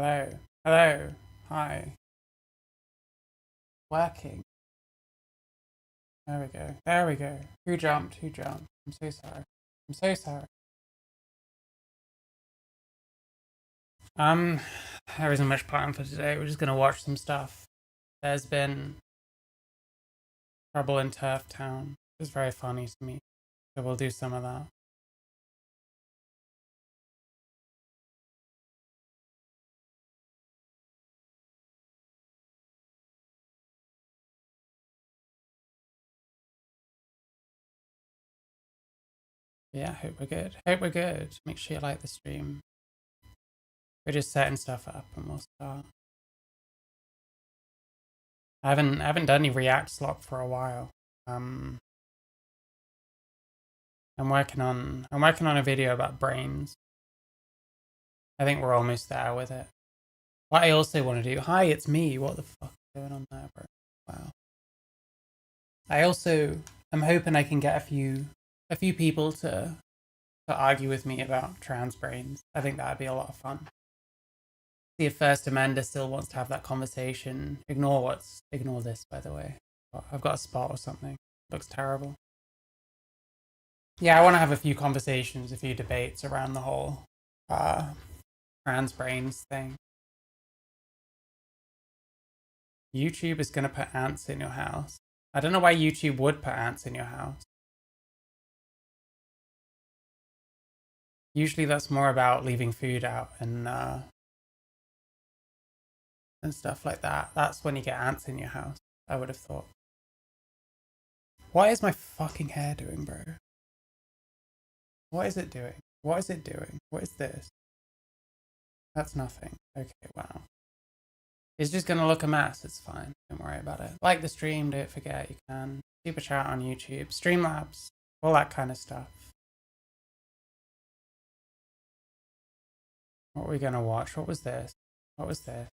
Hello. Hello. Hi. Working. There we go. There we go. Who jumped? Who jumped? I'm so sorry. I'm so sorry. Um, there isn't much plan for today. We're just gonna watch some stuff. There's been trouble in Turf Town. It's very funny to me. So we'll do some of that. Yeah, hope we're good. Hope we're good. Make sure you like the stream. We're just setting stuff up and we'll start. I haven't done any React slop for a while. I'm working on a video about brains. I think we're almost there with it. What I also want to do. Hi, it's me. What the fuck is going on there, bro? Wow. I also am hoping I can get a few people to argue with me about trans brains. I think that'd be a lot of fun. See if First Amender still wants to have that conversation. Ignore this, by the way. I've got a spot or something. Looks terrible. Yeah, I want to have a few conversations, a few debates around the whole trans brains thing. YouTube is going to put ants in your house. I don't know why YouTube would put ants in your house. Usually that's more about leaving food out and stuff like that. That's when you get ants in your house, I would have thought. What is my fucking hair doing, bro? What is it doing? What is it doing? What is this? That's nothing. Okay, wow. It's just gonna look a mess. It's fine. Don't worry about it. Like the stream, don't forget you can. Super chat on YouTube, Streamlabs, all that kind of stuff. What are we gonna watch? What was this? What was this?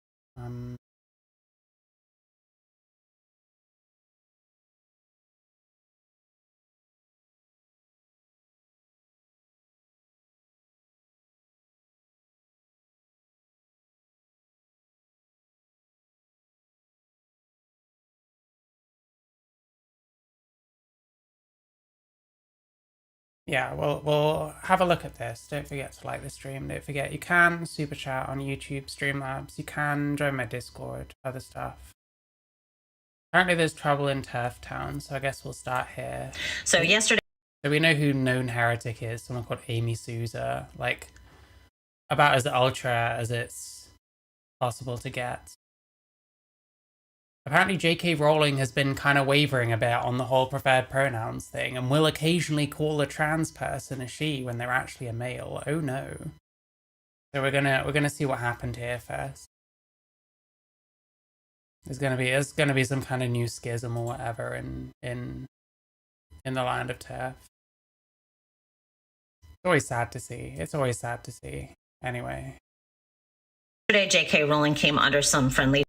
Yeah, we'll have a look at this. Don't forget to like the stream. Don't forget you can super chat on YouTube, Streamlabs. You can join my Discord, other stuff. Apparently there's trouble in Turf Town, so I guess we'll start here. So yesterday... So we know who Known Heretic is, someone called Amy Souza. Like, about as ultra as it's possible to get. Apparently J.K. Rowling has been kind of wavering a bit on the whole preferred pronouns thing and will occasionally call a trans person a she when they're actually a male. Oh no. So we're gonna see what happened here first. There's gonna be some kind of new schism or whatever in the land of turf. It's always sad to see. It's always sad to see. Anyway. Yesterday, J.K. Rowling came under some friendly...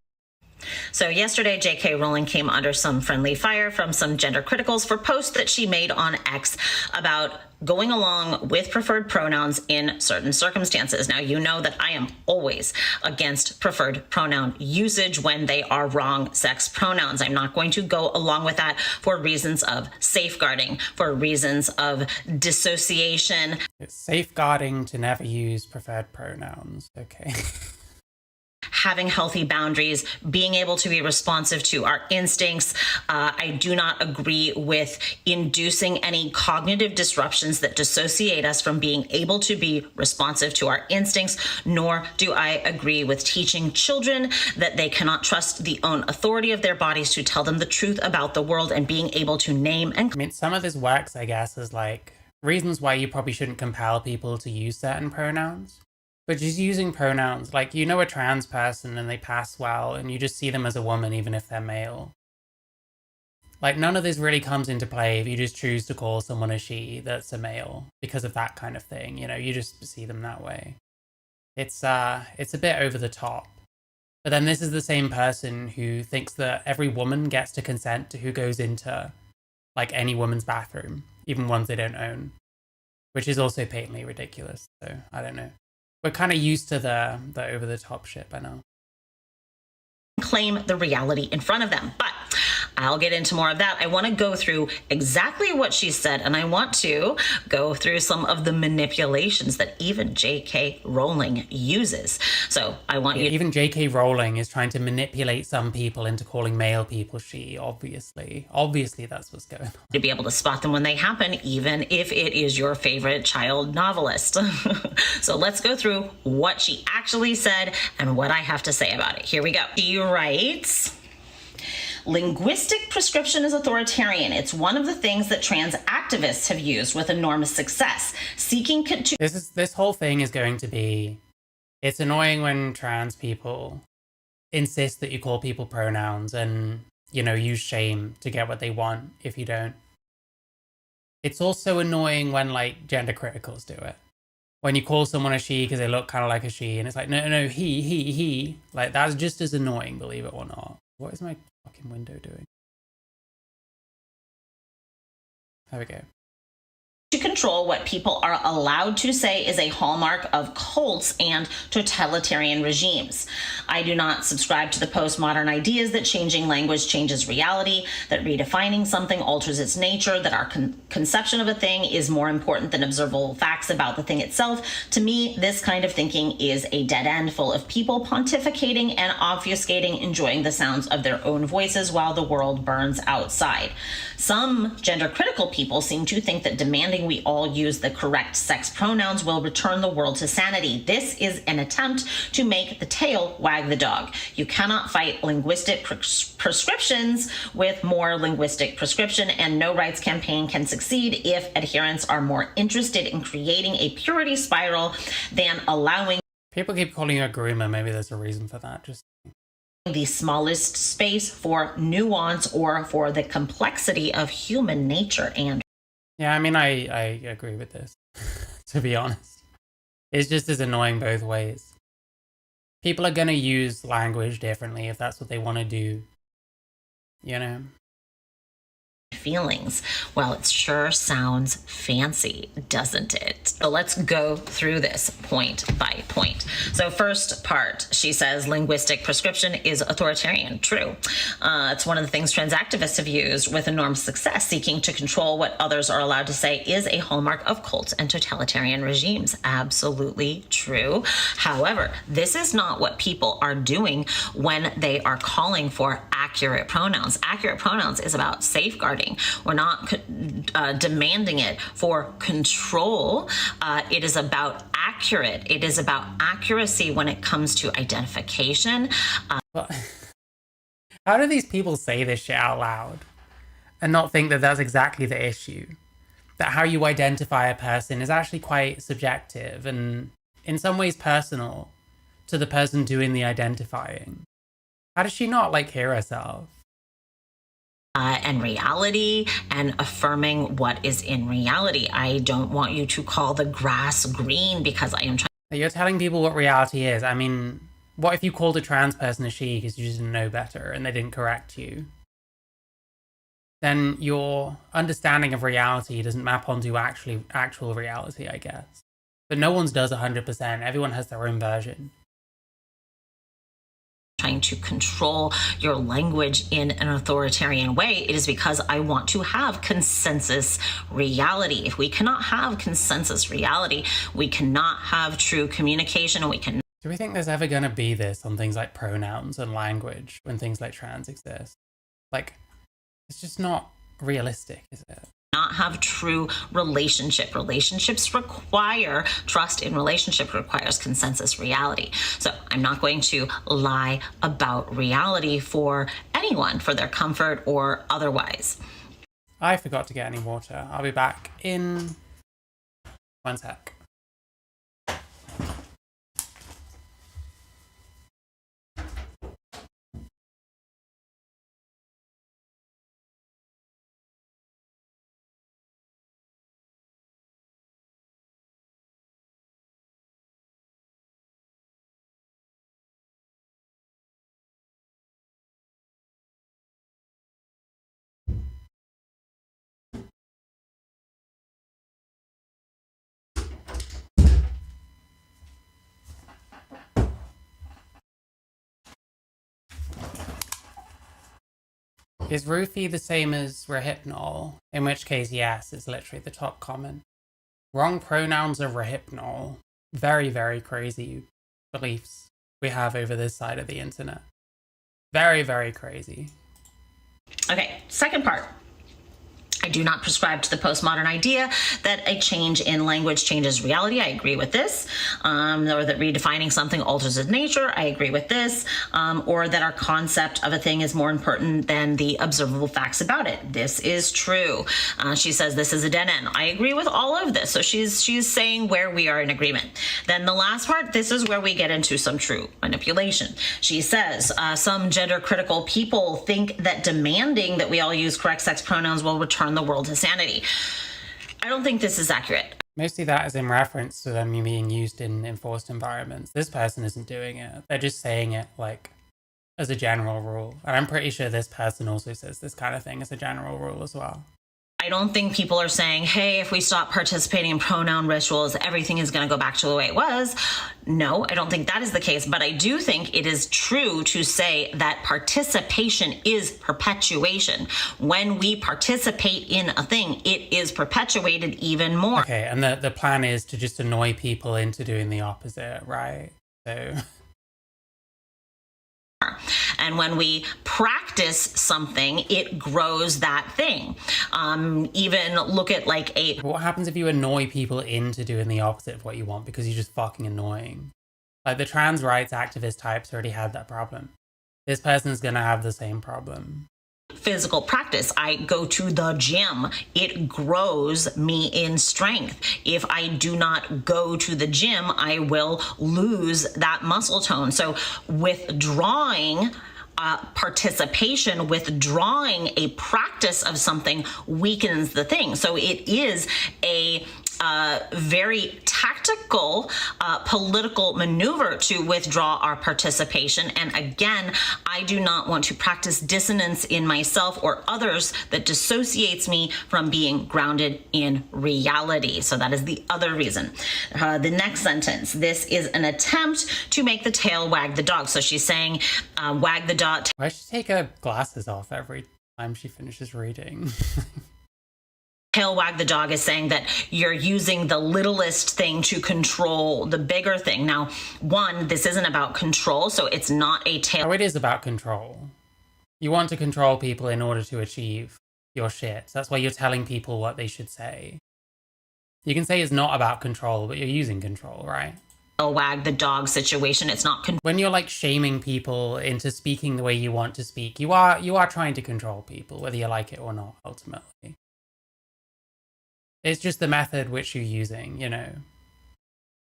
So yesterday, J.K. Rowling came under some friendly fire from some gender criticals for posts that she made on X about going along with preferred pronouns in certain circumstances. Now, you know that I am always against preferred pronoun usage when they are wrong sex pronouns. I'm not going to go along with that for reasons of safeguarding, for reasons of dissociation. It's safeguarding to never use preferred pronouns. Okay. Having healthy boundaries, being able to be responsive to our instincts. I do not agree with inducing any cognitive disruptions that dissociate us from being able to be responsive to our instincts, nor do I agree with teaching children that they cannot trust the own authority of their bodies to tell them the truth about the world and being able to name and... I mean, some of this works, I guess, as like reasons why you probably shouldn't compel people to use certain pronouns. But just using pronouns, like, you know a trans person and they pass well and you just see them as a woman even if they're male. Like, none of this really comes into play if you just choose to call someone a she that's a male because of that kind of thing, you know, you just see them that way. It's a bit over the top. But then this is the same person who thinks that every woman gets to consent to who goes into, like, any woman's bathroom, even ones they don't own. Which is also patently ridiculous, so I don't know. We're kind of used to the over the top shit by now. Claim the reality in front of them. But I'll get into more of that. I want to go through exactly what she said, and I want to go through some of the manipulations that even J.K. Rowling uses. So I want you... Even J.K. Rowling is trying to manipulate some people into calling male people she, obviously. Obviously that's what's going on. To be able to spot them when they happen, even if it is your favorite child novelist. So let's go through what she actually said and what I have to say about it. Here we go. She writes... Linguistic prescription is authoritarian. It's one of the things that trans activists have used with enormous success, seeking to... This whole thing is going to be... It's annoying when trans people insist that you call people pronouns and, you know, use shame to get what they want if you don't. It's also annoying when, like, gender criticals do it. When you call someone a she because they look kind of like a she, and it's like, no, he. Like, that's just as annoying, believe it or not. What is my fucking window doing? There we go. To control what people are allowed to say is a hallmark of cults and totalitarian regimes. I do not subscribe to the postmodern ideas that changing language changes reality, that redefining something alters its nature, that our conception of a thing is more important than observable facts about the thing itself. To me, this kind of thinking is a dead end full of people pontificating and obfuscating, enjoying the sounds of their own voices while the world burns outside. Some gender critical people seem to think that demanding we all use the correct sex pronouns will return the world to sanity. This is an attempt to make the tail wag the dog. You cannot fight linguistic prescriptions with more linguistic prescription, and no rights campaign can succeed if adherents are more interested in creating a purity spiral than allowing... People keep calling you a groomer. Maybe there's a reason for that. Just the smallest space for nuance or for the complexity of human nature. And yeah, I mean, I agree with this, to be honest. It's just as annoying both ways. People are going to use language differently if that's what they want to do, you know? Feelings. Well, it sure sounds fancy, doesn't it? So let's go through this point by point. So first part, she says linguistic prescription is authoritarian. True. It's one of the things trans activists have used with enormous success. Seeking to control what others are allowed to say is a hallmark of cults and totalitarian regimes. Absolutely true. However, this is not what people are doing when they are calling for accurate pronouns. Accurate pronouns is about safeguarding. We're not demanding it for control. It is about accurate. It is about accuracy when it comes to identification. Well, how do these people say this shit out loud and not think that that's exactly the issue? That how you identify a person is actually quite subjective and in some ways personal to the person doing the identifying. How does she not, like, hear herself? And reality and affirming what is in reality. I don't want you to call the grass green because I am trying. You're telling people what reality is. I mean, what if you called a trans person a she because you just didn't know better and they didn't correct you? Then your understanding of reality doesn't map onto actual reality, I guess. But no one's does 100%. Everyone has their own version. Trying to control your language in an authoritarian way, it is because I want to have consensus reality. If we cannot have consensus reality, we cannot have true communication, and we can. Do we think there's ever going to be this on things like pronouns and language when things like trans exist? Like, it's just not realistic, is it? Not have true relationship. Relationships require trust. In relationship requires consensus reality. So I'm not going to lie about reality for anyone, for their comfort or otherwise. I forgot to get any water. I'll be back in 1 sec. Is roofie the same as rehypnol? In which case, yes, it's literally the top comment. Wrong pronouns of rehypnol. Very, very crazy beliefs we have over this side of the internet. Very, very crazy. Okay, second part. I do not prescribe to the postmodern idea that a change in language changes reality. I agree with this. Or that redefining something alters its nature. I agree with this. Or that our concept of a thing is more important than the observable facts about it. This is true. She says this is a dead end. I agree with all of this. So she's saying where we are in agreement. Then the last part, this is where we get into some true manipulation. She says some gender critical people think that demanding that we all use correct sex pronouns will return the world to sanity. I don't think this is accurate. Mostly that is in reference to them being used in enforced environments. This person isn't doing it. They're just saying it like as a general rule. And I'm pretty sure this person also says this kind of thing as a general rule as well. I don't think people are saying, hey, if we stop participating in pronoun rituals, everything is going to go back to the way it was. No, I don't think that is the case. But I do think it is true to say that participation is perpetuation. When we participate in a thing, it is perpetuated even more. Okay, and the plan is to just annoy people into doing the opposite, right? So... And when we practice something, it grows that thing. Even look at like a... What happens if you annoy people into doing the opposite of what you want because you're just fucking annoying? Like the trans rights activist types already had that problem. This person's gonna have the same problem. Physical practice. I go to the gym. It grows me in strength. If I do not go to the gym, I will lose that muscle tone. So withdrawing participation, withdrawing a practice of something weakens the thing. So it is a very tactical political maneuver to withdraw our participation. And again, I do not want to practice dissonance in myself or others that dissociates me from being grounded in reality. So that is the other reason. The next sentence, this is an attempt to make the tail wag the dog. So she's saying, wag the dog. Why does she take her glasses off every time she finishes reading? Tail wag the dog is saying that you're using the littlest thing to control the bigger thing. Now, one, this isn't about control, so it's not a tail. Oh, it is about control. You want to control people in order to achieve your shit. So that's why you're telling people what they should say. You can say it's not about control, but you're using control, right? Wag the dog situation. It's not when you're like shaming people into speaking the way you want to speak, you are trying to control people, whether you like it or not, ultimately. It's just the method which you're using, you know.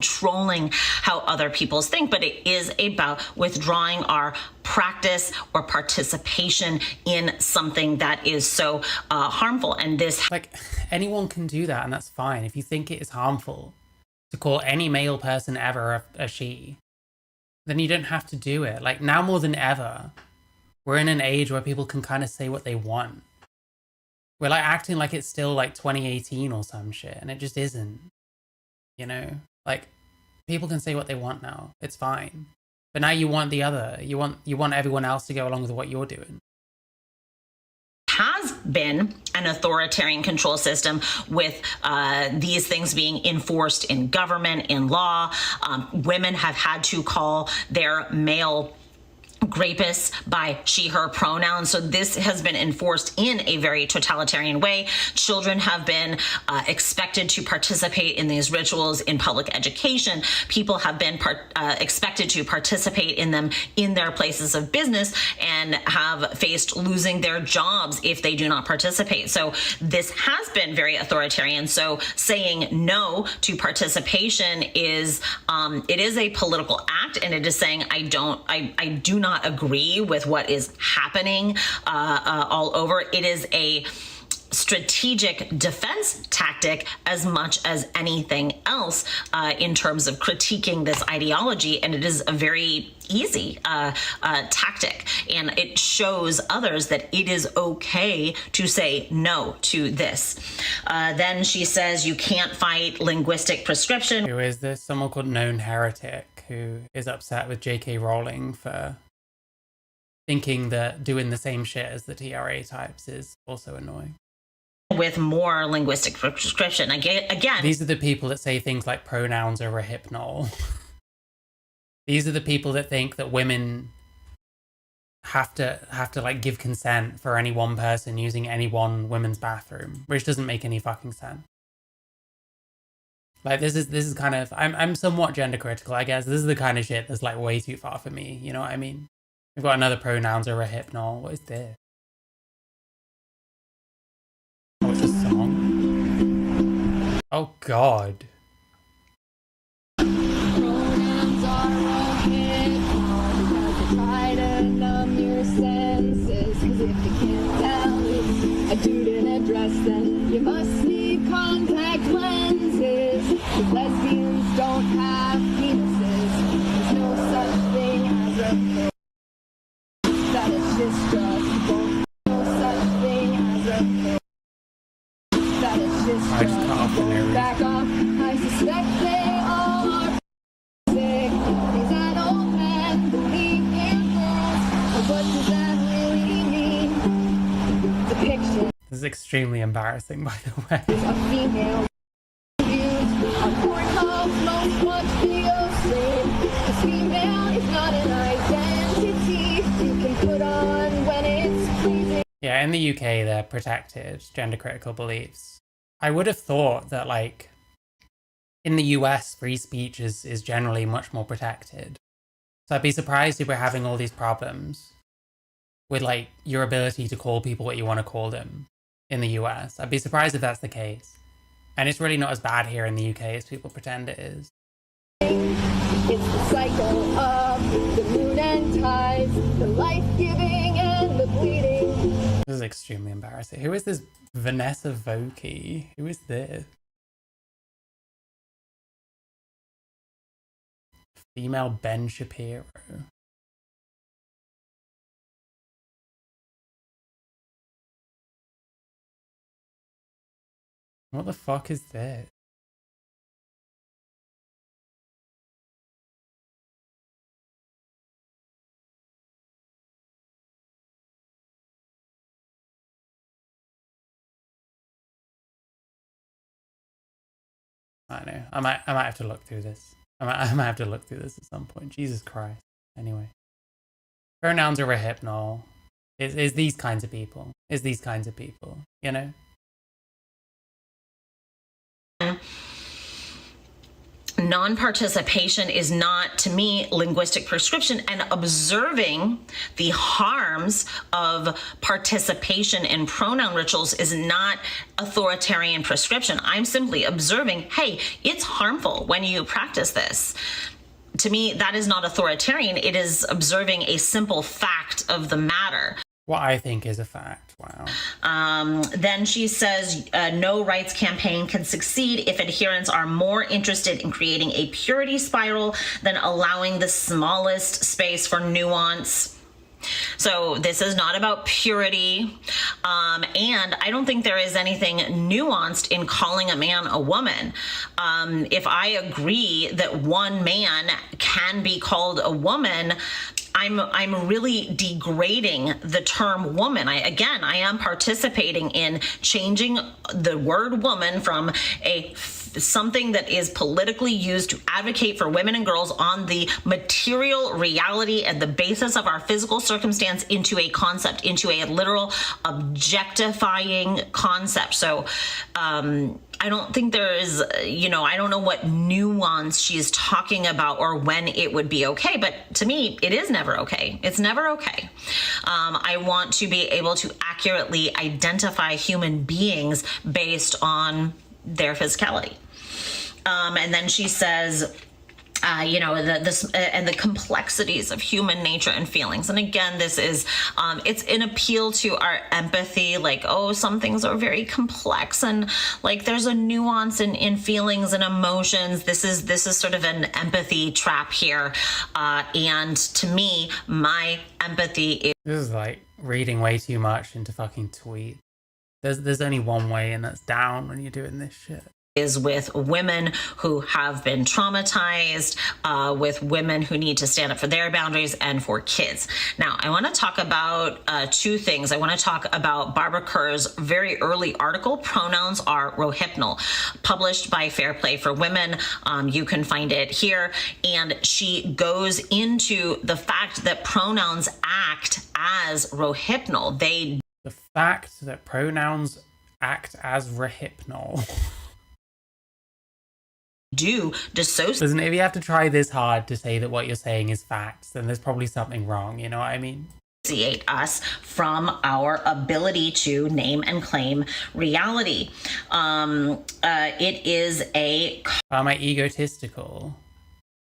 Controlling how other people think, but it is about withdrawing our practice or participation in something that is so harmful. And this, like, anyone can do that, and that's fine. If you think it is harmful to call any male person ever a she, then you don't have to do it. Like, now more than ever, we're in an age where people can kind of say what they want. We're like acting like it's still like 2018 or some shit, and it just isn't. You know? Like, people can say what they want now. It's fine. But now you want the other. You want everyone else to go along with what you're doing. Has been an authoritarian control system with these things being enforced in government, in law. Women have had to call their male rapists by she, her pronouns. So this has been enforced in a very totalitarian way. Children have been expected to participate in these rituals in public education. People have been expected to participate in them in their places of business and have faced losing their jobs if they do not participate. So this has been very authoritarian. So saying no to participation is it is a political act, and it is saying I do not agree with what is happening all over. It is a strategic defense tactic as much as anything else in terms of critiquing this ideology, and it is a very easy tactic, and it shows others that it is okay to say no to this. Then she says you can't fight linguistic prescription. Who is this? Someone called Known Heretic, who is upset with J.K. Rowling for thinking that doing the same shit as the TRA types is also annoying. With more linguistic prescription. Again, these are the people that say things like pronouns are a hypnol. These are the people that think that women have to like give consent for any one person using any one women's bathroom, which doesn't make any fucking sense. Like this is kind of I'm somewhat gender critical, I guess. This is the kind of shit that's like way too far for me. You know what I mean? We've got another pronouns are a hypnol. What is this? Oh, it's a song. Oh God. Pronouns are a hypnol because they try to numb your senses. Cause if you can't tell it's a dude in a dress, then you must need contact lenses. Cause lesbians don't have penises. There's no such thing as a pill. That it's just drugs. No such thing as a pill. That it's just I just cut off the drugs. narrative. Back off. I suspect they all are sick. These adult men believe in rules. But what does that really mean? Depiction This is extremely embarrassing, by the way. of female views on Pornhub's most watched video stream. This female is not an identity you can put on when it's pleasing. Yeah, in the UK, they're protected, gender critical beliefs. I would have thought that, like, in the US, free speech is generally much more protected. So I'd be surprised if we're having all these problems with, like, your ability to call people what you want to call them in the US. I'd be surprised if that's the case. And it's really not as bad here in the UK as people pretend it is. It's the cycle of the moon and tides, the life-giving and the bleeding. This is extremely embarrassing. Who is this Vanessa Vokey? Who is this? Female Ben Shapiro. What the fuck is this? I know. I might have to look through this. I might have to look through this at some point. Jesus Christ. Anyway. Pronouns are a hypnol. Is these kinds of people. Is these kinds of people. You know? Non-participation is not, to me, linguistic prescription, and observing the harms of participation in pronoun rituals is not authoritarian prescription. I'm simply observing, hey, it's harmful when you practice this. To me, that is not authoritarian. It is observing a simple fact of the matter. What I think is a fact. Wow. Then she says, no rights campaign can succeed if adherents are more interested in creating a purity spiral than allowing the smallest space for nuance. So this is not about purity. And I don't think there is anything nuanced in calling a man a woman. If I agree that one man can be called a woman, I'm really degrading the term woman. I am participating in changing the word woman from something that is politically used to advocate for women and girls on the material reality and the basis of our physical circumstance into a concept, into a literal objectifying concept. So, I don't think there is, I don't know what nuance she's talking about or when it would be okay. But to me, it is never okay. It's never okay. I want to be able to accurately identify human beings based on their physicality. And then she says, and the complexities of human nature and feelings. And again, this is, it's an appeal to our empathy, like, oh, some things are very complex and like there's a nuance in feelings and emotions. This is sort of an empathy trap here. And to me, my empathy is... This is like reading way too much into fucking tweet. There's only one way, and that's down when you're doing this shit. is with women who have been traumatized, with women who need to stand up for their boundaries, and for kids. Now, I want to talk about two things. I want to talk about Barbara Kerr's very early article, Pronouns Are Rohypnol, published by Fair Play for Women. You can find it here. And she goes into the fact that pronouns act as rohypnol. The fact that pronouns act as rohypnol. Do dissociate. Listen, if you have to try this hard to say that what you're saying is facts, then there's probably something wrong, you know what I mean? Us from our ability to name and claim reality. It is a... Am I egotistical?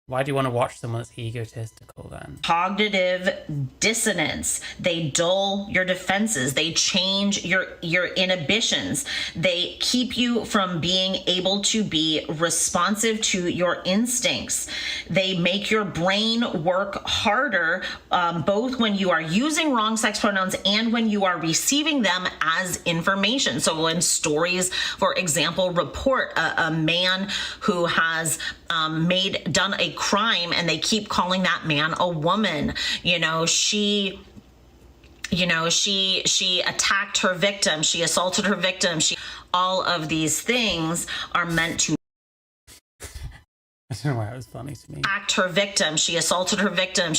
Why do you want to watch someone that's egotistical then? Cognitive dissonance. They dull your defenses. They change your inhibitions. They keep you from being able to be responsive to your instincts. They make your brain work harder, both when you are using wrong sex pronouns and when you are receiving them as information. So when stories, for example, report a man who has done a crime and they keep calling that man a woman. She attacked her victim. She assaulted her victim. All of these things are meant to... I don't know why it was funny to me. Attacked her victim. She assaulted her victim.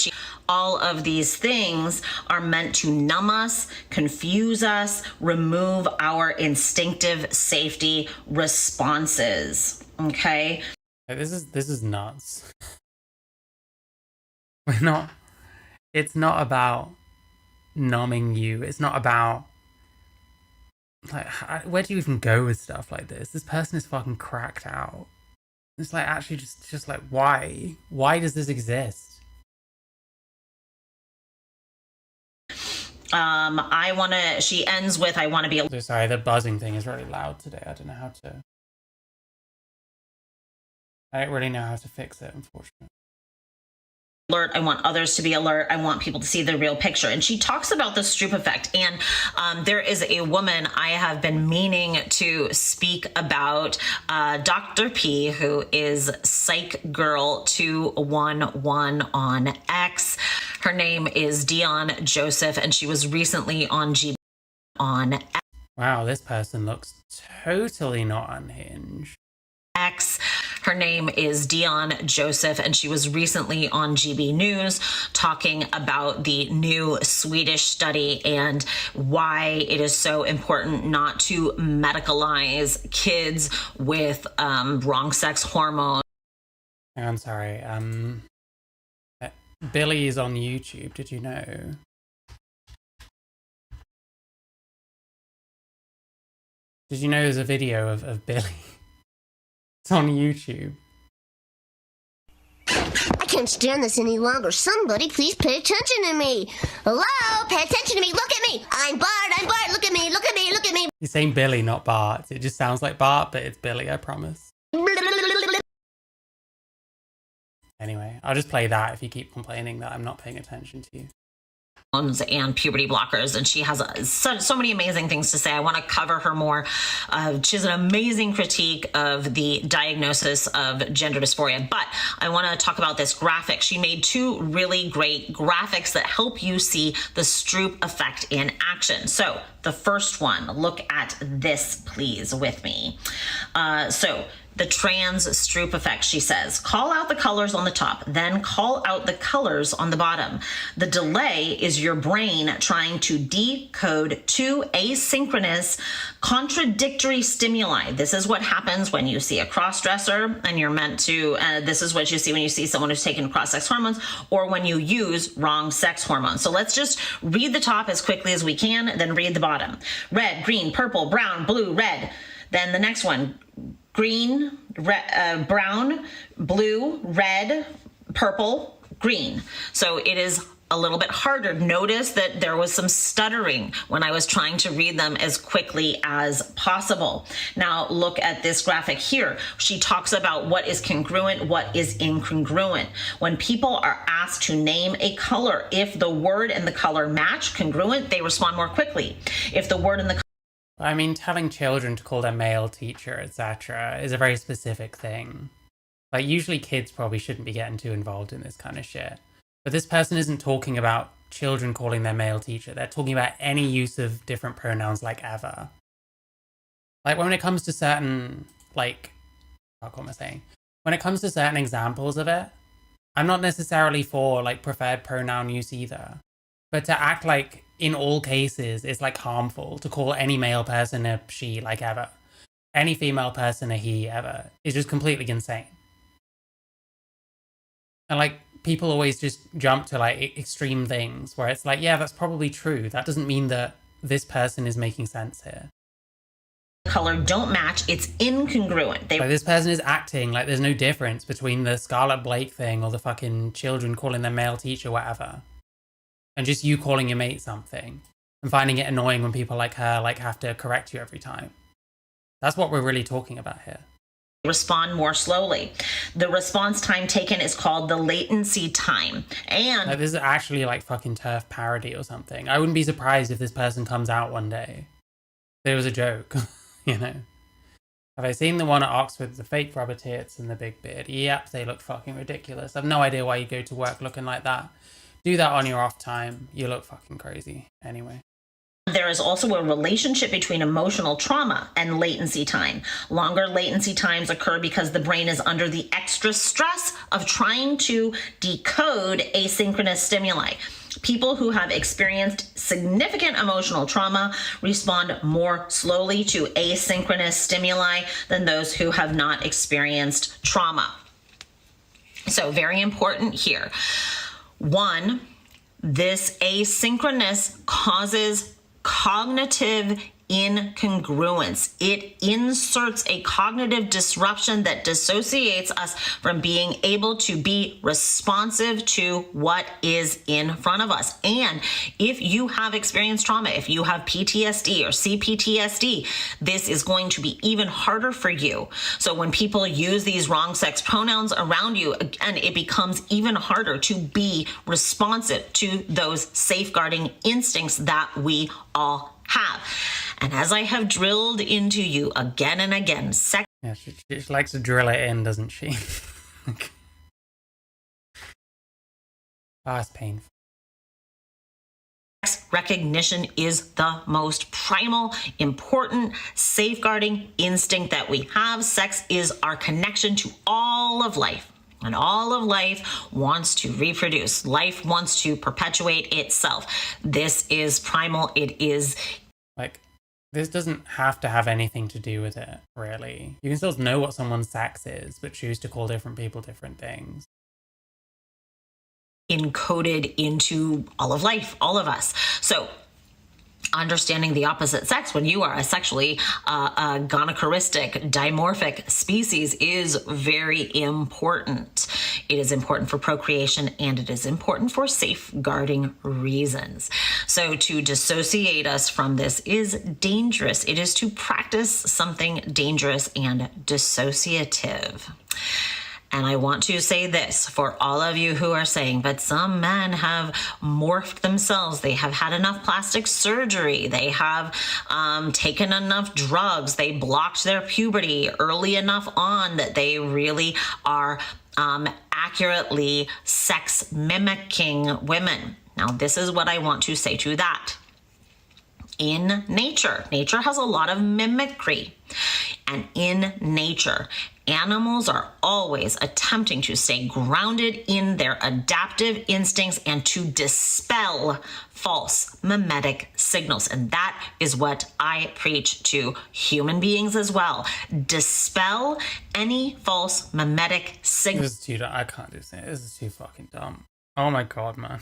All of these things are meant to numb us, confuse us, remove our instinctive safety responses. Okay? This is nuts. It's not about numbing you. It's not about, like, where do you even go with stuff like this? This person is fucking cracked out. It's like, actually just like, why? Why does this exist? She ends with, I want to be a... Sorry, the buzzing thing is really loud today. I don't know how to... I don't really know how to fix it, unfortunately. Alert. I want others to be alert. I want people to see the real picture. And she talks about the Stroop effect. And there is a woman I have been meaning to speak about, Dr. P, who is Psych Girl 211 on X. Her name is Dion Joseph, and she was recently on GB on X. Wow, this person looks totally not unhinged. X. Her name is Dion Joseph, and she was recently on GB News talking about the new Swedish study and why it is so important not to medicalize kids with wrong sex hormones. I'm sorry. Billy is on YouTube. Did you know? Did you know there's a video of Billy? It's on YouTube. I can't stand this any longer. Somebody please pay attention to me. Hello? Pay attention to me. Look at me. I'm Bart. Look at me. Look at me. Look at me. He's saying Billy, not Bart. It just sounds like Bart, but it's Billy, I promise. Anyway, I'll just play that if you keep complaining that I'm not paying attention to you. And puberty blockers, and she has so many amazing things to say. I want to cover her more. She has an amazing critique of the diagnosis of gender dysphoria, but I want to talk about this graphic. She made two really great graphics that help you see the Stroop effect in action. So the first one, look at this please with me. So the trans Stroop effect, she says, call out the colors on the top, then call out the colors on the bottom. The delay is your brain trying to decode two asynchronous, contradictory stimuli. This is what happens when you see a cross-dresser and you're meant to, this is what you see when you see someone who's taken cross-sex hormones or when you use wrong sex hormones. So let's just read the top as quickly as we can, then read the bottom. Red, green, purple, brown, blue, red. Then the next one, green, brown, blue, red, purple, green. So it is a little bit harder. Notice that there was some stuttering when I was trying to read them as quickly as possible. Now look at this graphic here. She talks about what is congruent, what is incongruent. When people are asked to name a color, if the word and the color match, congruent, they respond more quickly. If the word and the I mean, telling children to call their male teacher, etc., is a very specific thing. Like, usually kids probably shouldn't be getting too involved in this kind of shit. But this person isn't talking about children calling their male teacher. They're talking about any use of different pronouns, like, ever. Like, when it comes to certain, like, what am I saying? When it comes to certain examples of it, I'm not necessarily for, like, preferred pronoun use either. But to act like, in all cases, it's, like, harmful to call any male person a she, like, ever. Any female person a he, ever, is just completely insane. And, like, people always just jump to, like, extreme things where it's like, yeah, that's probably true. That doesn't mean that this person is making sense here. Color don't match, it's incongruent. Like, this person is acting like there's no difference between the Scarlet Blake thing or the fucking children calling their male teacher whatever, and just you calling your mate something and finding it annoying when people like her like have to correct you every time. That's what we're really talking about here. Respond more slowly. The response time taken is called the latency time. And like, this is actually like fucking turf parody or something. I wouldn't be surprised if this person comes out one day that it was a joke. You know, have I seen the one at Oxford, the fake rubber tits and the big beard? Yep, they look fucking ridiculous. I've no idea why you go to work looking like that. Do that on your off time. You look fucking crazy. Anyway. there is also a relationship between emotional trauma and latency time. Longer latency times occur because the brain is under the extra stress of trying to decode asynchronous stimuli. People who have experienced significant emotional trauma respond more slowly to asynchronous stimuli than those who have not experienced trauma. So very important here. One, this asynchronous causes cognitive incongruence. It inserts a cognitive disruption that dissociates us from being able to be responsive to what is in front of us. And if you have experienced trauma, if you have PTSD or CPTSD, this is going to be even harder for you. So when people use these wrong sex pronouns around you, again, it becomes even harder to be responsive to those safeguarding instincts that we all have. And as I have drilled into you again and again, sex... Yeah, she likes to drill it in, doesn't she? It's painful. Recognition is the most primal, important, safeguarding instinct that we have. Sex is our connection to all of life. And all of life wants to reproduce. Life wants to perpetuate itself. This is primal. It is... Like, this doesn't have to have anything to do with it, really. You can still know what someone's sex is, but choose to call different people different things. Encoded into all of life, all of us. So understanding the opposite sex when you are a sexually gonochoristic, dimorphic species is very important. It is important for procreation and it is important for safeguarding reasons. So to dissociate us from this is dangerous. It is to practice something dangerous and dissociative. And I want to say this for all of you who are saying, but some men have morphed themselves. They have had enough plastic surgery. They have taken enough drugs. They blocked their puberty early enough on that they really are accurately sex mimicking women. Now, this is what I want to say to that. In nature has a lot of mimicry. And in nature, animals are always attempting to stay grounded in their adaptive instincts and to dispel false mimetic signals. And that is what I preach to human beings as well. Dispel any false mimetic signals. This is too dumb. I can't do this. This is too fucking dumb. Oh my god, man.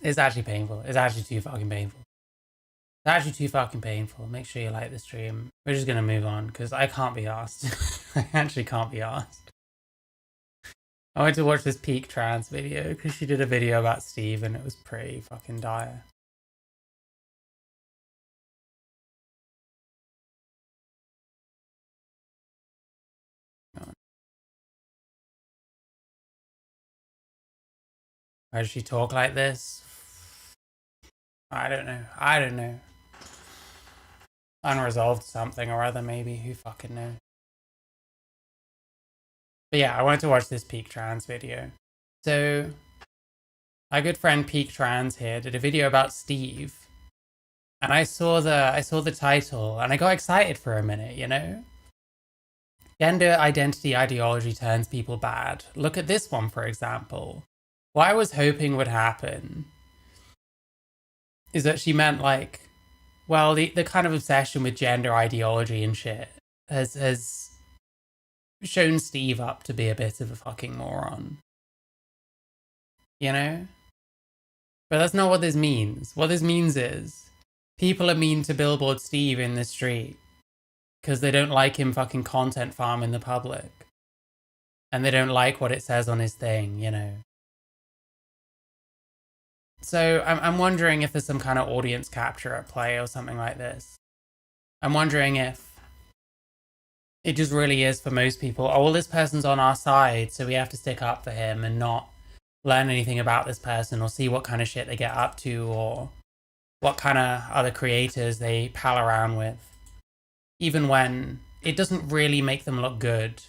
It's actually painful. It's actually too fucking painful. It's actually too fucking painful. Make sure you like the stream. We're just gonna move on because I can't be asked. I actually can't be asked. I went to watch this peak trans video because she did a video about Steve and it was pretty fucking dire. Why does she talk like this? I don't know. I don't know. Unresolved something or other, maybe. Who fucking knows? But yeah, I wanted to watch this Peak Trans video. So, my good friend Peak Trans here did a video about Steve. And I saw the title and I got excited for a minute, you know? Gender identity ideology turns people bad. Look at this one, for example. What I was hoping would happen is that she meant like, well, the kind of obsession with gender ideology and shit has shown Steve up to be a bit of a fucking moron. You know? But that's not what this means. What this means is people are mean to Billboard Steve in the street because they don't like him fucking content farming the public. And they don't like what it says on his thing, you know? So I'm wondering if there's some kind of audience capture at play or something like this. I'm wondering if it just really is for most people, oh, well, this person's on our side, so we have to stick up for him and not learn anything about this person or see what kind of shit they get up to or what kind of other creators they pal around with. Even when it doesn't really make them look good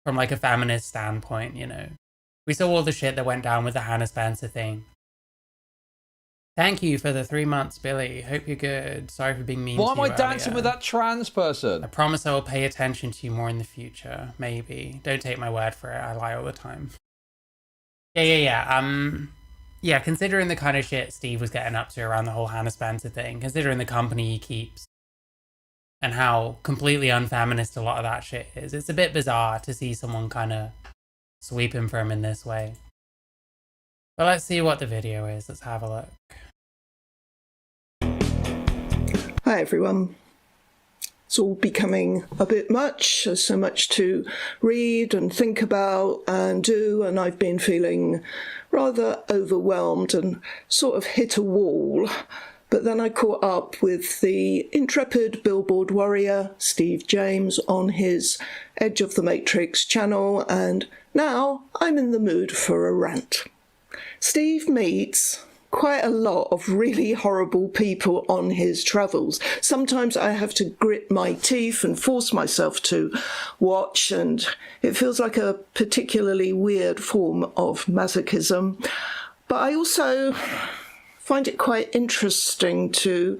from like a feminist standpoint, you know. We saw all the shit that went down with the Hannah Spencer thing. Thank you for the 3 months, Billy. Hope you're good. Sorry for being mean to you. Why am I dancing with that trans person? I promise I will pay attention to you more in the future. Maybe. Don't take my word for it. I lie all the time. Yeah, considering the kind of shit Steve was getting up to around the whole Hannah Spencer thing, considering the company he keeps, and how completely unfeminist a lot of that shit is, it's a bit bizarre to see someone kind of sweep him for him in this way. But let's see what the video is. Let's have a look. Hi everyone. It's all becoming a bit much. There's so much to read and think about and do, and I've been feeling rather overwhelmed and sort of hit a wall. But then I caught up with the intrepid billboard warrior, Steve James, on his Edge of the Matrix channel, and now I'm in the mood for a rant. Steve meets quite a lot of really horrible people on his travels. Sometimes I have to grit my teeth and force myself to watch, and it feels like a particularly weird form of masochism. But I also find it quite interesting to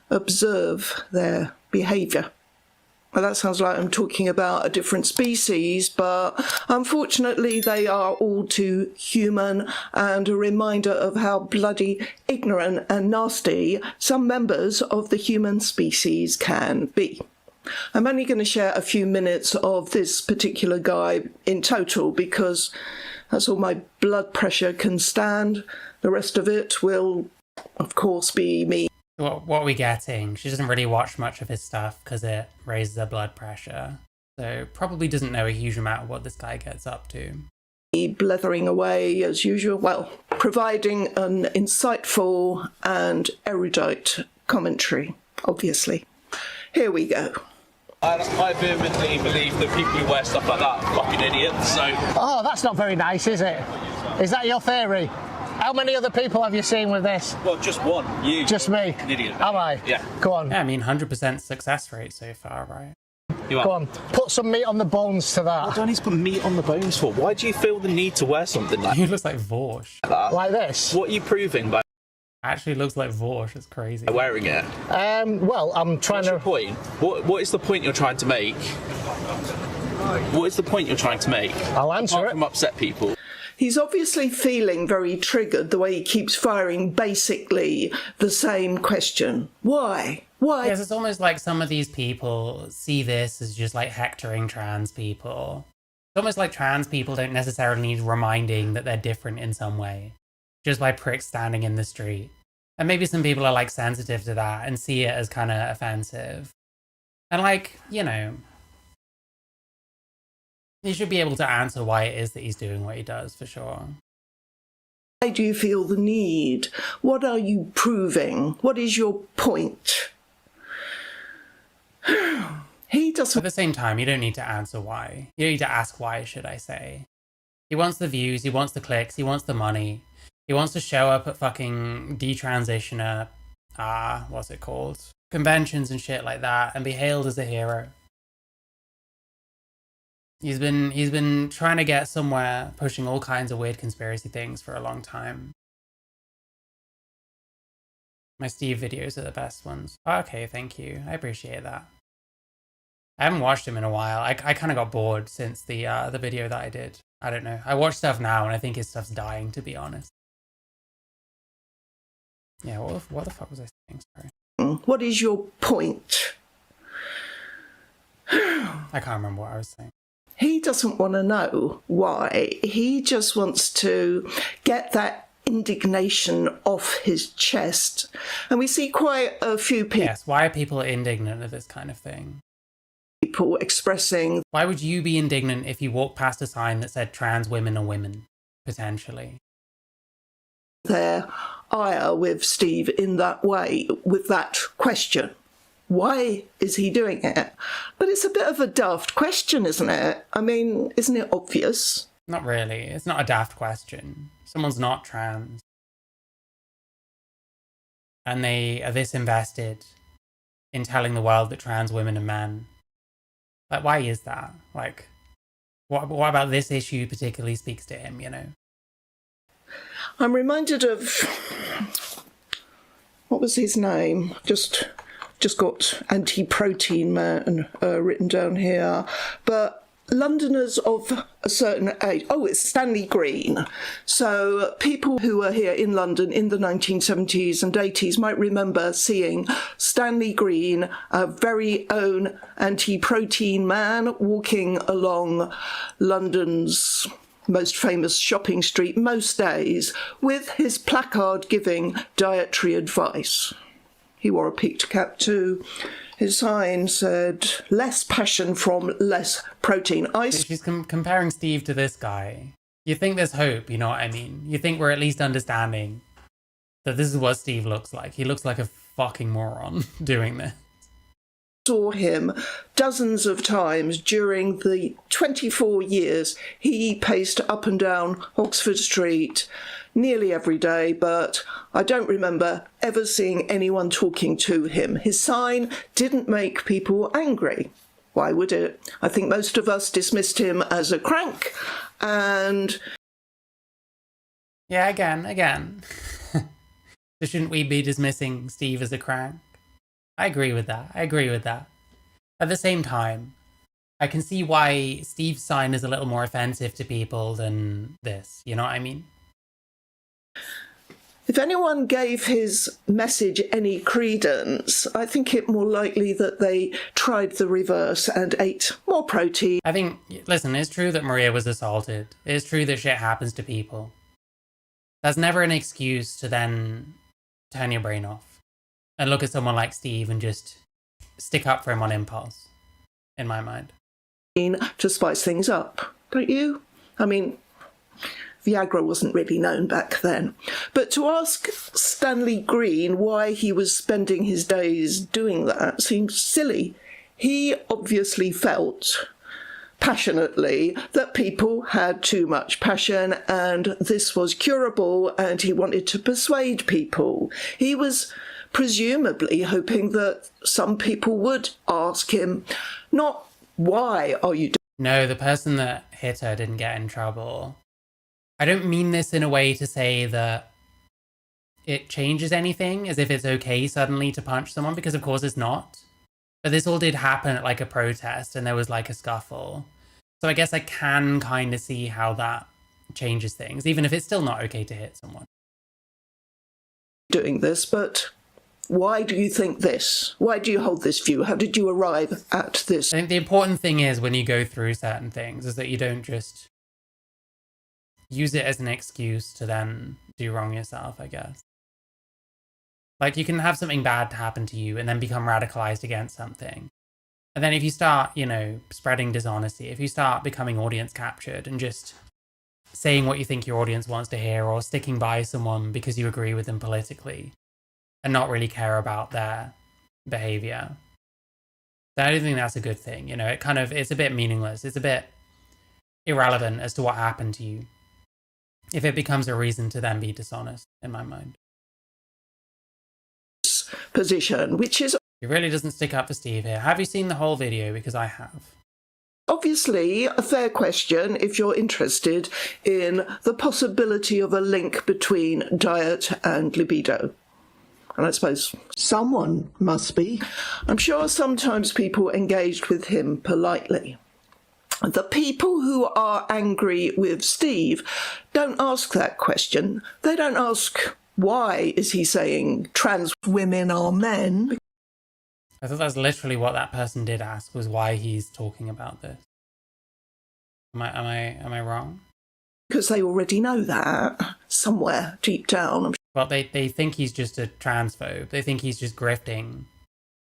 observe their behaviour. Well, that sounds like I'm talking about a different species, but unfortunately they are all too human and a reminder of how bloody ignorant and nasty some members of the human species can be. I'm only going to share a few minutes of this particular guy in total because that's all my blood pressure can stand. The rest of it will, of course, be me. What are we getting? She doesn't really watch much of his stuff because it raises her blood pressure. So probably doesn't know a huge amount of what this guy gets up to. Blethering away as usual, well, providing an insightful and erudite commentary, obviously. Here we go. I vehemently believe that people who wear stuff like that are fucking idiots, so... Oh, that's not very nice, is it? Is that your theory? How many other people have you seen with this? Well, just one. You. Just me? An idiot. Am I? Yeah. Go on. Yeah, I mean, 100% success rate so far, right? You are. Go on. Put some meat on the bones to that. What do I need to put meat on the bones for? Why do you feel the need to wear something like He looks like Vorsh. that? Like this? What are you proving by Actually looks like Vorsh. It's crazy. wearing it? Well, I'm trying What's your point? What is the point you're trying to make? What is the point you're trying to make? I'll answer Apart it. from upset people. He's obviously feeling very triggered the way he keeps firing basically the same question. Why? Why? Yes, it's almost like some of these people see this as just like hectoring trans people. It's almost like trans people don't necessarily need reminding that they're different in some way, just by pricks standing in the street. And maybe some people are like sensitive to that and see it as kind of offensive. And like, you know, he should be able to answer why it is that he's doing what he does, for sure. Why do you feel the need? What are you proving? What is your point? He At doesn't. the same time, you don't need to answer why. You don't need to ask why, should I say. He wants the views, he wants the clicks, he wants the money. He wants to show up at fucking Detransitioner what's it called? Conventions and shit like that and be hailed as a hero. He's been trying to get somewhere, pushing all kinds of weird conspiracy things for a long time. My Steve videos are the best ones. Okay, thank you. I appreciate that. I haven't watched him in a while. I kind of got bored since the video that I did. I don't know. I watch stuff now and I think his stuff's dying, to be honest. Yeah, what the fuck was I saying? Sorry. What is your point? I can't remember what I was saying. He doesn't want to know why. He just wants to get that indignation off his chest. And we see quite a few people. Yes, why are people indignant at this kind of thing? People expressing. Why would you be indignant if you walked past a sign that said trans women are women, potentially? Their ire with Steve in that way, with that question. Why is he doing it? But it's a bit of a daft question, isn't it? I mean, isn't it obvious? Not really. It's not a daft question. Someone's not trans. And they are this invested in telling the world that trans women are men. Like, why is that? Like, what about this issue particularly speaks to him, you know? I'm reminded of... what was his name? Just got anti-protein man written down here. But Londoners of a certain age... oh, it's Stanley Green. So people who were here in London in the 1970s and 80s might remember seeing Stanley Green, a very own anti-protein man, walking along London's most famous shopping street most days with his placard giving dietary advice. He wore a peaked cap too. His sign said, less passion from less protein. She's comparing Steve to this guy. You think there's hope, you know what I mean? You think we're at least understanding that this is what Steve looks like. He looks like a fucking moron doing this. Saw him dozens of times during the 24 years he paced up and down Oxford Street nearly every day, but I don't remember ever seeing anyone talking to him. His sign didn't make people angry. Why would it? I think most of us dismissed him as a crank, and... yeah, again. So shouldn't we be dismissing Steve as a crank? I agree with that. At the same time, I can see why Steve's sign is a little more offensive to people than this. You know what I mean? If anyone gave his message any credence, I think it more likely that they tried the reverse and ate more protein. I think, listen, it's true that Maria was assaulted. It's true that shit happens to people. That's never an excuse to then turn your brain off and look at someone like Steve and just stick up for him on impulse, in my mind. To spice things up, don't you? I mean, Viagra wasn't really known back then. But to ask Stanley Green why he was spending his days doing that seems silly. He obviously felt passionately that people had too much passion and this was curable, and he wanted to persuade people. He was presumably hoping that some people would ask him, not why are you doing. No, the person that hit her didn't get in trouble. I don't mean this in a way to say that it changes anything, as if it's okay suddenly to punch someone, because of course it's not. But this all did happen at like a protest and there was like a scuffle. So I guess I can kind of see how that changes things, even if it's still not okay to hit someone. Doing this, but why do you think this? Why do you hold this view? How did you arrive at this? I think the important thing is when you go through certain things is that you don't just use it as an excuse to then do wrong yourself, I guess. Like, you can have something bad happen to you and then become radicalized against something. And then if you start, you know, spreading dishonesty, if you start becoming audience captured and just saying what you think your audience wants to hear, or sticking by someone because you agree with them politically and not really care about their behavior, then I don't think that's a good thing. You know, it's a bit meaningless. It's a bit irrelevant as to what happened to you if it becomes a reason to then be dishonest, in my mind. this position, which is He really doesn't stick up for Steve here. Have you seen the whole video? Because I have. obviously a fair question if you're interested in the possibility of a link between diet and libido. And I suppose someone must be. I'm sure sometimes people engaged with him politely. The people who are angry with Steve don't ask that question. They don't ask, why is he saying trans women are men? I thought that's literally what that person did ask, was why he's talking about this. Am I wrong? Because they already know that somewhere deep down. Well, they think he's just a transphobe. They think he's just grifting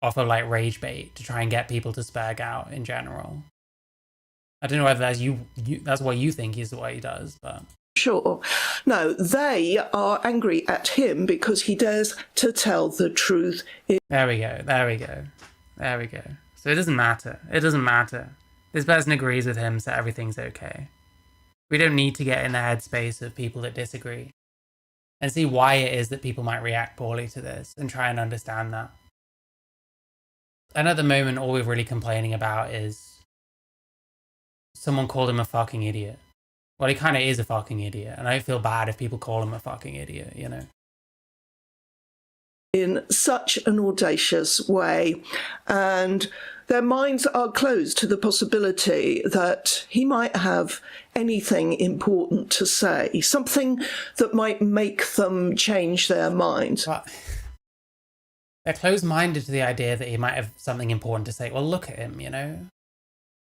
off of like rage bait to try and get people to spag out in general. I don't know whether that's that's what you think is what he does, but Sure. No, they are angry at him because he dares to tell the truth. there we go. So it doesn't matter. This person agrees with him, so everything's okay. We don't need to get in the headspace of people that disagree and see why it is that people might react poorly to this and try and understand that. And at the moment, all we're really complaining about is someone called him a fucking idiot. Well, he kind of is a fucking idiot, and I feel bad if people call him a fucking idiot, you know? In such an audacious way, and their minds are closed to the possibility that he might have anything important to say, something that might make them change their minds. But they're closed-minded to the idea that he might have something important to say. Well, look at him, you know?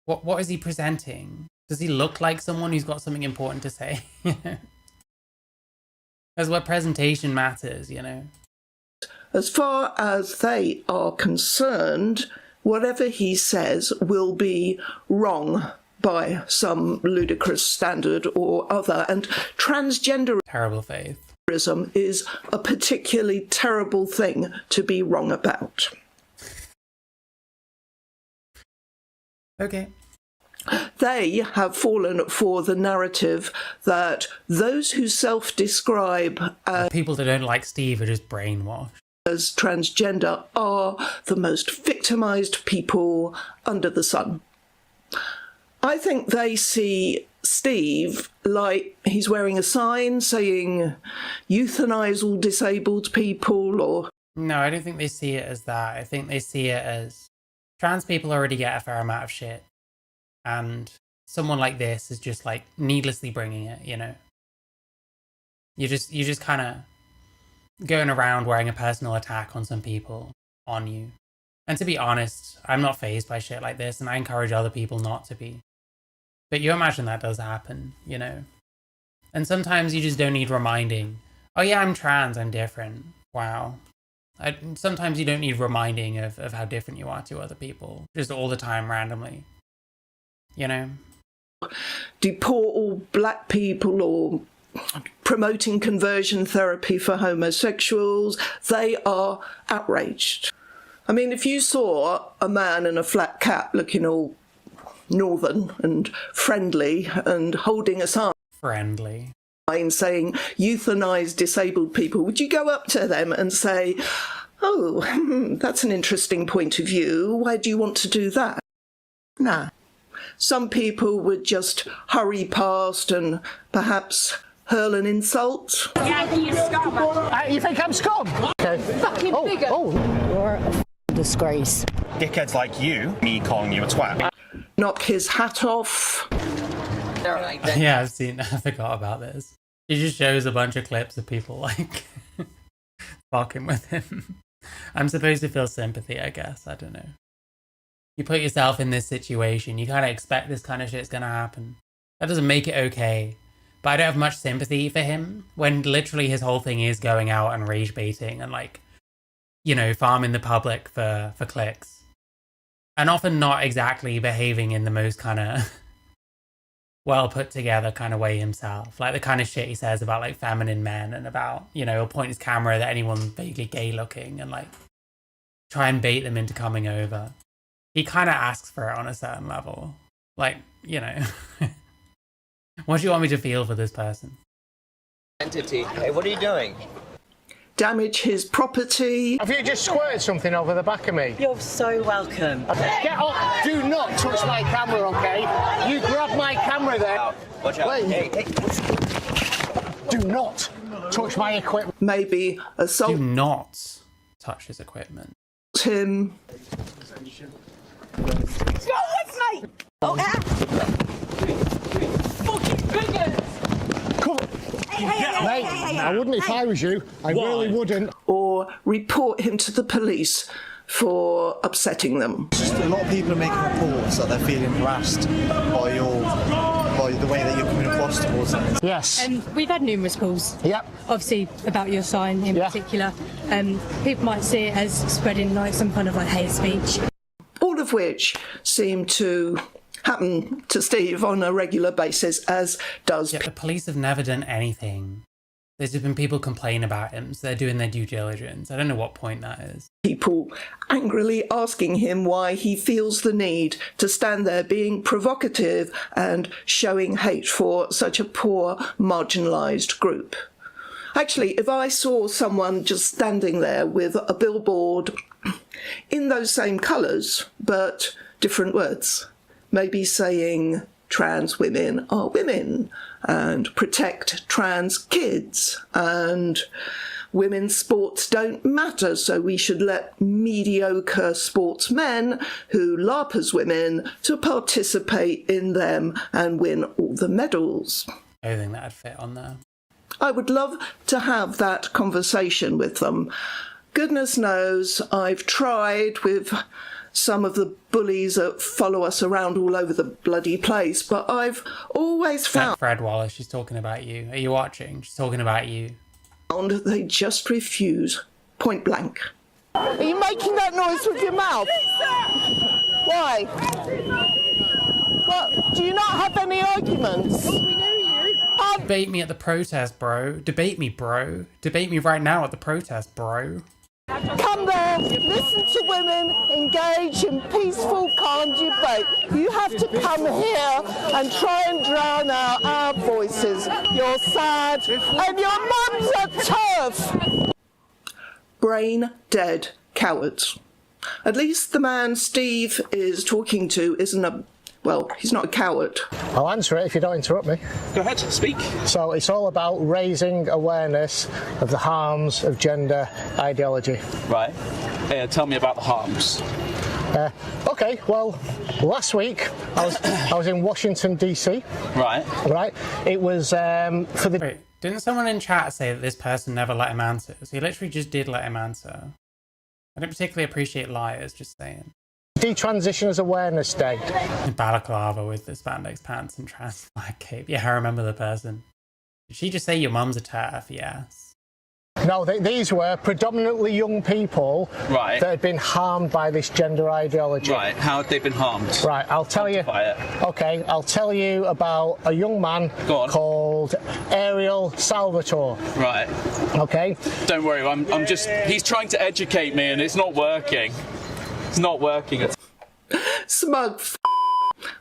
What is he presenting? Does he look like someone who's got something important to say? That's what presentation matters, you know? As far as they are concerned, whatever he says will be wrong by some ludicrous standard or other, and transgenderism Terrible faith. is a particularly terrible thing to be wrong about. Okay. They have fallen for the narrative that those who self-describe People that don't like Steve are just brainwashed. as transgender are the most victimised people under the sun. I think they see Steve like he's wearing a sign saying euthanize all disabled people, or... No, I don't think they see it as that. I think they see it as trans people already get a fair amount of shit. And someone like this is just like needlessly bringing it, you know? You're just kind of going around wearing a personal attack on some people on you. And to be honest, I'm not fazed by shit like this, and I encourage other people not to be. But you imagine that does happen, you know? And sometimes you just don't need reminding. Oh yeah, I'm trans, I'm different. Wow. Sometimes you don't need reminding of how different you are to other people. Just all the time, randomly. You know? Deport all black people, or promoting conversion therapy for homosexuals. They are outraged. I mean, if you saw a man in a flat cap looking all northern and friendly and holding a sign saying euthanize disabled people, would you go up to them and say, oh, that's an interesting point of view, why do you want to do that? Nah. Some people would just hurry past and perhaps hurl an insult. Yeah, you scum. You think I'm scum? Okay. Fucking bigger. You're a disgrace. Dickheads like you, me calling you a twat. Knock his hat off. Yeah, I forgot about this. He just shows a bunch of clips of people like fucking with him. I'm supposed to feel sympathy, I guess. I don't know. You put yourself in this situation, you kind of expect this kind of shit's gonna happen. That doesn't make it okay. But I don't have much sympathy for him when literally his whole thing is going out and rage baiting and like, you know, farming the public for clicks. And often not exactly behaving in the most kind of well put together kind of way himself. Like the kind of shit he says about like feminine men and about, you know, he'll point his camera at anyone vaguely gay looking and like try and bait them into coming over. He kind of asks for it on a certain level. Like, you know, what do you want me to feel for this person? Entity. Hey, what are you doing? damage his property. Have you just squirted something over the back of me? You're so welcome. Get off! Do not touch my camera, okay? You grab my camera there. Watch out. Wait. Do not touch my equipment. Maybe assault Do not touch his equipment. him. Go with me! Oh, fucking fingers! Mate, I wouldn't if I was you. I really wouldn't. Or report him to the police for upsetting them. Just a lot of people are making reports that they're feeling harassed by the way that you're coming across towards them. Yes. We've had numerous calls. Yep. Obviously about your sign in particular. People might see it as spreading like some kind of like hate speech. All of which seem to happen to Steve on a regular basis, as does... Yeah, the police have never done anything. There's just been people complain about him, so they're doing their due diligence. I don't know what point that is. People angrily asking him why he feels the need to stand there being provocative and showing hate for such a poor, marginalised group. Actually, if I saw someone just standing there with a billboard in those same colours, but different words, maybe saying trans women are women, and protect trans kids, and women's sports don't matter, so we should let mediocre sportsmen who LARP as women to participate in them and win all the medals. I don't think that'd fit on there. I would love to have that conversation with them. Goodness knows I've tried with some of the bullies that follow us around all over the bloody place, but I've always found... Fred Wallace, she's talking about you. Are you watching? She's talking about you. They just refuse, point blank. Are you making that noise with your mouth? Why? What? Do you not have any arguments? Debate me at the protest, bro. Debate me, bro. Debate me right now at the protest, bro. Come there, listen to women, engage in peaceful, calm debate. You have to come here and try and drown out our voices. You're sad, and your mum's a turf. Brain dead cowards. At least the man Steve is talking to isn't a... Well, he's not a coward. I'll answer it if you don't interrupt me. Go ahead, speak. So it's all about raising awareness of the harms of gender ideology. Right. Tell me about the harms. Okay, well, last week I was in Washington, D.C. Right. Right. It was for the... Wait, didn't someone in chat say that this person never let him answer? So he literally just did let him answer. I don't particularly appreciate liars, just saying. Detransitioners Awareness Day. Balaclava with the spandex pants and trans flag cape. Yeah, I remember the person. Did she just say your mum's a TERF? Yes. No, these were predominantly young people that had been harmed by this gender ideology. Right, how had they been harmed? Right, I'll tell you. Okay, I'll tell you about a young man called Ariel Salvatore. Right. Okay. Don't worry, I'm just... He's trying to educate me and it's not working. It's not working. Smug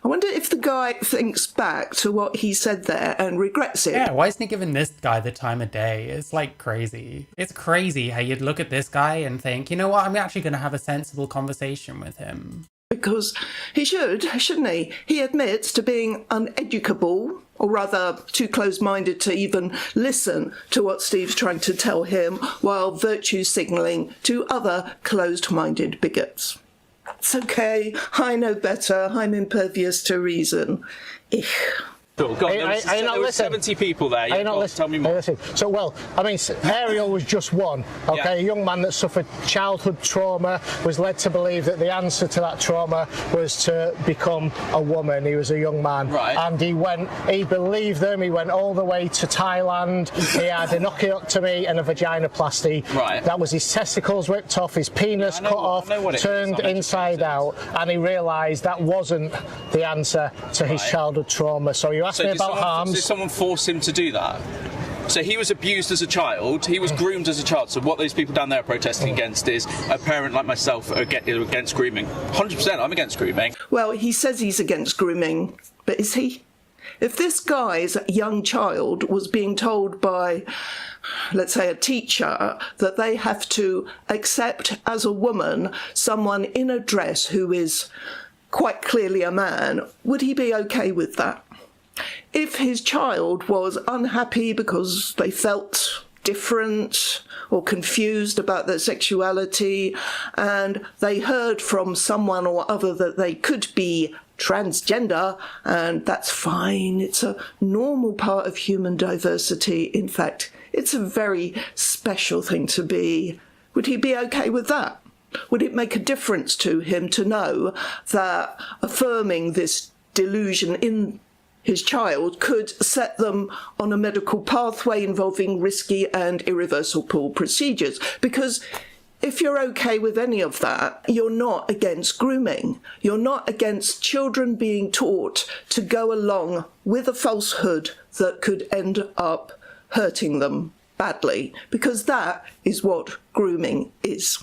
I wonder if the guy thinks back to what he said there and regrets it. Yeah, why isn't he giving this guy the time of day? It's like crazy. It's crazy how you'd look at this guy and think, you know what, I'm actually going to have a sensible conversation with him. Because he should, shouldn't he? He admits to being uneducable, or rather too close-minded to even listen to what Steve's trying to tell him, while virtue signalling to other closed-minded bigots. It's okay, I know better, I'm impervious to reason. Ich. Cool, go on. There was 70 people there. Yeah, tell me more. So, well, I mean, Ariel was just one, okay? A young man that suffered childhood trauma, was led to believe that the answer to that trauma was to become a woman. He was a young man. Right. And he believed them, he went all the way to Thailand, he had an osteotomy and a vaginoplasty. Right. That was his testicles ripped off, his penis cut off, turned inside out, and he realised that wasn't the answer to his childhood trauma. So you asked me about harms. Did someone force him to do that? So he was abused as a child, he was groomed as a child, so what those people down there are protesting against is a parent like myself against grooming. 100% I'm against grooming. Well, he says he's against grooming, but is he? If this guy's young child was being told by, let's say, a teacher that they have to accept as a woman someone in a dress who is quite clearly a man, would he be okay with that? If his child was unhappy because they felt different or confused about their sexuality and they heard from someone or other that they could be transgender, and that's fine, it's a normal part of human diversity, in fact, it's a very special thing to be, would he be okay with that? Would it make a difference to him to know that affirming this delusion in his child could set them on a medical pathway involving risky and irreversible procedures? Because if you're okay with any of that, you're not against grooming. You're not against children being taught to go along with a falsehood that could end up hurting them badly, because that is what grooming is.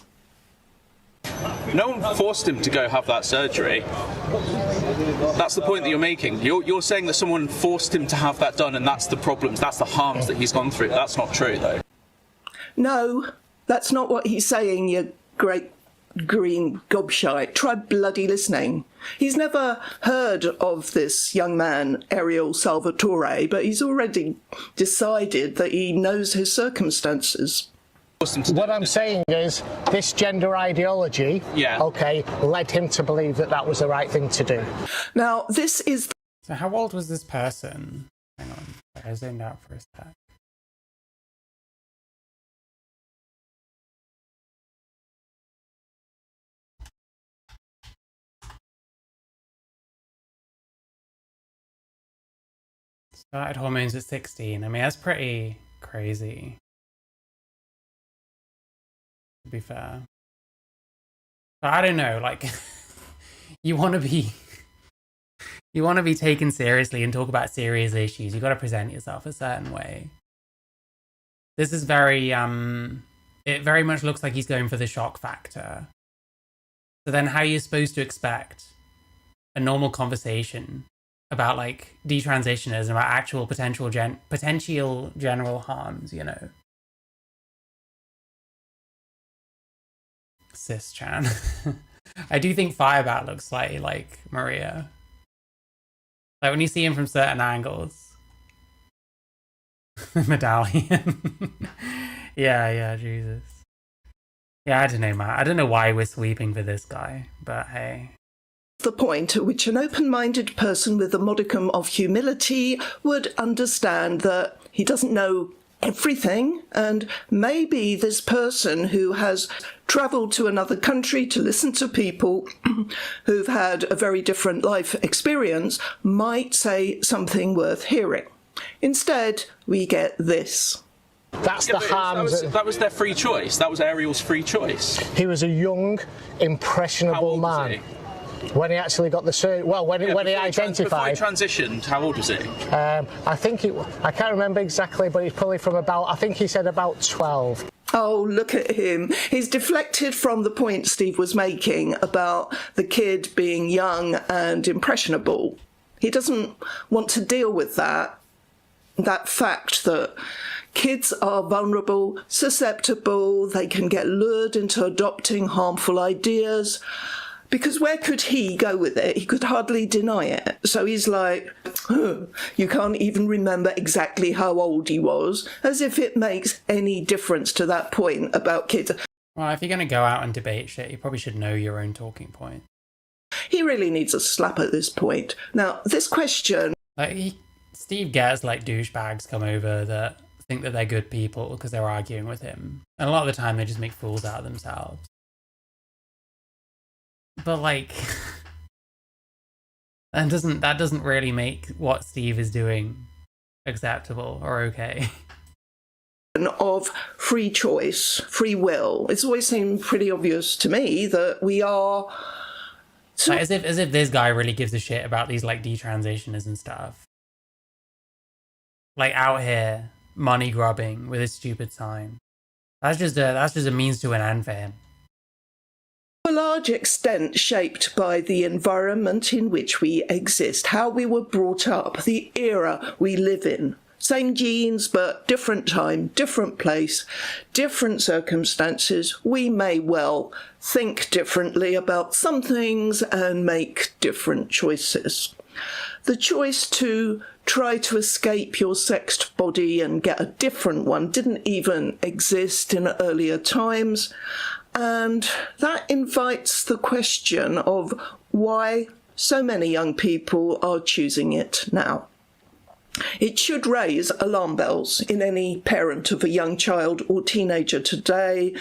No one forced him to go have that surgery. That's the point that you're making. You're saying that someone forced him to have that done and that's the problems, that's the harms that he's gone through. That's not true, though. No, that's not what he's saying, you great green gobshite. Try bloody listening. He's never heard of this young man, Ariel Salvatore, but he's already decided that he knows his circumstances. What I'm saying is, this gender ideology, okay, led him to believe that that was the right thing to do. Now, this is... So how old was this person? Hang on, I zoned out for a sec. Started hormones at 16. I mean, that's pretty crazy, to be fair. But I don't know, like, you want to be taken seriously and talk about serious issues. You got to present yourself a certain way. This is very, it very much looks like he's going for the shock factor. So then how are you supposed to expect a normal conversation about, like, detransitioners and about actual potential general harms, you know? Cis-chan. I do think Firebat looks slightly like Maria. Like, when you see him from certain angles. Medallion. Yeah, Jesus. Yeah, I don't know, Matt. I don't know why we're sweeping for this guy, but hey. The point at which an open-minded person with a modicum of humility would understand that he doesn't know everything, and maybe this person who has travelled to another country to listen to people who've had a very different life experience might say something worth hearing. Instead, we get this. That's the harms. That was their free choice. That was Ariel's free choice. He was a young, impressionable man. When he actually got the surgery, well, when he identified. Before he transitioned, how old was he? I can't remember exactly, but he's probably from about, I think he said about 12. Oh, look at him. He's deflected from the point Steve was making about the kid being young and impressionable. He doesn't want to deal with that fact that kids are vulnerable, susceptible, they can get lured into adopting harmful ideas. Because where could he go with it? He could hardly deny it. So he's like, you can't even remember exactly how old he was, as if it makes any difference to that point about kids. Well, if you're going to go out and debate shit, you probably should know your own talking point. He really needs a slap at this point. Now, this question... Like, Steve gets, like, douchebags come over that think that they're good people because they're arguing with him. And a lot of the time, they just make fools out of themselves. But, like, that doesn't really make what Steve is doing acceptable or okay. Of free choice, free will. It's always seemed pretty obvious to me that we are... Like, as if this guy really gives a shit about these, like, detransitioners and stuff. Like, out here, money grubbing with his stupid sign. That's just a means to an end for him. a large extent shaped by the environment in which we exist, how we were brought up, the era we live in. Same genes, but different time, different place, different circumstances. We may well think differently about some things and make different choices. The choice to try to escape your sexed body and get a different one didn't even exist in earlier times. And that invites the question of why so many young people are choosing it now. It should raise alarm bells in any parent of a young child or teenager today,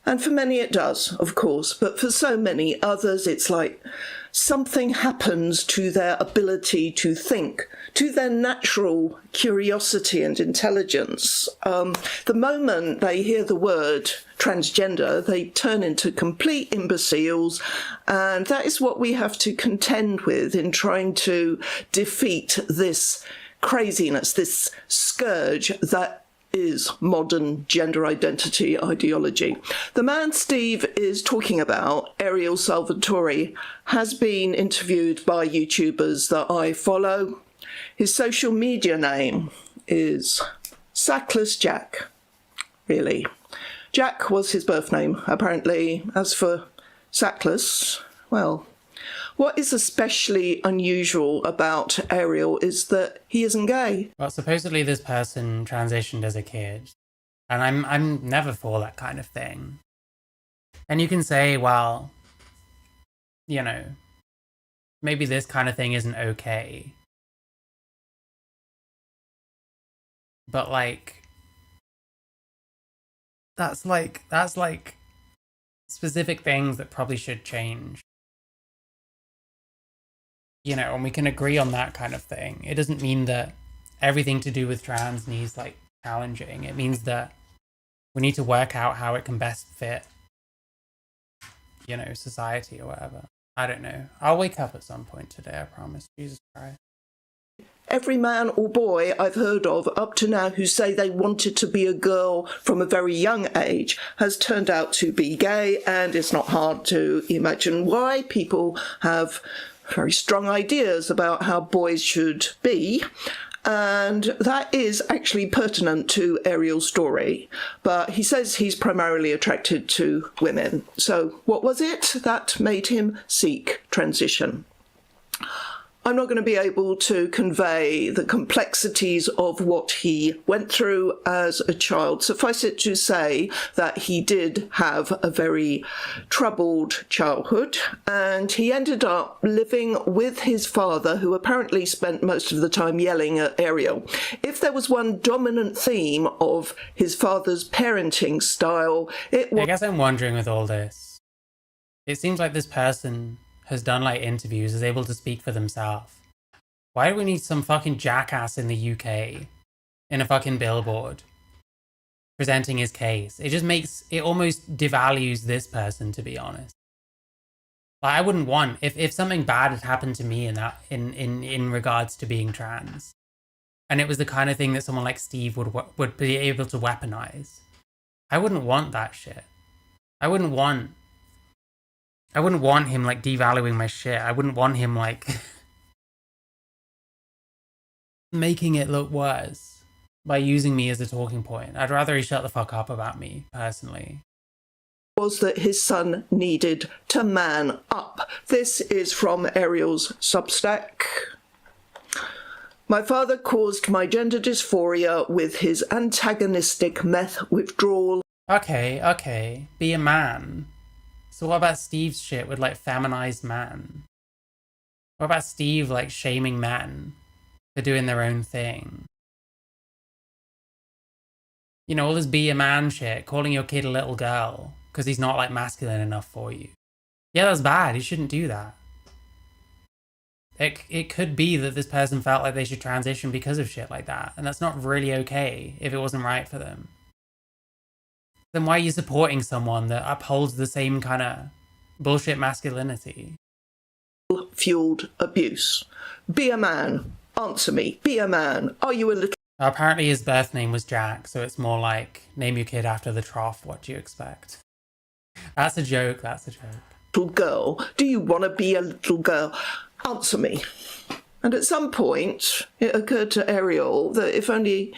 and for many it does, of course, but for so many others it's like something happens to their ability to think, to their natural curiosity and intelligence. The moment they hear the word transgender, they turn into complete imbeciles, and that is what we have to contend with in trying to defeat this craziness, this scourge that is modern gender identity ideology. The man Steve is talking about, Ariel Salvatore, has been interviewed by YouTubers that I follow. His social media name is Sackless Jack, really. Jack was his birth name, apparently. As for Sackless, well, what is especially unusual about Ariel is that he isn't gay. Well, supposedly this person transitioned as a kid, and I'm never for that kind of thing. And you can say, well, you know, maybe this kind of thing isn't okay. But that's like specific things that probably should change. You know, and we can agree on that kind of thing. It doesn't mean that everything to do with trans needs challenging. It means that we need to work out how it can best fit, you know, society or whatever. I don't know. I'll wake up at some point today, I promise. Jesus Christ. Every man or boy I've heard of up to now who say they wanted to be a girl from a very young age has turned out to be gay, and it's not hard to imagine why. People have very strong ideas about how boys should be, and that is actually pertinent to Ariel's story. But he says he's primarily attracted to women. So what was it that made him seek transition? I'm not going to be able to convey the complexities of what he went through as a child. Suffice it to say that he did have a very troubled childhood, and he ended up living with his father, who apparently spent most of the time yelling at Ariel. If there was one dominant theme of his father's parenting style, it was... I guess I'm wondering with all this, it seems like this person has done interviews, is able to speak for themselves. Why do we need some fucking jackass in the UK in a fucking billboard presenting his case? It just makes it almost devalues this person, to be honest. I wouldn't want if something bad had happened to me in regards to being trans, and it was the kind of thing that someone like Steve would be able to weaponize. I wouldn't want that shit. I wouldn't want him devaluing my shit. I wouldn't want him making it look worse by using me as a talking point. I'd rather he shut the fuck up about me, personally. Was that his son needed to man up. This is from Ariel's Substack. My father caused my gender dysphoria with his antagonistic meth withdrawal. Okay. Be a man. So what about Steve's shit with feminized man? What about Steve shaming men for doing their own thing? You know, all this be a man shit, calling your kid a little girl because he's not masculine enough for you. Yeah, that's bad. He shouldn't do that. It could be that this person felt like they should transition because of shit like that, and that's not really okay if it wasn't right for them. Then why are you supporting someone that upholds the same kind of bullshit masculinity? Fueled abuse. Be a man. Answer me. Be a man. Are you a little... Apparently his birth name was Jack, so it's more like, name your kid after the trough, what do you expect? That's a joke, that's a joke. little girl? Do you want to be a little girl? Answer me. And at some point, it occurred to Ariel that if only...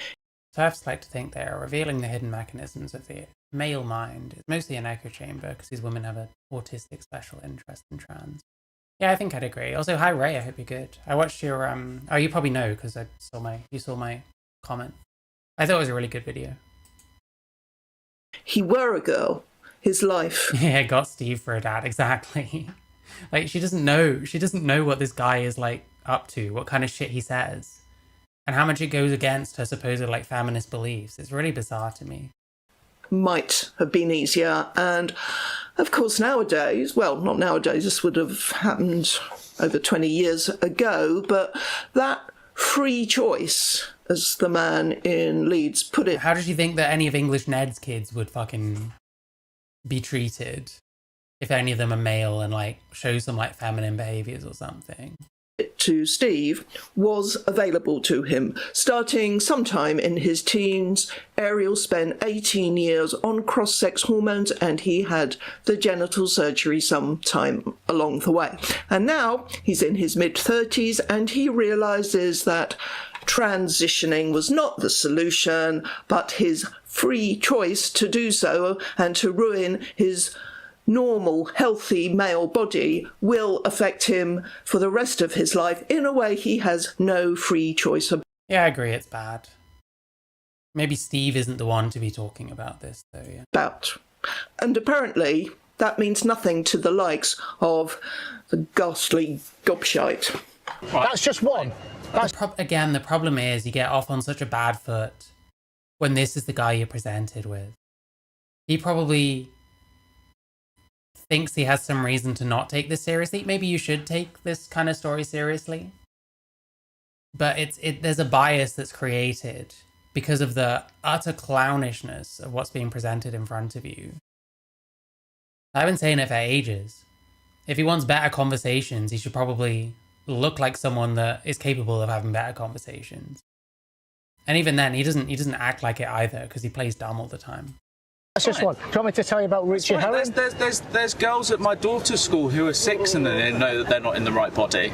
So I just like to think they are revealing the hidden mechanisms of the male mind. It's mostly an echo chamber because these women have an autistic special interest in trans. Yeah, I think I'd agree. Also, hi Ray, I hope you're good. I watched your oh, you probably know because you saw my comment. I thought it was a really good video. He were a girl, his life. Yeah, got Steve for a dad, exactly. Like she doesn't know what this guy is like up to, what kind of shit he says, and how much it goes against her supposed like feminist beliefs. It's really bizarre to me. Might have been easier, and of course nowadays, well, not nowadays, this would have happened over 20 years ago, but that free choice, as the man in Leeds put it. How did you think that any of English Ned's kids would fucking be treated if any of them are male and like show some like feminine behaviors or something? To Steve was available to him. Starting sometime in his teens, Ariel spent 18 years on cross-sex hormones and he had the genital surgery sometime along the way. And now he's in his mid-30s and he realises that transitioning was not the solution, but his free choice to do so and to ruin his normal, healthy male body will affect him for the rest of his life in a way he has no free choice about. Yeah, I agree, it's bad. Maybe Steve isn't the one to be talking about this, though, yeah. And apparently that means nothing to the likes of the ghastly gobshite. That's just one. Again, the problem is you get off on such a bad foot when this is the guy you're presented with. He probably thinks he has some reason to not take this seriously. Maybe you should take this kind of story seriously. But there's a bias that's created because of the utter clownishness of what's being presented in front of you. I've been saying it for ages. If he wants better conversations, he should probably look like someone that is capable of having better conversations. And even then, he doesn't act like it either because he plays dumb all the time. That's just one. Do you want me to tell you about Richie Herring? There's girls at my daughter's school who are 6 and they know that they're not in the right body.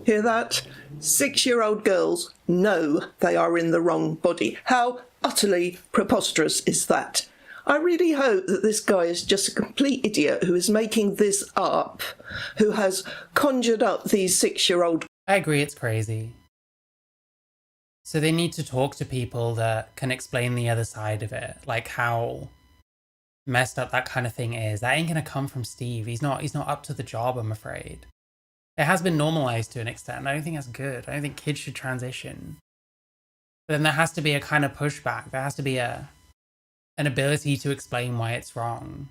Hear that? 6-year-old girls know they are in the wrong body. How utterly preposterous is that? I really hope that this guy is just a complete idiot who is making this up, who has conjured up these 6-year-old... I agree, it's crazy. So they need to talk to people that can explain the other side of it, like how messed up that kind of thing is. That ain't gonna come from Steve. He's not up to the job, I'm afraid. It has been normalized to an extent. I don't think that's good. I don't think kids should transition. But then there has to be a kind of pushback. There has to be an ability to explain why it's wrong.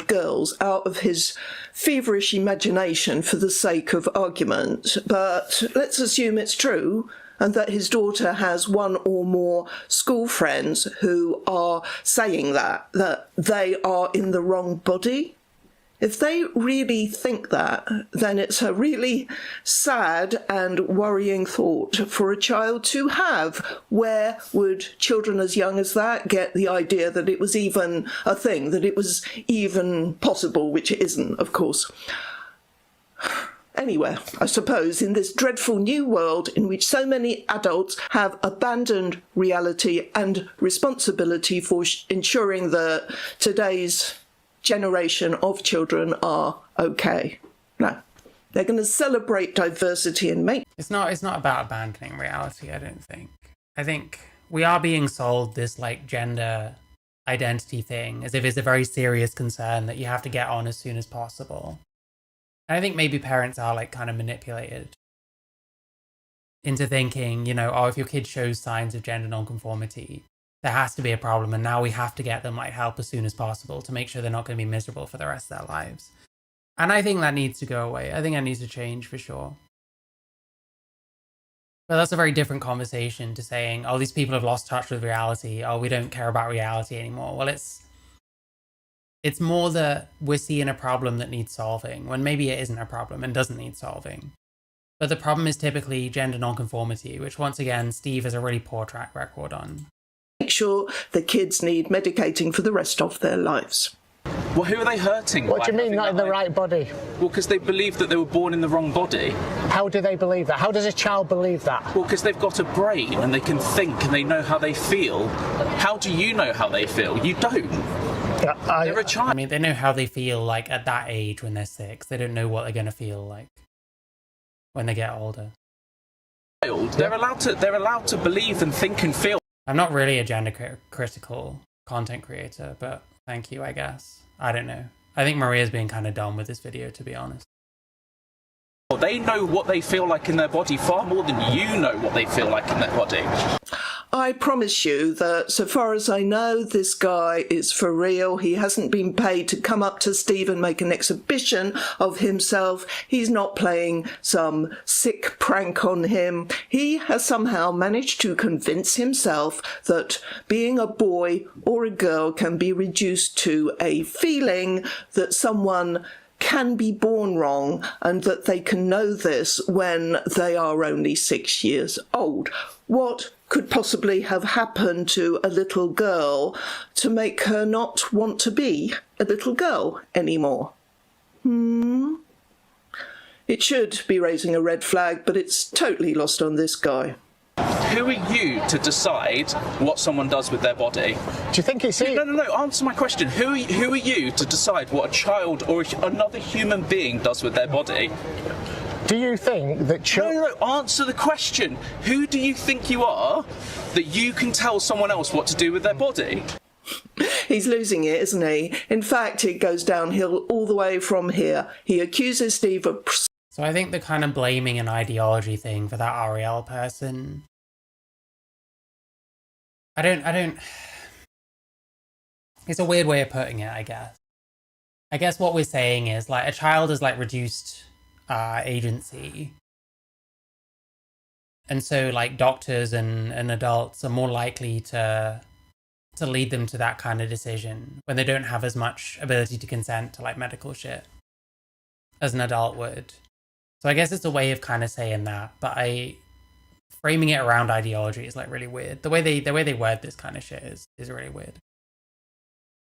Girls out of his feverish imagination for the sake of argument, but let's assume it's true and that his daughter has one or more school friends who are saying that they are in the wrong body. If they really think that, then it's a really sad and worrying thought for a child to have. Where would children as young as that get the idea that it was even a thing, that it was even possible, which it isn't, of course. Anywhere, I suppose, in this dreadful new world in which so many adults have abandoned reality and responsibility for ensuring that today's generation of children are okay. No, they're going to celebrate diversity and make... It's not about abandoning reality, I don't think. I think we are being sold this like gender identity thing as if it's a very serious concern that you have to get on as soon as possible. And I think maybe parents are like kind of manipulated into thinking, you know, oh, if your kid shows signs of gender nonconformity, there has to be a problem, and now we have to get them like help as soon as possible to make sure they're not going to be miserable for the rest of their lives. And I think that needs to go away. I think that needs to change for sure. But that's a very different conversation to saying, oh, these people have lost touch with reality. Oh, we don't care about reality anymore. Well, it's more that we're seeing a problem that needs solving when maybe it isn't a problem and doesn't need solving. But the problem is typically gender nonconformity, which once again, Steve has a really poor track record on. Make sure the kids need medicating for the rest of their lives. Well, who are they hurting? What do you mean, not in the right body? Well, because they believe that they were born in the wrong body. How do they believe that? How does a child believe that? Well, because they've got a brain and they can think and they know how they feel. How do you know how they feel? You don't. They're a child. I mean, they know how they feel, like, at that age when they're 6. They don't know what they're going to feel like when they get older. They're allowed to believe and think and feel. I'm not really a gender critical content creator, but thank you, I guess. I don't know. I think Maria's being kind of dumb with this video, to be honest. They know what they feel like in their body far more than you know what they feel like in their body. I promise you that, so far as I know, this guy is for real. He hasn't been paid to come up to Steve and make an exhibition of himself. He's not playing some sick prank on him. He has somehow managed to convince himself that being a boy or a girl can be reduced to a feeling that someone can be born wrong and that they can know this when they are only 6 years old. What could possibly have happened to a little girl to make her not want to be a little girl anymore? It should be raising a red flag, but it's totally lost on this guy. Who are you to decide what someone does with their body? Do you think it's... No, answer my question. Who are you to decide what a child or another human being does with their body? Do you think that No, answer the question. Who do you think you are that you can tell someone else what to do with their body? He's losing it, isn't he? In fact, it goes downhill all the way from here. He accuses Steve of... So I think the kind of blaming an ideology thing for that Ariel person... I don't... It's a weird way of putting it, I guess. I guess what we're saying is, like, a child is, like, reduced agency. And so, like, doctors and adults are more likely to lead them to that kind of decision when they don't have as much ability to consent to, like, medical shit as an adult would. So I guess it's a way of kind of saying that, but framing it around ideology is, like, really weird. The way they word this kind of shit is really weird.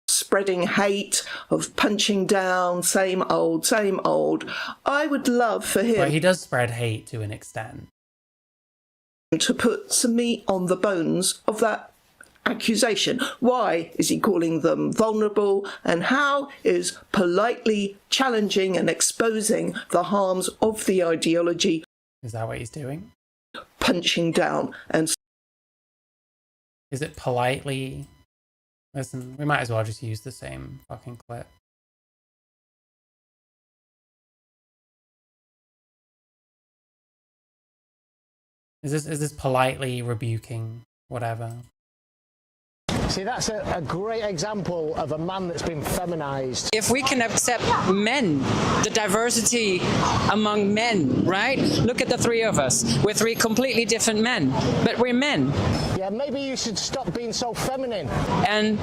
Spreading hate, of punching down, same old, same old. I would love for him... Well, he does spread hate to an extent. ...to put some meat on the bones of that accusation. Why is he calling them vulnerable, and how is politely challenging and exposing the harms of the ideology... Is that what he's doing? ...punching down and... Is it politely... Listen, we might as well just use the same fucking clip. Is this politely rebuking whatever? See, that's a great example of a man that's been feminized. If we can accept men, the diversity among men, right? Look at the three of us. We're three completely different men, but we're men. Yeah, maybe you should stop being so feminine. And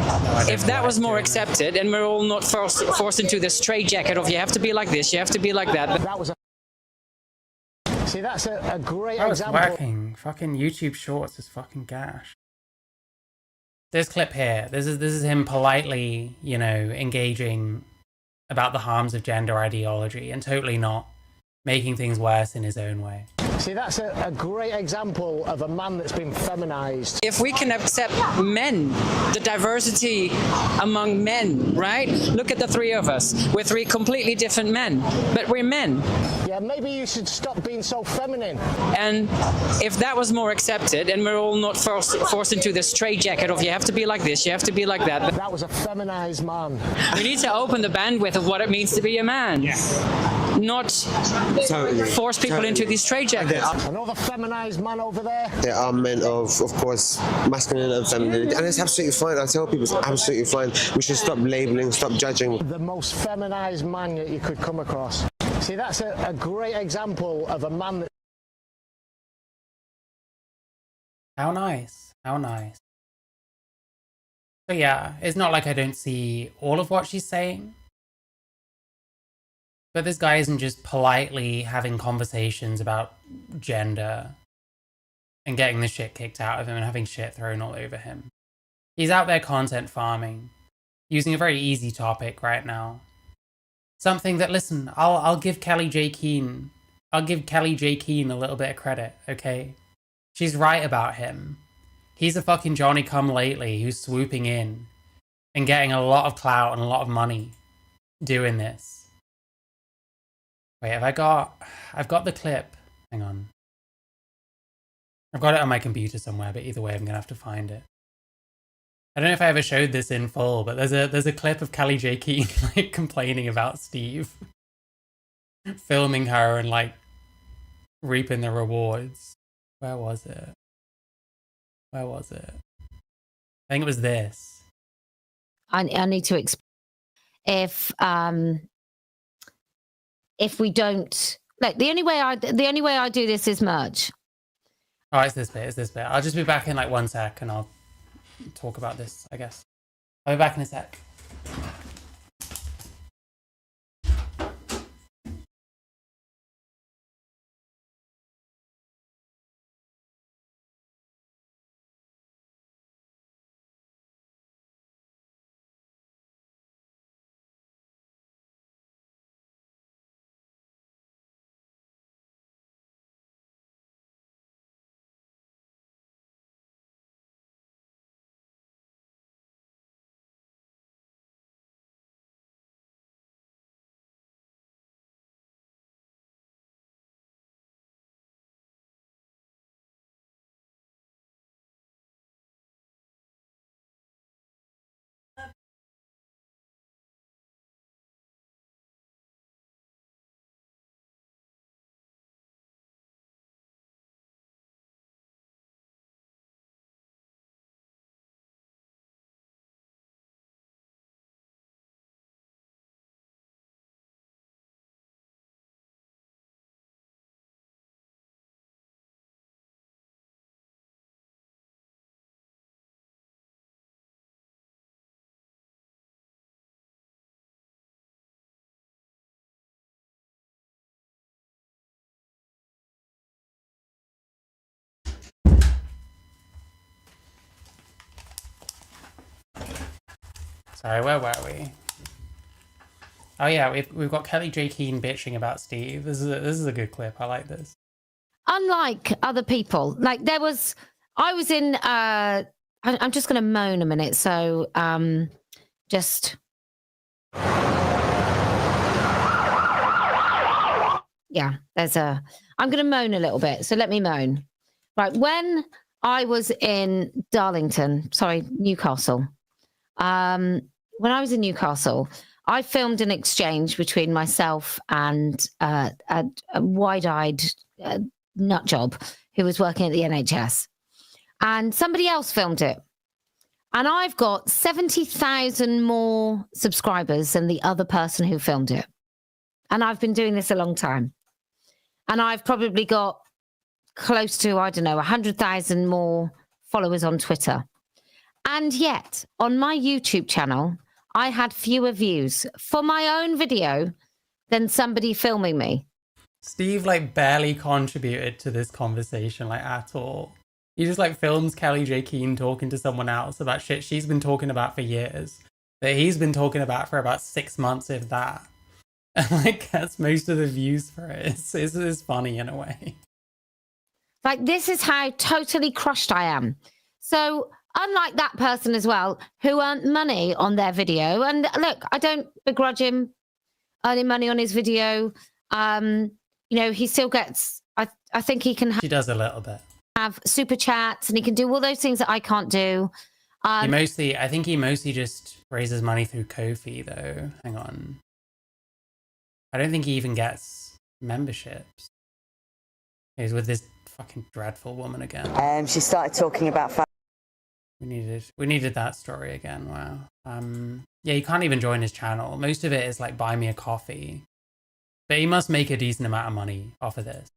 if that was more accepted, and we're all not forced into this straitjacket of you have to be like this, you have to be like that. That was See, that's a great That was example. working. Fucking YouTube Shorts is fucking gash. This clip here, this is him politely, you know, engaging about the harms of gender ideology and totally not making things worse in his own way. See, that's a great example of a man that's been feminized. If we can accept men, the diversity among men, right? Look at the three of us. We're three completely different men, but we're men. Yeah, maybe you should stop being so feminine. And if that was more accepted, and we're all not forced into this straitjacket of you have to be like this, you have to be like that. That was a feminized man. We need to open the bandwidth of what it means to be a man. Yeah. Not force people into these straitjackets. Another feminized man over there. There are men of course, masculine and feminine, and it's absolutely fine. I tell people it's absolutely fine. We should stop labeling, stop judging. The most feminized man that you could come across. See, that's a great example of a man that... How nice. How nice. But yeah, it's not like I don't see all of what she's saying. But this guy isn't just politely having conversations about gender and getting the shit kicked out of him and having shit thrown all over him. He's out there content farming using a very easy topic right now. Something that, listen, I'll give Kelly J. Keane, I'll give Kelly J. Keane a little bit of credit, okay? She's right about him. He's a fucking Johnny-come-lately who's swooping in and getting a lot of clout and a lot of money doing this. Wait, I've got the clip. Hang on. I've got it on my computer somewhere, but either way, I'm gonna have to find it. I don't know if I ever showed this in full, but there's a clip of Kelly J. Keane like complaining about Steve, filming her and like reaping the rewards. Where was it? Where was it? I think it was this. I need to explain. If we don't, like, the only way I do this is merch. Oh, it's this bit. It's this bit. I'll just be back in like 1 sec, and I'll talk about this, I guess. I'll be back in a sec. Sorry, where were we? Oh yeah, we've got Kelly J. Keane bitching about Steve. This is a good clip. I like this. Unlike other people, like I was in. I'm just going to moan a minute. So just. Yeah, I'm going to moan a little bit. So let me moan. Right, when I was in Newcastle. When I was in Newcastle, I filmed an exchange between myself and a wide-eyed nut job who was working at the NHS. And somebody else filmed it. And I've got 70,000 more subscribers than the other person who filmed it. And I've been doing this a long time. And I've probably got close to, 100,000 more followers on Twitter. And yet, on my YouTube channel, I had fewer views for my own video than somebody filming me. Steve like barely contributed to this conversation like at all. He just like films Kelly J. Keane talking to someone else about shit she's been talking about for years, that he's been talking about for about 6 months, if that. And like that's most of the views for it. It's funny in a way. Like, this is how totally crushed I am. So unlike that person as well, who earned money on their video, and look, I don't begrudge him earning money on his video. He still gets, I think he can She does a little bit. Have super chats, and he can do all those things that I can't do. I think he mostly just raises money through Ko-fi though. Hang on. I don't think he even gets memberships. He's with this fucking dreadful woman again. She started talking about. We needed that story again. Wow. Yeah, you can't even join his channel. Most of it is like buy me a coffee, but he must make a decent amount of money off of this.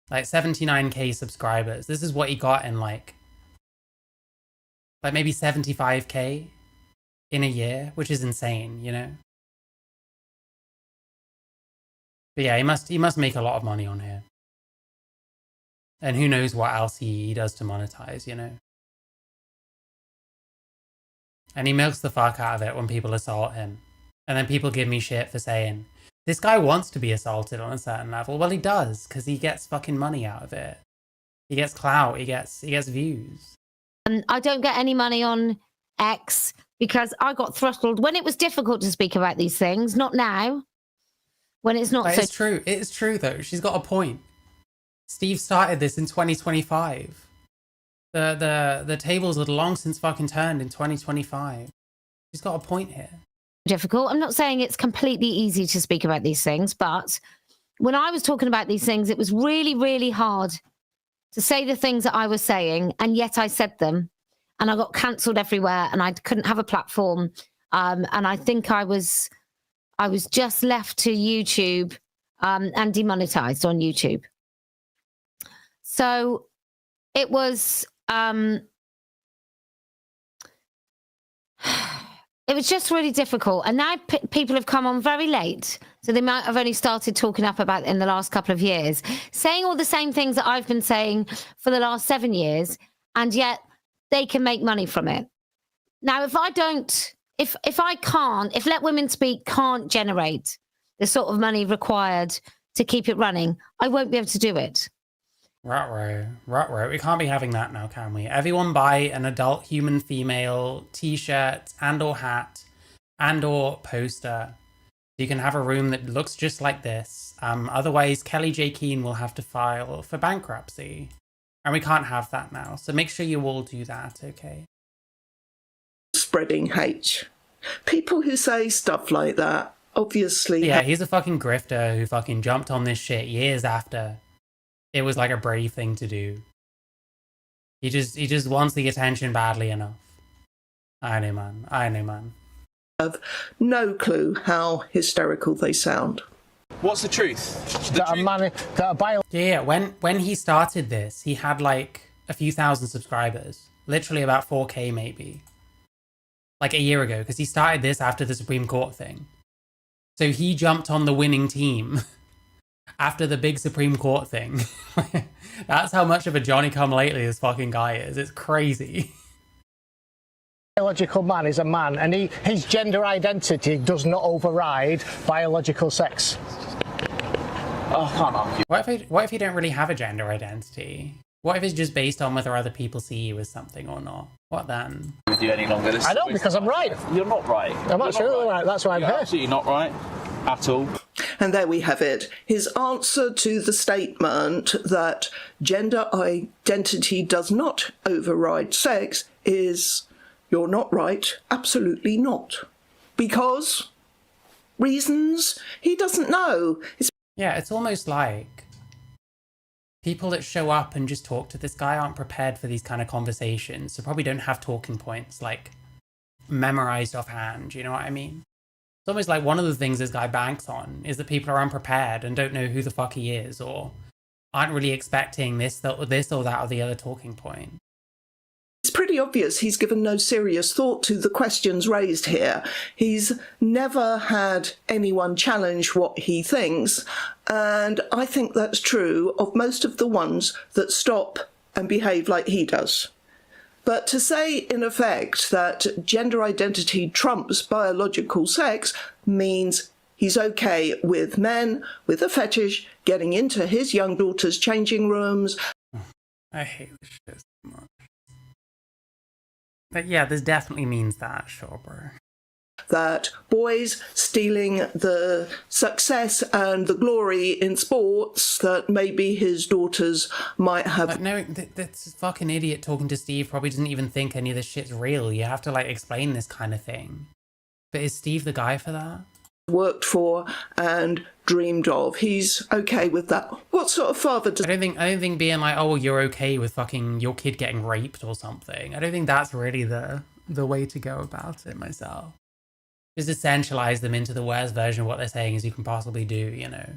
Like 79k subscribers. This is what he got in like maybe 75k in a year, which is insane, you know. But yeah, he must make a lot of money on here. And who knows what else he does to monetize, you know. And he milks the fuck out of it when people assault him. And then people give me shit for saying, this guy wants to be assaulted on a certain level. Well, he does, because he gets fucking money out of it. He gets clout, he gets views. And I don't get any money on X because I got throttled when it was difficult to speak about these things, not now. When it's not so... It's true. It is true, though. She's got a point. Steve started this in 2025. The tables had long since fucking turned in 2025. She's got a point here. Difficult. I'm not saying it's completely easy to speak about these things, but when I was talking about these things, it was really, really hard to say the things that I was saying, and yet I said them, and I got cancelled everywhere, and I couldn't have a platform. And I think I was just left to YouTube and demonetized on YouTube. So it was it was just really difficult. And now people have come on very late, so they might have only started talking up about it in the last couple of years, saying all the same things that I've been saying for the last 7 years, and yet they can make money from it. Now, if Let Women Speak can't generate the sort of money required to keep it running, I won't be able to do it. Ruh-roh. We can't be having that now, can we? Everyone buy an adult human female t-shirt and or hat and or poster. You can have a room that looks just like this. Otherwise, Kelly J. Keane will have to file for bankruptcy. And we can't have that now. So make sure you all do that, okay? Spreading hate. People who say stuff like that, obviously... Yeah, he's a fucking grifter who fucking jumped on this shit years after it was like a brave thing to do. He just wants the attention badly enough. I know, man. Have no clue how hysterical they sound. What's the truth? Yeah, when he started this, he had like a few thousand subscribers. Literally about 4K maybe. Like a year ago, because he started this after the Supreme Court thing. So he jumped on the winning team after the big Supreme Court thing. That's how much of a Johnny-come-lately this fucking guy is. It's crazy. Biological man is a man, and his gender identity does not override biological sex. Oh, I can't argue. What if you don't really have a gender identity? What if it's just based on whether other people see you as something or not? What then? With you any longer? I don't, because I'm right. You're not right. I'm absolutely right. That's why I'm here. Absolutely not right at all. And there we have it. His answer to the statement that gender identity does not override sex is, you're not right, absolutely not. Because reasons he doesn't know. It's almost like people that show up and just talk to this guy aren't prepared for these kind of conversations, so probably don't have talking points like memorized offhand, you know what I mean? It's almost like one of the things this guy banks on is that people are unprepared and don't know who the fuck he is, or aren't really expecting this or that or the other talking point. It's pretty obvious he's given no serious thought to the questions raised here. He's never had anyone challenge what he thinks, and I think that's true of most of the ones that stop and behave like he does. But to say, in effect, that gender identity trumps biological sex means he's okay with men with a fetish getting into his young daughter's changing rooms. I hate this shit so much. But yeah, this definitely means that, sure, bro. That boys stealing the success and the glory in sports that maybe his daughters might have. But no, this fucking idiot talking to Steve probably doesn't even think any of this shit's real. You have to like explain this kind of thing. But is Steve the guy for that? Worked for and dreamed of. He's okay with that. What sort of father does... I don't think being like, oh, well, you're okay with fucking your kid getting raped or something. I don't think that's really the way to go about it myself. Just essentialize them into the worst version of what they're saying as you can possibly do, you know.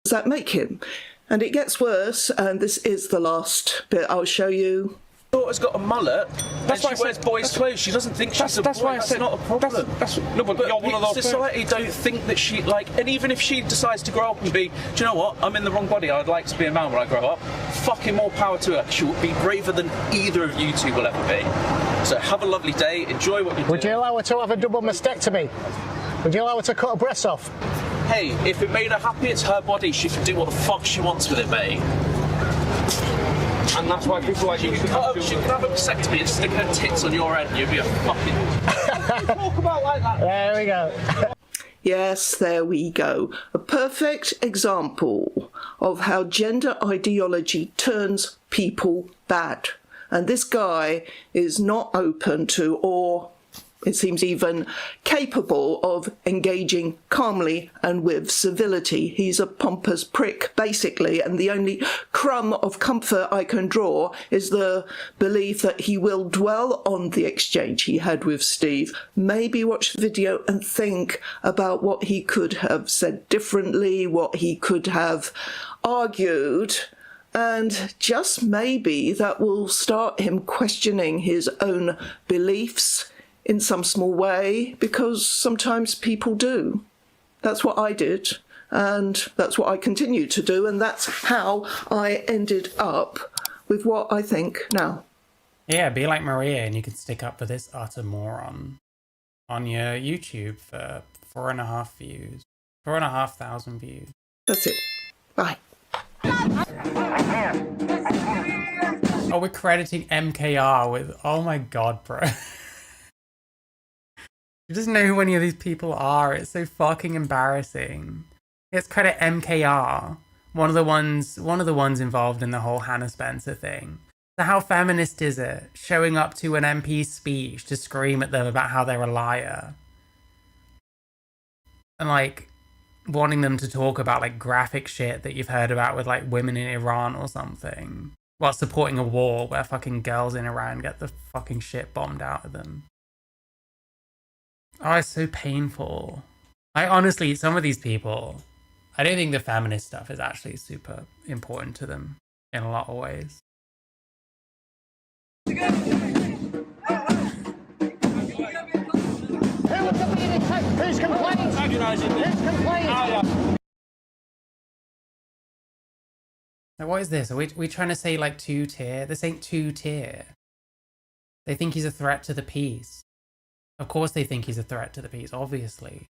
Does that make him? And it gets worse, and this is the last bit I'll show you. Daughter's got a mullet. That's why she wears boys' clothes. She doesn't think she's a boy. Why I said, not a problem. No, but you're one of those society don't think that she and even if she decides to grow up and be, do you know what? I'm in the wrong body. I'd like to be a man when I grow up. Fucking more power to her. She will be braver than either of you two will ever be. So have a lovely day, enjoy what you do. Would you allow her to have a double mastectomy? Would you allow her to cut her breasts off? Hey, if it made her happy, it's her body. She can do what the fuck she wants with it, mate. And that's why people like you she can have a vasectomy and stick her tits on your head and you'd be a fucking... talk about like that. There we go. Yes, there we go. A perfect example of how gender ideology turns people bad. And this guy is not open to, or it seems even capable of, engaging calmly and with civility. He's a pompous prick, basically, and the only crumb of comfort I can draw is the belief that he will dwell on the exchange he had with Steve, maybe watch the video and think about what he could have said differently, what he could have argued, and just maybe that will start him questioning his own beliefs in some small way, because sometimes people do. That's what I did, and that's what I continue to do, and that's how I ended up with what I think now. Yeah, be like Maria and you can stick up for this utter moron on your YouTube for 4,500 views. That's it. Bye. Oh, we're crediting MKR with... Oh my god, bro. You just know who any of these people are. It's so fucking embarrassing. Let's credit MKR, one of the ones involved in the whole Hannah Spencer thing. So how feminist is it, showing up to an MP's speech to scream at them about how they're a liar? And like wanting them to talk about like graphic shit that you've heard about with like women in Iran or something, while supporting a war where fucking girls in Iran get the fucking shit bombed out of them. Oh, it's so painful. I honestly, some of these people, I don't think the feminist stuff is actually super important to them in a lot of ways. Who was being attacked? Who's complaining? Who's complaining? Now, what is this? Are we trying to say like 2-tier? This ain't 2-tier. They think he's a threat to the peace. Of course they think he's a threat to the peace, obviously.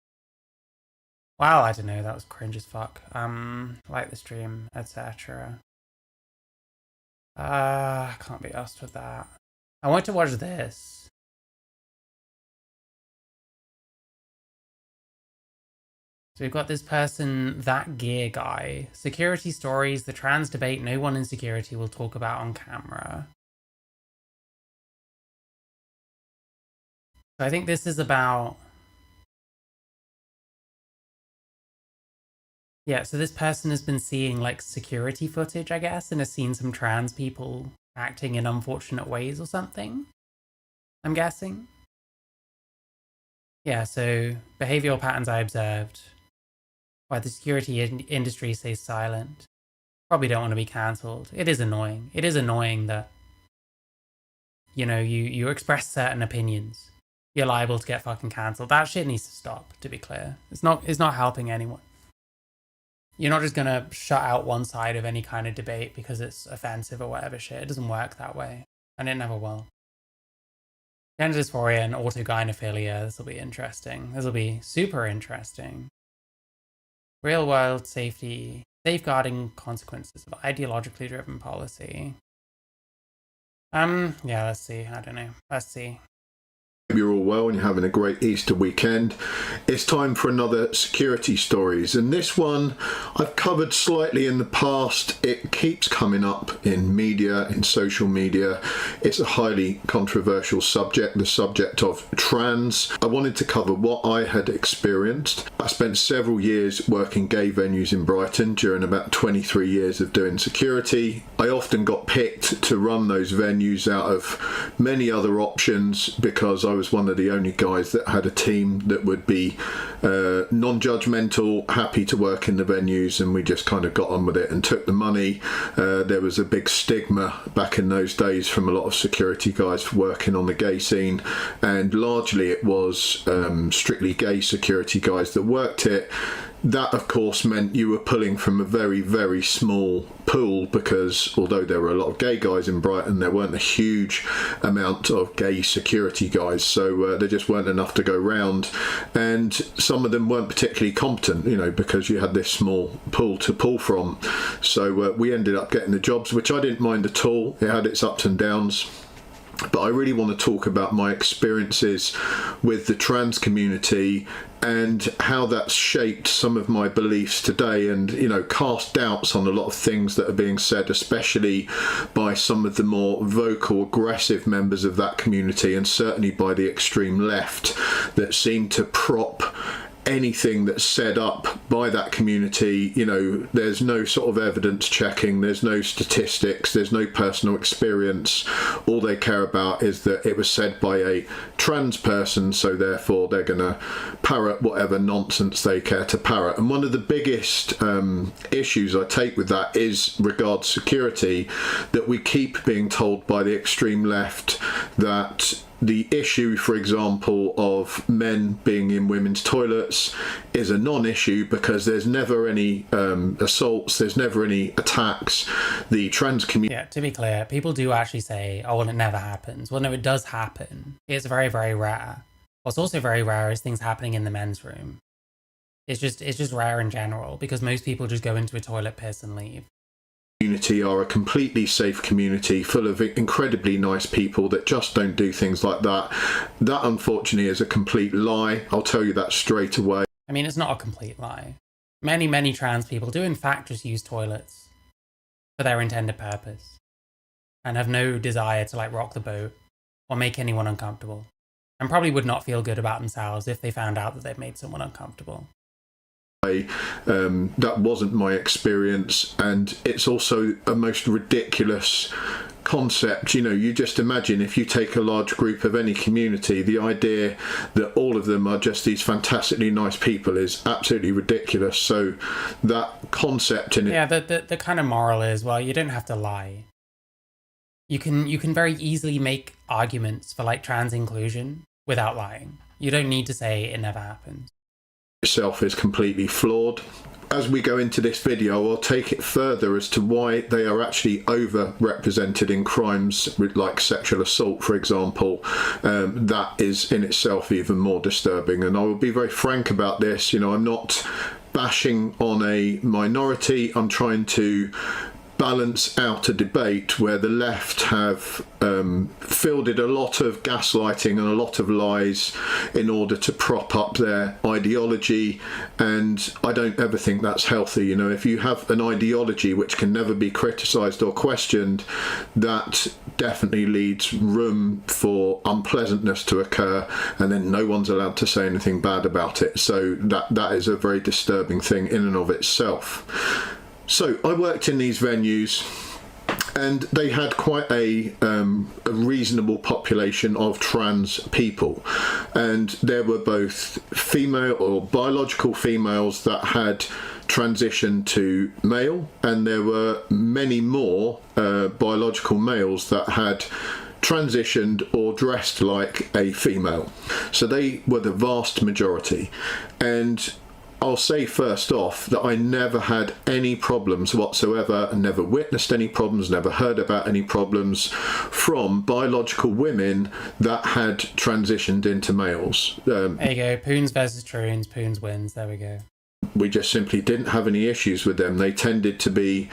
Wow, I don't know, that was cringe as fuck. Like the stream, etc. I can't be asked with that. I want to watch this. So we've got this person, That Gear Guy. Security stories, the trans debate no one in security will talk about on camera. So I think this is about... Yeah, so this person has been seeing like security footage, I guess, and has seen some trans people acting in unfortunate ways or something, I'm guessing. Yeah, so behavioral patterns I observed. Why the security industry stays silent. Probably don't want to be cancelled. It is annoying. It is annoying that, you know, you express certain opinions. You're liable to get fucking cancelled. That shit needs to stop, to be clear. It's not helping anyone. You're not just gonna shut out one side of any kind of debate because it's offensive or whatever shit. It doesn't work that way. And it never will. Gender dysphoria and autogynephilia, this will be interesting. This will be super interesting. Real world safety, safeguarding consequences of ideologically driven policy. Yeah, let's see. I don't know. Let's see. Hope you're all well and you're having a great Easter weekend. It's time for another security stories, and this one I've covered slightly in the past. It keeps coming up in media, in social media. It's a highly controversial subject, the subject of trans. I wanted to cover what I had experienced. I spent several years working gay venues in Brighton during about 23 years of doing security. I often got picked to run those venues out of many other options because I was one of the only guys that had a team that would be non-judgmental, happy to work in the venues, and we just kind of got on with it and took the money. There was a big stigma back in those days from a lot of security guys for working on the gay scene, and largely it was strictly gay security guys that worked it. That of course meant you were pulling from a very, very small pool, because although there were a lot of gay guys in Brighton, there weren't a huge amount of gay security guys, so there just weren't enough to go round, and some of them weren't particularly competent, you know, because you had this small pool to pull from. So we ended up getting the jobs, which I didn't mind at all. It had its ups and downs. But I really want to talk about my experiences with the trans community and how that's shaped some of my beliefs today, and, you know, cast doubts on a lot of things that are being said, especially by some of the more vocal, aggressive members of that community, and certainly by the extreme left, that seem to prop anything that's said up by that community. You know, there's no sort of evidence checking, there's no statistics, there's no personal experience. All they care about is that it was said by a trans person, so therefore they're going to parrot whatever nonsense they care to parrot. And one of the biggest issues I take with that is regards security, that we keep being told by the extreme left that the issue, for example, of men being in women's toilets is a non-issue because there's never any assaults, there's never any attacks. The trans community... Yeah, to be clear, people do actually say, oh, well, it never happens. Well, no, it does happen. It's very, very rare. What's also very rare is things happening in the men's room. It's just rare in general, because most people just go into a toilet, piss, and leave. Community are a completely safe community full of incredibly nice people that just don't do things like that. That, unfortunately, is a complete lie. I'll tell you that straight away. I mean, it's not a complete lie. Many, many trans people do in fact just use toilets for their intended purpose and have no desire to, like, rock the boat or make anyone uncomfortable, and probably would not feel good about themselves if they found out that they've made someone uncomfortable. That wasn't my experience, and it's also a most ridiculous concept. You know, you just imagine if you take a large group of any community, the idea that all of them are just these fantastically nice people is absolutely ridiculous. So that concept in it... Yeah, the kind of moral is, well, you don't have to lie. You can very easily make arguments for, like, trans inclusion without lying. You don't need to say it never happened. Itself is completely flawed. As we go into this video, I'll take it further as to why they are actually overrepresented in crimes like sexual assault, for example. That is in itself even more disturbing, and I will be very frank about this. You know, I'm not bashing on a minority. I'm trying to balance out a debate where the left have fielded a lot of gaslighting and a lot of lies in order to prop up their ideology, and I don't ever think that's healthy. You know, if you have an ideology which can never be criticised or questioned, that definitely leaves room for unpleasantness to occur, and then no one's allowed to say anything bad about it. So that is a very disturbing thing in and of itself. So I worked in these venues, and they had quite a reasonable population of trans people, and there were both female or biological females that had transitioned to male, and there were many more biological males that had transitioned or dressed like a female. So they were the vast majority, and I'll say first off that I never had any problems whatsoever, and never witnessed any problems, never heard about any problems from biological women that had transitioned into males. There you go, Poons versus Troons, Poons wins, there we go. We just simply didn't have any issues with them. They tended to be...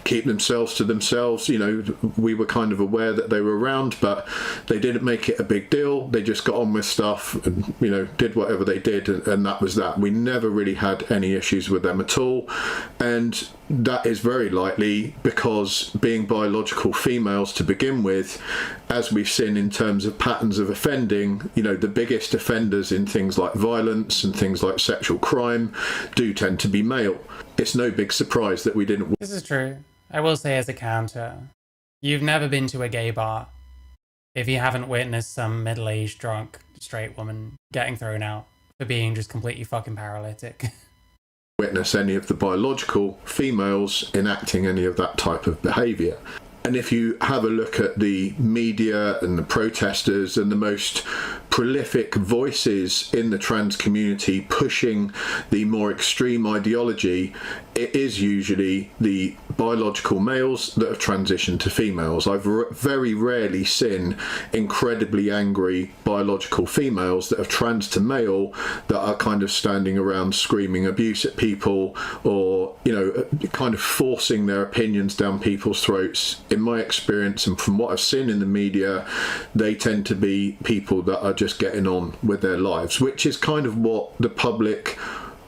keep themselves to themselves. You know, we were kind of aware that they were around, but they didn't make it a big deal. They just got on with stuff and, you know, did whatever they did, and that was that. We never really had any issues with them at all, and that is very likely because being biological females to begin with, as we've seen in terms of patterns of offending, you know, the biggest offenders in things like violence and things like sexual crime do tend to be male. It's no big surprise that we didn't... This is true. I will say as a counter, you've never been to a gay bar if you haven't witnessed some middle-aged, drunk, straight woman getting thrown out for being just completely fucking paralytic. Witness any of the biological females enacting any of that type of behaviour. And if you have a look at the media and the protesters and the most prolific voices in the trans community pushing the more extreme ideology, it is usually the biological males that have transitioned to females. I've very rarely seen incredibly angry biological females that have trans to male that are kind of standing around screaming abuse at people, or, you know, kind of forcing their opinions down people's throats. In my experience and from what I've seen in the media, they tend to be people that are just getting on with their lives, which is kind of what the public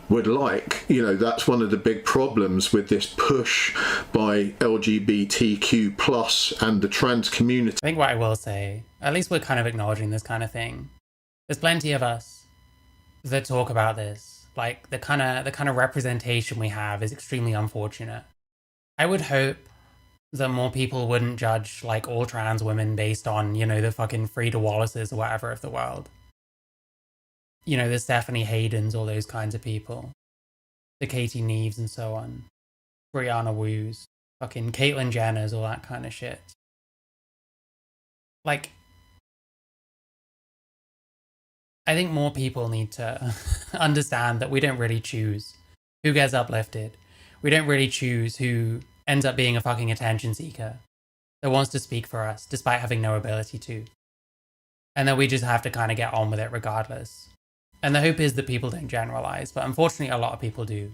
would like. You know, that's one of the big problems with this push by LGBTQ plus and the trans community. I think what I will say, at least we're kind of acknowledging this kind of thing. There's plenty of us that talk about this. Like, the kind of representation we have is extremely unfortunate. I would hope that more people wouldn't judge, like, all trans women based on, you know, the fucking Frida Wallaces or whatever of the world. You know, the Stephanie Haydens, all those kinds of people. The Katie Neves and so on. Brianna Wu's. Fucking Caitlyn Jenner's, all that kind of shit. Like, I think more people need to understand that we don't really choose who gets uplifted. We don't really choose who ends up being a fucking attention seeker that wants to speak for us despite having no ability to. And that we just have to kind of get on with it regardless. And the hope is that people don't generalize, but unfortunately a lot of people do.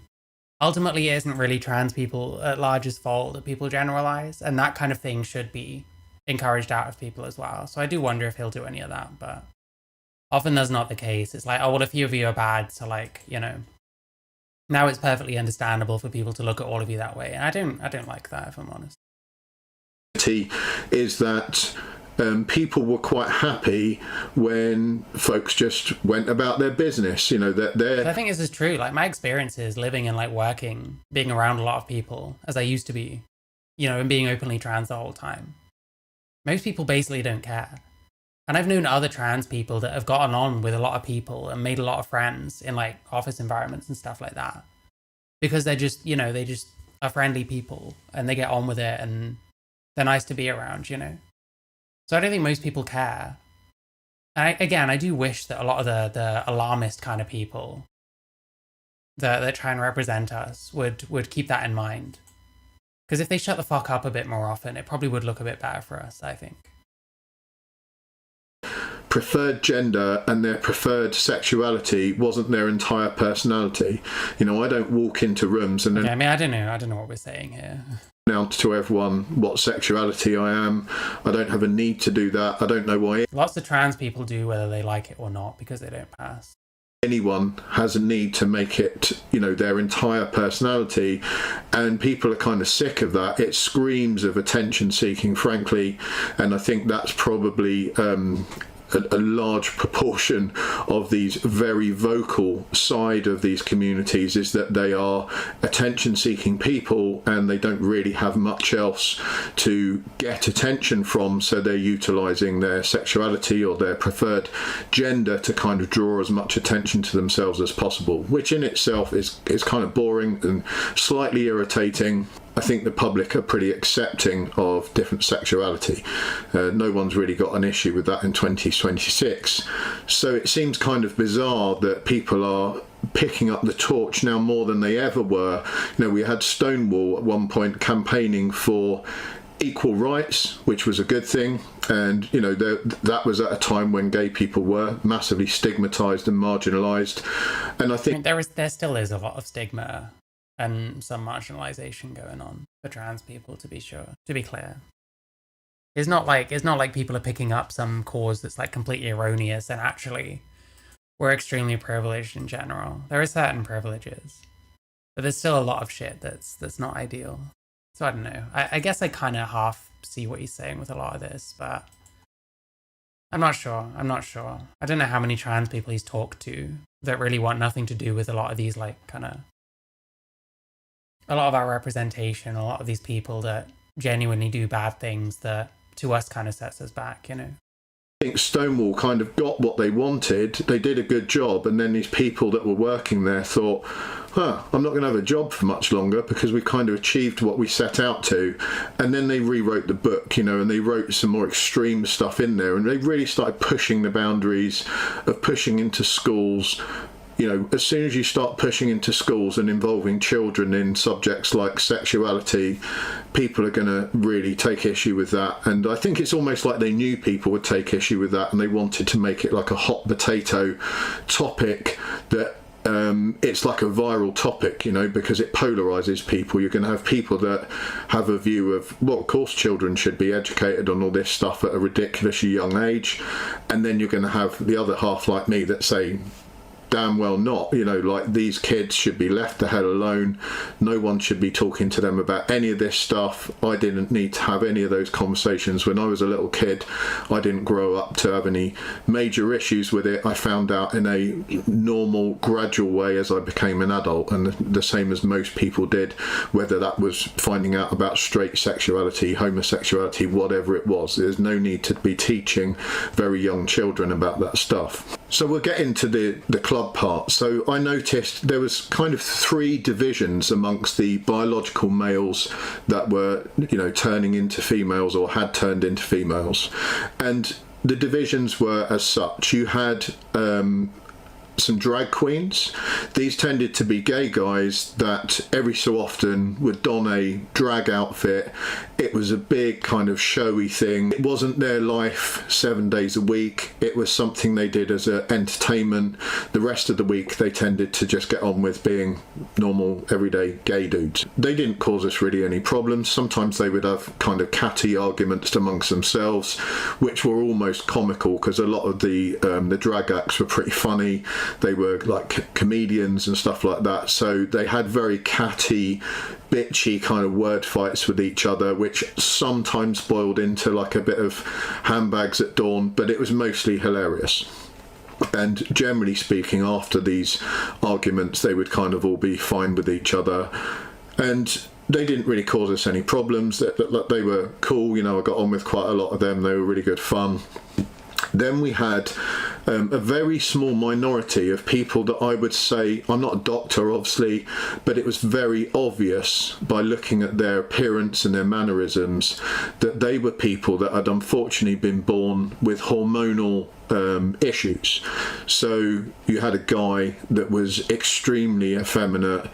Ultimately, it isn't really trans people at large's fault that people generalize, and that kind of thing should be encouraged out of people as well. So I do wonder if he'll do any of that, but often that's not the case. It's like, oh, well, a few of you are bad, so, like, you know, now it's perfectly understandable for people to look at all of you that way. And I don't like that, if I'm honest. Is that people were quite happy when folks just went about their business, you know, that they're... I think this is true. Like, my experiences living and, like, working, being around a lot of people, as I used to be, you know, and being openly trans the whole time. Most people basically don't care. And I've known other trans people that have gotten on with a lot of people and made a lot of friends in, like, office environments and stuff like that. Because they're just, you know, they just are friendly people and they get on with it and they're nice to be around, you know. So I don't think most people care. And I do wish that a lot of the alarmist kind of people that try and represent us would keep that in mind. Because if they shut the fuck up a bit more often, it probably would look a bit better for us, I think. Preferred gender and their preferred sexuality wasn't their entire personality. You know, I don't walk into rooms and then... Yeah, I mean, I don't know what we're saying here. Announce to everyone what sexuality I am. I don't have a need to do that. I don't know why lots of trans people do, whether they like it or not, because they don't pass. Anyone has a need to make it, you know, their entire personality, and people are kind of sick of that. It screams of attention seeking, frankly, and I think that's probably a large proportion of these very vocal side of these communities, is that they are attention seeking people and they don't really have much else to get attention from, so they're utilizing their sexuality or their preferred gender to kind of draw as much attention to themselves as possible, which in itself is kind of boring and slightly irritating. I think the public are pretty accepting of different sexuality. No one's really got an issue with that in 2026. So it seems kind of bizarre that people are picking up the torch now more than they ever were. You know, we had Stonewall at one point campaigning for equal rights, which was a good thing, and you know that was at a time when gay people were massively stigmatized and marginalized. And I think there still is a lot of stigma and some marginalization going on for trans people, to be clear. It's not like people are picking up some cause that's like completely erroneous, and actually we're extremely privileged in general. There are certain privileges, but there's still a lot of shit that's not ideal. So I don't know. I guess I kind of half see what he's saying with a lot of this, but I'm not sure. I don't know how many trans people he's talked to that really want nothing to do with a lot of these, like, kind of a lot of our representation, a lot of these people that genuinely do bad things that to us kind of sets us back, you know. think Stonewall kind of got what they wanted. They did a good job, and then these people that were working there thought, I'm not going to have a job for much longer because we kind of achieved what we set out to. And then they rewrote the book, and they wrote some more extreme stuff in there, and they really started pushing the boundaries of pushing into schools. As soon as you start pushing into schools and involving children in subjects like sexuality, people are going to really take issue with that. And I think it's almost like they knew people would take issue with that, and they wanted to make it like a hot potato topic that it's like a viral topic, because it polarizes people. You're going to have people that have a view of, well, of course children should be educated on all this stuff at a ridiculously young age. And then you're going to have the other half like me that say, damn well not, like these kids should be left the hell alone. No one should be talking to them about any of this stuff. I didn't need to have any of those conversations when I was a little kid. I didn't grow up to have any major issues with it. I found out in a normal, gradual way as I became an adult, and the same as most people did, whether that was finding out about straight sexuality, homosexuality, whatever it was. There's no need to be teaching very young children about that stuff. So we'll get into the club part. So I noticed there was kind of 3 divisions amongst the biological males that were, turning into females or had turned into females. And the divisions were as such. You had some drag queens. These tended to be gay guys that every so often would don a drag outfit. It was a big kind of showy thing. It wasn't their life 7 days a week. It was something they did as an entertainment. The rest of the week they tended to just get on with being normal, everyday gay dudes. They didn't cause us really any problems. Sometimes they would have kind of catty arguments amongst themselves, which were almost comical because a lot of the drag acts were pretty funny. They were like comedians and stuff like that, so they had very catty, bitchy kind of word fights with each other, which sometimes boiled into like a bit of handbags at dawn, but it was mostly hilarious. And generally speaking, after these arguments they would kind of all be fine with each other, and they didn't really cause us any problems. They were cool, I got on with quite a lot of them. They were really good fun. Then we had a very small minority of people that I would say, I'm not a doctor obviously, but it was very obvious by looking at their appearance and their mannerisms that they were people that had unfortunately been born with hormonal issues. So you had a guy that was extremely effeminate.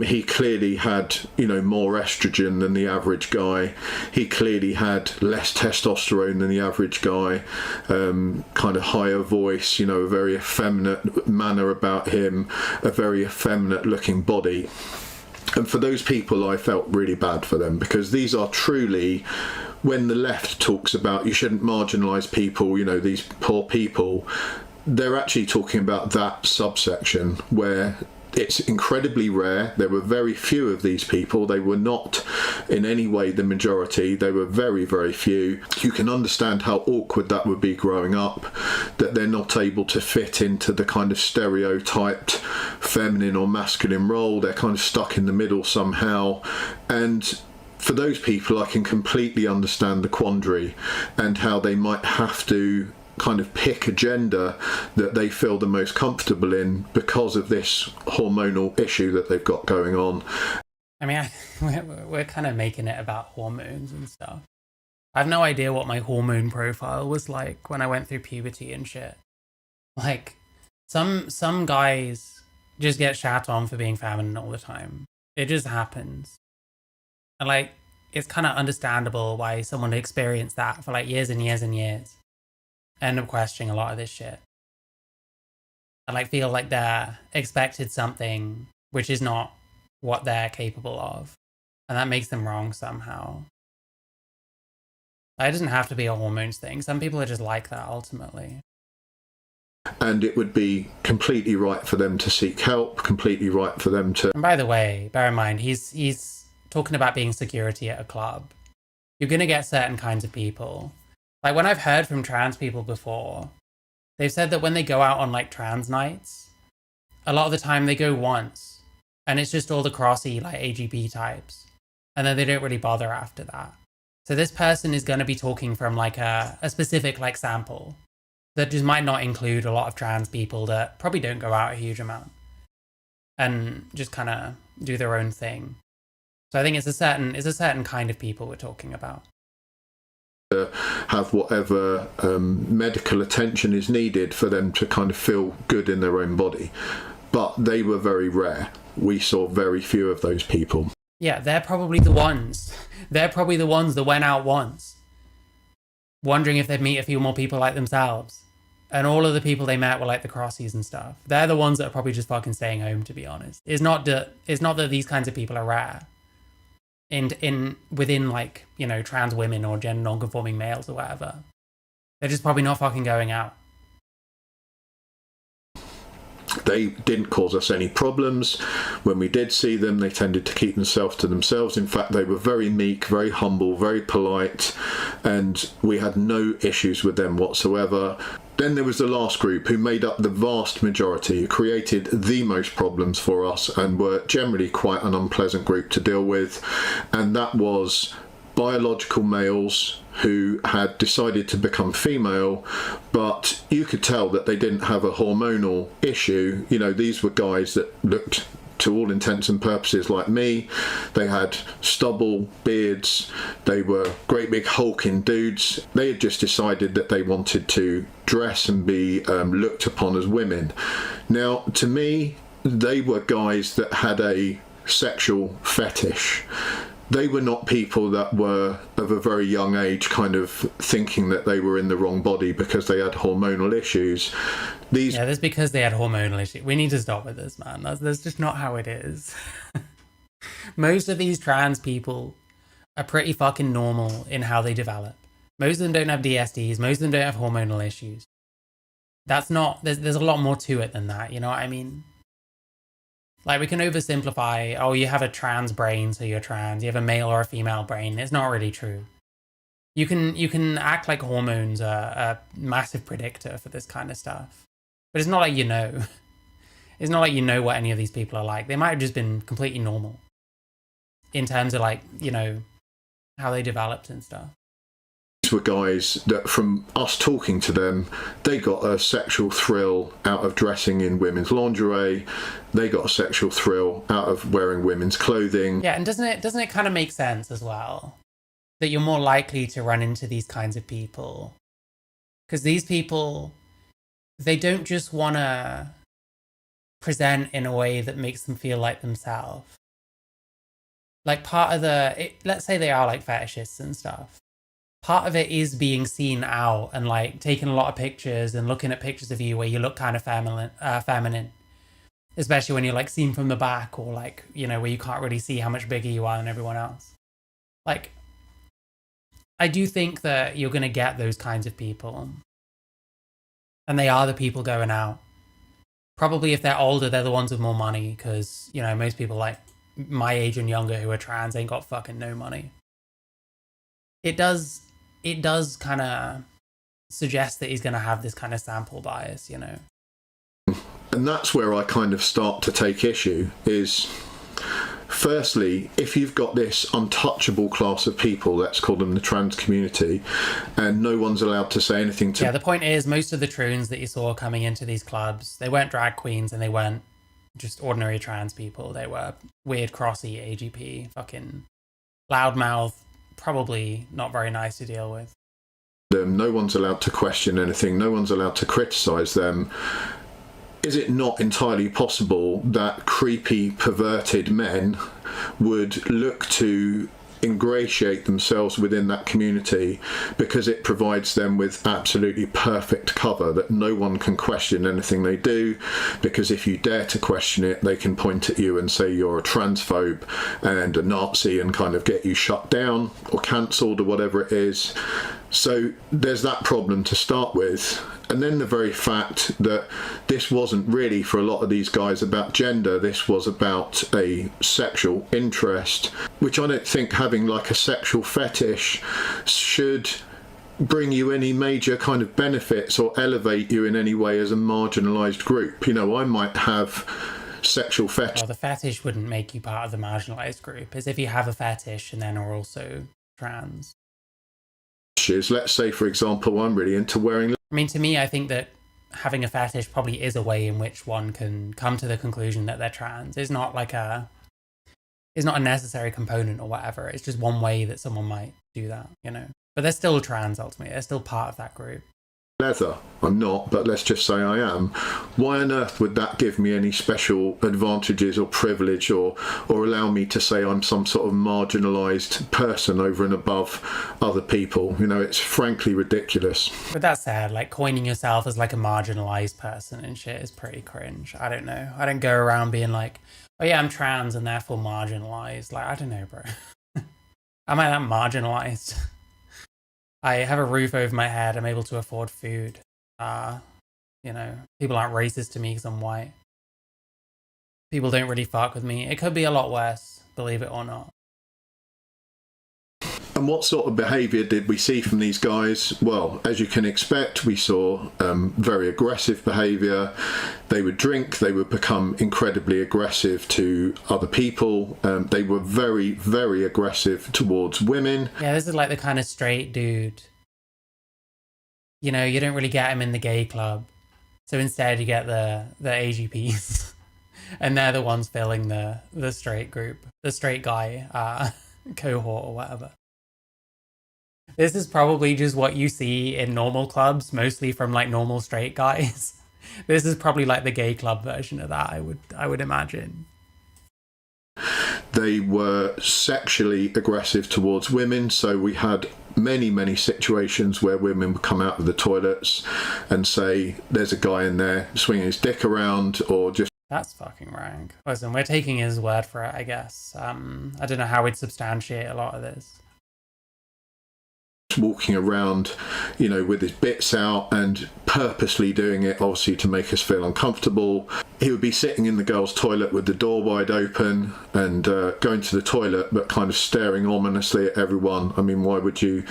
He clearly had, more estrogen than the average guy. He clearly had less testosterone than the average guy. Kind of higher voice, a very effeminate manner about him, a very effeminate looking body. And for those people, I felt really bad for them, because these are truly, when the left talks about you shouldn't marginalise people, these poor people, they're actually talking about that subsection where it's incredibly rare. There were very few of these people. They were not in any way the majority. They were very, very few. You can understand how awkward that would be growing up, that they're not able to fit into the kind of stereotyped feminine or masculine role. They're kind of stuck in the middle somehow. And for those people, I can completely understand the quandary and how they might have to kind of pick a gender that they feel the most comfortable in because of this hormonal issue that they've got going on. I mean, we're kind of making it about hormones and stuff. I have no idea what my hormone profile was like when I went through puberty and shit. Like, some guys just get shat on for being feminine all the time. It just happens. And like, it's kind of understandable why someone would experience that for like years and years and years, end up questioning a lot of this shit. And like feel like they're expected something which is not what they're capable of. And that makes them wrong somehow. It doesn't have to be a hormones thing. Some people are just like that ultimately. And it would be completely right for them to seek help, completely right for them to... And by the way, bear in mind, he's talking about being security at a club. You're going to get certain kinds of people. Like when I've heard from trans people before, they've said that when they go out on like trans nights, a lot of the time they go once and it's just all the crossy like AGB types. And then they don't really bother after that. So this person is going to be talking from like a specific like sample that just might not include a lot of trans people that probably don't go out a huge amount and just kind of do their own thing. So I think it's a certain kind of people we're talking about. Have whatever medical attention is needed for them to kind of feel good in their own body. But they were very rare. We saw very few of those people. Yeah, they're probably the ones. They're probably the ones that went out once, wondering if they'd meet a few more people like themselves. And all of the people they met were like the crossies and stuff. They're the ones that are probably just fucking staying home, to be honest. It's not that these kinds of people are rare. Within like, you know, trans women or gender non-conforming males or whatever. They're just probably not fucking going out. They didn't cause us any problems. When we did see them, they tended to keep themselves to themselves. In fact, they were very meek, very humble, very polite, and we had no issues with them whatsoever. Then there was the last group who made up the vast majority, who created the most problems for us and were generally quite an unpleasant group to deal with, and that was biological males who had decided to become female, but you could tell that they didn't have a hormonal issue. You know, these were guys that looked, to all intents and purposes, like me. They had stubble, beards, they were great big hulking dudes. They had just decided that they wanted to dress and be looked upon as women. Now, to me, they were guys that had a sexual fetish. They were not people that were of a very young age kind of thinking that they were in the wrong body because they had hormonal issues. Yeah, that's because they had hormonal issues. We need to stop with this, man. That's just not how it is. Most of these trans people are pretty fucking normal in how they develop. Most of them don't have DSDs. Most of them don't have hormonal issues. That's not... There's a lot more to it than that, you know what I mean? Like, we can oversimplify, oh, you have a trans brain, so you're trans. You have a male or a female brain. It's not really true. You can act like hormones are a massive predictor for this kind of stuff. But it's not like you know. It's not like you know what any of these people are like. They might have just been completely normal. In terms of, like, you know, how they developed and stuff. These were guys that, from us talking to them, they got a sexual thrill out of dressing in women's lingerie. They got a sexual thrill out of wearing women's clothing. Yeah, and doesn't it kind of make sense as well that you're more likely to run into these kinds of people? Because these people, they don't just want to present in a way that makes them feel like themselves. Like, part of let's say they are like fetishists and stuff. Part of it is being seen out and like taking a lot of pictures and looking at pictures of you where you look kind of feminine, especially when you're like seen from the back, or like, you know, where you can't really see how much bigger you are than everyone else. Like, I do think that you're going to get those kinds of people, and they are the people going out. Probably if they're older, they're the ones with more money, because, you know, most people like my age and younger who are trans ain't got fucking no money. It does kind of suggest that he's going to have this kind of sample bias, you know. And that's where I kind of start to take issue is, firstly, if you've got this untouchable class of people, let's call them the trans community, and no one's allowed to say anything to... Yeah, the point is, most of the troons that you saw coming into these clubs, they weren't drag queens and they weren't just ordinary trans people. They were weird, crossy, AGP, fucking loudmouth, probably not very nice to deal with. No one's allowed to question anything. No one's allowed to criticise them. Is it not entirely possible that creepy, perverted men would look to ingratiate themselves within that community because it provides them with absolutely perfect cover, that no one can question anything they do, because if you dare to question it, they can point at you and say you're a transphobe and a Nazi and kind of get you shut down or cancelled or whatever it is. So there's that problem to start with. And then the very fact that this wasn't really, for a lot of these guys, about gender. This was about a sexual interest, which I don't think having like a sexual fetish should bring you any major kind of benefits or elevate you in any way as a marginalised group. You know, I might have sexual fetish. Well, the fetish wouldn't make you part of the marginalised group, as if you have a fetish and then are also trans. Let's say, for example, I'm really into wearing... I mean, to me, I think that having a fetish probably is a way in which one can come to the conclusion that they're trans. It's not like it's not a necessary component or whatever. It's just one way that someone might do that, you know. But they're still trans, ultimately. They're still part of that group. Leather. I'm not, but let's just say I am. Why on earth would that give me any special advantages or privilege or allow me to say I'm some sort of marginalised person over and above other people? You know, it's frankly ridiculous. But that said, like, coining yourself as like a marginalised person and shit is pretty cringe. I don't know. I don't go around being like, oh yeah, I'm trans and therefore marginalised. Like, I don't know, bro. Am I that marginalised? I have a roof over my head. I'm able to afford food. You know, people aren't racist to me because I'm white. People don't really fuck with me. It could be a lot worse, believe it or not. And what sort of behaviour did we see from these guys? Well, as you can expect, we saw very aggressive behaviour. They would drink, they would become incredibly aggressive to other people. They were very, very aggressive towards women. Yeah, this is like the kind of straight dude. You know, you don't really get him in the gay club. So instead you get the AGPs. And they're the ones filling the straight group, the straight guy cohort or whatever. This is probably just what you see in normal clubs, mostly from like normal straight guys. This is probably like the gay club version of that, I would imagine. They were sexually aggressive towards women, so we had many, many situations where women would come out of the toilets and say, there's a guy in there swinging his dick around, or just... That's fucking rank. Listen, we're taking his word for it, I guess. I don't know how we'd substantiate a lot of this. Walking around, you know, with his bits out and purposely doing it, obviously, to make us feel uncomfortable. He would be sitting in the girls' toilet with the door wide open and going to the toilet, but kind of staring ominously at everyone. I mean, why would you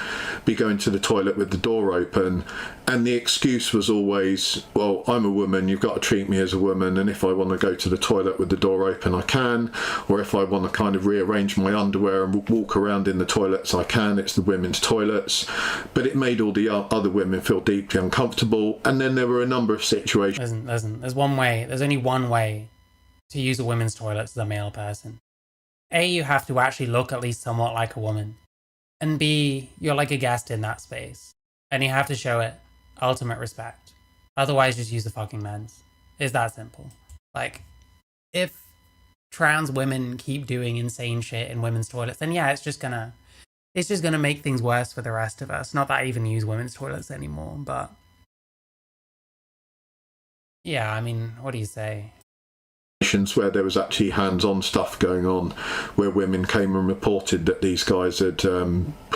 be going to the toilet with the door open? And the excuse was always, well, I'm a woman, you've got to treat me as a woman, and if I want to go to the toilet with the door open, I can, or if I want to kind of rearrange my underwear and walk around in the toilets, I can. It's the women's toilets. But it made all the other women feel deeply uncomfortable. And then there were a number of situations. Listen, there's one way, there's only one way to use a women's toilet as a male person. A, you have to actually look at least somewhat like a woman. And B, you're like a guest in that space. And you have to show it ultimate respect. Otherwise, just use the fucking men's. It's that simple. Like, if trans women keep doing insane shit in women's toilets, then yeah, it's just gonna make things worse for the rest of us. Not that I even use women's toilets anymore, but yeah, I mean, what do you say? Where there was actually hands-on stuff going on, where women came and reported that these guys had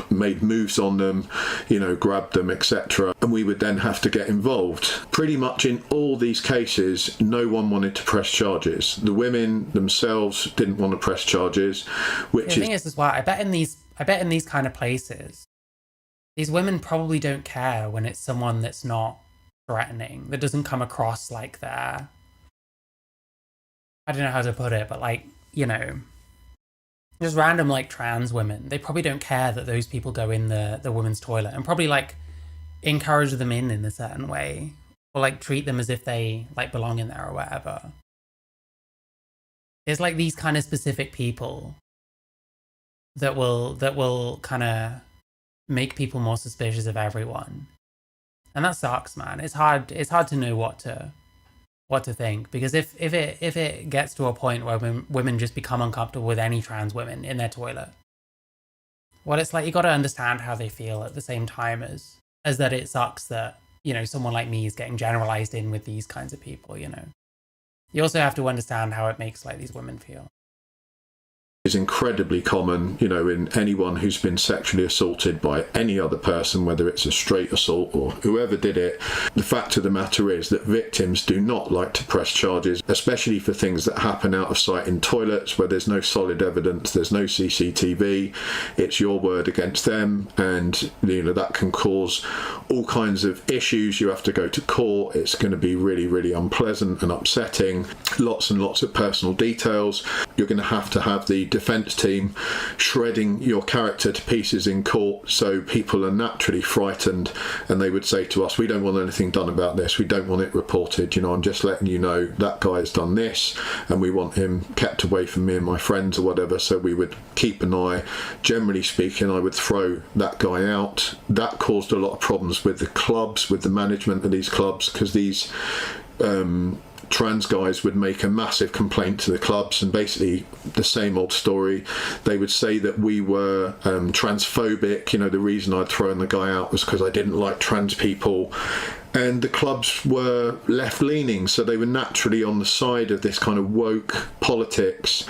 made moves on them, you know, grabbed them, etc. And we would then have to get involved. Pretty much in all these cases, no one wanted to press charges. The women themselves didn't want to press charges, which the thing is as well, I bet in these kind of places, these women probably don't care when it's someone that's not threatening, that doesn't come across like they're, I don't know how to put it, but like, you know, just random like trans women, they probably don't care that those people go in the women's toilet, and probably like encourage them in a certain way, or like treat them as if they like belong in there or whatever. It's like these kind of specific people that will kind of make people more suspicious of everyone. And that sucks, man. It's hard to know what to think, because if it gets to a point where women just become uncomfortable with any trans women in their toilet, well, it's like you got to understand how they feel at the same time as that it sucks that, you know, someone like me is getting generalized in with these kinds of people, you know. You also have to understand how it makes like these women feel. Is incredibly common, you know, in anyone who's been sexually assaulted by any other person, whether it's a straight assault or whoever did it. The fact of the matter is that victims do not like to press charges, especially for things that happen out of sight in toilets where there's no solid evidence, there's no CCTV. It's your word against them, and you know that can cause all kinds of issues. You have to go to court. It's going to be really, really unpleasant and upsetting. Lots and lots of personal details. You're going to have the defence team shredding your character to pieces in court, so people are naturally frightened, and they would say to us, we don't want anything done about this, we don't want it reported, you know, I'm just letting you know that guy has done this and we want him kept away from me and my friends or whatever. So we would keep an eye. Generally speaking, I would throw that guy out. That caused a lot of problems with the clubs, with the management of these clubs, because these trans guys would make a massive complaint to the clubs, and basically the same old story. They would say that we were transphobic. You know, the reason I'd thrown the guy out was because I didn't like trans people. And the clubs were left-leaning, so they were naturally on the side of this kind of woke politics.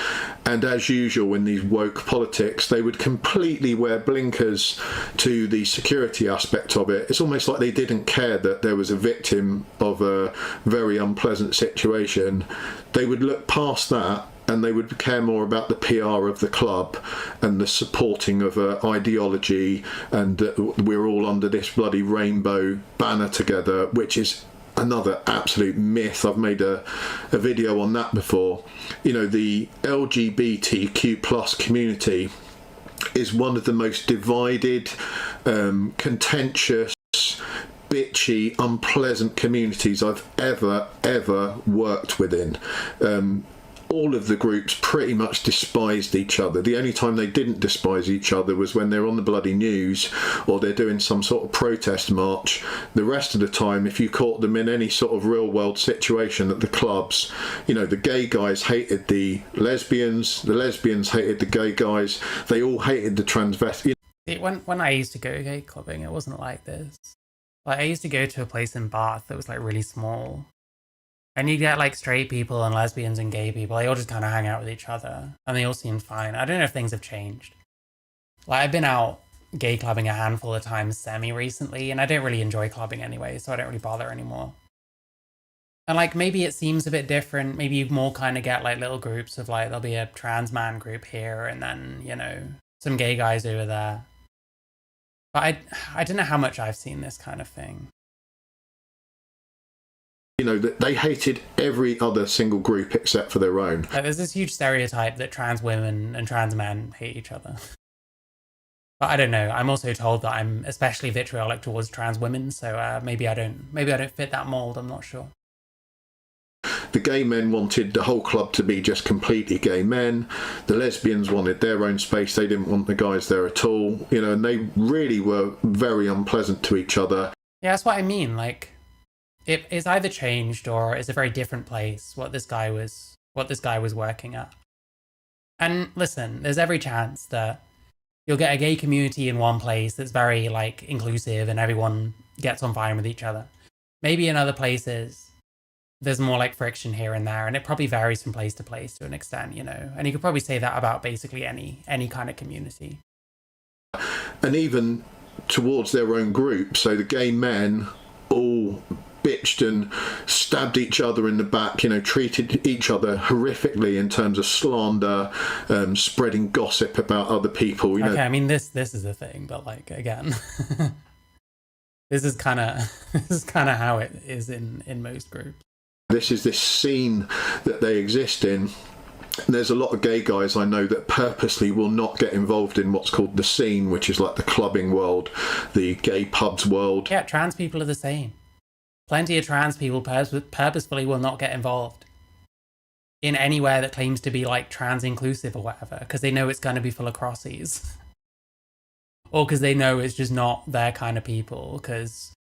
And as usual in these woke politics, they would completely wear blinkers to the security aspect of it. It's almost like they didn't care that there was a victim of a very unpleasant situation. They would look past that, and they would care more about the PR of the club and the supporting of ideology, and that we're all under this bloody rainbow banner together, which is another absolute myth. I've made a video on that before. You know, the LGBTQ plus community is one of the most divided, contentious, bitchy, unpleasant communities I've ever worked within. All of the groups pretty much despised each other. The only time they didn't despise each other was when they're on the bloody news or they're doing some sort of protest march. The rest of the time, if you caught them in any sort of real world situation at the clubs, you know, the gay guys hated the lesbians hated the gay guys, they all hated the transvestites. When I used to go gay clubbing, it wasn't like this. Like, I used to go to a place in Bath that was like really small. And you get like straight people and lesbians and gay people. They all just kind of hang out with each other. And they all seemed fine. I don't know if things have changed. Like, I've been out gay clubbing a handful of times semi-recently. And I don't really enjoy clubbing anyway. So I don't really bother anymore. And like, maybe it seems a bit different. Maybe you more kind of get like little groups of like, there'll be a trans man group here. And then, you know, some gay guys over there. But I don't know how much I've seen this kind of thing. You know, that they hated every other single group except for their own. Like, there's this huge stereotype that trans women and trans men hate each other. But I don't know. I'm also told that I'm especially vitriolic towards trans women, so maybe I don't fit that mold. I'm not sure. The gay men wanted the whole club to be just completely gay men. The lesbians wanted their own space. They didn't want the guys there at all. You know, and they really were very unpleasant to each other. Yeah, that's what I mean. Like, it is either changed or it's a very different place what this guy was working at. And listen, there's every chance that you'll get a gay community in one place that's very like inclusive and everyone gets on fine with each other. Maybe in other places there's more like friction here and there, and it probably varies from place to an extent, you know. And you could probably say that about basically any kind of community. And even towards their own group, so the gay men all bitched and stabbed each other in the back, you know, treated each other horrifically in terms of slander, spreading gossip about other people. You know. Okay, I mean this is the thing, but like again, this is kind of how it is in most groups. This is this scene that they exist in. There's a lot of gay guys I know that purposely will not get involved in what's called the scene, which is like the clubbing world, the gay pubs world. Yeah, trans people are the same. Plenty of trans people purposefully will not get involved in anywhere that claims to be like trans inclusive or whatever, because they know it's going to be full of crossies. Or because they know it's just not their kind of people, because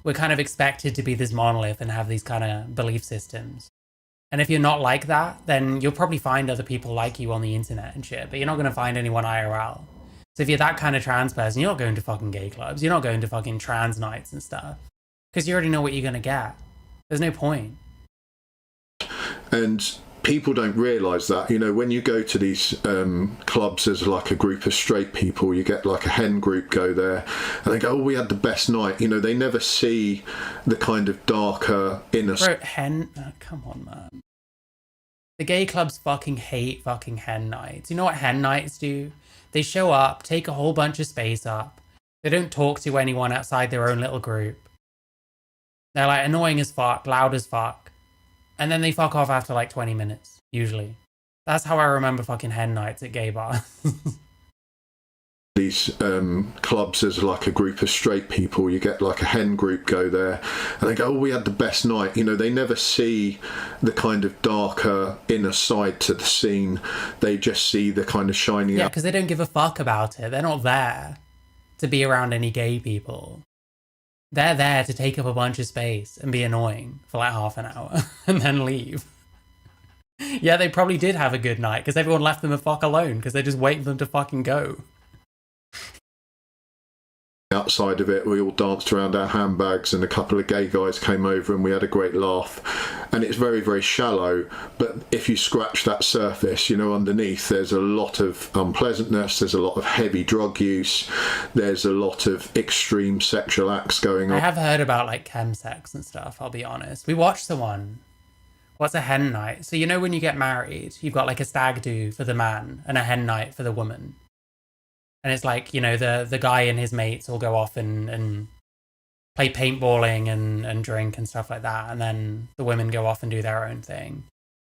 we're kind of expected to be this monolith and have these kind of belief systems. And if you're not like that, then you'll probably find other people like you on the internet and shit, but you're not going to find anyone IRL. So if you're that kind of trans person, you're not going to fucking gay clubs. You're not going to fucking trans nights and stuff. Because you already know what you're going to get. There's no point. And people don't realise that, you know, when you go to these clubs as like a group of straight people, you get like a hen group go there and they go, oh, we had the best night. You know, they never see the kind of darker inner... Bro, hen... Oh, come on, man. The gay clubs fucking hate fucking hen nights. You know what hen nights do? They show up, take a whole bunch of space up. They don't talk to anyone outside their own little group. They're like annoying as fuck, loud as fuck. And then they fuck off after like 20 minutes, usually. That's how I remember fucking hen nights at gay bars. These clubs, as like a group of straight people, you get like a hen group go there and they go, oh, we had the best night. You know, they never see the kind of darker inner side to the scene. They just see the kind of shining Yeah, out. because they don't give a fuck about it. They're not there to be around any gay people. They're there to take up a bunch of space and be annoying for like half an hour and then leave. Yeah, they probably did have a good night because everyone left them the fuck alone because they just wait for them to fucking go. Outside of it, we all danced around our handbags and a couple of gay guys came over and we had a great laugh. And it's very, very shallow, but if you scratch that surface, you know, underneath there's a lot of unpleasantness, there's a lot of heavy drug use, there's a lot of extreme sexual acts going on. I have heard about like chemsex and stuff, I'll be honest. We watched the one. What's a hen night? So you know when you get married, you've got like a stag do for the man and a hen night for the woman. And it's like, you know, the guy and his mates will go off and play paintballing and drink and stuff like that. And then the women go off and do their own thing.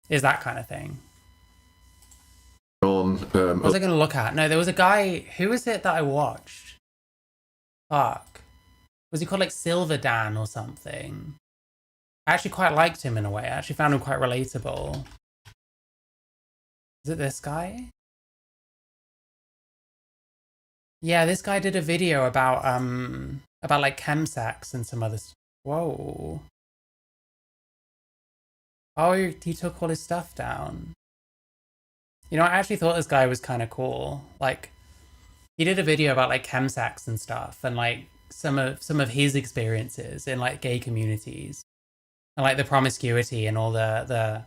Is that kind of thing. What was I going to look at? No, there was a guy. Who was it that I watched? Fuck. Was he called like Silver Dan or something? I actually quite liked him in a way. I actually found him quite relatable. Is it this guy? Yeah, this guy did a video about like chemsex and some other. Whoa. Oh, he took all his stuff down. You know, I actually thought this guy was kind of cool. Like, he did a video about like chemsex and stuff, and like some of his experiences in like gay communities, and like the promiscuity and all the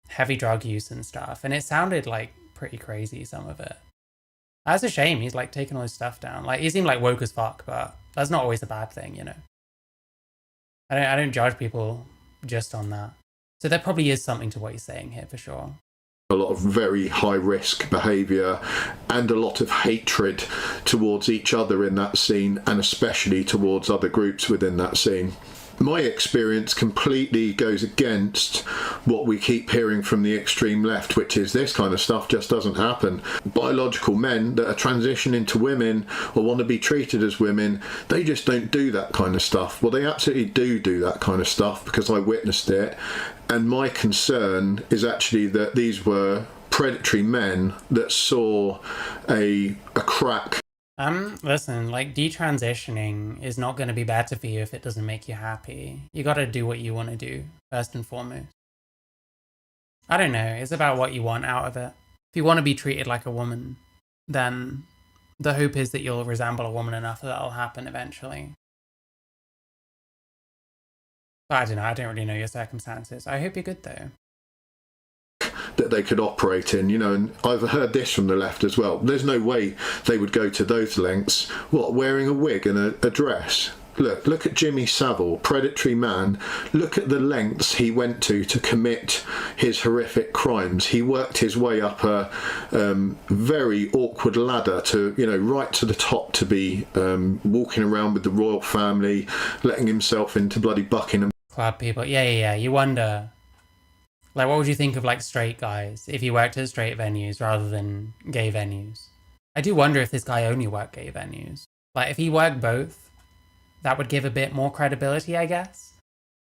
heavy drug use and stuff. And it sounded like pretty crazy, some of it. That's a shame. He's like taking all his stuff down. Like, he seemed like woke as fuck, but that's not always a bad thing, you know. I don't judge people just on that. So there probably is something to what he's saying here for sure. A lot of very high risk behaviour and a lot of hatred towards each other in that scene, and especially towards other groups within that scene. My experience completely goes against what we keep hearing from the extreme left, which is this kind of stuff just doesn't happen. Biological men that are transitioning to women or want to be treated as women, they just don't do that kind of stuff. Well, they absolutely do that kind of stuff because I witnessed it. And my concern is actually that these were predatory men that saw a crack. Listen, like, detransitioning is not going to be better for you if it doesn't make you happy. You got to do what you want to do, first and foremost. I don't know, it's about what you want out of it. If you want to be treated like a woman, then the hope is that you'll resemble a woman enough that that'll happen eventually. But I don't know, I don't really know your circumstances. I hope you're good, though. That they could operate in, you know, and I've heard this from the left as well. There's no way they would go to those lengths. What, wearing a wig and a dress? Look at Jimmy Savile, predatory man. Look at the lengths he went to commit his horrific crimes. He worked his way up a very awkward ladder to, you know, right to the top to be walking around with the royal family, letting himself into bloody Buckingham. Club people, yeah. You wonder, like, what would you think of like straight guys if he worked at straight venues rather than gay venues? I do wonder if this guy only worked gay venues. Like, if he worked both, that would give a bit more credibility, I guess.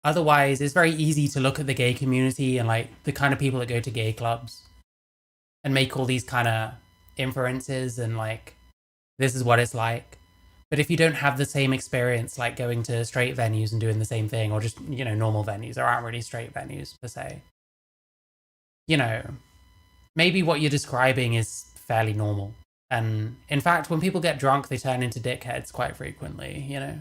Otherwise, it's very easy to look at the gay community and like the kind of people that go to gay clubs and make all these kind of inferences and like, this is what it's like. But if you don't have the same experience, like going to straight venues and doing the same thing, or just, you know, normal venues, there aren't really straight venues per se. You know, maybe what you're describing is fairly normal. And in fact, when people get drunk, they turn into dickheads quite frequently, you know.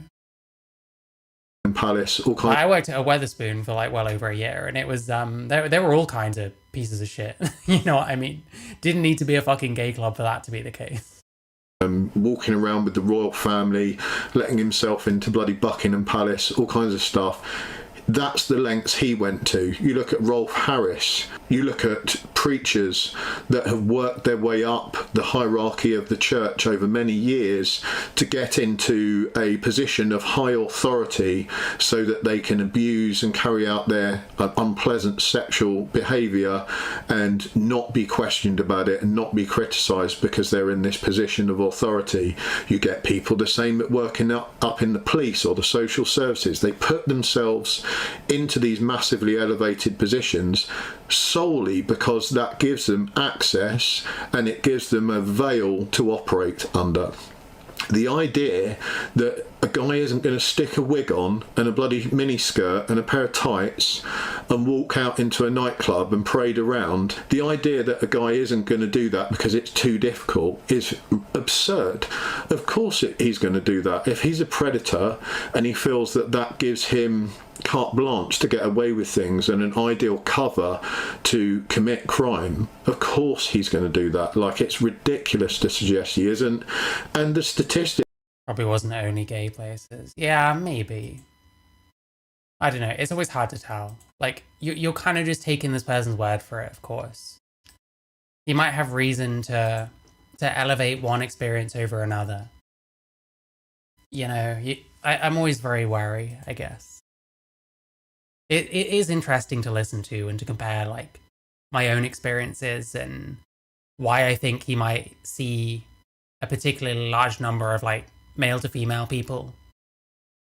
Palace, all kinds. I worked at a Weatherspoon for like well over a year, and it was there were all kinds of pieces of shit. You know what I mean? Didn't need to be a fucking gay club for that to be the case. Walking around with the royal family, letting himself into bloody Buckingham Palace, all kinds of stuff. That's the lengths he went to. You look at Rolf Harris, you look at preachers that have worked their way up the hierarchy of the church over many years to get into a position of high authority so that they can abuse and carry out their unpleasant sexual behaviour and not be questioned about it and not be criticised because they're in this position of authority. You get people the same at working up in the police or the social services. They put themselves into these massively elevated positions solely because that gives them access and it gives them a veil to operate under. The idea that a guy isn't going to stick a wig on and a bloody miniskirt and a pair of tights and walk out into a nightclub and parade around, the idea that a guy isn't going to do that because it's too difficult is absurd. Of course he's going to do that. If he's a predator and he feels that that gives him carte blanche to get away with things and an ideal cover to commit crime, of course he's going to do that. Like, it's ridiculous to suggest he isn't. And the statistics probably wasn't only gay places. Yeah, maybe. I don't know. It's always hard to tell. Like, you're kind of just taking this person's word for it, of course. You might have reason to elevate one experience over another. You know, I'm always very wary, I guess. It is interesting to listen to and to compare, like, my own experiences and why I think he might see a particularly large number of, like, male to female people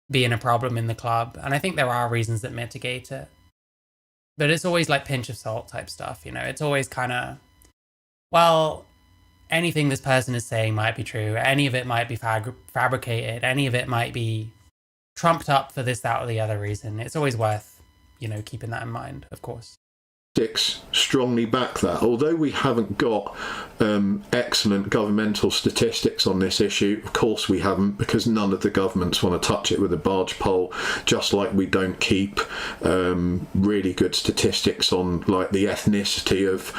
being a problem in the club. And I think there are reasons that mitigate it. But it's always like pinch of salt type stuff, you know? It's always kind of, well, anything this person is saying might be true. Any of it might be fabricated. Any of it might be trumped up for this, that, or the other reason. It's always worth, you know, keeping that in mind, of course. Strongly back that. Although we haven't got excellent governmental statistics on this issue, of course we haven't, because none of the governments want to touch it with a barge pole, just like we don't keep really good statistics on, like, the ethnicity of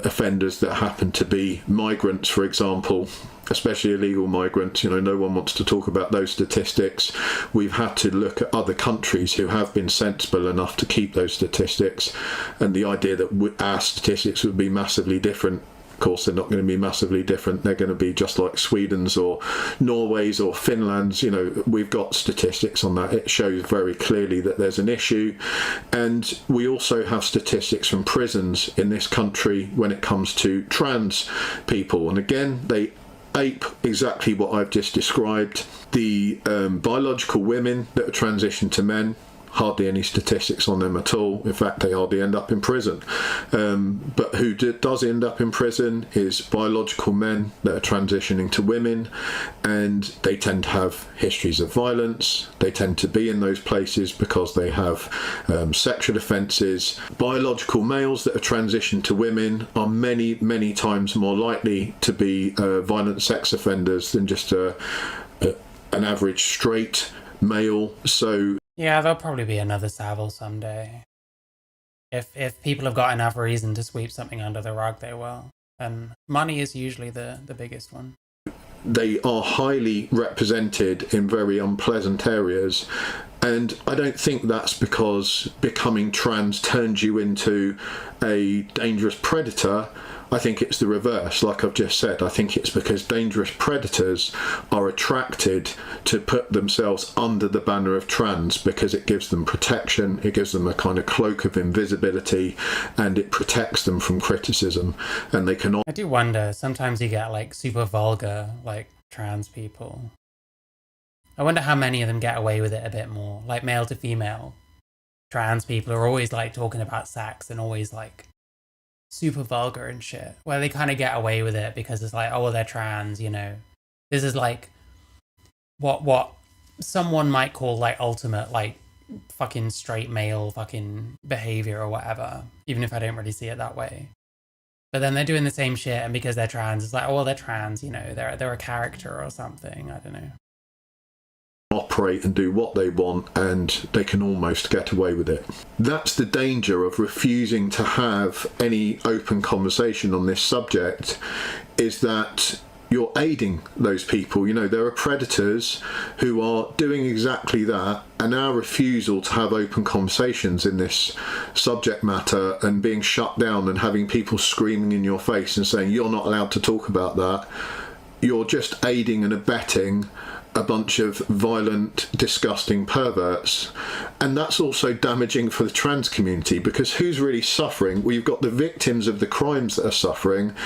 offenders that happen to be migrants, for example. Especially illegal migrants, you know, no one wants to talk about those statistics. We've had to look at other countries who have been sensible enough to keep those statistics, and the idea that our statistics would be massively different, of course they're not going to be massively different. They're going to be just like Sweden's or Norway's or Finland's. You know, we've got statistics on that. It shows very clearly that there's an issue. And we also have statistics from prisons in this country when it comes to trans people, and again, they ape exactly what I've just described. The biological women that are transitioned to men, hardly any statistics on them at all. In fact, they hardly end up in prison. But who does end up in prison is biological men that are transitioning to women, and they tend to have histories of violence. They tend to be in those places because they have sexual offences. Biological males that are transitioned to women are many, many times more likely to be violent sex offenders than just an average straight male. So yeah, there'll probably be another Savile someday. If people have got enough reason to sweep something under the rug, they will. And money is usually the biggest one. They are highly represented in very unpleasant areas. And I don't think that's because becoming trans turns you into a dangerous predator. I think it's the reverse, like I've just said. I think it's because dangerous predators are attracted to put themselves under the banner of trans because it gives them protection, it gives them a kind of cloak of invisibility, and it protects them from criticism. And they can. I do wonder, sometimes you get like super vulgar, like trans people. I wonder how many of them get away with it a bit more, like male to female. Trans people are always like talking about sex and always like super vulgar and shit, where they kind of get away with it because it's like, oh, well, they're trans, you know. This is like what someone might call like ultimate like fucking straight male fucking behavior or whatever, even if I don't really see it that way. But then they're doing the same shit, and because they're trans, it's like, oh, well, they're trans, you know, they're a character or something. I don't know. Operate and do what they want, and they can almost get away with it. That's the danger of refusing to have any open conversation on this subject, is that you're aiding those people. You know, there are predators who are doing exactly that, and our refusal to have open conversations in this subject matter and being shut down and having people screaming in your face and saying you're not allowed to talk about that, you're just aiding and abetting a bunch of violent, disgusting perverts. And that's also damaging for the trans community, because who's really suffering? Well, you've got the victims of the crimes that are suffering,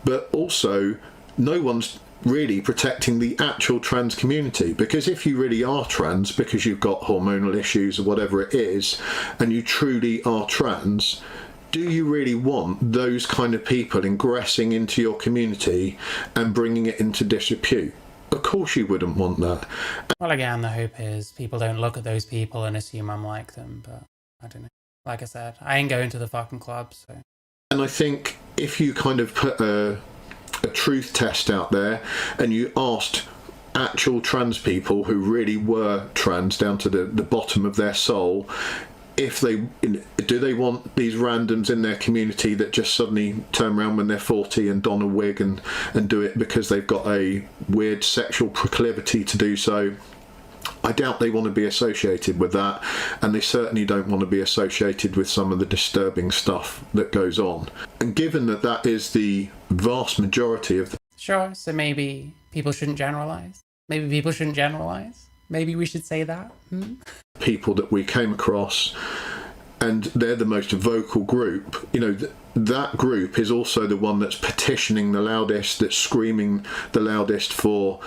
but also no one's really protecting the actual trans community. Because if you really are trans, because you've got hormonal issues or whatever it is, and you truly are trans, do you really want those kind of people ingressing into your community and bringing it into disrepute? Of course you wouldn't want that. Well, again, the hope is people don't look at those people and assume I'm like them, but I don't know. Like I said, I ain't going to the fucking club, so. And I think if you kind of put a truth test out there and you asked actual trans people who really were trans down to the bottom of their soul, if do they want these randoms in their community that just suddenly turn around when they're 40 and don a wig and do it because they've got a weird sexual proclivity to do so? I doubt they want to be associated with that, and they certainly don't want to be associated with some of the disturbing stuff that goes on. And given that that is the vast majority of Sure, so maybe people shouldn't generalise. Maybe people shouldn't generalise. Maybe we should say that. people that we came across, and they're the most vocal group, you know, that group is also the one that's petitioning the loudest, that's screaming the loudest for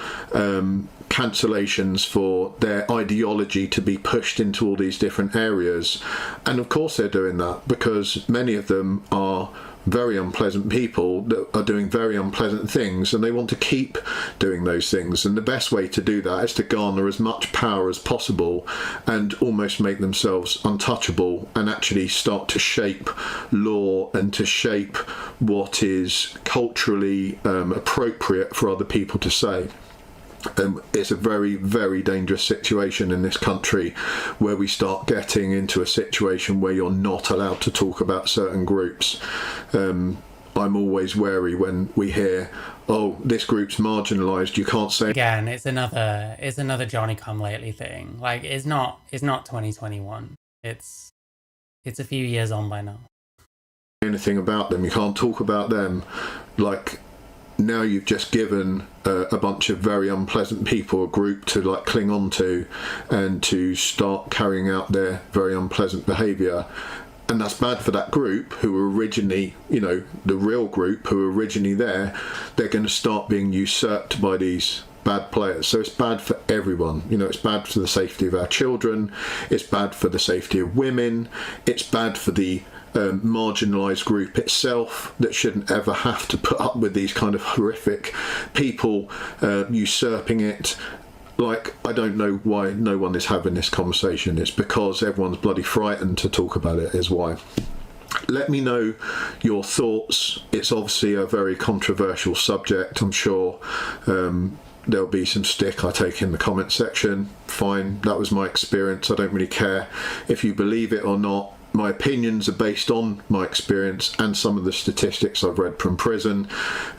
cancellations, for their ideology to be pushed into all these different areas. And of course they're doing that because many of them are very unpleasant people that are doing very unpleasant things, and they want to keep doing those things. And the best way to do that is to garner as much power as possible and almost make themselves untouchable, and actually start to shape law and to shape what is culturally appropriate for other people to say. It's a very, very dangerous situation in this country where we start getting into a situation where you're not allowed to talk about certain groups. I'm always wary when we hear, oh, this group's marginalised, you can't say... Again, it's another Johnny-come-lately thing. Like, it's not 2021. It's a few years on by now. Anything about them, you can't talk about them. Like, now you've just given a bunch of very unpleasant people a group to like cling on to and to start carrying out their very unpleasant behaviour. And that's bad for that group who were originally, you know, the real group who were originally there. They're going to start being usurped by these bad players. So it's bad for everyone. You know, it's bad for the safety of our children. It's bad for the safety of women. It's bad for the marginalised group itself that shouldn't ever have to put up with these kind of horrific people usurping it. Like, I don't know why no one is having this conversation. It's because everyone's bloody frightened to talk about it is why. Let me know your thoughts. It's obviously a very controversial subject. I'm sure there'll be some stick I take in the comment section. Fine, that was my experience. I don't really care if you believe it or not. My opinions are based on my experience and some of the statistics I've read from prison.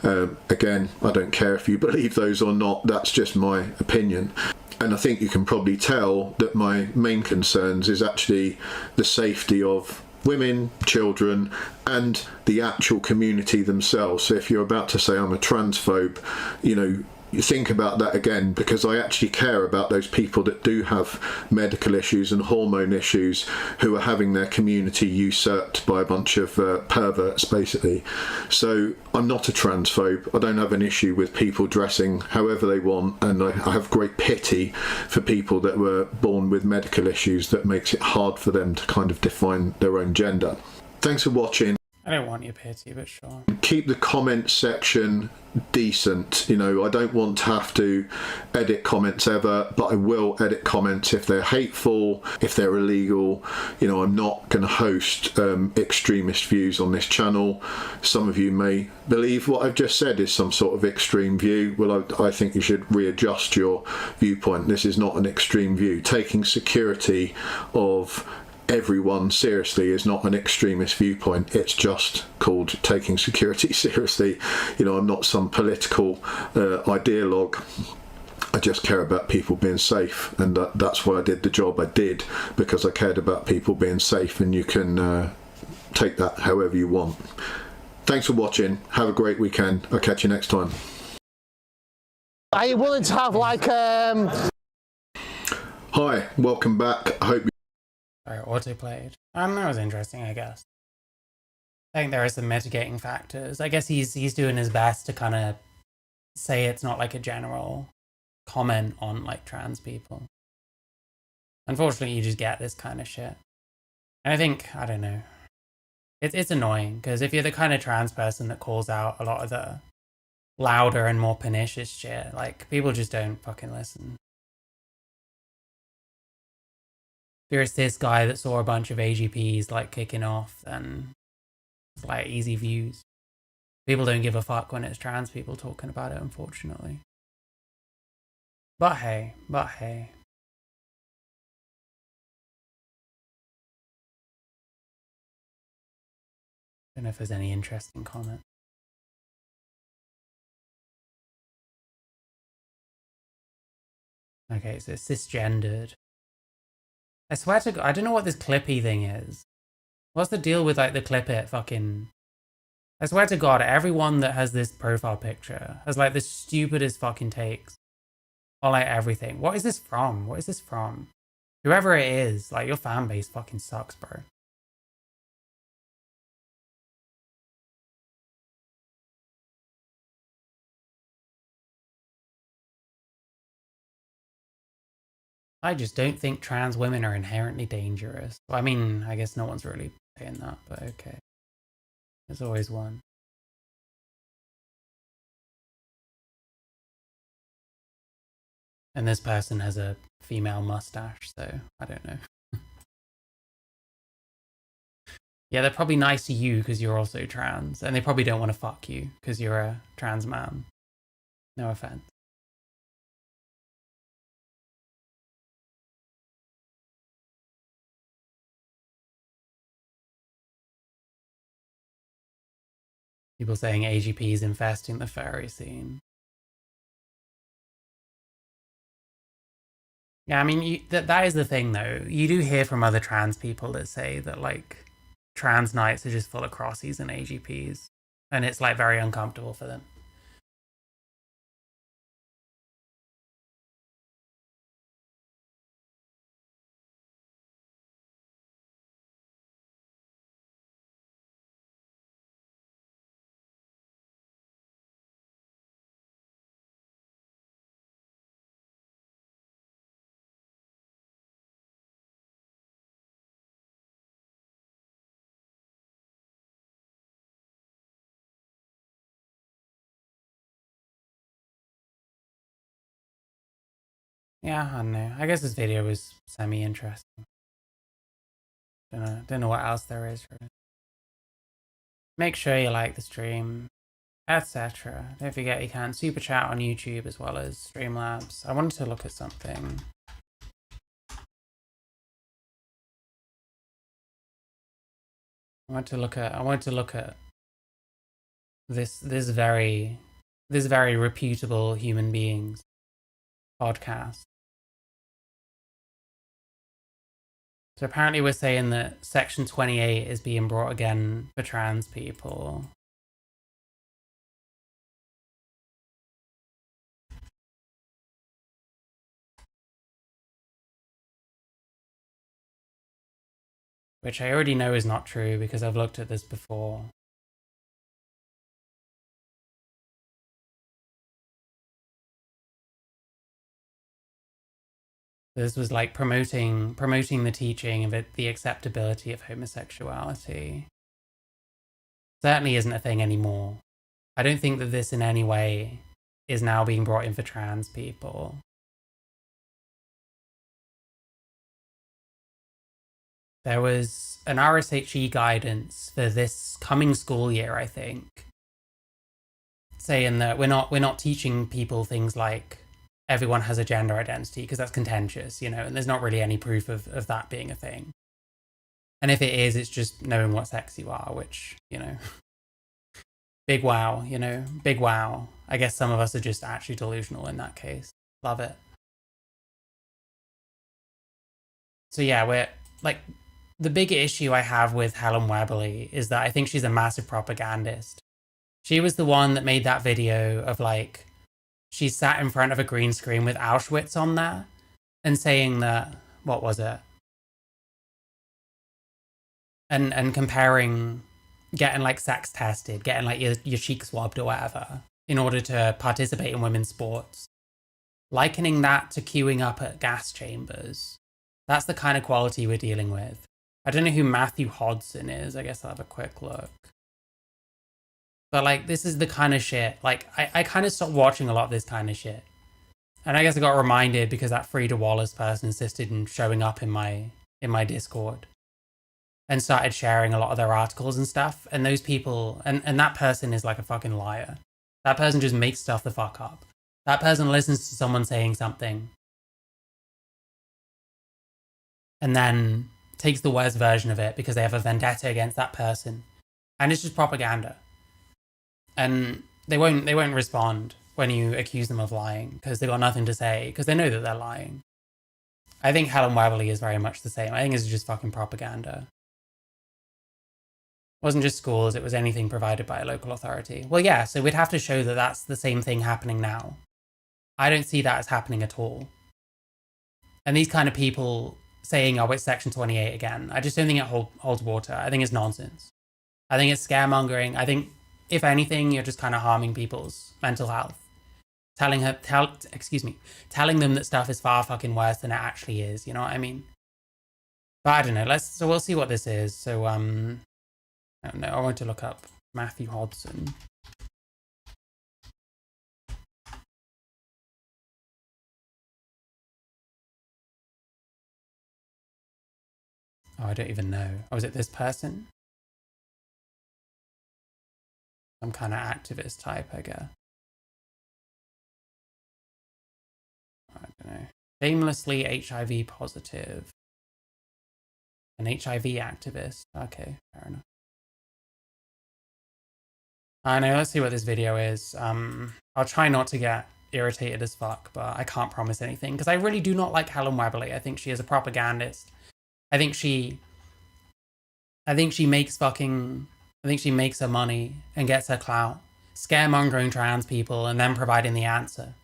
Again, I don't care if you believe those or not, that's just my opinion. And I think you can probably tell that my main concerns is actually the safety of women, children, and the actual community themselves. So if you're about to say I'm a transphobe, you know, you think about that again, because I actually care about those people that do have medical issues and hormone issues who are having their community usurped by a bunch of perverts, basically. So I'm not a transphobe. I don't have an issue with people dressing however they want, and I have great pity for people that were born with medical issues that makes it hard for them to kind of define their own gender. Thanks for watching. I don't want your pity, but sure. Keep the comment section decent. You know, I don't want to have to edit comments ever, but I will edit comments if they're hateful, if they're illegal. You know, I'm not going to host extremist views on this channel. Some of you may believe what I've just said is some sort of extreme view. Well, I think you should readjust your viewpoint. This is not an extreme view. Taking security of everyone seriously is not an extremist viewpoint. It's just called taking security seriously. You know, I'm not some political ideologue. I just care about people being safe, and that's why I did the job I did, because I cared about people being safe, and you can take that however you want. Thanks for watching. Have a great weekend. I'll catch you next time. Are you willing to have like Hi, welcome back. I hope you... Alright, autoplayed. That was interesting, I guess. I think there are some mitigating factors. I guess he's doing his best to kind of say it's not like a general comment on like trans people. Unfortunately, you just get this kind of shit. And I think, I don't know, it's annoying, because if you're the kind of trans person that calls out a lot of the louder and more pernicious shit, like, people just don't fucking listen. If you're a cis guy that saw a bunch of AGPs like kicking off, then it's like easy views. People don't give a fuck when it's trans people talking about it, unfortunately. But hey. Don't know if there's any interesting comment. Okay, so it's cisgendered. I swear to God, I don't know what this clippy thing is. What's the deal with like the clip it fucking... I swear to God, everyone that has this profile picture has like the stupidest fucking takes on like everything. What is this from? What is this from? Whoever it is, like, your fan base fucking sucks, bro. I just don't think trans women are inherently dangerous. Well, I mean, I guess no one's really saying that, but okay. There's always one. And this person has a female mustache, so I don't know. Yeah, they're probably nice to you because you're also trans, and they probably don't want to fuck you because you're a trans man. No offense. People saying AGP is infesting the furry scene. Yeah, I mean, that is the thing, though. You do hear from other trans people that say that, like, trans nights are just full of crossies and AGPs. And it's, like, very uncomfortable for them. Yeah, I don't know. I guess this video was semi-interesting. Don't know what else there is for it. Make sure you like the stream, etc. Don't forget you can super chat on YouTube as well as Streamlabs. I wanted to look at something. I want to look at this very reputable human beings podcast. So apparently we're saying that Section 28 is being brought again for trans people. Which I already know is not true because I've looked at this before. This was like promoting the teaching of the acceptability of homosexuality. Certainly isn't a thing anymore. I don't think that this in any way is now being brought in for trans people. There was an RSHE guidance for this coming school year, I think, saying that we're not teaching people things like everyone has a gender identity because that's contentious, you know, and there's not really any proof of that being a thing. And if it is, it's just knowing what sex you are, which, you know, big wow, you know, big wow. I guess some of us are just actually delusional in that case. Love it. So yeah, we're like, the big issue I have with Helen Weberly is that I think she's a massive propagandist. She was the one that made that video of like, she sat in front of a green screen with Auschwitz on there and saying that, what was it? And comparing getting like sex tested, getting like your cheek swabbed or whatever in order to participate in women's sports. Likening that to queuing up at gas chambers. That's the kind of quality we're dealing with. I don't know who Matthew Hodson is. I guess I'll have a quick look. But like, this is the kind of shit. Like, I kind of stopped watching a lot of this kind of shit. And I guess I got reminded because that Frida Wallace person insisted in showing up in my Discord. And started sharing a lot of their articles and stuff. And those people, and that person is like a fucking liar. That person just makes stuff the fuck up. That person listens to someone saying something and then takes the worst version of it because they have a vendetta against that person. And it's just propaganda. And they won't respond when you accuse them of lying because they've got nothing to say because they know that they're lying. I think Helen Weberly is very much the same. I think it's just fucking propaganda. It wasn't just schools, it was anything provided by a local authority. Well, yeah, so we'd have to show that that's the same thing happening now. I don't see that as happening at all. And these kind of people saying, oh, it's Section 28 again, I just don't think it holds water. I think it's nonsense. I think it's scaremongering. I think, if anything, you're just kind of harming people's mental health. Telling them that stuff is far fucking worse than it actually is, you know what I mean? But I don't know, so we'll see what this is. So, I don't know, I want to look up Matthew Hodson. Oh, I don't even know. Oh, is it this person? Some kind of activist type, I guess. I don't know. Shamelessly HIV positive. An HIV activist. Okay, fair enough. I know, let's see what this video is. I'll try not to get irritated as fuck, but I can't promise anything because I really do not like Helen Weberly. I think she is a propagandist. I think she makes her money and gets her clout, scaremongering trans people and then providing the answer.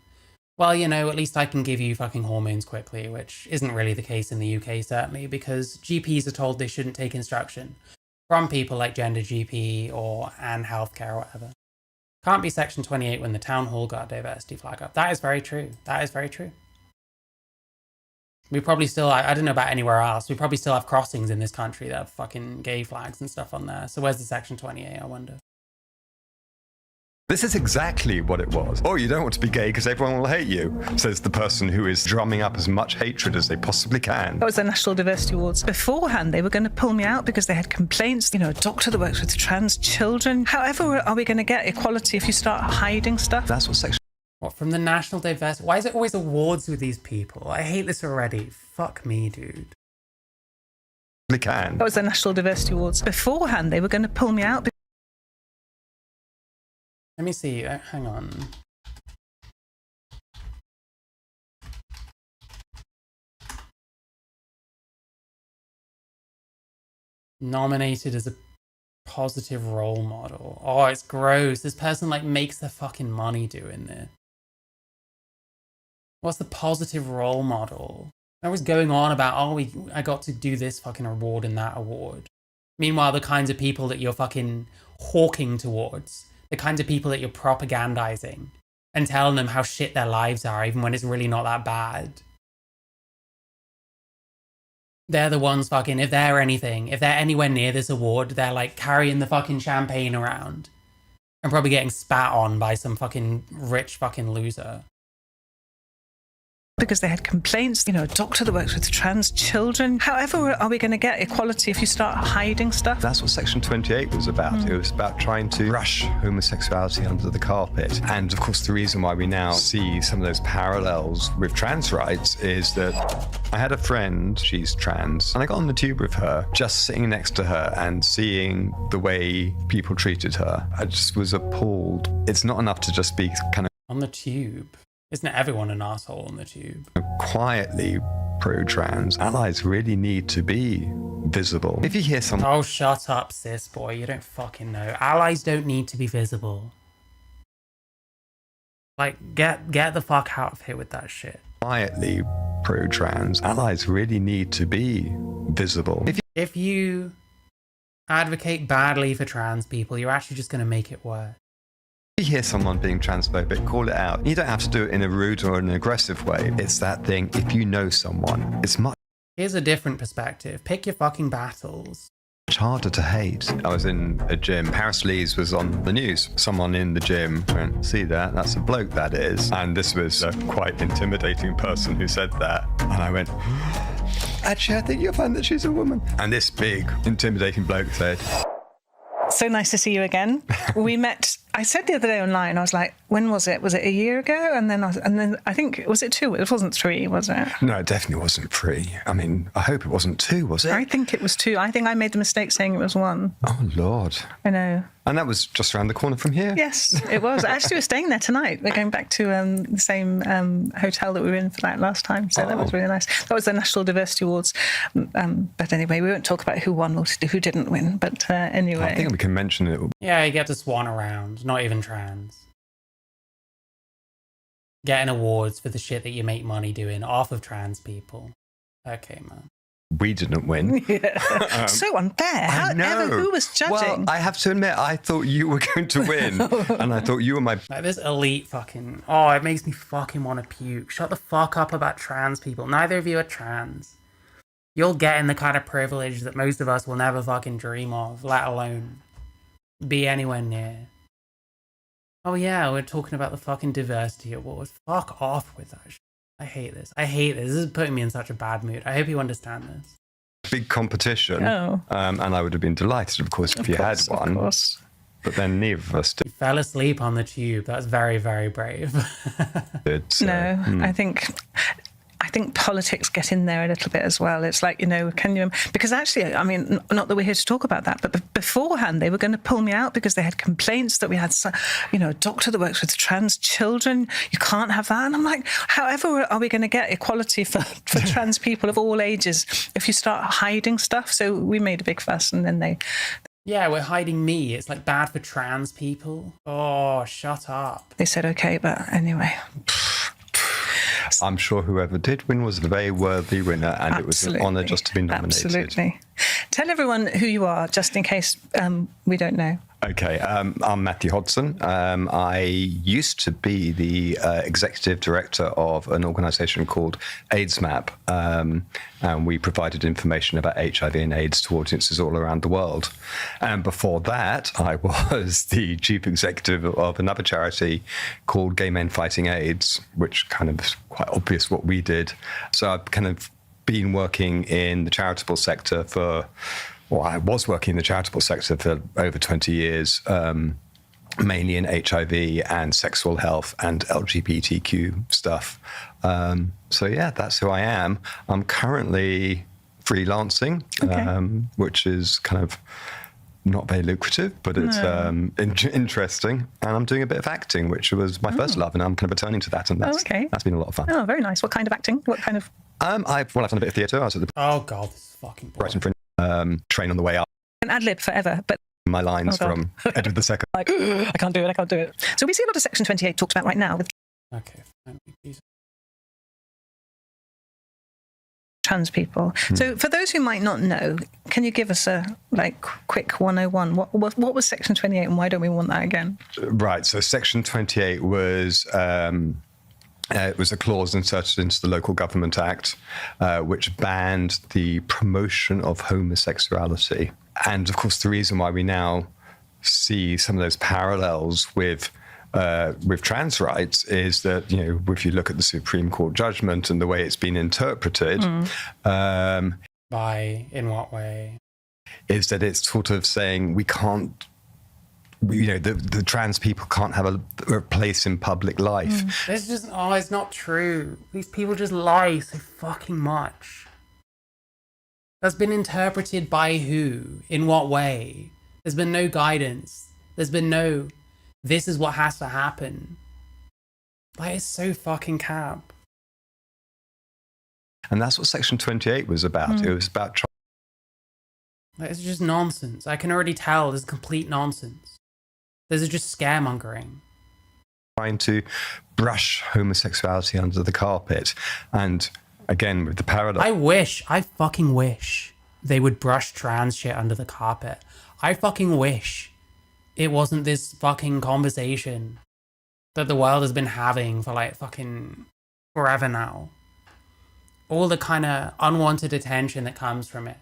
Well, you know, at least I can give you fucking hormones quickly, which isn't really the case in the UK, certainly, because GPs are told they shouldn't take instruction from people like Gender GP or Anne Healthcare or whatever. Can't be Section 28 when the town hall got a diversity flag up. That is very true. That is very true. We probably still, I don't know about anywhere else, we probably still have crossings in this country that have fucking gay flags and stuff on there. So where's the Section 28, I wonder? This is exactly what it was. Oh, you don't want to be gay because everyone will hate you, says the person who is drumming up as much hatred as they possibly can. That was the National Diversity Awards. Beforehand, they were going to pull me out because they had complaints. You know, a doctor that works with trans children. However, are we going to get equality if you start hiding stuff? That's what Section... What, from the National Diversity? Why is it always awards with these people? I hate this already. Fuck me, dude. Can. That was the National Diversity Awards. Beforehand, they were going to pull me out. Let me see. Hang on. Nominated as a positive role model. Oh, it's gross. This person like makes their fucking money doing this. What's the positive role model? I was going on about, oh, I got to do this fucking award and that award. Meanwhile, the kinds of people that you're fucking hawking towards, the kinds of people that you're propagandizing and telling them how shit their lives are, even when it's really not that bad. They're the ones fucking, if they're anywhere near this award, they're like carrying the fucking champagne around and probably getting spat on by some fucking rich fucking loser. because they had complaints, a doctor that works with trans children. However, are we going to get equality if you start hiding stuff? That's what Section 28 was about. It was about trying to brush homosexuality under the carpet. And of course, the reason why we now see some of those parallels with trans rights is that I had a friend, she's trans, and I got on the tube with her, just sitting next to her and seeing the way people treated her. I just was appalled. It's not enough to just be kind of on the tube. Isn't everyone an asshole on the tube? Quietly pro-trans. Allies really need to be visible. If you hear someone... Oh, shut up, cis boy. You don't fucking know. Allies don't need to be visible. Like, get the fuck out of here with that shit. Quietly pro-trans. Allies really need to be visible. If you advocate badly for trans people, you're actually just going to make it worse. If you hear someone being transphobic, call it out. You don't have to do it in a rude or an aggressive way. It's that thing, if you know someone, it's much... Here's a different perspective. Pick your fucking battles. Much harder to hate. I was in a gym. Paris Lees was on the news. Someone in the gym went, see that? That's a bloke, that is. And this was a quite intimidating person who said that. And I went, actually, I think you'll find that she's a woman. And this big, intimidating bloke said... So nice to see you again. We met, I said the other day online, I was like, when was it? Was it a year ago? And then I think, was it 2? It wasn't 3, was it? No, it definitely wasn't 3. I mean, I hope it wasn't 2, was it? I think it was 2. I think I made the mistake saying it was 1. Oh, Lord. I know. And that was just around the corner from here? Yes, it was. Actually, we're staying there tonight. We're going back to the same hotel that we were in for that last time. So that was really nice. That was the National Diversity Awards. But anyway, we won't talk about who won or who didn't win. But anyway. I think we can mention it. Yeah, you get to swan around. Not even trans. Getting awards for the shit that you make money doing off of trans people. Okay, man. We didn't win. Yeah. So unfair. However, who was judging? Well, I have to admit, I thought you were going to win. And I thought you were my... Like this elite fucking... Oh, it makes me fucking want to puke. Shut the fuck up about trans people. Neither of you are trans. You're getting the kind of privilege that most of us will never fucking dream of, let alone be anywhere near. Oh yeah, we're talking about the fucking diversity awards. Fuck off with that shit. I hate this. I hate this. This is putting me in such a bad mood. I hope you understand this. Big competition. Oh. And I would have been delighted, of course, if you had one. Of course. But then neither of us did. You fell asleep on the tube. That's very, very brave. No, I think politics get in there a little bit as well. It's like, can you... Because actually, I mean, not that we're here to talk about that, but beforehand, they were going to pull me out because they had complaints that we had, a doctor that works with trans children. You can't have that. And I'm like, however are we going to get equality for trans people of all ages if you start hiding stuff? So we made a big fuss and then they... Yeah, we're hiding me. It's like bad for trans people. Oh, shut up. They said, okay, but anyway... I'm sure whoever did win was a very worthy winner, and Absolutely. It was an honour just to be nominated. Absolutely. Tell everyone who you are, just in case we don't know. Okay, I'm Matthew Hodson. I used to be the executive director of an organisation called AIDSmap, and we provided information about HIV and AIDS to audiences all around the world. And before that, I was the chief executive of another charity called Gay Men Fighting AIDS, which kind of is quite obvious what we did. So I've kind of been working in the charitable sector I was working in the charitable sector for over 20 years, mainly in HIV and sexual health and LGBTQ stuff. So yeah, that's who I am. I'm currently freelancing, which is kind of not very lucrative, but it's interesting. And I'm doing a bit of acting, which was my first love, and I'm kind of returning to that, and that's been a lot of fun. Oh, very nice. What kind of acting? What kind of... I've done a bit of theatre. I was at the... Oh God, this is fucking boring. Train on the way up. An ad-lib forever, but... My lines from Edward II. Like, I can't do it. So we see a lot of Section 28 talked about right now with... Okay, fine. Trans people. So for those who might not know, can you give us a quick 101? What was Section 28 and why don't we want that again? Right, so Section 28 was... it was a clause inserted into the Local Government Act, which banned the promotion of homosexuality. And of course, the reason why we now see some of those parallels with with trans rights is that, you know, if you look at the Supreme Court judgment and the way it's been interpreted, in what way? Is that it's sort of saying we can't, you know, the trans people can't have a place in public life. It's just, it's not true. These people just lie so fucking much. That's been interpreted by who? In what way? There's been no guidance. There's been no, this is what has to happen. Like, it's so fucking cap. And that's what Section 28 was about. It was about Like, it's just nonsense. I can already tell there's complete nonsense. This is just scaremongering. trying to brush homosexuality under the carpet. And again, with the paradox. I fucking wish they would brush trans shit under the carpet. I fucking wish it wasn't this fucking conversation that the world has been having for like fucking forever now. All the kind of unwanted attention that comes from it.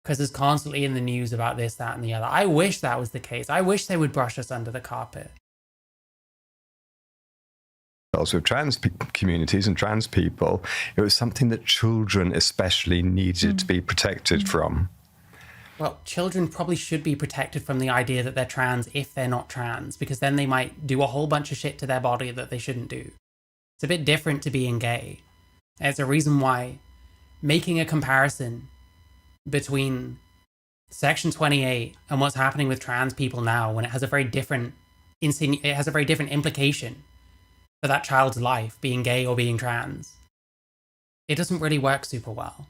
Because it's constantly in the news about this, that, and the other. I wish that was the case. I wish they would brush us under the carpet. Also, with trans communities and trans people, it was something that children especially needed to be protected from. Well, children probably should be protected from the idea that they're trans if they're not trans, because then they might do a whole bunch of shit to their body that they shouldn't do. It's a bit different to being gay. There's a reason why making a comparison between Section 28 and what's happening with trans people now, when it has a very different implication for that child's life, being gay or being trans, it doesn't really work super well.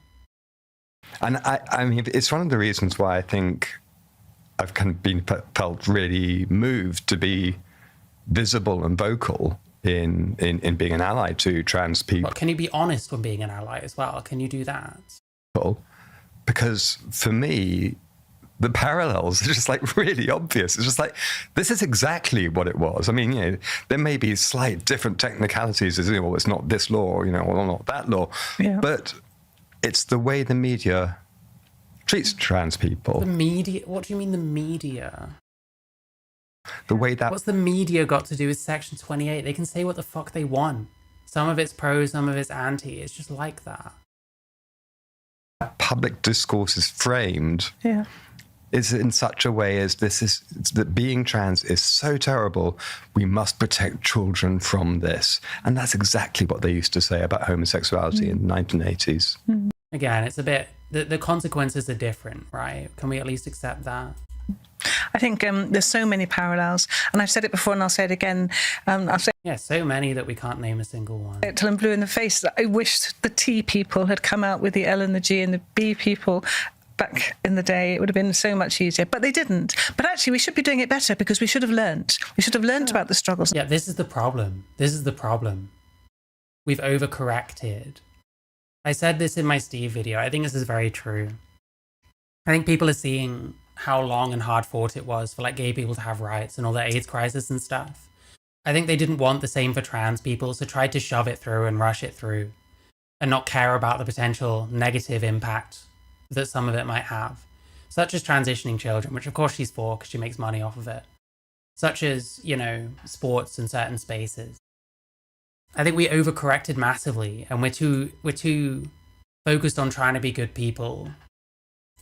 And I mean, it's one of the reasons why I think I've kind of felt really moved to be visible and vocal in being an ally to trans people. Well, can you be honest when being an ally as well? Can you do that? Because for me, the parallels are just like really obvious. It's just like, this is exactly what it was. I mean, you know, there may be slight different technicalities as, you know, well, it's not this law, you know, or not that law, but it's the way the media treats trans people. The media? What do you mean the media? The way that... What's the media got to do with Section 28? They can say what the fuck they want. Some of it's pro, some of it's anti. It's just like that. Public discourse is framed is in such a way as that being trans is so terrible, we must protect children from this. And that's exactly what they used to say about homosexuality in the 1980s. Again, it's a bit, the consequences are different, right? Can we at least accept that? I think there's so many parallels, and I've said it before and I'll say it again. I'll say so many that we can't name a single one. Till I'm blue in the face. I wish the T people had come out with the L and the G and the B people back in the day. It would have been so much easier, but they didn't. But actually, we should be doing it better because we should have learnt. We should have learnt about the struggles. Yeah, this is the problem. This is the problem. We've overcorrected. I said this in my Steve video. I think this is very true. I think people are seeing how long and hard fought it was for like gay people to have rights and all the AIDS crisis and stuff. I think they didn't want the same for trans people, so tried to shove it through and rush it through and not care about the potential negative impact that some of it might have, such as transitioning children, which of course she's for because she makes money off of it, such as, you know, sports and certain spaces. I think we overcorrected massively, and we're too focused on trying to be good people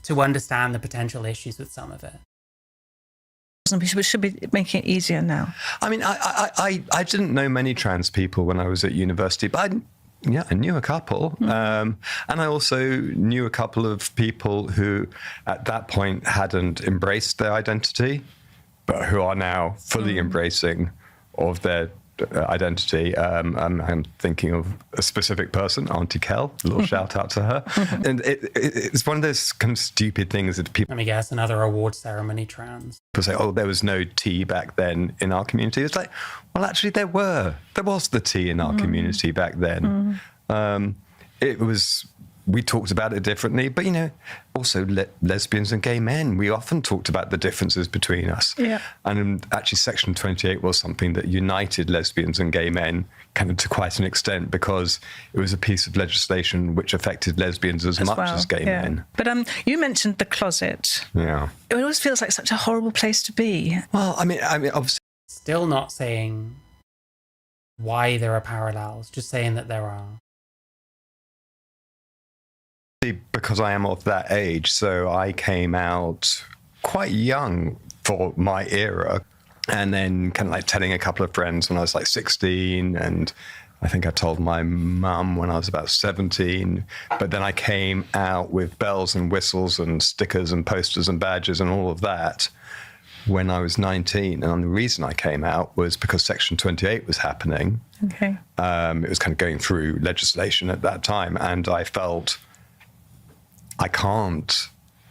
to understand the potential issues with some of it. We should be making it easier now. I mean, I didn't know many trans people when I was at university, but I knew a couple. And I also knew a couple of people who at that point hadn't embraced their identity, but who are now fully embracing of their identity. I'm thinking of a specific person, Auntie Kel, a little shout out to her. And it's one of those kind of stupid things that people... Let me guess, another award ceremony trans. People say, oh, there was no tea back then in our community. It's like, well, actually there was the tea in our community back then. It was... We talked about it differently, but, you know, also lesbians and gay men, we often talked about the differences between us. Yeah. And actually Section 28 was something that united lesbians and gay men kind of to quite an extent, because it was a piece of legislation which affected lesbians as much as gay men. But you mentioned the closet. Yeah. It always feels like such a horrible place to be. Well, I mean, obviously... Still not saying why there are parallels, just saying that there are. Because I am of that age, so I came out quite young for my era, and then kind of like telling a couple of friends when I was like 16, and I think I told my mum when I was about 17, but then I came out with bells and whistles and stickers and posters and badges and all of that when I was 19. And the reason I came out was because Section 28 was happening. Okay. It was kind of going through legislation at that time, and I felt I can't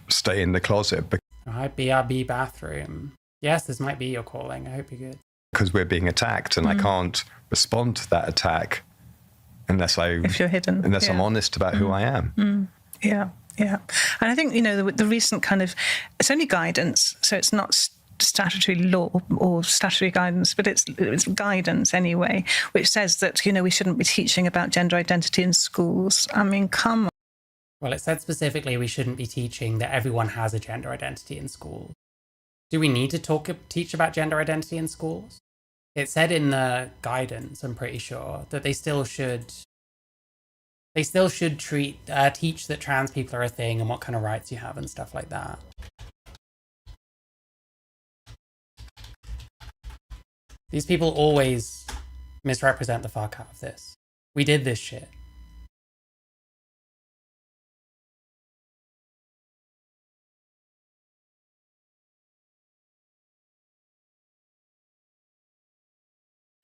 stay in the closet Alright, BRB bathroom. Yes, this might be your calling. I hope you're good. because we're being attacked, and I can't respond to that attack unless if you're hidden, I'm honest about who I am. Yeah. And I think, the recent kind of, it's only guidance, so it's not statutory law or statutory guidance, but it's guidance anyway, which says that, we shouldn't be teaching about gender identity in schools. I mean, come on. Well, it said specifically we shouldn't be teaching that everyone has a gender identity in school. Do we need to teach about gender identity in schools? It said in the guidance, I'm pretty sure, that they still should teach that trans people are a thing and what kind of rights you have and stuff like that. These people always misrepresent the fuck out of this. We did this shit.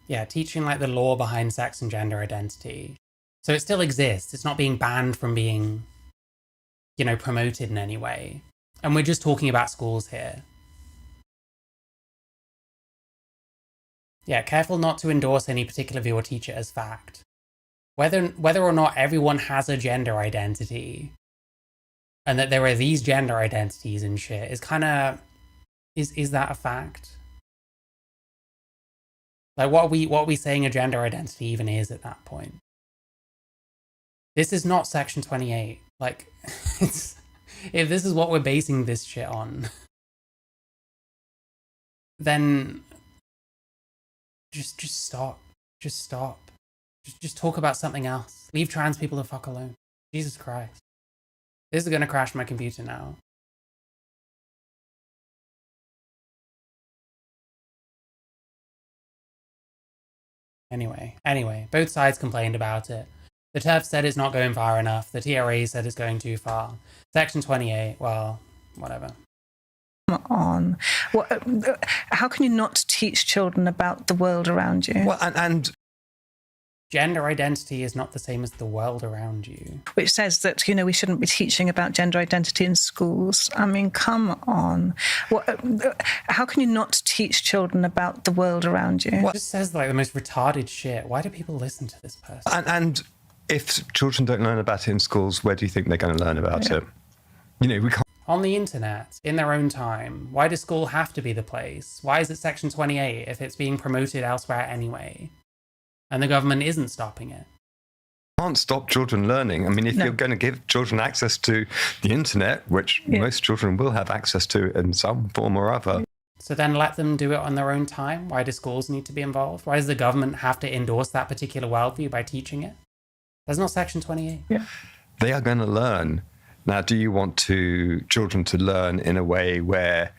Yeah, teaching like the law behind sex and gender identity. So it still exists. It's not being banned from being, promoted in any way. And we're just talking about schools here. Yeah, careful not to endorse any particular view or teach it as fact. Whether or not everyone has a gender identity and that there are these gender identities and shit is kind of, is that a fact? Like, what are we saying a gender identity even is at that point? This is not Section 28. Like, if this is what we're basing this shit on, then just stop. Just stop. Just talk about something else. Leave trans people the fuck alone. Jesus Christ. This is gonna crash my computer now. Anyway, both sides complained about it. The TERF said it's not going far enough. The TRA said it's going too far. Section 28, well, whatever. Come on. How can you not teach children about the world around you? Well, and gender identity is not the same as the world around you. Which says that, we shouldn't be teaching about gender identity in schools. I mean, come on. How can you not teach children about the world around you? It just says like the most retarded shit. Why do people listen to this person? And if children don't learn about it in schools, where do you think they're going to learn about it? We can't. On the internet, in their own time. Why does school have to be the place? Why is it Section 28 if it's being promoted elsewhere anyway? And the government isn't stopping it. Can't stop children learning. I mean, if you're going to give children access to the internet, which most children will have access to in some form or other. So then let them do it on their own time? Why do schools need to be involved? Why does the government have to endorse that particular worldview by teaching it? That's not Section 28. Yeah. They are going to learn. Now, do you want children to learn in a way where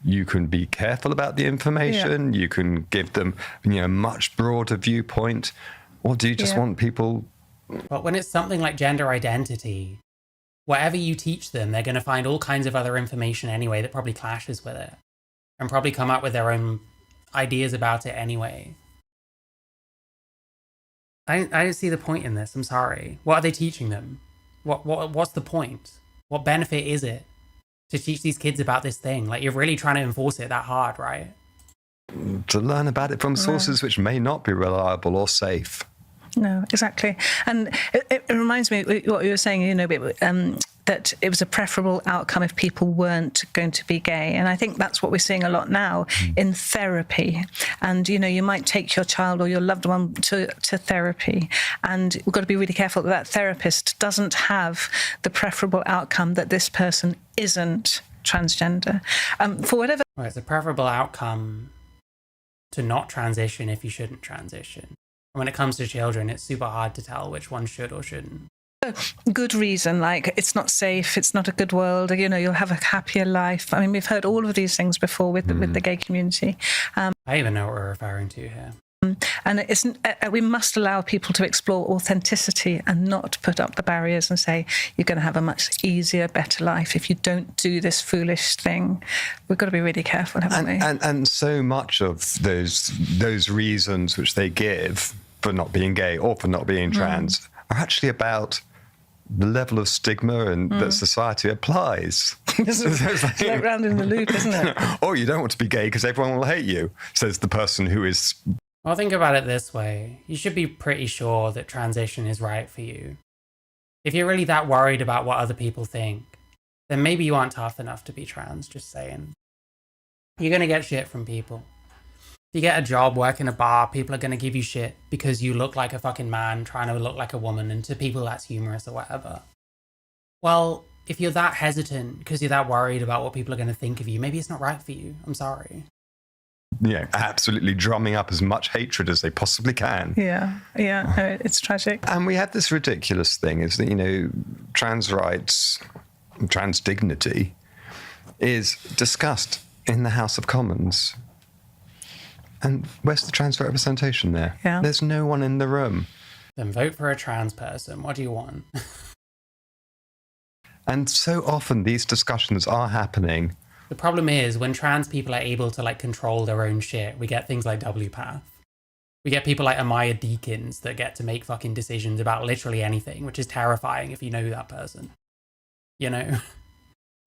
you can be careful about the information, you can give them a much broader viewpoint, or do you just want people... But when it's something like gender identity, whatever you teach them, they're going to find all kinds of other information anyway that probably clashes with it, and probably come up with their own ideas about it anyway. I don't see the point in this, I'm sorry. What are they teaching them? What's the point? What benefit is it to teach these kids about this thing? Like, you're really trying to enforce it that hard, right? To learn about it from sources which may not be reliable or safe. No, exactly. And it reminds me what you were saying, that it was a preferable outcome if people weren't going to be gay. And I think that's what we're seeing a lot now in therapy. And, you might take your child or your loved one to therapy. And we've got to be really careful that therapist doesn't have the preferable outcome that this person isn't transgender. For whatever... Well, it's a preferable outcome to not transition if you shouldn't transition. when it comes to children, it's super hard to tell which one should or shouldn't. Good reason, like it's not safe, it's not a good world, you know, you'll have a happier life. I mean, we've heard all of these things before with the gay community. I even know what we're referring to here. And we must allow people to explore authenticity and not put up the barriers and say you're going to have a much easier, better life if you don't do this foolish thing. We've got to be really careful, haven't we? And so much of those reasons which they give for not being gay or for not being trans are actually about the level of stigma and that society applies. It's like round in the loop, isn't it? Or you don't want to be gay because everyone will hate you, says the person who is... Well, think about it this way. You should be pretty sure that transition is right for you. If you're really that worried about what other people think, then maybe you aren't tough enough to be trans, just saying. You're going to get shit from people. If you get a job, work in a bar, people are going to give you shit because you look like a fucking man trying to look like a woman, and to people that's humorous or whatever. Well, if you're that hesitant because you're that worried about what people are going to think of you, maybe it's not right for you. I'm sorry. Yeah, absolutely drumming up as much hatred as they possibly can. Yeah, no, it's tragic. And we have this ridiculous thing is that, you know, trans rights, trans dignity is discussed in the House of Commons. And where's the trans representation there? Yeah. There's no one in the room. Then vote for a trans person. What do you want? And so often these discussions are happening. The problem is when trans people are able to like control their own shit, we get things like WPATH. We get people like Amaya Deakins that get to make fucking decisions about literally anything, which is terrifying if you know that person. You know?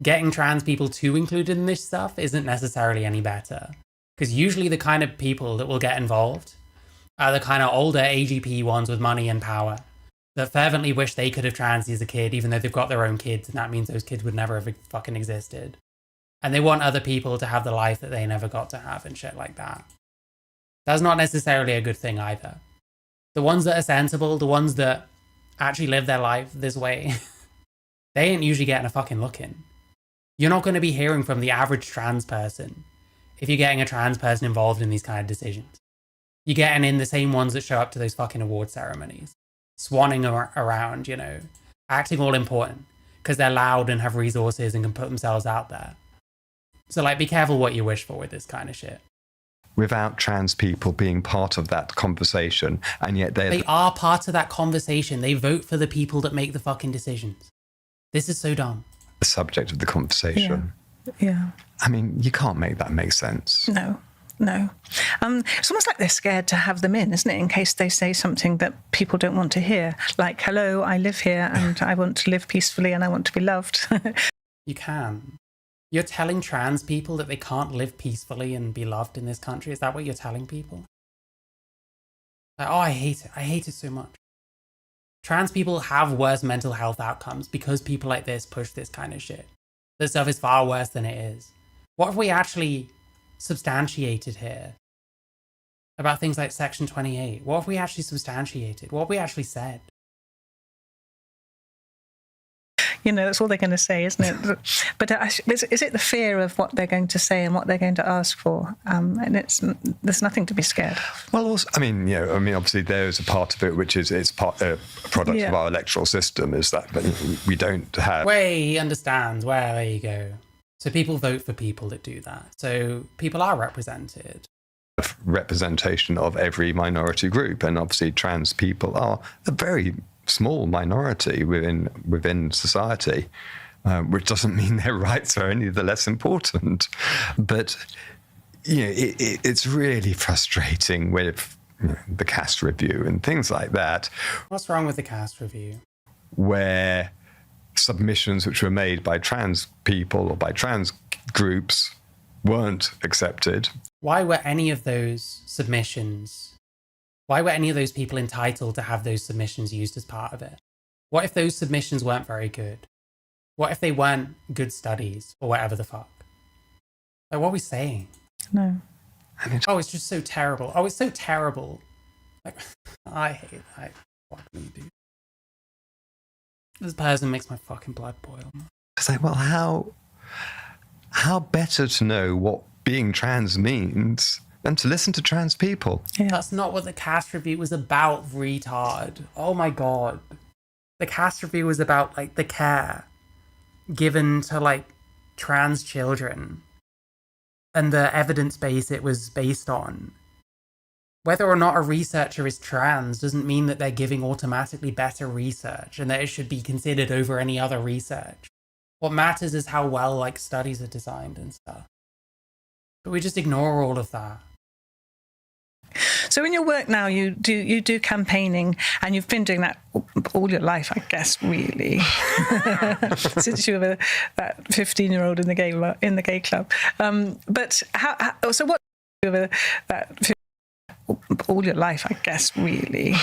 Getting trans people too included in this stuff isn't necessarily any better. Because usually the kind of people that will get involved are the kind of older AGP ones with money and power that fervently wish they could have trans as a kid, even though they've got their own kids, and that means those kids would never have fucking existed. And they want other people to have the life that they never got to have and shit like that. That's not necessarily a good thing either. The ones that are sensible, the ones that actually live their life this way, they ain't usually getting a fucking look in. You're not going to be hearing from the average trans person if you're getting a trans person involved in these kind of decisions. You're getting in the same ones that show up to those fucking award ceremonies, swanning around, you know, acting all important because they're loud and have resources and can put themselves out there. So, like, be careful what you wish for with this kind of shit. Without trans people being part of that conversation, and yet they are part of that conversation. They vote for the people that make the fucking decisions. This is so dumb. The subject of the conversation. Yeah. I mean, you can't make that make sense. No. It's almost like they're scared to have them in, isn't it? In case they say something that people don't want to hear. Like, hello, I live here and I want to live peacefully and I want to be loved. You can. You're telling trans people that they can't live peacefully and be loved in this country? Is that what you're telling people? Like, oh, I hate it. I hate it so much. Trans people have worse mental health outcomes because people like this push this kind of shit. This stuff is far worse than it is. What have we actually substantiated here about things like Section 28? What have we actually substantiated? What have we actually said? You know, that's all they're going to say, isn't it? But is it the fear of what they're going to say and what they're going to ask for? And there's nothing to be scared of. Well, also, obviously there's a part of it which is it's a product of our electoral system, is that but we don't have. He understands. Well, there you go. So people vote for people that do that. So people are represented. Representation of every minority group, and obviously trans people are a very small minority within society, which doesn't mean their rights are any the less important. But you know, it's really frustrating with the caste review and things like that. What's wrong with the caste review? Where submissions which were made by trans people or by trans groups weren't accepted. Why were any of those submissions? Why were any of those people entitled to have those submissions used as part of it? What if those submissions weren't very good? What if they weren't good studies or whatever the fuck? Like, what are we saying? No. Oh, it's just so terrible. Oh, it's so terrible. Like, I hate that. Fuck me, dude. This person makes my fucking blood boil. It's like, well, how better to know what being trans means and to listen to trans people. Yeah. That's not what the cast review was about, retard. Oh my god. The cast review was about, like, the care given to, like, trans children and the evidence base it was based on. Whether or not a researcher is trans doesn't mean that they're giving automatically better research and that it should be considered over any other research. What matters is how well, like, studies are designed and stuff. But we just ignore all of that. So in your work now, you do campaigning, and you've been doing that all your life, I guess, really, since you were that 15-year-old in the gay club. But so what? That all your life, I guess, really,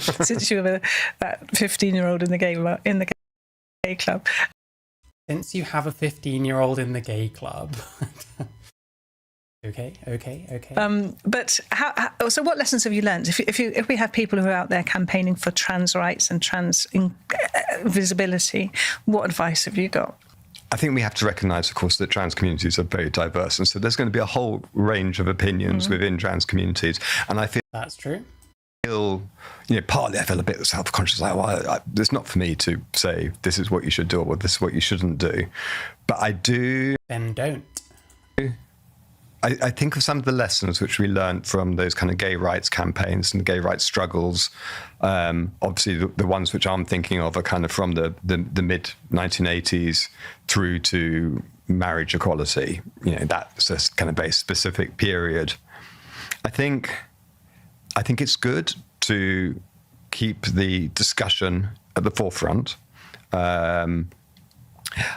since you were that 15-year-old in the gay club. Since you have a 15-year-old in the gay club. Okay. But so what lessons have you learned? If we have people who are out there campaigning for trans rights and trans visibility, what advice have you got? I think we have to recognise, of course, that trans communities are very diverse, and so there's going to be a whole range of opinions within trans communities. And I feel that's true. Partly I feel a bit self-conscious, like, well, it's not for me to say this is what you should do or this is what you shouldn't do. But I do. Then don't. I think of some of the lessons which we learned from those kind of gay rights campaigns and gay rights struggles. Obviously, the ones which I'm thinking of are kind of from the mid-1980s through to marriage equality. That's a kind of very specific period. I think it's good to keep the discussion at the forefront.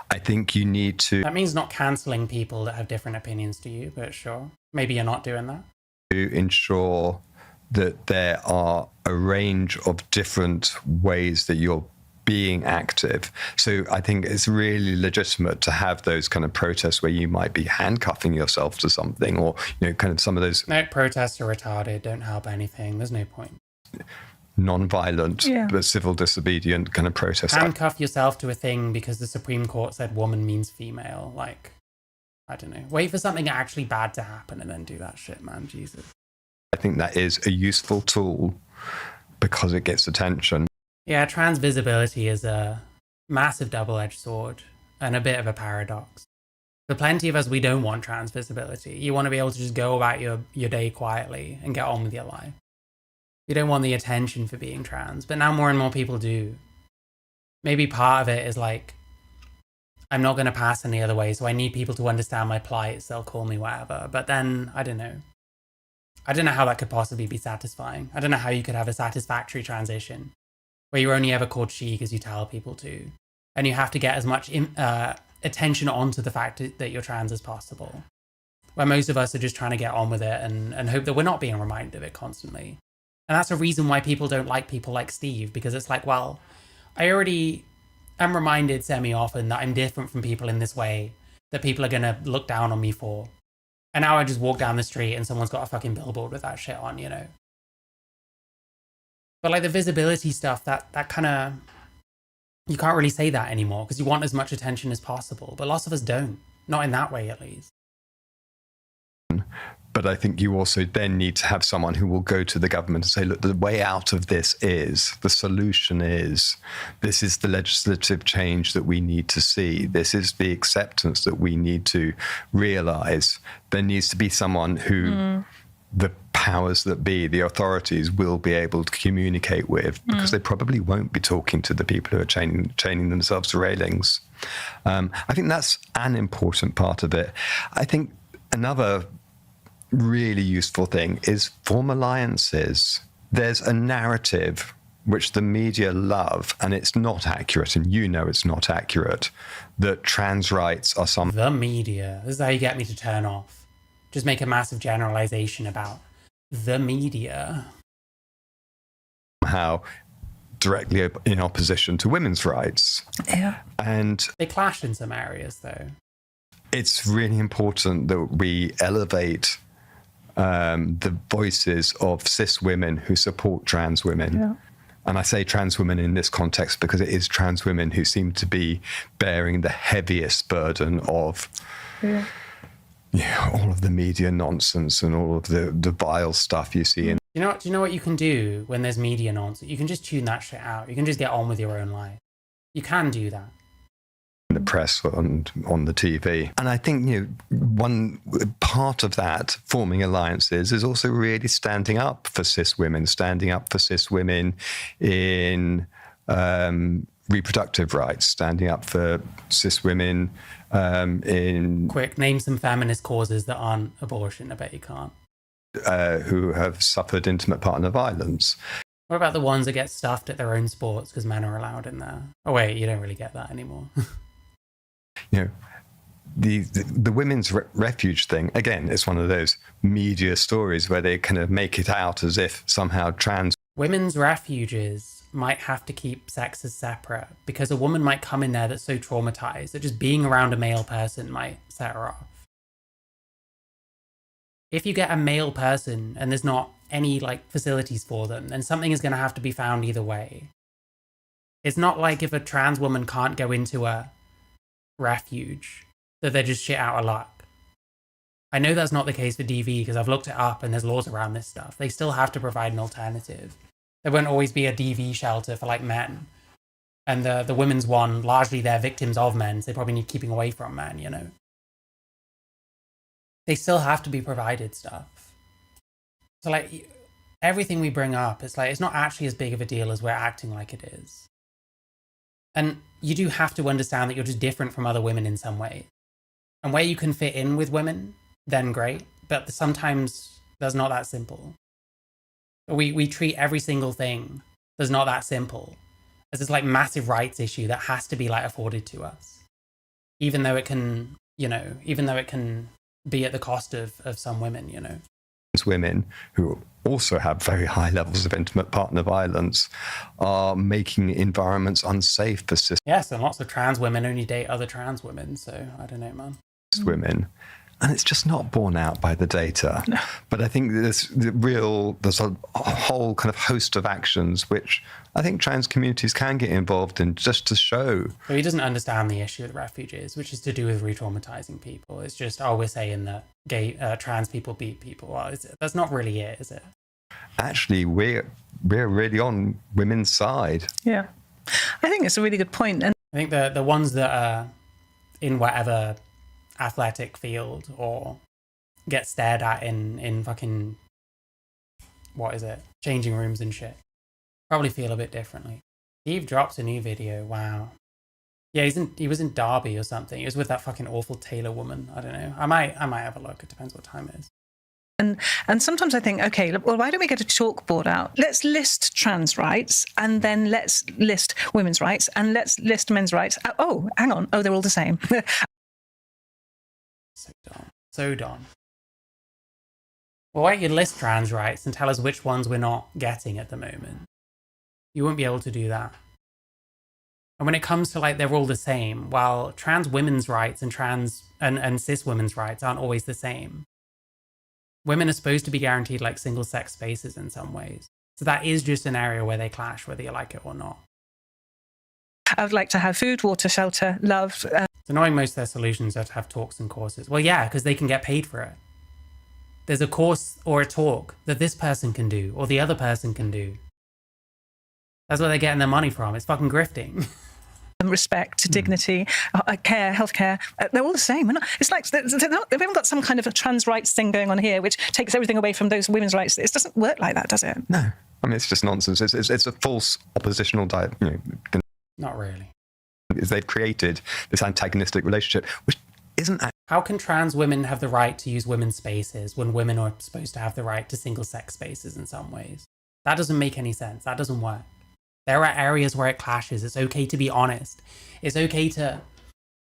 I think you need to... That means not cancelling people that have different opinions to you, but sure. Maybe you're not doing that. To ensure that there are a range of different ways that you're being active. So I think it's really legitimate to have those kind of protests where you might be handcuffing yourself to something, or, kind of some of those... No, protests are retarded, don't help anything. There's no point. Non-violent, but civil disobedient kind of protest. Handcuff yourself to a thing because the Supreme Court said woman means female. Like, I don't know. Wait for something actually bad to happen and then do that shit, man. Jesus. I think that is a useful tool because it gets attention. Yeah, trans visibility is a massive double-edged sword and a bit of a paradox. For plenty of us, we don't want trans visibility. You want to be able to just go about your day quietly and get on with your life. You don't want the attention for being trans, but now more and more people do. Maybe part of it is like, I'm not going to pass any other way, so I need people to understand my plight, so they'll call me whatever. But then, I don't know. I don't know how that could possibly be satisfying. I don't know how you could have a satisfactory transition where you're only ever called she because you tell people to. And you have to get as much attention onto the fact that you're trans as possible. Where most of us are just trying to get on with it and hope that we're not being reminded of it constantly. And that's a reason why people don't like people like Steve, because it's like, well, I already am reminded semi-often that I'm different from people in this way that people are going to look down on me for. And now I just walk down the street and someone's got a fucking billboard with that shit on, But like the visibility stuff, that kind of, you can't really say that anymore because you want as much attention as possible. But lots of us don't. Not in that way, at least. But I think you also then need to have someone who will go to the government and say, look, the way out of this is, the solution is, this is the legislative change that we need to see. This is the acceptance that we need to realise. There needs to be someone who the powers that be, the authorities, will be able to communicate with, because they probably won't be talking to the people who are chaining themselves to railings. I think that's an important part of it. I think another really useful thing is form alliances. There's a narrative which the media love, and it's not accurate, and it's not accurate, that trans rights are some... The media. This is how you get me to turn off. Just make a massive generalization about the media. Somehow directly in opposition to women's rights. Yeah. And they clash in some areas, though. It's really important that we elevate the voices of cis women who support trans women. Yeah. And I say trans women in this context because it is trans women who seem to be bearing the heaviest burden of, all of the media nonsense and all of the vile stuff you see in. Do you know what you can do when there's media nonsense? You can just tune that shit out. You can just get on with your own life. You can do that. The press and on the TV. And I think, one part of that, forming alliances, is also really standing up for cis women in reproductive rights, standing up for cis women in... Quick, name some feminist causes that aren't abortion. I bet you can't. Who have suffered intimate partner violence. What about the ones that get stuffed at their own sports because men are allowed in there? Oh wait, you don't really get that anymore. The women's refuge thing, again, it's one of those media stories where they kind of make it out as if somehow trans... Women's refuges might have to keep sexes separate because a woman might come in there that's so traumatized that just being around a male person might set her off. If you get a male person and there's not any facilities for them, then something is going to have to be found either way. It's not like if a trans woman can't go into a refuge that they're just shit out of luck. I know that's not the case for DV because I've looked it up and there's laws around this stuff. They still have to provide an alternative. There won't always be a DV shelter for men. And the women's one, largely they're victims of men, so they probably need keeping away from men, They still have to be provided stuff. So everything we bring up, it's not actually as big of a deal as we're acting like it is. And you do have to understand that you're just different from other women in some way. And where you can fit in with women, then great. But sometimes that's not that simple. We treat every single thing that's not that simple as this massive rights issue that has to be afforded to us. Even though it can, be at the cost of some women, Women who also have very high levels of intimate partner violence are making environments unsafe for cis Yes, and lots of trans women only date other trans women, so I don't know, man. women. And it's just not borne out by the data. No. But I think there's a whole kind of host of actions which I think trans communities can get involved in just to show. So he doesn't understand the issue with refugees, which is to do with re-traumatizing people. It's just, we're saying that trans people beat people. Well, that's not really it, is it? Actually, we're really on women's side. Yeah. I think it's a really good point. And I think the ones that are in whatever athletic field or get stared at in fucking changing rooms and shit probably feel a bit differently. Steve drops a new video. Wow. Yeah, he was in Derby or something. He was with that fucking awful Taylor woman. I don't know. I might have a look. It depends what time it is. And sometimes I think, okay, well, why don't we get a chalkboard out? Let's list trans rights, and then let's list women's rights, and let's list men's rights. Oh, hang on. Oh, they're all the same. So dumb. Well, why don't you list trans rights and tell us which ones we're not getting at the moment? You won't be able to do that. And when it comes to they're all the same, while trans women's rights and and cis women's rights aren't always the same. Women are supposed to be guaranteed single-sex spaces in some ways. So that is just an area where they clash, whether you like it or not. I would like to have food, water, shelter, love. It's annoying most of their solutions are to have talks and courses. Well, yeah, because they can get paid for it. There's a course or a talk that this person can do or the other person can do. That's where they're getting their money from. It's fucking grifting. Respect, dignity, care, healthcare, they're all the same. It's they haven't got some kind of a trans rights thing going on here which takes everything away from those women's rights. It doesn't work like that, does it? No. I mean, it's just nonsense. It's a false oppositional Not really. They've created this antagonistic relationship, which isn't... How can trans women have the right to use women's spaces when women are supposed to have the right to single-sex spaces in some ways? That doesn't make any sense. That doesn't work. There are areas where it clashes. It's okay to be honest. It's okay to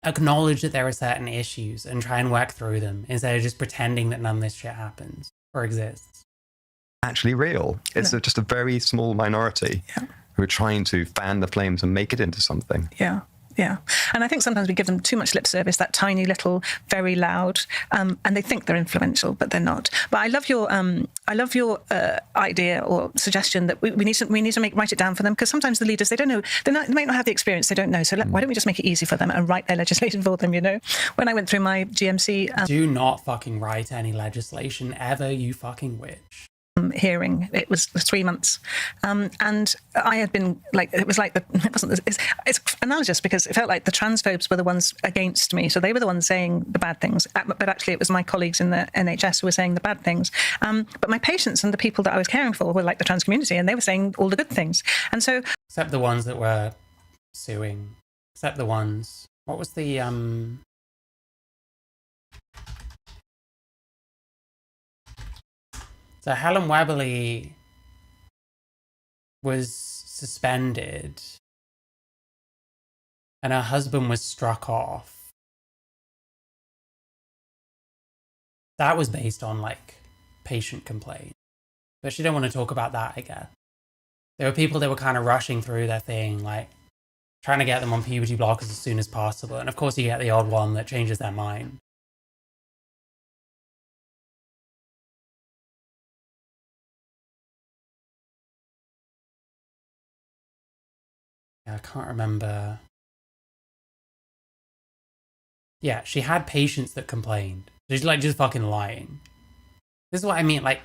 acknowledge that there are certain issues and try and work through them instead of just pretending that none of this shit happens or exists. Actually real. It's just a very small minority who are trying to fan the flames and make it into something. Yeah. Yeah. And I think sometimes we give them too much lip service, that tiny little, very loud, and they think they're influential, but they're not. But I love your idea or suggestion that we need to write it down for them, because sometimes the leaders, they don't know, they might not have the experience, they don't know. So why don't we just make it easy for them and write their legislation for them, you know? When I went through my GMC... Do not fucking write any legislation ever, you fucking witch. Hearing, it was 3 months, and I had been like, it's analogous, because it felt like the transphobes were the ones against me, so they were the ones saying the bad things, but actually it was my colleagues in the NHS who were saying the bad things, but my patients and the people that I was caring for were like the trans community, and they were saying all the good things. And so, except the ones that were suing, except the ones, what was the so Helen Weberly was suspended and her husband was struck off. That was based on like patient complaint, but she didn't want to talk about that, I guess. There were people that were kind of rushing through their thing, like trying to get them on puberty blockers as soon as possible, and of course you get the odd one that changes their mind. I can't remember. Yeah, she had patients that complained. She's like just fucking lying. This is what I mean, like,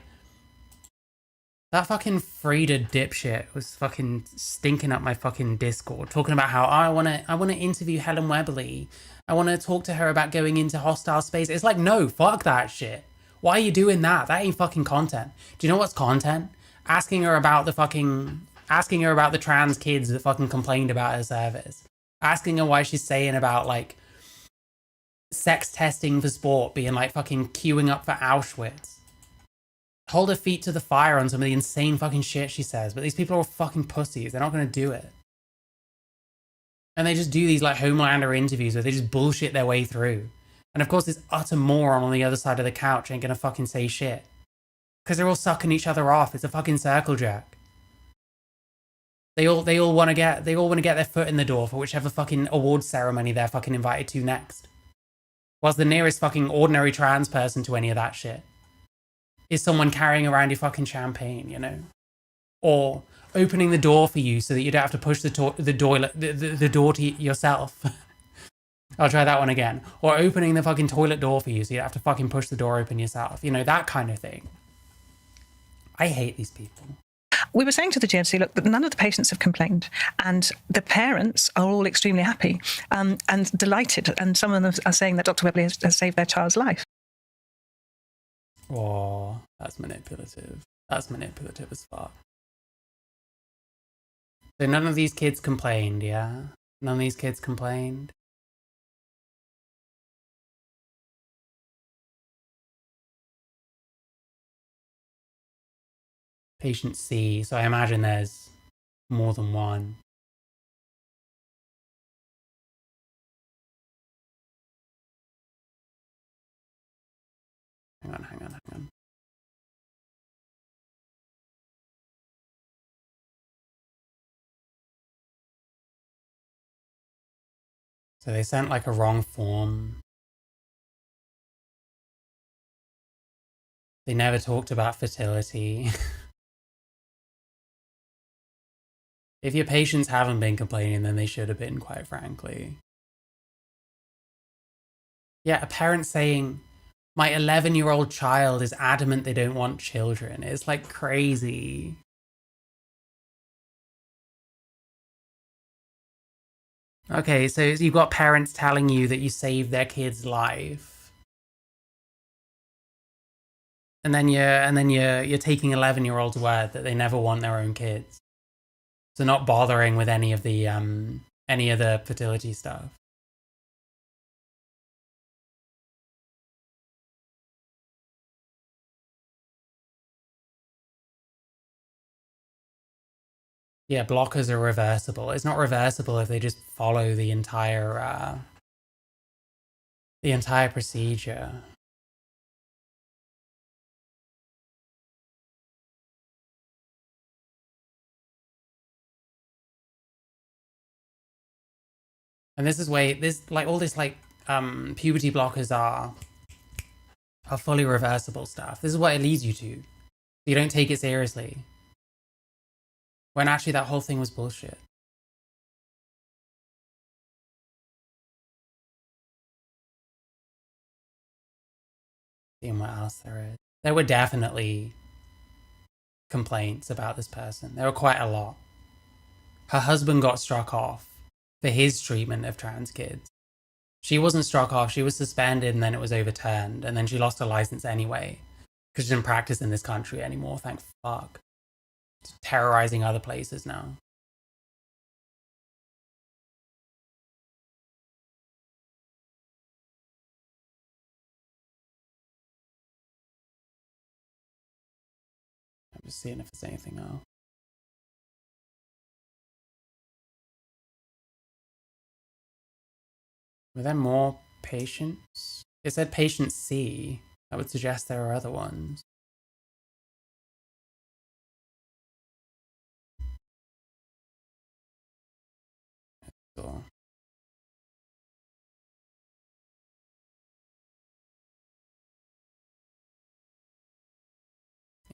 that fucking Frida dipshit was fucking stinking up my fucking Discord, talking about how, oh, I wanna interview Helen Weberly. I wanna talk to her about going into hostile space. It's like, no, fuck that shit. Why are you doing that? That ain't fucking content. Do you know what's content? Asking her about the trans kids that fucking complained about her service. Asking her why she's saying about, like, sex testing for sport being like fucking queuing up for Auschwitz. Hold her feet to the fire on some of the insane fucking shit she says, but these people are all fucking pussies. They're not gonna do it. And they just do these like Homelander interviews where they just bullshit their way through. And of course this utter moron on the other side of the couch ain't gonna fucking say shit. Because they're all sucking each other off. It's a fucking circle jerk. They all wanna get their foot in the door for whichever fucking awards ceremony they're fucking invited to next. Whilst the nearest fucking ordinary trans person to any of that shit is someone carrying around your fucking champagne, you know? Or opening the door for you so that you don't have to push the door to yourself. I'll try that one again. Or opening the fucking toilet door for you so you don't have to fucking push the door open yourself. You know, that kind of thing. I hate these people. We were saying to the GMC, look, that none of the patients have complained, and the parents are all extremely happy and delighted, and some of them are saying that Dr. Webley has saved their child's life. Oh, that's manipulative. That's manipulative as fuck. So none of these kids complained, yeah? None of these kids complained? Patient C, so I imagine there's more than one. Hang on. So they sent like a wrong form. They never talked about fertility. If your patients haven't been complaining, then they should have been, quite frankly. Yeah, a parent saying, my 11-year-old child is adamant they don't want children. It's like crazy. Okay, so you've got parents telling you that you saved their kid's life. And then you're taking 11-year-olds' word that they never want their own kids. So not bothering with any of the fertility stuff. Yeah, blockers are reversible. It's not reversible if they just follow the entire procedure. And this is where this like all this like puberty blockers are fully reversible stuff. This is what it leads you to. You don't take it seriously. When actually that whole thing was bullshit. Seeing what else there is. There were definitely complaints about this person. There were quite a lot. Her husband got struck off for his treatment of trans kids. She wasn't struck off, she was suspended and then it was overturned, and then she lost her license anyway because she didn't practice in this country anymore, thank fuck. It's terrorizing other places now. I'm just seeing if there's anything else. Were there more patients? It said patient C. That would suggest there are other ones. Cool.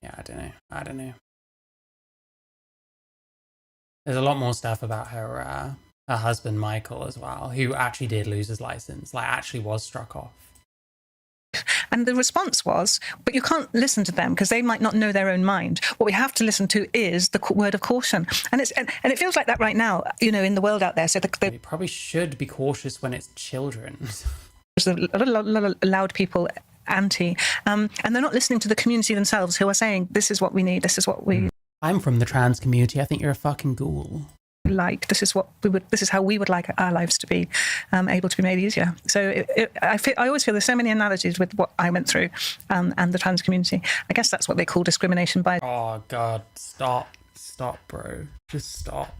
Yeah, I don't know. There's a lot more stuff about her husband Michael as well, who actually did lose his license, like actually was struck off. And the response was, but you can't listen to them because they might not know their own mind. What we have to listen to is the word of caution. And it feels like that right now, you know, in the world out there. So You probably should be cautious when it's children. There's a lot of loud people anti, and they're not listening to the community themselves who are saying, this is what we need, this is what we... I'm from the trans community. I think you're a fucking ghoul. Like, this is how we would like our lives to be able to be made easier. So I always feel there's so many analogies with what I went through and the trans community. I guess that's what they call discrimination by... Oh god, stop, bro, just stop.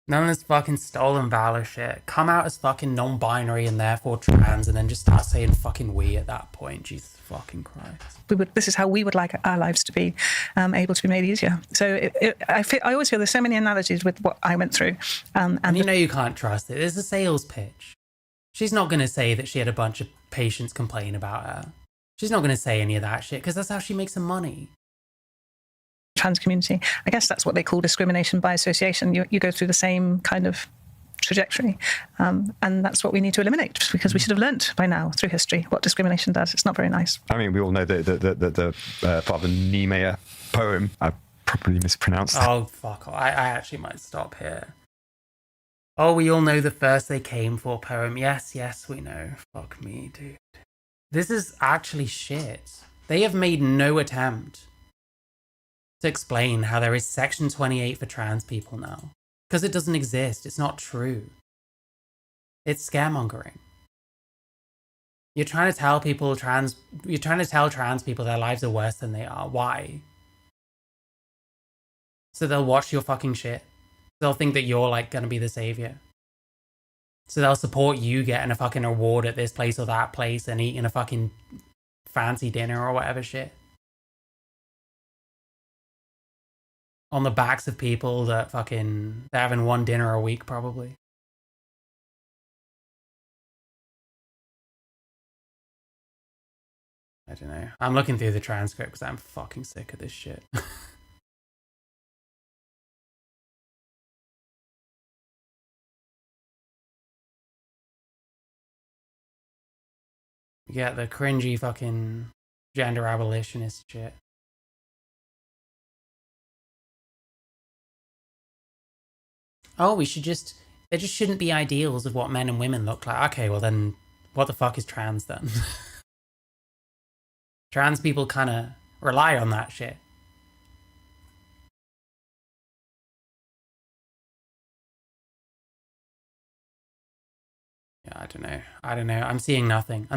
None of this fucking stolen valor shit. Come out as fucking non-binary and therefore trans, and then just start saying fucking we at that point. Jesus fucking Christ. This is how we would like our lives to be able to be made easier. So I always feel there's so many analogies with what I went through. And you know you can't trust it. It's a sales pitch. She's not going to say that she had a bunch of patients complain about her. She's not going to say any of that shit because that's how she makes her money. Trans community. I guess that's what they call discrimination by association. You go through the same kind of trajectory, and that's what we need to eliminate because we should have learnt by now through history what discrimination does. It's not very nice. I mean, we all know the part of the Niemeyer poem. I probably mispronounced. Oh fuck! I actually might stop here. Oh, we all know the first they came for poem. Yes, we know. Fuck me, dude. This is actually shit. They have made no attempt to explain how there is Section 28 for trans people now. Because it doesn't exist. It's not true. It's scaremongering. You're trying to tell trans people their lives are worse than they are. Why? So they'll watch your fucking shit. They'll think that you're like gonna be the savior. So they'll support you getting a fucking award at this place or that place and eating a fucking fancy dinner or whatever shit. On the backs of people that they're having one dinner a week probably. I don't know. I'm looking through the transcript because I'm fucking sick of this shit. You get the cringy fucking gender abolitionist shit. Oh, there just shouldn't be ideals of what men and women look like. Okay, well then, what the fuck is trans then? Trans people kind of rely on that shit. Yeah, I don't know. I'm seeing nothing.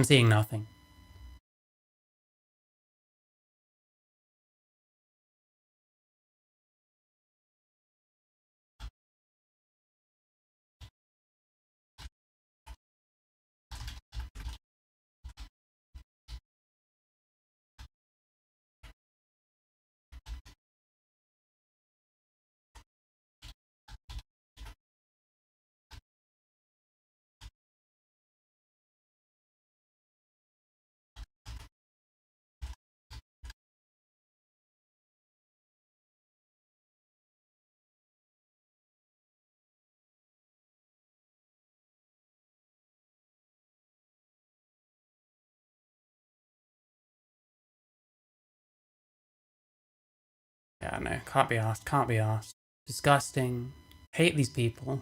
Yeah, no, can't be asked. Can't be asked. Disgusting. Hate these people.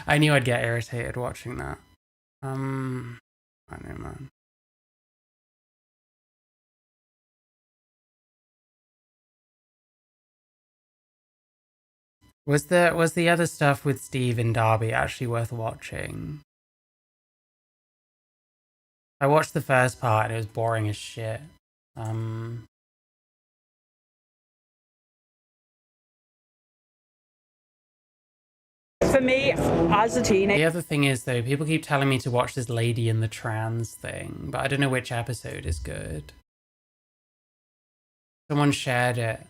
I knew I'd get irritated watching that. I don't know, man. Was the other stuff with Steve and Darby actually worth watching? I watched the first part and it was boring as shit. For me, as a teenager... The other thing is, though, people keep telling me to watch this Lady in the Trans thing, but I don't know which episode is good. Someone shared it.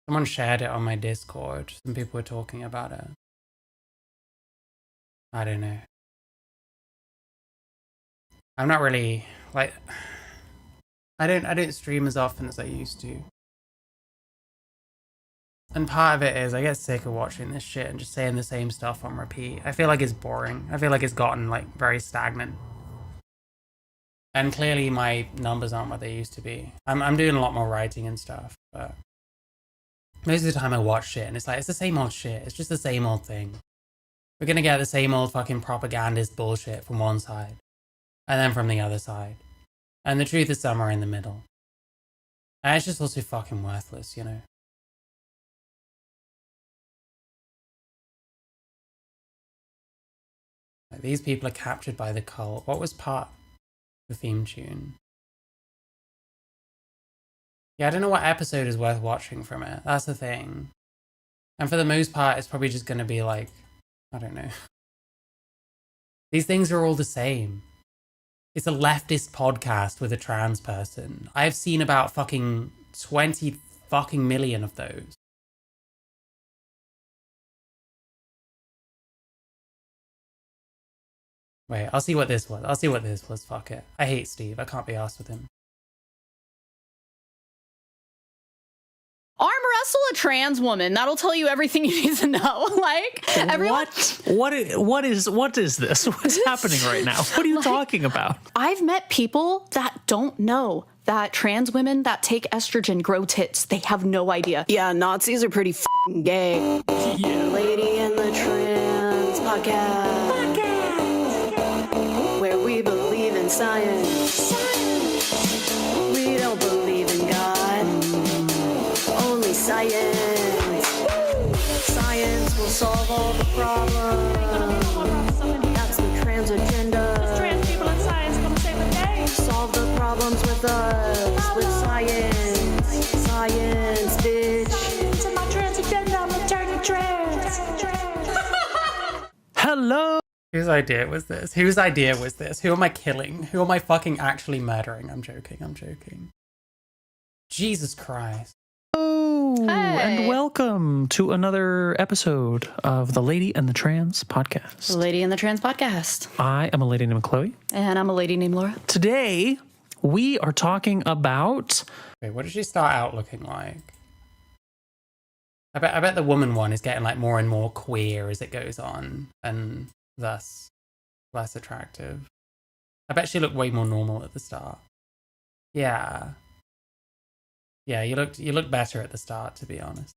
Someone shared it on my Discord. Some people were talking about it. I don't know. I'm not really, like... I don't stream as often as I used to. And part of it is I get sick of watching this shit and just saying the same stuff on repeat. I feel like it's boring. I feel like it's gotten like very stagnant. And clearly my numbers aren't what they used to be. I'm doing a lot more writing and stuff, but most of the time I watch shit and it's like, it's the same old shit. It's just the same old thing. We're gonna get the same old fucking propagandist bullshit from one side. And then from the other side. And the truth is somewhere in the middle. And it's just also fucking worthless, you know? Like, these people are captured by the cult. What was part of the theme tune? Yeah, I don't know what episode is worth watching from it. That's the thing. And for the most part, it's probably just going to be like, I don't know. These things are all the same. It's a leftist podcast with a trans person. I've seen about fucking 20 fucking million of those. Wait, I'll see what this was. I'll see what this was. Fuck it. I hate Steve. I can't be arsed with him. Arm wrestle a trans woman. That'll tell you everything you need to know. Like everyone. What is this? What's happening right now? What are you talking about? I've met people that don't know that trans women that take estrogen grow tits. They have no idea. Yeah, Nazis are pretty f***ing gay. Yeah. Lady in the Trans podcast. Where we believe in science. We don't believe in God. Only science. Science will solve all the problems. That's the trans agenda. Trans people in science gonna save the day. Solve the problems with us. With science. Science, bitch. To my trans agenda, I'm gonna turn you trans. Hello. Whose idea was this? Whose idea was this? Who am I killing? Who am I fucking actually murdering? I'm joking. I'm joking. Jesus Christ. Hello, and welcome to another episode of the Lady and the Trans podcast. The Lady and the Trans podcast. I am a lady named Chloe. And I'm a lady named Laura. Today, we are talking about... Wait, what did she start out looking like? I bet the woman one is getting like more and more queer as it goes on, and thus less attractive. I bet she looked way more normal at the start. Yeah. Yeah, you looked better at the start, to be honest.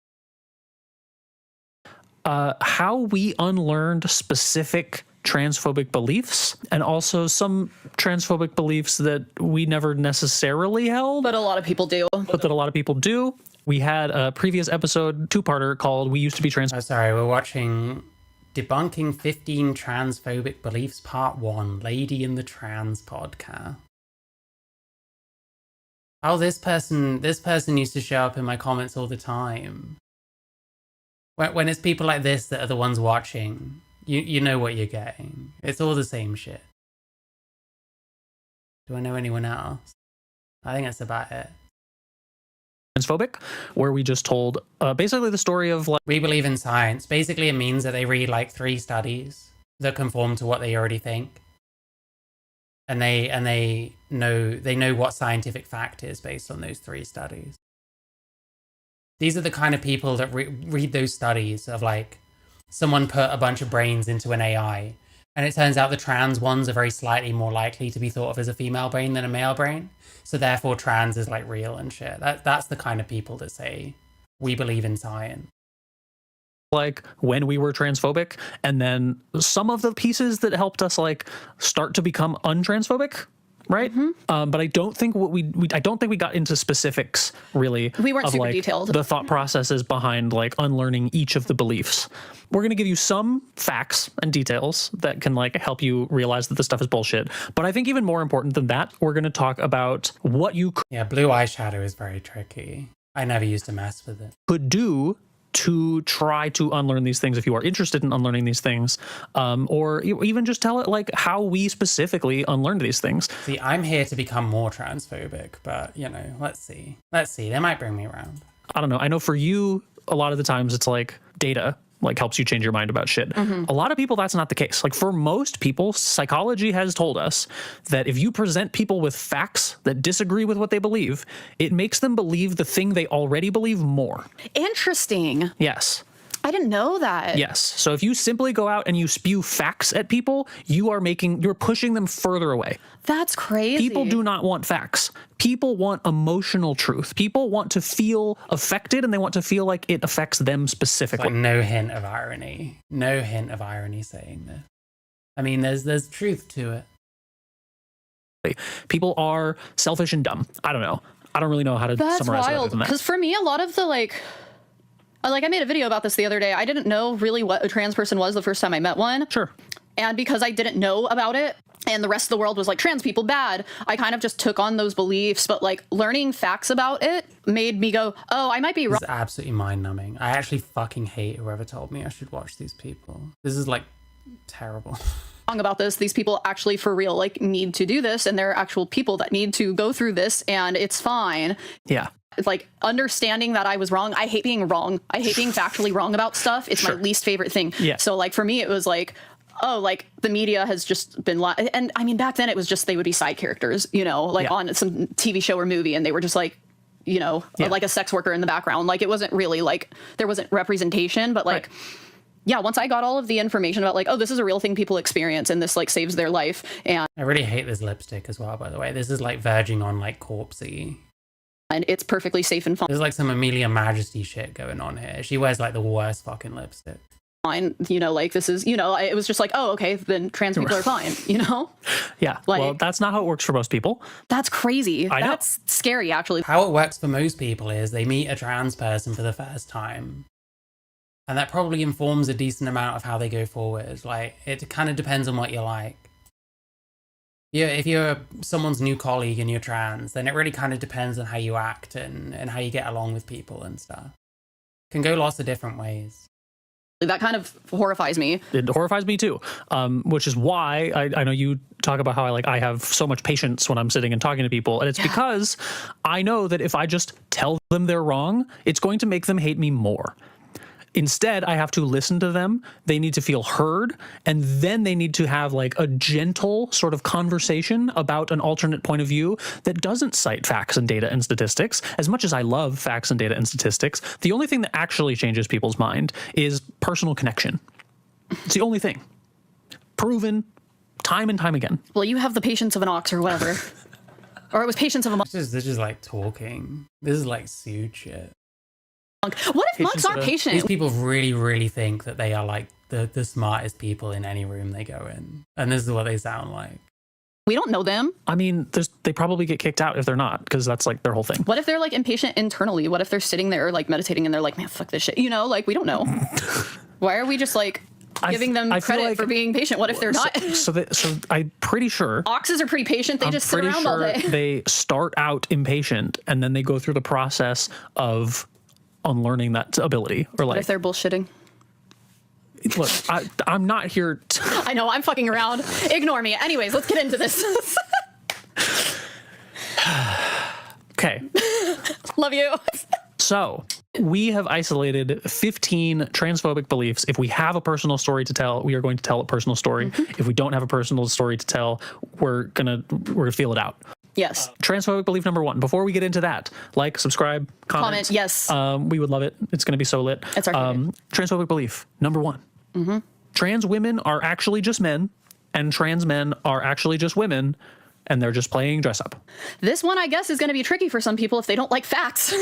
How we unlearned specific transphobic beliefs, and also some transphobic beliefs that we never necessarily held. But a lot of people do. But that a lot of people do. We had a previous episode, two-parter, called We Used to Be Trans... Oh, sorry, we're watching Debunking 15 Transphobic Beliefs Part 1, Lady in the Trans podcast. Oh, this person used to show up in my comments all the time. When it's people like this that are the ones watching, you know what you're getting. It's all the same shit. Do I know anyone else? I think that's about it. Transphobic, where we just told basically the story of like... We believe in science. Basically, it means that they read like 3 studies that conform to what they already think. And they know what scientific fact is based on those 3 studies. These are the kind of people that read those studies of like, someone put a bunch of brains into an AI And it turns out the trans ones are very slightly more likely to be thought of as a female brain than a male brain. So therefore trans is like real and shit. That's the kind of people that say, we believe in science. Like when we were transphobic, and then some of the pieces that helped us like start to become untransphobic, right? But I don't think I don't think we got into specifics really. We weren't of, super like, detailed. The thought processes behind like unlearning each of the beliefs. We're going to give you some facts and details that can like help you realize that this stuff is bullshit. But I think even more important than that, we're going to talk about what you blue eyeshadow is very tricky. I never used to mess with it. Could do to try to unlearn these things if you are interested in unlearning these things, or even just tell it like how we specifically unlearned these things. See, I'm here to become more transphobic, but you know, let's see. They might bring me around. I don't know. I know for you, a lot of the times it's like data like helps you change your mind about shit. A lot of people, that's not the case. Like for most people, psychology has told us that if you present people with facts that disagree with what they believe, it makes them believe the thing they already believe more. Interesting. Yes. I didn't know that. Yes. So if you simply go out and you spew facts at people, you're pushing them further away. That's crazy. People do not want facts. People want emotional truth. People want to feel affected, and they want to feel like it affects them specifically. Like no hint of irony. No hint of irony saying this. I mean, there's truth to it. People are selfish and dumb. I don't know. I don't really know how to That's summarize it other wild. than that. Because for me, a lot of the I made a video about this the other day. I didn't know really what a trans person was the first time I met one. Sure. And because I didn't know about it, and the rest of the world was like, trans people bad, I kind of just took on those beliefs. But like learning facts about it made me go, oh, I might be wrong. This is absolutely mind-numbing. I actually fucking hate whoever told me I should watch these people. This is like terrible. About this, these people actually for real like need to do this, and there are actual people that need to go through this, and it's fine. Yeah. Like understanding that I was wrong. I hate being wrong. I hate being factually wrong about stuff. It's my least favorite thing. Yeah. So like for me, it was like, oh, like the media has just been and I mean back then it was just they would be side characters, you know, like on some TV show or movie, and they were just like, you know, like a sex worker in the background. Like it wasn't really like there wasn't representation, but like. Yeah, once I got all of the information about like, oh, this is a real thing people experience and this like saves their life. And I really hate this lipstick as well, by the way. This is like verging on like corpsey. And it's perfectly safe and fine. There's like some Amelia Majesty shit going on here. She wears like the worst fucking lipstick. Fine, you know, like this is, you know, it was just like, oh, okay, then trans people are fine, you know? Yeah, like, well, that's not how it works for most people. That's crazy. That's scary, actually. How it works for most people is they meet a trans person for the first time. And that probably informs a decent amount of how they go forward. Like, it kind of depends on what you like. Yeah, if you're someone's new colleague and you're trans, then it really kind of depends on how you act and how you get along with people and stuff. It can go lots of different ways. That kind of horrifies me. It horrifies me too, which is why I know you talk about how I have so much patience when I'm sitting and talking to people. And it's because I know that if I just tell them they're wrong, it's going to make them hate me more. Instead, I have to listen to them. They need to feel heard, and then they need to have like a gentle sort of conversation about an alternate point of view that doesn't cite facts and data and statistics. As much as I love facts and data and statistics, the only thing that actually changes people's mind is personal connection. It's the only thing. Proven time and time again. Well, you have the patience of an ox or whatever. Or it was patience of a monk. This is like talking. This is like sued shit. What if monks are patient? These people really, really think that they are like the smartest people in any room they go in. And this is what they sound like. We don't know them. I mean, they probably get kicked out if they're not, because that's like their whole thing. What if they're like impatient internally? What if they're sitting there like meditating and they're like, man, fuck this shit. You know, like we don't know. Why are we just like giving them credit for being patient? What if they're not? So I'm pretty sure oxes are pretty patient. They just sit around all day. They start out impatient and then they go through the process of unlearning that ability. Or like, what if they're bullshitting? Look, I'm not here I know, I'm fucking around. Ignore me. Anyways, let's get into this. Okay. Love you. So we have isolated 15 transphobic beliefs. If we have a personal story to tell, we are going to tell a personal story. If we don't have a personal story to tell, we're gonna feel it out. Yes. Transphobic belief number 1. Before we get into that, like, subscribe, comment. Yes. We would love it. It's going to be so lit. It's our favorite. Transphobic belief number 1. Trans women are actually just men and trans men are actually just women and they're just playing dress up. This one, I guess, is going to be tricky for some people if they don't like facts.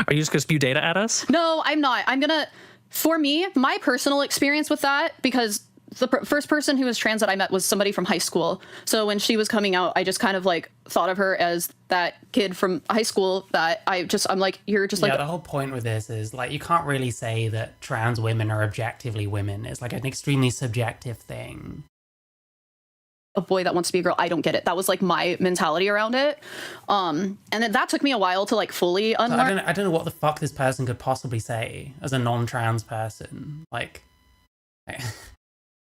Are you just going to spew data at us? No, I'm not. I'm going to, for me, my personal experience with that, because the first person who was trans that I met was somebody from high school. So when she was coming out, I just kind of like thought of her as that kid from high school that I'm like, you're just like... Yeah, the whole point with this is like, you can't really say that trans women are objectively women. It's like an extremely subjective thing. A boy that wants to be a girl. I don't get it. That was like my mentality around it. And then that took me a while to like fully unlearn. I don't know what the fuck this person could possibly say as a non-trans person. Like,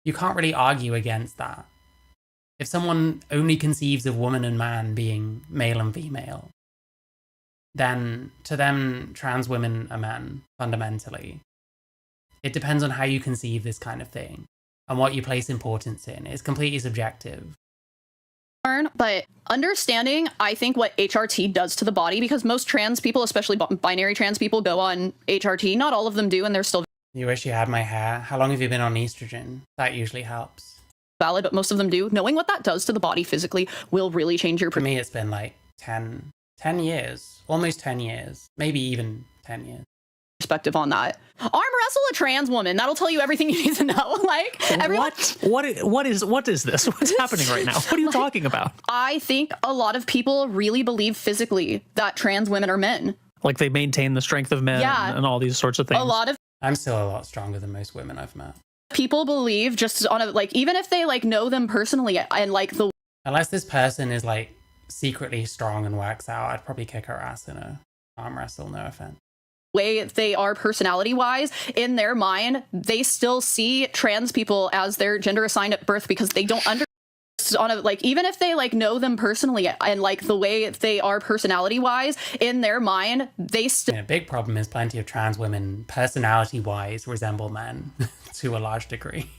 you can't really argue against that. If someone only conceives of woman and man being male and female, then to them, trans women are men, fundamentally. It depends on how you conceive this kind of thing and what you place importance in. It's completely subjective. But understanding, I think, what HRT does to the body, because most trans people, especially binary trans people, go on HRT. Not all of them do, and they're still... You wish you had my hair. How long have you been on estrogen? That usually helps. Valid, but most of them do. Knowing what that does to the body physically will really change your... For me, it's been like 10 years. Almost 10 years. Maybe even 10 years. Perspective on that. Arm wrestle a trans woman. That'll tell you everything you need to know. Like, everyone... What is this? What's happening right now? What are you talking about? I think a lot of people really believe physically that trans women are men. Like they maintain the strength of men and all these sorts of things. A lot of... I'm still a lot stronger than most women I've met. People believe just on a, like, even if they like know them personally and like the... Unless this person is like secretly strong and works out, I'd probably kick her ass in a arm wrestle, no offense. Way they are personality wise, in their mind, they still see trans people as their gender assigned at birth because they don't understand on a, like, even if they like know them personally and like the way they are personality wise, in their mind, they still... Yeah, big problem is plenty of trans women personality wise resemble men to a large degree.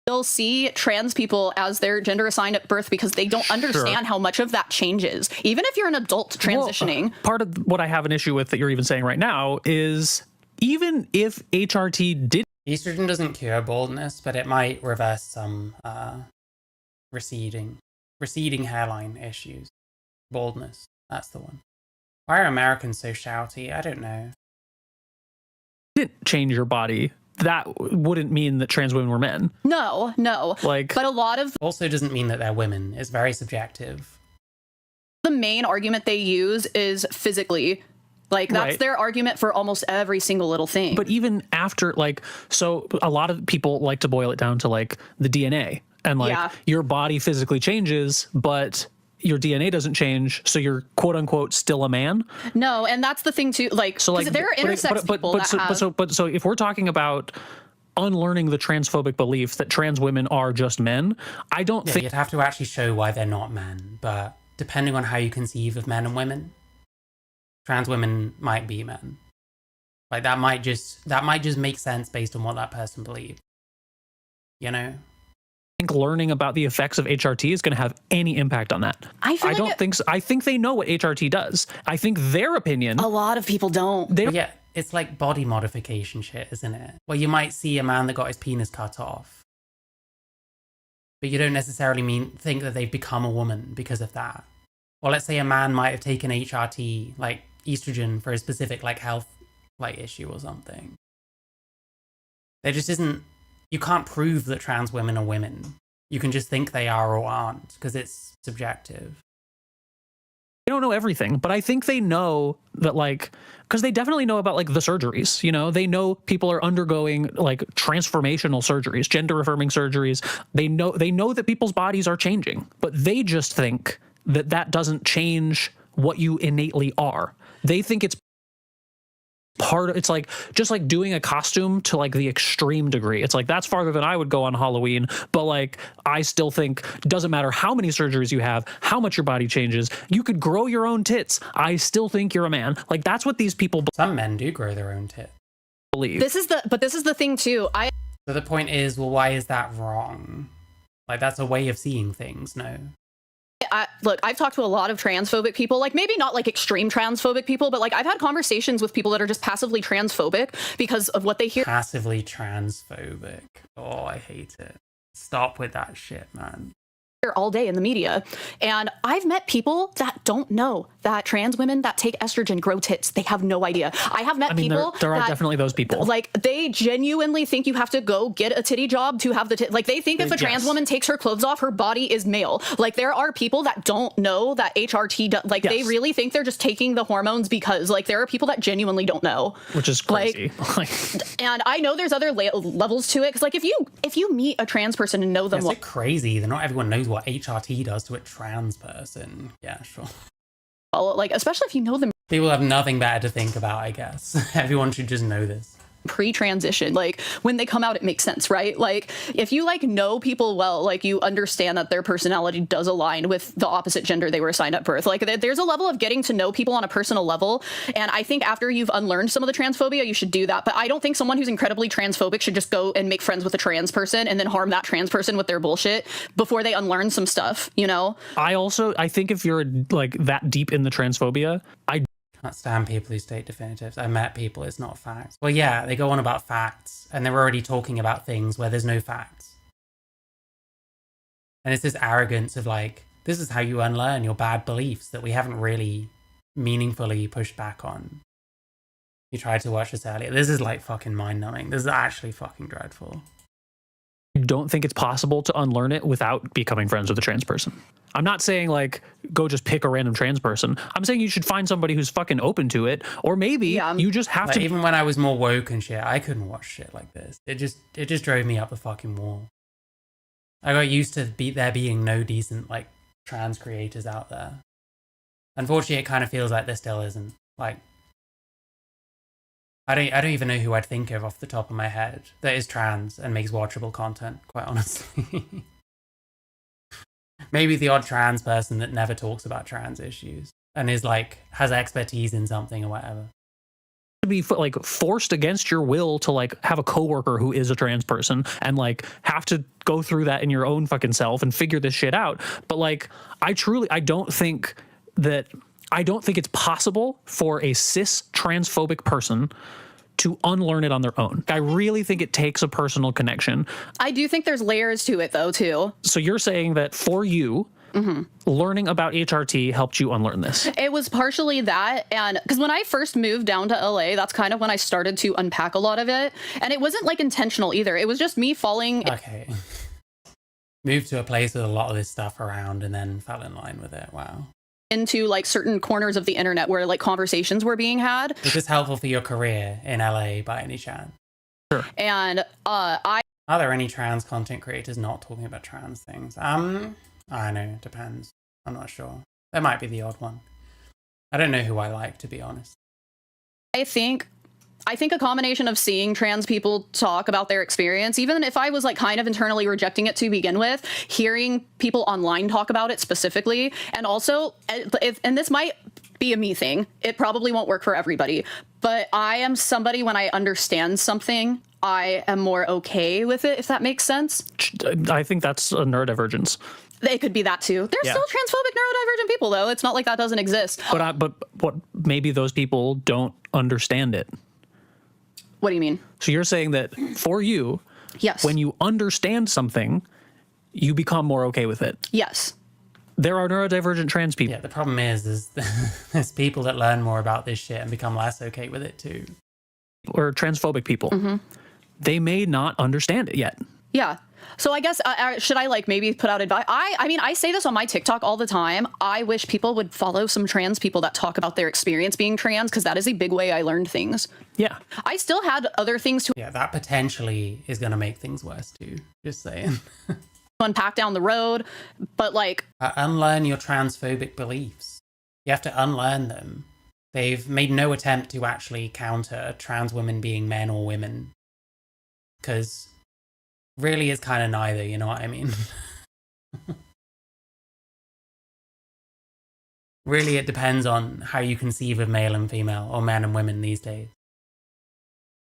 Still see trans people as their gender assigned at birth because they don't understand how much of that changes, even if you're an adult transitioning. Well, part of what I have an issue with that you're even saying right now is even if HRT did... Estrogen doesn't cure baldness, but it might reverse some receding hairline issues. Baldness, that's the one. Why are Americans so shouty? I don't know. Didn't change your body. That wouldn't mean that trans women were men. No. Like, but a lot of... Also doesn't mean that they're women. It's very subjective. The main argument they use is physically. Like, that's their argument for almost every single little thing. But even after, like, so a lot of people like to boil it down to, like, the DNA. And, like, your body physically changes, but your DNA doesn't change, so you're quote unquote still a man. No, and that's the thing too. Like, so like there are intersex people that have... So if we're talking about unlearning the transphobic belief that trans women are just men, I don't think you'd have to actually show why they're not men. But depending on how you conceive of men and women, trans women might be men. Like that might just make sense based on what that person believes. You know. Think learning about the effects of HRT is going to have any impact on that. I don't think so. I think they know what HRT does. I think their opinion... A lot of people don't. Yeah, it's like body modification shit, isn't it? Well, you might see a man that got his penis cut off, but you don't necessarily think that they've become a woman because of that. Or let's say a man might have taken HRT, like estrogen, for a specific like health like issue or something. There just isn't... You can't prove that trans women are women. You can just think they are or aren't, because it's subjective. They don't know everything, but I think they know that, like, because they definitely know about, like, the surgeries, you know? They know people are undergoing, like, transformational surgeries, gender-affirming surgeries. They know that people's bodies are changing, but they just think that that doesn't change what you innately are. They think it's it's like just like doing a costume to like the extreme degree. It's like that's farther than I would go on Halloween, but like I still think doesn't matter how many surgeries you have, how much your body changes, you could grow your own tits, I still think you're a man. Like that's what these people some men do grow their own tits. Believe. This is the thing too. So the point is, well, why is that wrong? Like that's a way of seeing things, no? Look, I've talked to a lot of transphobic people, like maybe not like extreme transphobic people, but like I've had conversations with people that are just passively transphobic because of what they hear. Passively transphobic. Oh, I hate it. Stop with that shit, man. All day in the media, and I've met people that don't know that trans women that take estrogen grow tits. They have no idea. I have met people there are that, definitely those people. Like, they genuinely think you have to go get a titty job to have the like they think if a trans woman takes her clothes off, her body is male. Like, there are people that don't know that HRT like they really think they're just taking the hormones because like there are people that genuinely don't know, which is crazy. And I know there's other levels to it, because like if you meet a trans person and know them, it's like crazy that not everyone knows what HRT does to a trans person. Yeah, sure. Well, like, especially if you know them. People have nothing better to think about, I guess. Everyone should just know this. Pre-transition, like when they come out, it makes sense, right? Like if you like know people well, like you understand that their personality does align with the opposite gender they were assigned at birth. Like there's a level of getting to know people on a personal level, and I think after you've unlearned some of the transphobia, you should do that. But I don't think someone who's incredibly transphobic should just go and make friends with a trans person and then harm that trans person with their bullshit before they unlearn some stuff, you know? I think if you're like that deep in the transphobia, I can't stand people who state definitives. I met people, it's not facts. Well, yeah, they go on about facts, and they're already talking about things where there's no facts. And it's this arrogance of like, this is how you unlearn your bad beliefs that we haven't really meaningfully pushed back on. You tried to watch this earlier. This is like fucking mind-numbing. This is actually fucking dreadful. I don't think it's possible to unlearn it without becoming friends with a trans person. I'm not saying like go just pick a random trans person. I'm saying you should find somebody who's fucking open to it, or maybe you just have to. Even when I was more woke and shit, I couldn't watch shit like this. It just drove me up the fucking wall. I got used to there being no decent like trans creators out there. Unfortunately, it kind of feels like there still isn't. Like, I don't even know who I'd think of off the top of my head that is trans and makes watchable content, quite honestly. Maybe the odd trans person that never talks about trans issues and is like, has expertise in something or whatever. To be like forced against your will to like have a coworker who is a trans person and like have to go through that in your own fucking self and figure this shit out. But like, I don't think it's possible for a cis transphobic person to unlearn it on their own. I really think it takes a personal connection. I do think there's layers to it though too. So you're saying that for you, learning about HRT helped you unlearn this? It was partially that, and because when I first moved down to LA, that's kind of when I started to unpack a lot of it, and it wasn't like intentional either. It was just me falling. Okay. Moved to a place with a lot of this stuff around and then fell in line with it. Wow. Into like certain corners of the internet where like conversations were being had. Is this helpful for your career in LA by any chance? Sure. And are there any trans content creators not talking about trans things? I don't know, it depends. I'm not sure. There might be the odd one. I don't know who I like, to be honest. I think a combination of seeing trans people talk about their experience, even if I was like kind of internally rejecting it to begin with, hearing people online talk about it specifically, and also, and this might be a me thing, it probably won't work for everybody, but I am somebody, when I understand something, I am more okay with it, if that makes sense. I think that's a neurodivergence. It could be that too. There's still transphobic neurodivergent people though. It's not like that doesn't exist. But what maybe those people don't understand it. What do you mean? So you're saying that for you, yes, when you understand something, you become more okay with it. Yes. There are neurodivergent trans people. Yeah, the problem is there's people that learn more about this shit and become less okay with it too. Or transphobic people. They may not understand it yet. Yeah. So I guess, should I like maybe put out advice? I mean, I say this on my TikTok all the time. I wish people would follow some trans people that talk about their experience being trans, because that is a big way I learned things. Yeah. I still had other things to... Yeah, that potentially is going to make things worse too. Just saying. Unpack down the road, but like... unlearn your transphobic beliefs. You have to unlearn them. They've made no attempt to actually counter trans women being men or women. Because... really is kind of neither, you know what I mean? Really, it depends on how you conceive of male and female, or men and women these days.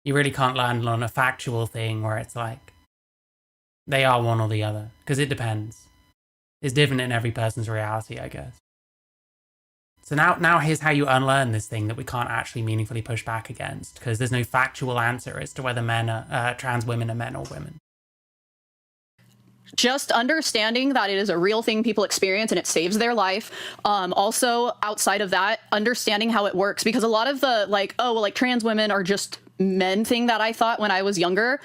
You really can't land on a factual thing where it's like, they are one or the other, because it depends. It's different in every person's reality, I guess. So now here's how you unlearn this thing that we can't actually meaningfully push back against, because there's no factual answer as to whether trans women are men or women. just understanding that it is a real thing people experience and it saves their life. Also, outside of that, understanding how it works, because a lot of the like, oh, well, like trans women are just men thing that I thought when I was younger,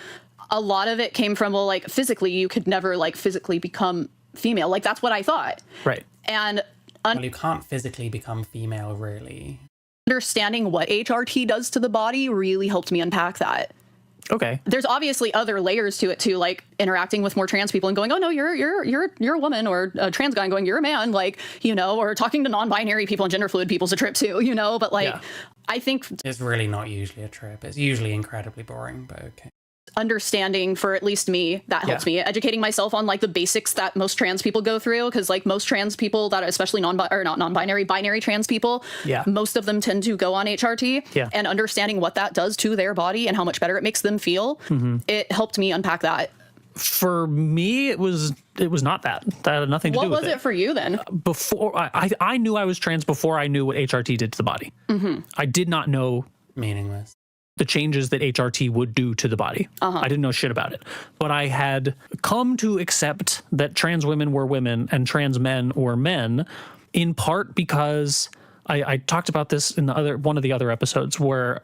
a lot of it came from, well, like physically, you could never like physically become female. Like that's what I thought. Right. And well, you can't physically become female, really. Understanding what HRT does to the body really helped me unpack that. Okay. There's obviously other layers to it too, like interacting with more trans people and going, oh no, you're a woman, or a trans guy and going, you're a man, like, you know, or talking to non-binary people and gender fluid people's a trip too, you know, but like, I think it's really not usually a trip. It's usually incredibly boring, but okay. Understanding for at least me, that helps me. Educating myself on like the basics that most trans people go through, because like most trans people that are especially binary trans people, most of them tend to go on HRT, and understanding what that does to their body and how much better it makes them feel, it helped me unpack that. For me, it was not that. That had nothing to do with it. What was it for you then? Before I knew I was trans before I knew what HRT did to the body. I did not know meaningless the changes that HRT would do to the body. I didn't know shit about it. But I had come to accept that trans women were women and trans men were men, in part because I talked about this in one of the other episodes where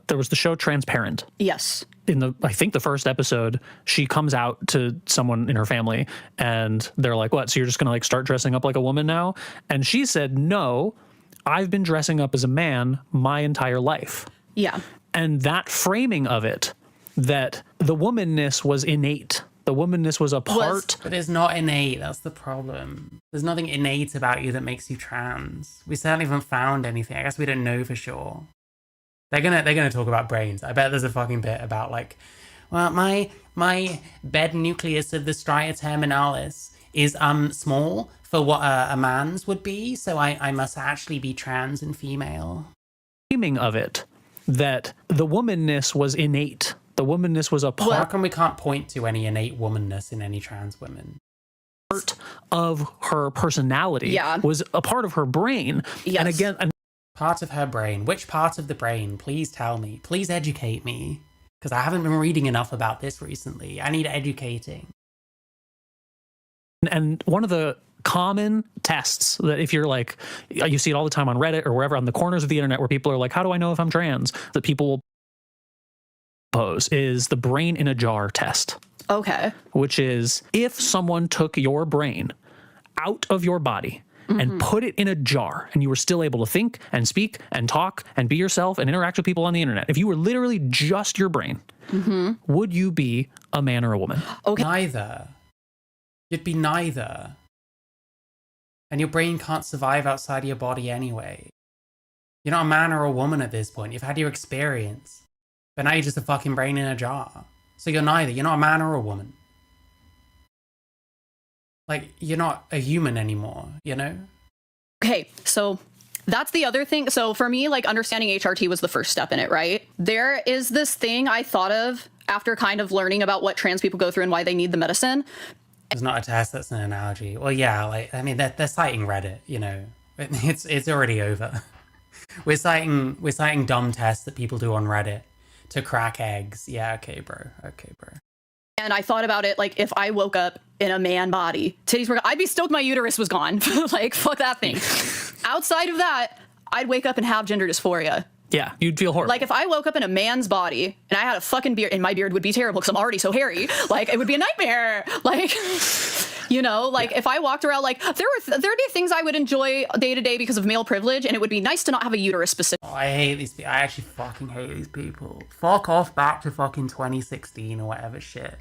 there was the show Transparent. Yes. In I think the first episode, she comes out to someone in her family and they're like, what, so you're just gonna like start dressing up like a woman now? And she said, no, I've been dressing up as a man my entire life. Yeah. And that framing of it, that the womanness was innate. The womanness was a part. But it's not innate. That's the problem. There's nothing innate about you that makes you trans. We certainly haven't found anything. I guess we don't know for sure. They're gonna talk about brains. I bet there's a fucking bit about like, well, my bed nucleus of the stria terminalis is small for what a man's would be, so I must actually be trans and female. Framing of it, that the womanness was innate. The womanness was a part. How come we can't point to any innate womanness in any trans women? Part of her personality was a part of her brain. Yes. And again, part of her brain. Which part of the brain? Please tell me. Please educate me. Because I haven't been reading enough about this recently. I need educating. And one of the common tests that if you're like, you see it all the time on Reddit or wherever on the corners of the internet where people are like, how do I know if I'm trans? That people will pose is the brain in a jar test. Okay. Which is if someone took your brain out of your body and put it in a jar and you were still able to think and speak and talk and be yourself and interact with people on the internet, if you were literally just your brain, would you be a man or a woman? Okay. Neither. You'd be neither. And your brain can't survive outside of your body anyway. You're not a man or a woman at this point. You've had your experience. But now you're just a fucking brain in a jar. So you're neither. You're not a man or a woman. Like, you're not a human anymore, you know? Okay, so that's the other thing. So for me, like, understanding HRT was the first step in it, right? There is this thing I thought of after kind of learning about what trans people go through and why they need the medicine. It's not a test, that's an analogy. Well, yeah, like, I mean, they're citing Reddit, you know. It's already over. We're citing dumb tests that people do on Reddit to crack eggs. Yeah, okay, bro. Okay, bro. And I thought about it, like, if I woke up in a man body, titties were, I'd be stoked my uterus was gone. Like, fuck that thing. Outside of that, I'd wake up and have gender dysphoria. Yeah, you'd feel horrible. Like, if I woke up in a man's body and I had a fucking beard, and my beard would be terrible because I'm already so hairy, like, it would be a nightmare. Like, you know, like, if I walked around, like, there'd be things I would enjoy day to day because of male privilege, and it would be nice to not have a uterus specific. Oh, I hate these people. I actually fucking hate these people. Fuck off back to fucking 2016 or whatever shit.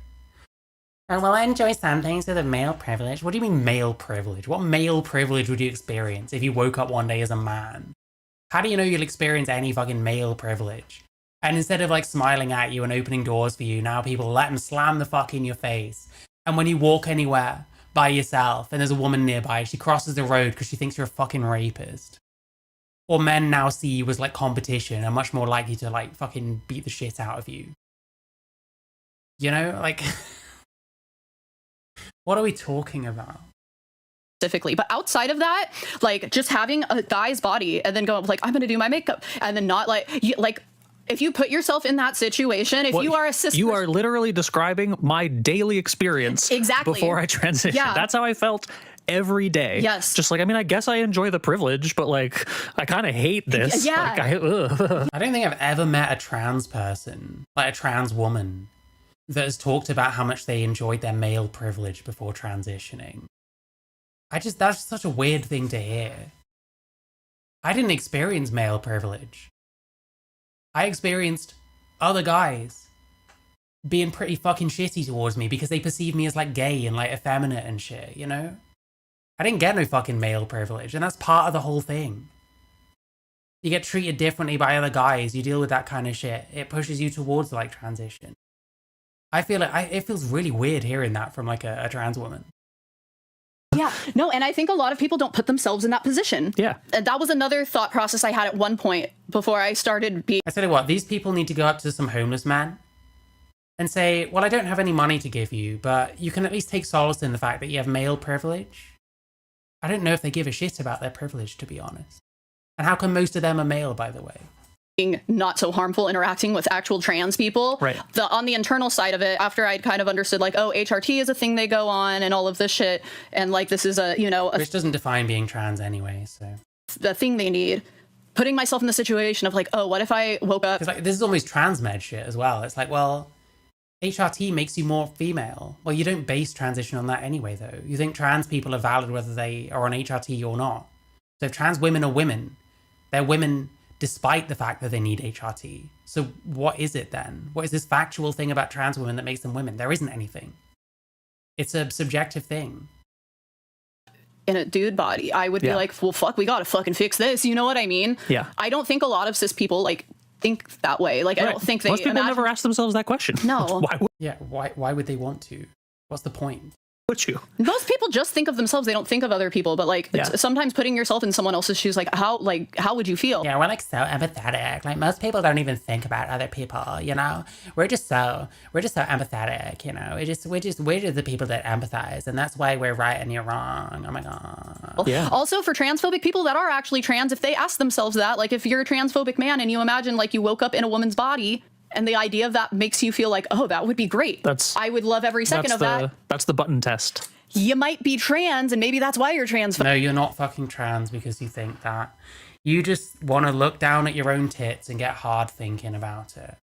And well, I enjoy some things with male privilege. What do you mean male privilege? What male privilege would you experience if you woke up one day as a man? How do you know you'll experience any fucking male privilege? And instead of like smiling at you and opening doors for you, now people let them slam the fuck in your face. And when you walk anywhere by yourself and there's a woman nearby, she crosses the road because she thinks you're a fucking rapist. Or men now see you as like competition and are much more likely to like fucking beat the shit out of you. You know, like, what are we talking about? Specifically, but outside of that, like, just having a guy's body and then going like, I'm gonna do my makeup, and then not like If you put yourself in that situation, if you are a cis, you are literally describing my daily experience exactly before I transitioned. Yeah. That's how I felt every day. Yes. Just like, I mean, I guess I enjoy the privilege, but like, I kind of hate this. Yeah. Like, I don't think I've ever met a trans person, like a trans woman, that has talked about how much they enjoyed their male privilege before transitioning. That's such a weird thing to hear. I didn't experience male privilege. I experienced other guys being pretty fucking shitty towards me because they perceive me as like gay and like effeminate and shit, you know? I didn't get no fucking male privilege, and that's part of the whole thing. You get treated differently by other guys, you deal with that kind of shit. It pushes you towards like transition. I feel like it feels really weird hearing that from like a trans woman. Yeah, no, and I think a lot of people don't put themselves in that position. Yeah. And that was another thought process I had at one point before I started being... I tell you what, these people need to go up to some homeless man and say, well, I don't have any money to give you, but you can at least take solace in the fact that you have male privilege. I don't know if they give a shit about their privilege, to be honest. And how come most of them are male, by the way? Not so harmful interacting with actual trans people. Right. On the internal side of it, after I'd kind of understood like, oh, HRT is a thing they go on and all of this shit, and like this is which doesn't define being trans anyway, so the thing they need. Putting myself in the situation of like, oh, what if I woke up? Because like this is almost trans med shit as well. It's like, well, HRT makes you more female. Well, you don't base transition on that anyway, though. You think trans people are valid whether they are on HRT or not. So if trans women are women, they're women despite the fact that they need HRT. So what is it then? What is this factual thing about trans women that makes them women? There isn't anything. It's a subjective thing. In a dude body, I would be like, well, fuck, we gotta fucking fix this. You know what I mean? Yeah. I don't think a lot of cis people like think that way. Like, I don't think they Most people never ask themselves that question. No. Why would they want to? What's the point? Would you? Most people just think of themselves. They don't think of other people. But like sometimes putting yourself in someone else's shoes, like how would you feel? Yeah, we're like so empathetic. Like most people don't even think about other people. You know, we're just so empathetic. You know, we're just the people that empathize, and that's why we're right and you're wrong. Oh my god. Yeah. Also, for transphobic people that are actually trans, if they ask themselves that, like if you're a transphobic man and you imagine like you woke up in a woman's body. And the idea of that makes you feel like, oh, that would be great. I would love every second of that. That's the button test. You might be trans, and maybe that's why you're trans. No, you're not fucking trans because you think that. You just want to look down at your own tits and get hard thinking about it.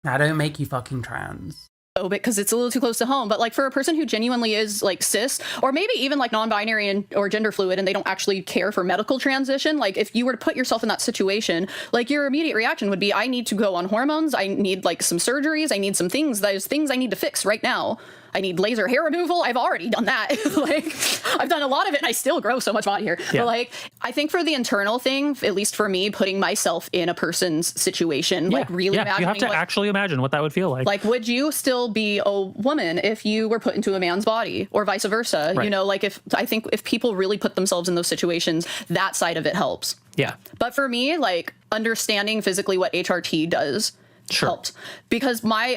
That don't make you fucking trans. Because it's a little too close to home, but like for a person who genuinely is like cis or maybe even like non-binary or gender fluid and they don't actually care for medical transition, like if you were to put yourself in that situation, like your immediate reaction would be, I need to go on hormones, I need like some surgeries, I need some things, there's things I need to fix right now. I need laser hair removal. I've already done that. Like, I've done a lot of it and I still grow so much body hair. Yeah. But like, I think for the internal thing, at least for me, putting myself in a person's situation, like really imagining you have to actually imagine what that would feel like. Like, would you still be a woman if you were put into a man's body or vice versa? Right. You know, like I think if people really put themselves in those situations, that side of it helps. Yeah. But for me, like understanding physically what HRT does helped because my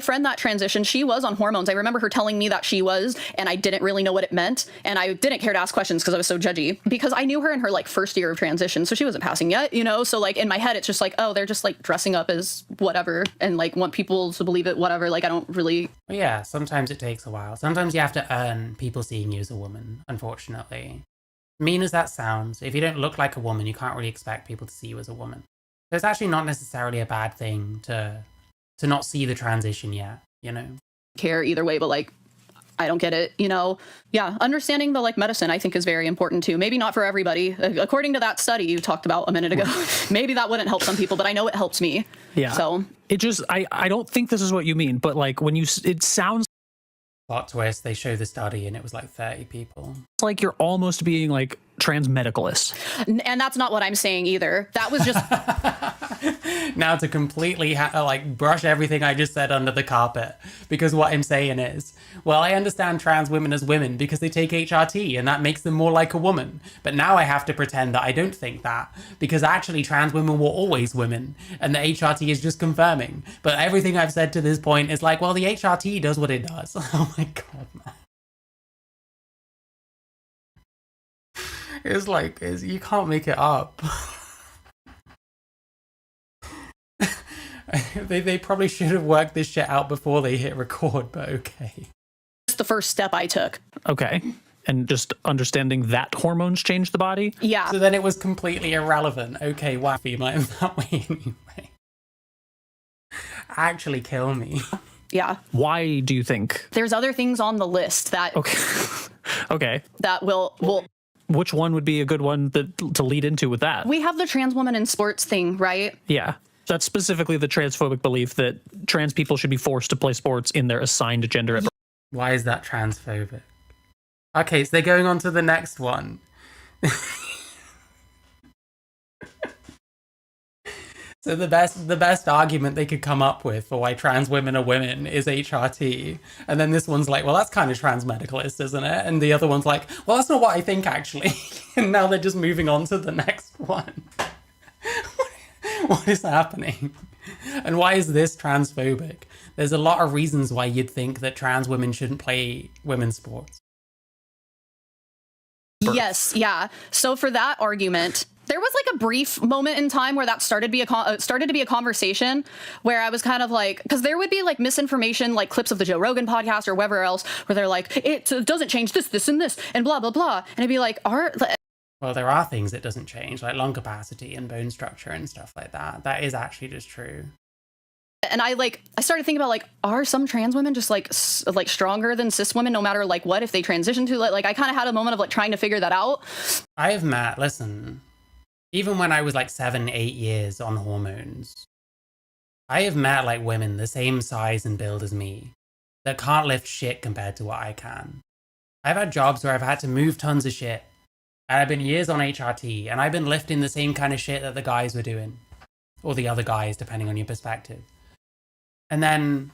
friend that transitioned, she was on hormones. I remember her telling me that she was, and I didn't really know what it meant, and I didn't care to ask questions because I was so judgy because I knew her in her like first year of transition, so she wasn't passing yet, you know. So like in my head, it's just like, oh, they're just like dressing up as whatever and like want people to believe it, whatever. Like I don't really. Well, yeah, sometimes it takes a while. Sometimes you have to earn people seeing you as a woman. Unfortunately, mean as that sounds, if you don't look like a woman, you can't really expect people to see you as a woman. So it's actually not necessarily a bad thing to not see the transition yet, you know? Care either way, but like, I don't get it, you know? Yeah, understanding the like medicine I think is very important too. Maybe not for everybody. According to that study you talked about a minute ago, maybe that wouldn't help some people, but I know it helps me. Yeah. So it just, I don't think this is what you mean, but like when it sounds plot twist, they show the study and it was like 30 people. It's like you're almost being like trans medicalist. And that's not what I'm saying either. That was just now to completely like brush everything I just said under the carpet, because what I'm saying is, well, I understand trans women as women because they take HRT and that makes them more like a woman, but now I have to pretend that I don't think that because actually trans women were always women and the HRT is just confirming. But everything I've said to this point is like, well, the HRT does what it does. Oh my god, man. You can't make it up. They probably should have worked this shit out before they hit record, but okay. Just the first step I took. Okay. And just understanding that hormones change the body? Yeah. So then it was completely irrelevant. Okay, why female in that way anyway? Actually kill me. Yeah. Why do you think? There's other things on the list that Okay. that will Which one would be a good one to lead into with that? we have the trans woman in sports thing, right? Yeah. That's specifically the transphobic belief that trans people should be forced to play sports in their assigned gender at birth. Why is that transphobic? Okay, so they're going on to the next one. So the best argument they could come up with for why trans women are women is HRT. And then this one's like, well, that's kind of transmedicalist, isn't it? And the other one's like, well, that's not what I think, actually. And now they're just moving on to the next one. What is happening? And why is this transphobic? There's a lot of reasons why you'd think that trans women shouldn't play women's sports. Yes, yeah. So for that argument, there was like a brief moment in time where that started to be a conversation where I was kind of like, because there would be like misinformation, like clips of the Joe Rogan podcast or wherever else, where they're like, it doesn't change this, and this, and blah, blah, blah. And I'd be like, well, there are things it doesn't change, like lung capacity and bone structure and stuff like that. That is actually just true. and I started thinking about like, are some trans women just like stronger than cis women no matter like what if they transition to like I kind of had a moment of like trying to figure that out. I have met, listen, even when I was like 7-8 years on hormones, I have met like women the same size and build as me that can't lift shit compared to what I can. I've had jobs where I've had to move tons of shit, and I've been years on HRT, and I've been lifting the same kind of shit that the guys were doing, or the other guys, depending on your perspective. And then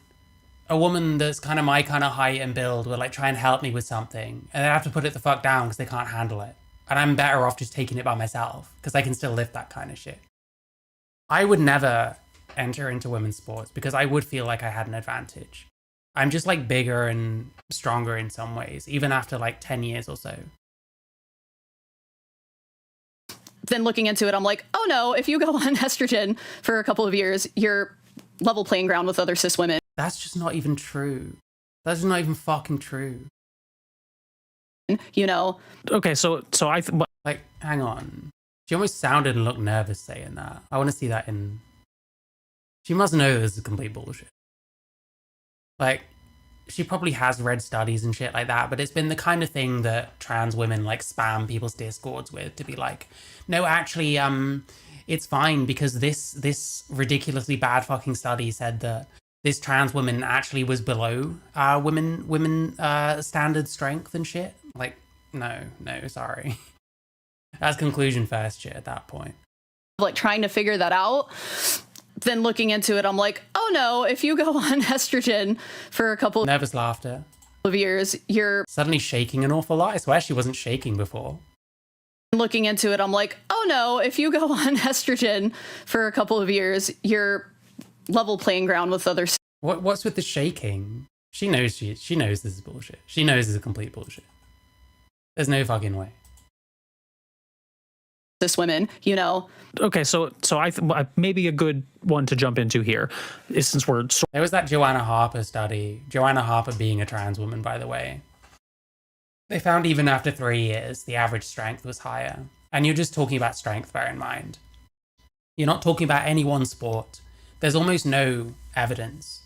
a woman that's kind of my kind of height and build will like try and help me with something, and they have to put it the fuck down because they can't handle it. And I'm better off just taking it by myself because I can still lift that kind of shit. I would never enter into women's sports because I would feel like I had an advantage. I'm just like bigger and stronger in some ways, even after like 10 years or so. Then looking into it, I'm like, oh no, if you go on estrogen for a couple of years, you're level playing ground with other cis women. That's just not even true. That's not even fucking true. You know? Okay, so I... like, hang on. She almost sounded and looked nervous saying that. I want to see that in... She must know this is complete bullshit. Like, she probably has read studies and shit like that, but it's been the kind of thing that trans women, like, spam people's discords with to be like, no, actually, it's fine because this ridiculously bad fucking study said that this trans woman actually was below women standard strength and shit. Like, no, sorry. That's conclusion first shit at that point. Like trying to figure that out. Then looking into it, I'm like, oh no, if you go on estrogen for a couple nervous laughter of years, you're suddenly shaking an awful lot. I swear she wasn't shaking before. Looking into it, I'm like, oh no, if you go on estrogen for a couple of years, you're level playing ground with others. What's with the shaking? She knows she knows this is bullshit. She knows this is complete bullshit. There's no fucking way. Cis women, you know. Okay, so I maybe a good one to jump into here is since we're... There was that Joanna Harper study. Joanna Harper being a trans woman, by the way. They found even after 3 years, the average strength was higher. And you're just talking about strength, bear in mind. You're not talking about any one sport. There's almost no evidence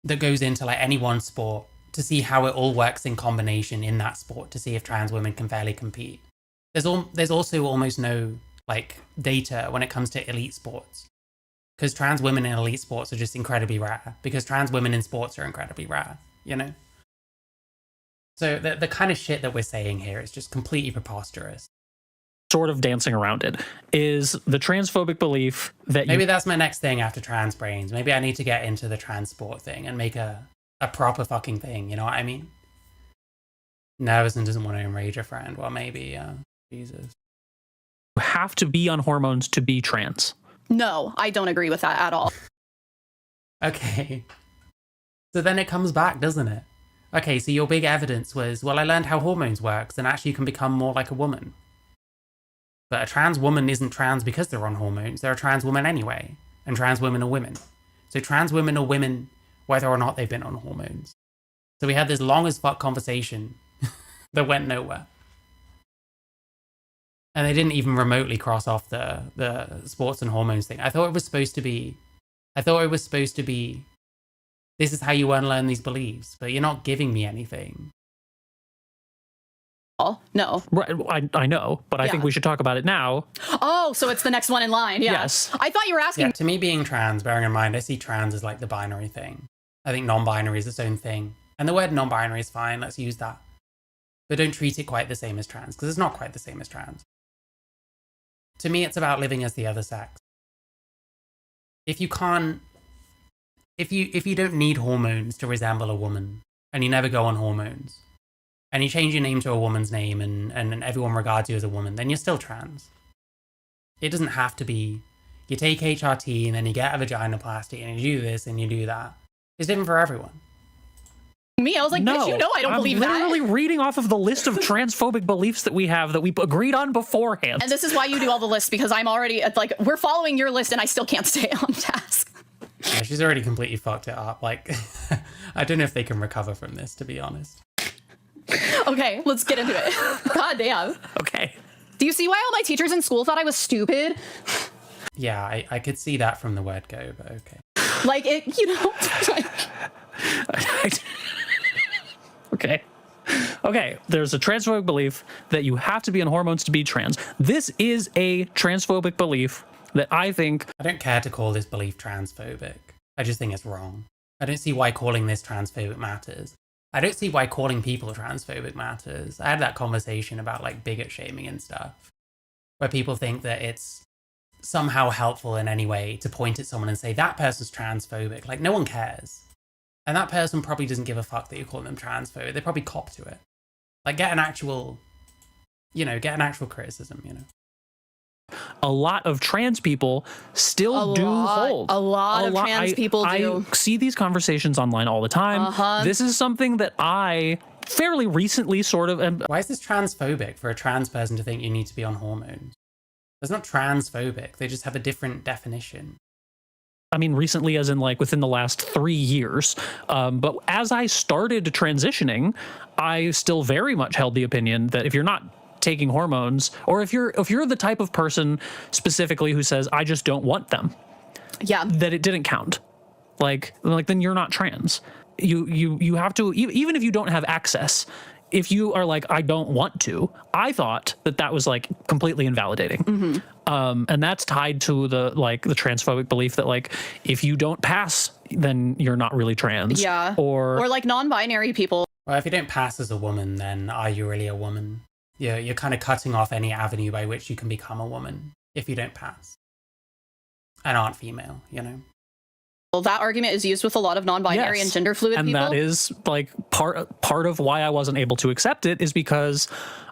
that goes into like any one sport to see how it all works in combination in that sport to see if trans women can fairly compete. There's also almost no like data when it comes to elite sports, because trans women in elite sports are just incredibly rare, because trans women in sports are incredibly rare, you know? So the kind of shit that we're saying here is just completely preposterous. Sort of dancing around it is the transphobic belief that maybe that's my next thing after trans brains. Maybe I need to get into the trans sport thing and make a proper fucking thing, you know what I mean? Nervous and doesn't want to enrage a friend. Well, maybe, Jesus. You have to be on hormones to be trans. No, I don't agree with that at all. Okay. So then it comes back, doesn't it? Okay, so your big evidence was, well, I learned how hormones works, and actually you can become more like a woman. But a trans woman isn't trans because they're on hormones. They're a trans woman anyway. and trans women are women. So trans women are women whether or not they've been on hormones. So we had this long as fuck conversation that went nowhere. And they didn't even remotely cross off the sports and hormones thing. I thought it was supposed to be, this is how you unlearn these beliefs, but you're not giving me anything. No. Right, I know, but I think we should talk about it now. Oh, so it's the next one in line. Yeah. Yes. I thought you were asking. Yeah, to me, being trans, bearing in mind, I see trans as like the binary thing. I think non-binary is its own thing. And the word non-binary is fine, let's use that. But don't treat it quite the same as trans, because it's not quite the same as trans. To me, it's about living as the other sex. If you can't, if you don't need hormones to resemble a woman, and you never go on hormones, and you change your name to a woman's name and everyone regards you as a woman, then you're still trans. It doesn't have to be, you take HRT and then you get a vaginoplasty and you do this and you do that. It's different for everyone. Me, I was like, bitch, you know I don't believe that. I'm literally reading off of the list of transphobic beliefs that we have that we agreed on beforehand. And this is why you do all the lists, because I'm already, like, we're following your list and I still can't stay on task. Yeah, she's already completely fucked it up. Like, I don't know if they can recover from this, to be honest. Okay, let's get into it. God damn. Okay. Do you see why all my teachers in school thought I was stupid? Yeah, I could see that from the word go, but okay. Like, it, you know, like... Okay. Okay, there's a transphobic belief that you have to be on hormones to be trans. This is a transphobic belief that I think... I don't care to call this belief transphobic. I just think it's wrong. I don't see why calling this transphobic matters. I don't see why calling people transphobic matters. I had that conversation about like bigot shaming and stuff, where people think that it's somehow helpful in any way to point at someone and say, that person's transphobic. Like, no one cares. And that person probably doesn't give a fuck that you're calling them transphobic. They probably cop to it. Like, get an actual criticism, you know. A lot of trans people still hold. A lot of trans people do. I see these conversations online all the time. This is something that I fairly recently sort of... Why is this transphobic for a trans person to think you need to be on hormones? It's not transphobic. They just have a different definition. I mean, recently, as in like within the last 3 years. But as I started transitioning, I still very much held the opinion that if you're not taking hormones, or if you're the type of person specifically who says, I just don't want them, that it didn't count. Like then you're not trans. You have to, even if you don't have access, if you are like, I don't want to, I thought that was like completely invalidating. And that's tied to the transphobic belief that like, if you don't pass, then you're not really trans. Yeah. Or like non-binary people. Well, if you don't pass as a woman, then are you really a woman? You're kind of cutting off any avenue by which you can become a woman if you don't pass and aren't female, you know? Well, that argument is used with a lot of non-binary and gender fluid people. And that is like part of why I wasn't able to accept it, is because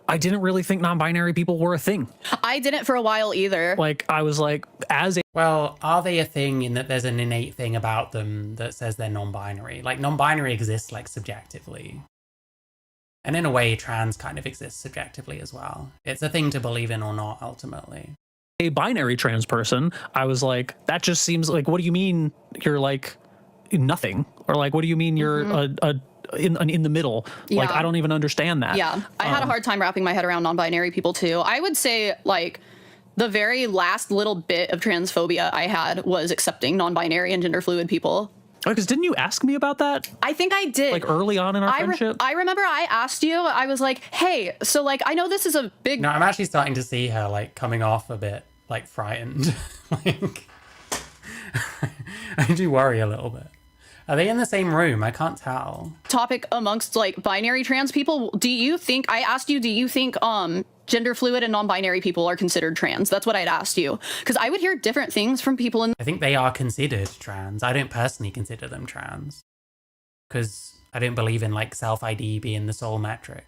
I didn't really think non-binary people were a thing. I didn't for a while either. Like, I was like, well, are they a thing in that there's an innate thing about them that says they're non-binary? Like, non-binary exists like subjectively. And in a way, trans kind of exists subjectively as well. It's a thing to believe in or not, ultimately. A binary trans person, I was like, that just seems like, what do you mean you're like nothing? Or like, what do you mean you're in the middle? Like, I don't even understand that. Yeah, I had a hard time wrapping my head around non-binary people too. I would say like the very last little bit of transphobia I had was accepting non-binary and gender fluid people. Because didn't you ask me about that? I think I did. Like early on in our friendship? I remember I asked you, I was like, hey, so like, I know this is a big... No, I'm actually starting to see her like coming off a bit like frightened. Like, I do worry a little bit. Are they in the same room? I can't tell. Topic amongst like binary trans people. Do you think, I asked you, do you think gender fluid and non-binary people are considered trans? That's what I'd asked you. Because I would hear different things from people in... I think they are considered trans. I don't personally consider them trans. Because I don't believe in like self-ID being the sole metric.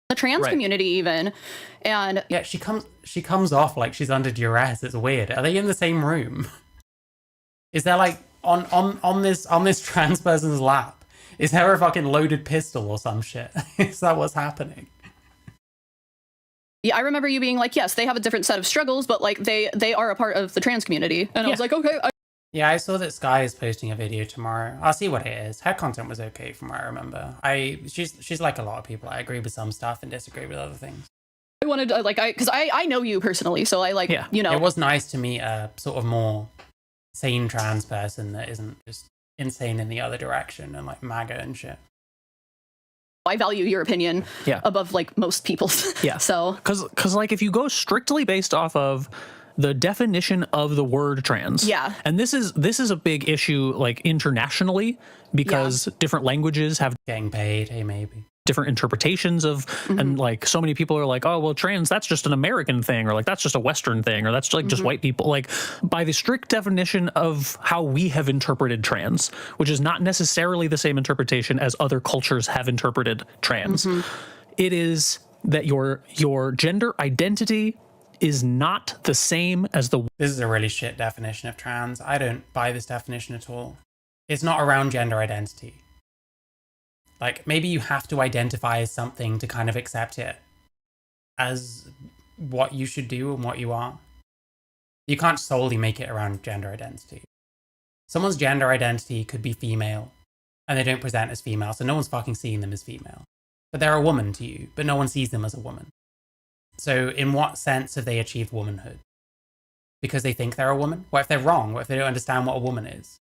The trans community even. And yeah, she comes off like she's under duress. It's weird. Are they in the same room? Is there like on this trans person's lap, is there a fucking loaded pistol or some shit? Is that what's happening? Yeah, I remember you being like, yes, they have a different set of struggles, but like they are a part of the trans community. And I was like, okay. Yeah, I saw that Sky is posting a video tomorrow. I'll see what it is. Her content was okay from what I remember. She's like a lot of people. I agree with some stuff and disagree with other things. I wanted to, because I know you personally, so I It was nice to meet a sort of more sane trans person that isn't just insane in the other direction and like MAGA and shit. I value your opinion above like most people's. Yeah. So because like if you go strictly based off of the definition of the word trans, and this is a big issue like internationally because different languages have getting paid. Hey, maybe different interpretations of, and like so many people are like, oh well, trans, that's just an American thing, or like that's just a Western thing, or that's like just white people. Like by the strict definition of how we have interpreted trans, which is not necessarily the same interpretation as other cultures have interpreted trans, it is that your gender identity is not the same as the. This is a really shit definition of trans. I don't buy this definition at all. It's not around gender identity. Like, maybe you have to identify as something to kind of accept it as what you should do and what you are. You can't solely make it around gender identity. Someone's gender identity could be female, and they don't present as female, so no one's fucking seeing them as female. But they're a woman to you, but no one sees them as a woman. So in what sense have they achieved womanhood? Because they think they're a woman? What if they're wrong? What if they don't understand what a woman is?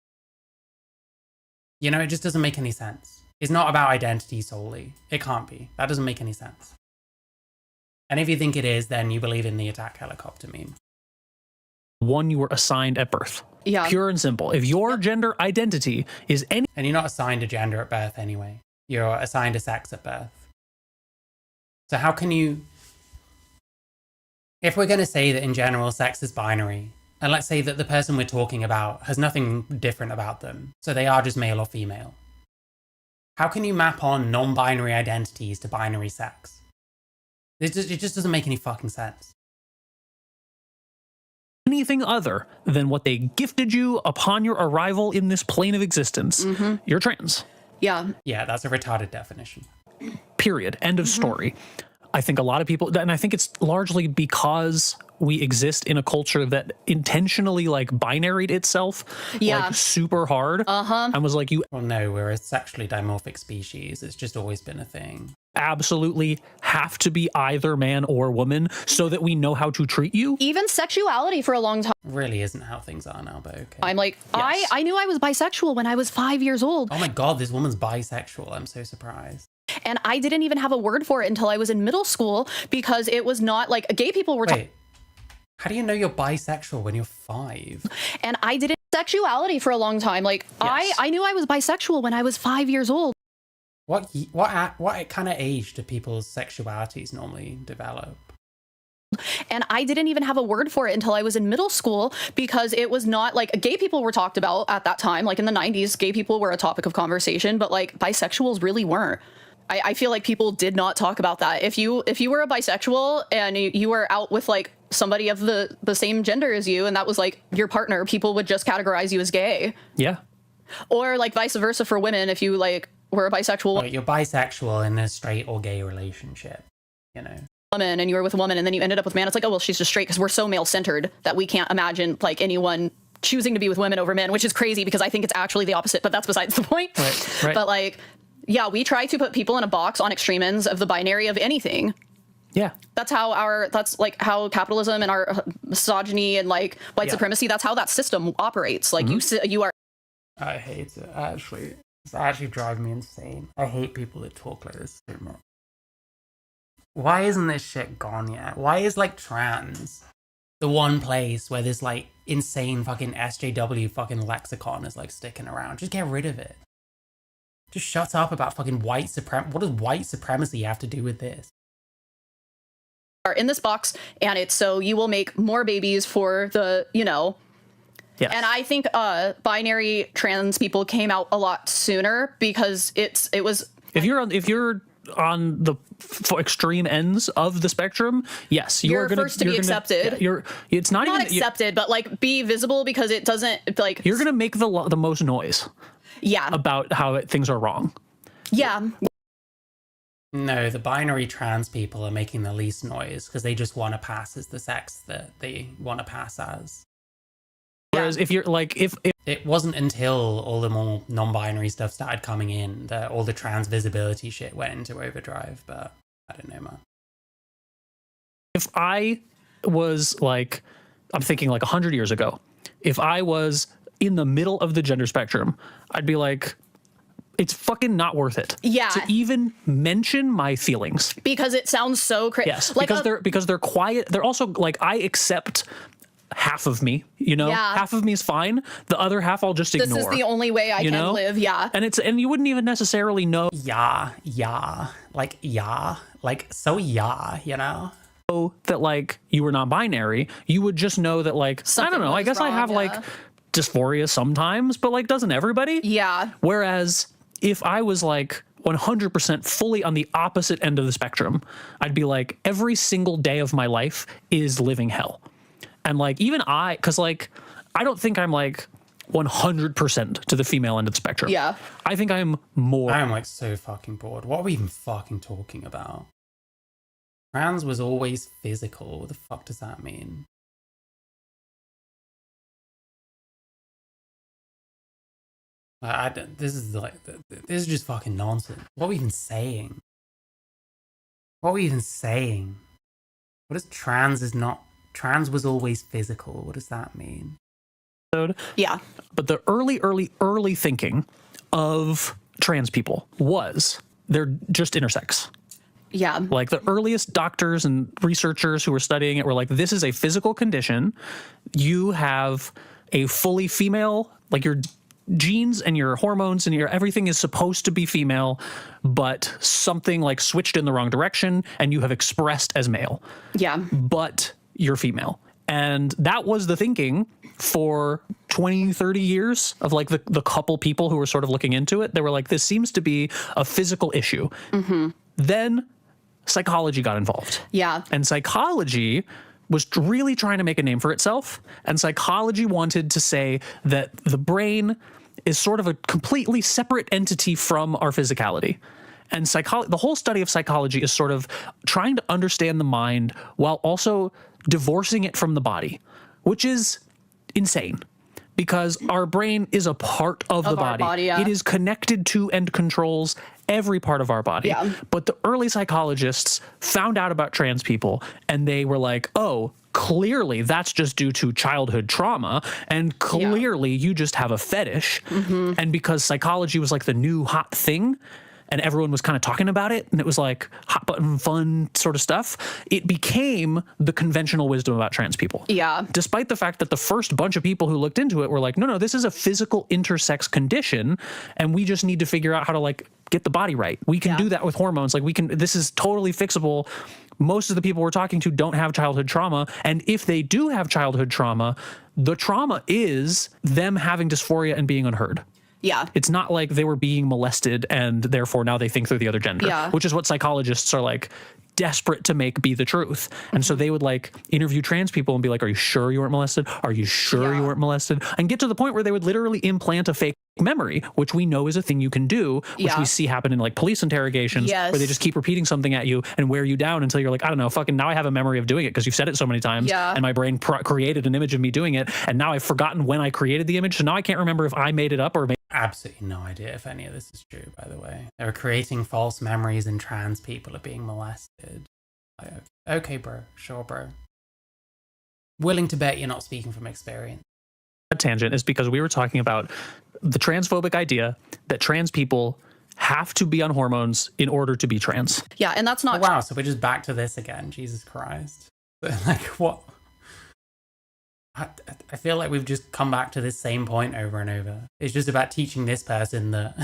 You know, it just doesn't make any sense. It's not about identity solely. It can't be. That doesn't make any sense. And if you think it is, then you believe in the attack helicopter meme. One you were assigned at birth. Yeah. Pure and simple. If your gender identity is any... And you're not assigned a gender at birth anyway. You're assigned a sex at birth. So how can you... If we're going to say that in general sex is binary, and let's say that the person we're talking about has nothing different about them, so they are just male or female, how can you map on non-binary identities to binary sex? It just doesn't make any fucking sense. Anything other than what they gifted you upon your arrival in this plane of existence, you're trans. Yeah. Yeah, that's a retarded definition. Period. End of story. I think a lot of people, and I think it's largely because we exist in a culture that intentionally like binaried itself like super hard and was like, well, no, we're a sexually dimorphic species. It's just always been a thing. Absolutely have to be either man or woman so that we know how to treat you. Even sexuality for a long time really isn't how things are now, but okay. I'm like, yes. I knew I was bisexual when I was 5 years old. Oh my God, this woman's bisexual. I'm so surprised. And I didn't even have a word for it until I was in middle school because it was not like gay people were. Wait, how do you know you're bisexual when you're 5? And I didn't sexuality for a long time. Like I knew I was bisexual when I was 5 years old. What kind of age do people's sexualities normally develop? And I didn't even have a word for it until I was in middle school because it was not like gay people were talked about at that time. Like in the 90s, gay people were a topic of conversation, but like bisexuals really weren't. I feel like people did not talk about that. If you were a bisexual and you were out with like somebody of the same gender as you and that was like your partner, people would just categorize you as gay. Yeah. Or like vice versa for women if you like were a bisexual. Like you're bisexual in a straight or gay relationship, you know. Woman and you were with a woman and then you ended up with a man. It's like, oh well, she's just straight because we're so male centered that we can't imagine like anyone choosing to be with women over men, which is crazy because I think it's actually the opposite, but that's besides the point. Right. But like, yeah, we try to put people in a box on extreme ends of the binary of anything. Yeah. That's like how capitalism and our misogyny and like white supremacy, that's how that system operates. Like you are. I hate it. Actually, it's actually driving me insane. I hate people that talk like this so much. Why isn't this shit gone yet? Why is like trans the one place where this like insane fucking SJW fucking lexicon is like sticking around? Just get rid of it. Just shut up about fucking white supremacy. What does white supremacy have to do with this? Are in this box, and it's so you will make more babies for the, you know. Yes. And I think binary trans people came out a lot sooner because it was. If you're on the extreme ends of the spectrum, yes, you're first to be accepted. It's not even accepted, but like be visible because it doesn't like. You're gonna make the most noise. Yeah. About how things are wrong. Yeah. No, the binary trans people are making the least noise because they just want to pass as the sex that they want to pass as. Whereas if you're like, if it wasn't until all the more non-binary stuff started coming in that all the trans visibility shit went into overdrive. But I don't know, man. If I was like, I'm thinking like 100 years ago, if I was in the middle of the gender spectrum, I'd be like, it's fucking not worth it. Yeah. To even mention my feelings. Because it sounds so crazy. Yes. Like because they're quiet. They're also like, I accept half of me, you know, half of me is fine. The other half I'll just ignore. This is the only way I can live. Yeah. And you wouldn't even necessarily know. Like, so you know? That like you were non-binary, you would just know that like, I don't know, I guess I have like dysphoria sometimes, but like, doesn't everybody? Yeah. Whereas if I was like 100% fully on the opposite end of the spectrum, I'd be like, every single day of my life is living hell. And like, even because like, I don't think I'm like 100% to the female end of the spectrum. Yeah. I think I'm more. I'm like so fucking bored. What are we even fucking talking about? Trans was always physical. What the fuck does that mean? This is just fucking nonsense. What are we even saying? What is trans is not... Trans was always physical. What does that mean? Yeah. But the early thinking of trans people was they're just intersex. Yeah. Like the earliest doctors and researchers who were studying it were like, this is a physical condition. You have a fully female, like your genes and your hormones and your everything is supposed to be female, but something like switched in the wrong direction and you have expressed as male. Yeah. But you're female. And that was the thinking for 20, 30 years of like the couple people who were sort of looking into it. They were like, this seems to be a physical issue. Mm-hmm. Then psychology got involved. Yeah. And psychology was really trying to make a name for itself. And psychology wanted to say that the brain is sort of a completely separate entity from our physicality. And the whole study of psychology is sort of trying to understand the mind while also divorcing it from the body, which is insane because our brain is a part of the body. Yeah. It is connected to and controls every part of our body. Yeah. But the early psychologists found out about trans people and they were like, oh, clearly that's just due to childhood trauma and clearly you just have a fetish. Mm-hmm. And because psychology was like the new hot thing and everyone was kind of talking about it and it was like hot button fun sort of stuff, it became the conventional wisdom about trans people. Yeah. Despite the fact that the first bunch of people who looked into it were like, no, this is a physical intersex condition and we just need to figure out how to like get the body right. We can do that with hormones. Like this is totally fixable. Most of the people we're talking to don't have childhood trauma. And if they do have childhood trauma, the trauma is them having dysphoria and being unheard. Yeah. It's not like they were being molested and therefore now they think they're the other gender, which is what psychologists are like desperate to make be the truth. And so they would like interview trans people and be like, are you sure you weren't molested? Are you sure you weren't molested? And get to the point where they would literally implant a fake memory, which we know is a thing you can do, which we see happen in like police interrogations where they just keep repeating something at you and wear you down until you're like, I don't know, fucking now I have a memory of doing it because you've said it so many times and my brain created an image of me doing it and now I've forgotten when I created the image, so now I can't remember if I made it up or absolutely no idea if any of this is true, by the way. They're creating false memories and trans people are being molested. Okay, bro. Sure, bro. Willing to bet you're not speaking from experience. Tangent is because we were talking about the transphobic idea that trans people have to be on hormones in order to be trans. Yeah, and that's not... Oh, wow, so we're just back to this again. Jesus Christ. Like, what? I feel like we've just come back to this same point over and over. It's just about teaching this person that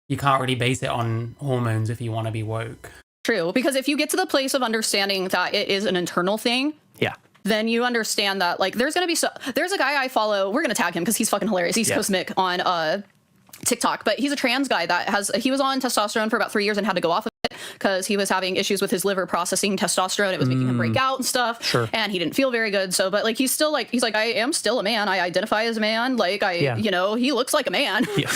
you can't really base it on hormones if you want to be woke. True, because if you get to the place of understanding that it is an internal thing, then you understand that like there's a guy I follow, we're gonna tag him because he's fucking hilarious. He's Cosmic on TikTok, but he's a trans guy that he was on testosterone for about 3 years and had to go off of it because he was having issues with his liver processing testosterone. It was making him break out and stuff. Sure. And he didn't feel very good. So, but like he's like, I am still a man. I identify as a man. Like you know, he looks like a man. Yeah.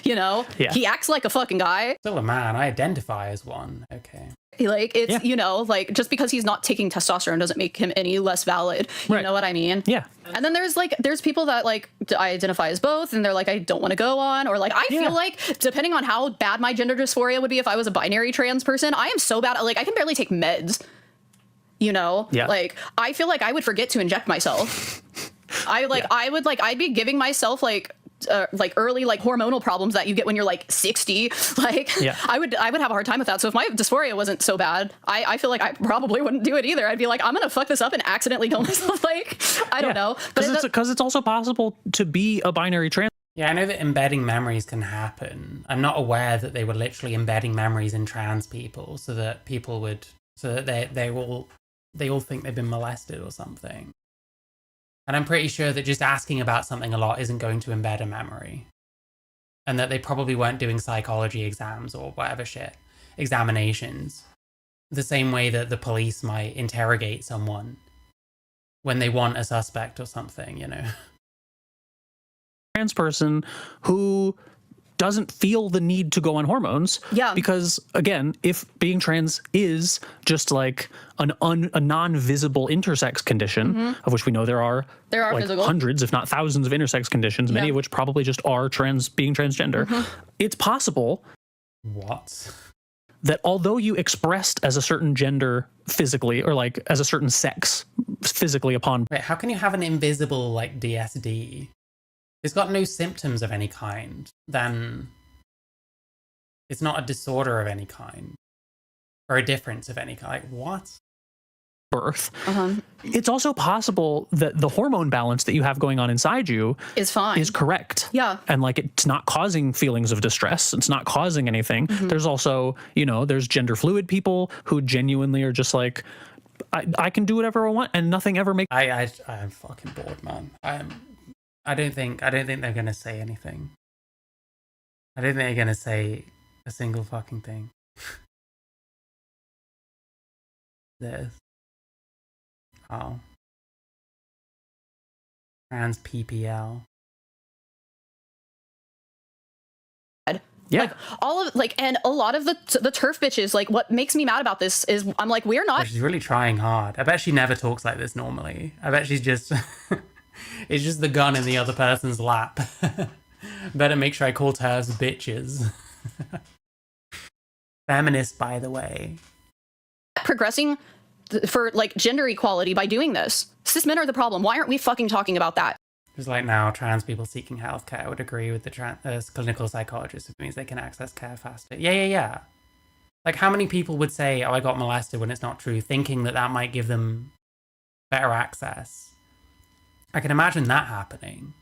You know, he acts like a fucking guy. Still a man. I identify as one. Okay. Like, it's, you know, like, just because he's not taking testosterone doesn't make him any less valid. You know what I mean? Yeah. And then there's people that, like, identify as both, and they're like, I don't want to go on. Or, like, I feel like, depending on how bad my gender dysphoria would be if I was a binary trans person, I am so bad. Like, I can barely take meds. You know? Yeah. Like, I feel like I would forget to inject myself. I'd be giving myself, like early like hormonal problems that you get when you're like 60. Like, I would have a hard time with that. So if my dysphoria wasn't so bad, I feel like I probably wouldn't do it either. I'd be like, I'm gonna fuck this up and accidentally kill myself. Like, I don't know. But because it's also possible to be a binary trans. Yeah, I know that embedding memories can happen. I'm not aware that they were literally embedding memories in trans people so that they all think they've been molested or something. And I'm pretty sure that just asking about something a lot isn't going to embed a memory. And that they probably weren't doing psychology exams or whatever shit, examinations, the same way that the police might interrogate someone when they want a suspect or something, you know? Trans person who doesn't feel the need to go on hormones. Yeah. Because again, if being trans is just like a non-visible intersex condition, of which we know there are like physical. hundreds, if not thousands of intersex conditions, many of which probably just are being transgender. It's possible that although you expressed as a certain gender physically, or like as a certain sex physically upon... Wait, how can you have an invisible like DSD? It's got no symptoms of any kind, then it's not a disorder of any kind or a difference of any kind. Like, what? Birth. It's also possible that the hormone balance that you have going on inside you is fine, is correct. Yeah. And like, it's not causing feelings of distress. It's not causing anything. There's also, you know, there's gender fluid people who genuinely are just like, I can do whatever I want and nothing ever makes... I am fucking bored, man. I don't think they're gonna say anything. I don't think they're gonna say a single fucking thing. This. Oh. Trans PPL. Yeah. Like all of and a lot of the turf bitches, like what makes me mad about this is I'm like, we're not... She's really trying hard. I bet she never talks like this normally. I bet she's just it's just the gun in the other person's lap. Better make sure I call hers bitches. Feminist, by the way. Progressing for like gender equality by doing this. Cis men are the problem. Why aren't we fucking talking about that? Just like now, trans people seeking healthcare would agree with the clinical psychologist. It means they can access care faster. Yeah. Like, how many people would say, oh, I got molested when it's not true, thinking that might give them better access? I can imagine that happening.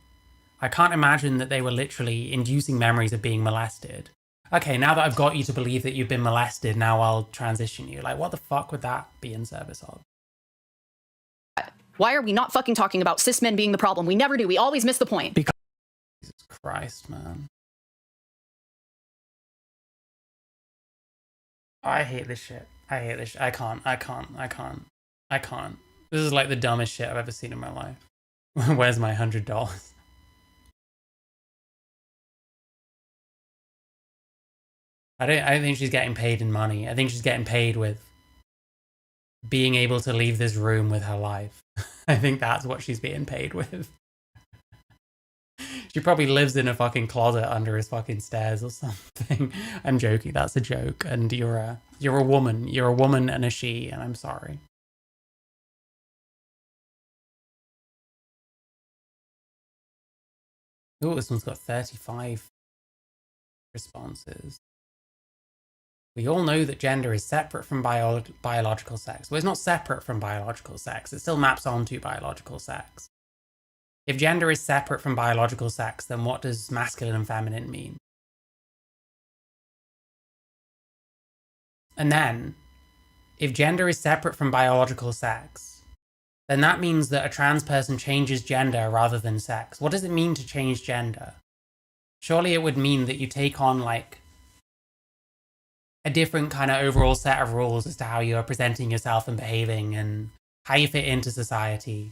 I can't imagine that they were literally inducing memories of being molested. Okay, now that I've got you to believe that you've been molested, now I'll transition you. Like, what the fuck would that be in service of? Why are we not fucking talking about cis men being the problem? We never do. We always miss the point. Because Jesus Christ, man. I hate this shit. I can't. This is like the dumbest shit I've ever seen in my life. Where's my $100? I don't think she's getting paid in money. I think she's getting paid with being able to leave this room with her life. I think that's what she's being paid with. She probably lives in a fucking closet under his fucking stairs or something. I'm joking. That's a joke. And you're a woman. You're a woman and a she, and I'm sorry. Oh, this one's got 35 responses. We all know that gender is separate from biological sex. Well, it's not separate from biological sex. It still maps onto biological sex. If gender is separate from biological sex, then what does masculine and feminine mean? And then, if gender is separate from biological sex, then that means that a trans person changes gender rather than sex. What does it mean to change gender? Surely it would mean that you take on, like, a different kind of overall set of rules as to how you are presenting yourself and behaving and how you fit into society.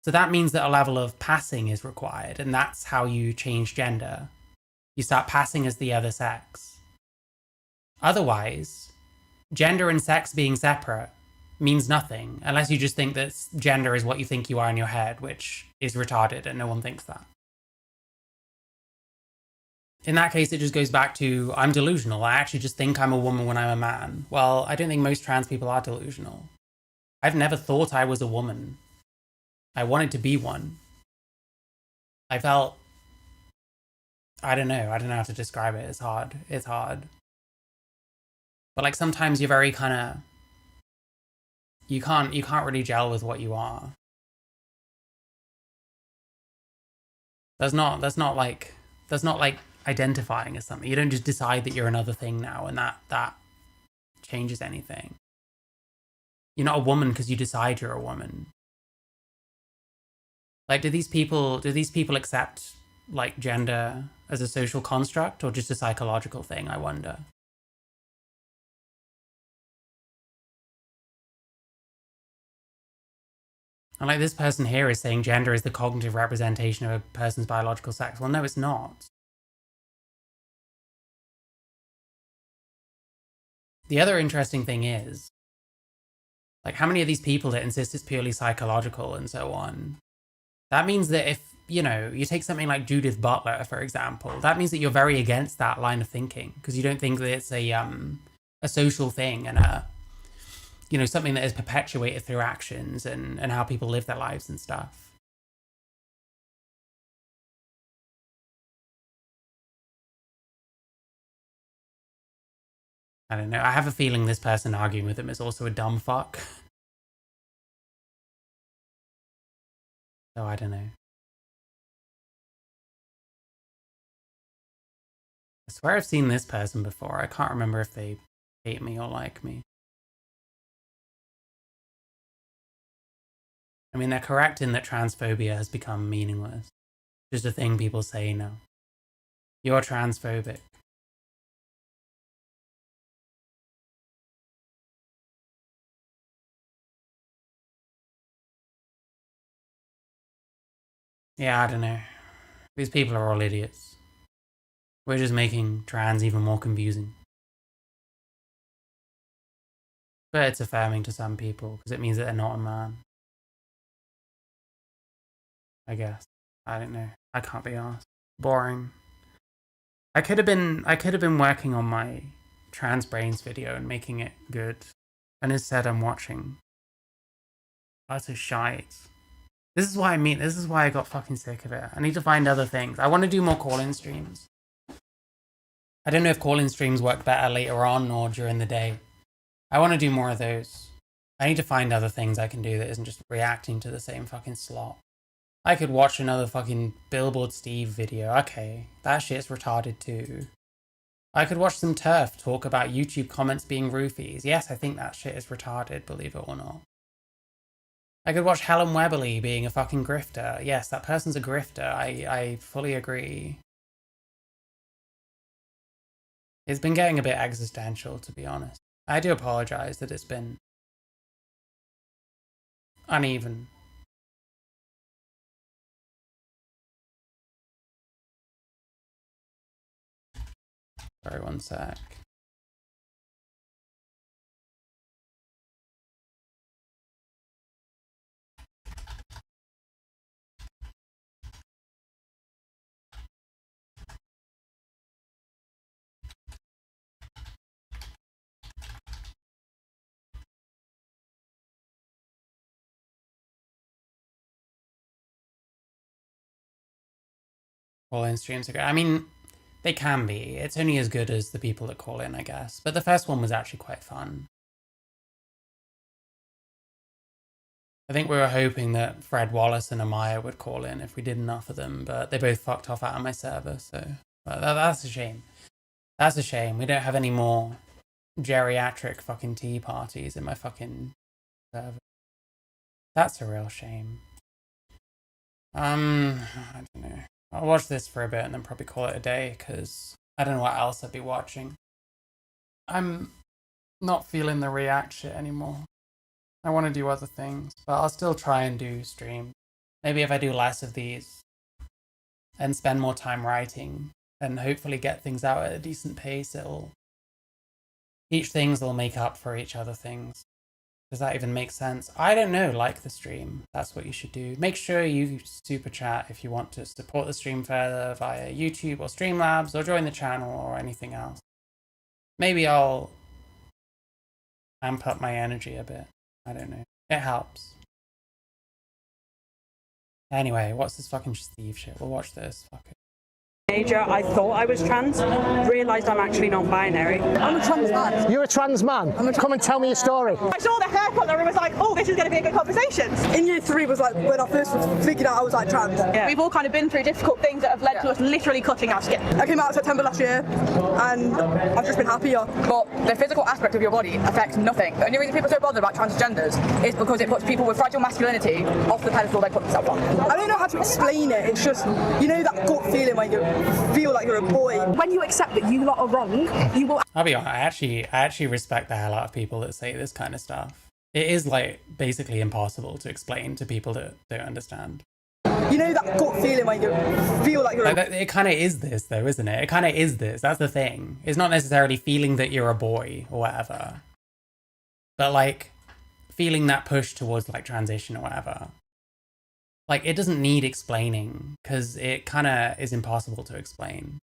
So that means that a level of passing is required, and that's how you change gender. You start passing as the other sex. Otherwise, gender and sex being separate means nothing, unless you just think that gender is what you think you are in your head, which is retarded and no one thinks that. In that case, it just goes back to, I'm delusional. I actually just think I'm a woman when I'm a man. Well, I don't think most trans people are delusional. I've never thought I was a woman. I wanted to be one. I felt... I don't know how to describe it. It's hard. It's hard. But like sometimes you're very kind of... You can't really gel with what you are. That's not like identifying as something. You don't just decide that you're another thing now and that changes anything. You're not a woman because you decide you're a woman. Like, do these people accept like gender as a social construct or just a psychological thing, I wonder? And like this person here is saying gender is the cognitive representation of a person's biological sex. Well, no, it's not. The other interesting thing is, like, how many of these people that insist it's purely psychological and so on, that means that if, you know, you take something like Judith Butler, for example, that means that you're very against that line of thinking because you don't think that it's a social thing and you know, something that is perpetuated through actions and how people live their lives and stuff. I don't know. I have a feeling this person arguing with him is also a dumb fuck. So I don't know. I swear I've seen this person before. I can't remember if they hate me or like me. I mean, they're correct in that transphobia has become meaningless. Just a thing people say now. You're transphobic. Yeah, I don't know. These people are all idiots. We're just making trans even more confusing. But it's affirming to some people because it means that they're not a man. I guess. I don't know. I can't be asked. Boring. I could have been working on my trans brains video and making it good. And instead I'm watching. That's a shite. This is what I mean. This is why I got fucking sick of it. I need to find other things. I want to do more call-in streams. I don't know if call-in streams work better later on or during the day. I want to do more of those. I need to find other things I can do that isn't just reacting to the same fucking slot. I could watch another fucking Billboard Steve video. Okay, that shit's retarded too. I could watch some TERF talk about YouTube comments being roofies. Yes, I think that shit is retarded, believe it or not. I could watch Helen Weberly being a fucking grifter. Yes, that person's a grifter. I fully agree. It's been getting a bit existential, to be honest. I do apologize that it's been uneven. Sorry, one sec. Call-in streams are good. I mean, they can be. It's only as good as the people that call in, I guess. But the first one was actually quite fun. I think we were hoping that Fred Wallace and Amaya would call in if we did enough of them, but they both fucked off out of my server, so that's a shame. That's a shame. We don't have any more geriatric fucking tea parties in my fucking server. That's a real shame. I don't know. I'll watch this for a bit and then probably call it a day, because I don't know what else I'd be watching. I'm not feeling the react shit anymore. I want to do other things, but I'll still try and do streams. Maybe if I do less of these and spend more time writing, and hopefully get things out at a decent pace. Each things will make up for each other things. Does that even make sense? I don't know. Like the stream. That's what you should do. Make sure you super chat if you want to support the stream further via YouTube or Streamlabs, or join the channel or anything else. Maybe I'll amp up my energy a bit. I don't know. It helps. Anyway, what's this fucking Steve shit? We'll watch this. Fuck it. I thought I was trans, realised I'm actually non-binary. I'm a trans man. You're a trans man? Come and tell me your story. I saw the hair colour and was like, oh, this is going to be a good conversation. In year 3 was like when I first figured out I was like trans. Yeah. We've all kind of been through difficult things that have led to us literally cutting our skin. I came out in September last year and I've just been happier. But the physical aspect of your body affects nothing. The only reason people are so bothered about transgenders is because it puts people with fragile masculinity off the pedestal they put themselves on. I don't know how to explain it. It's just, you know that gut feeling when you feel like you're a boy. When you accept that you lot are wrong, you will... I'll be honest, I actually respect the hell out of people that say this kind of stuff. It is like basically impossible to explain to people that don't understand. You know that gut feeling when you feel like you're it kind of is this though, isn't it? It kind of is this. That's the thing. It's not necessarily feeling that you're a boy or whatever. But like feeling that push towards like transition or whatever. Like it doesn't need explaining because it kind of is impossible to explain.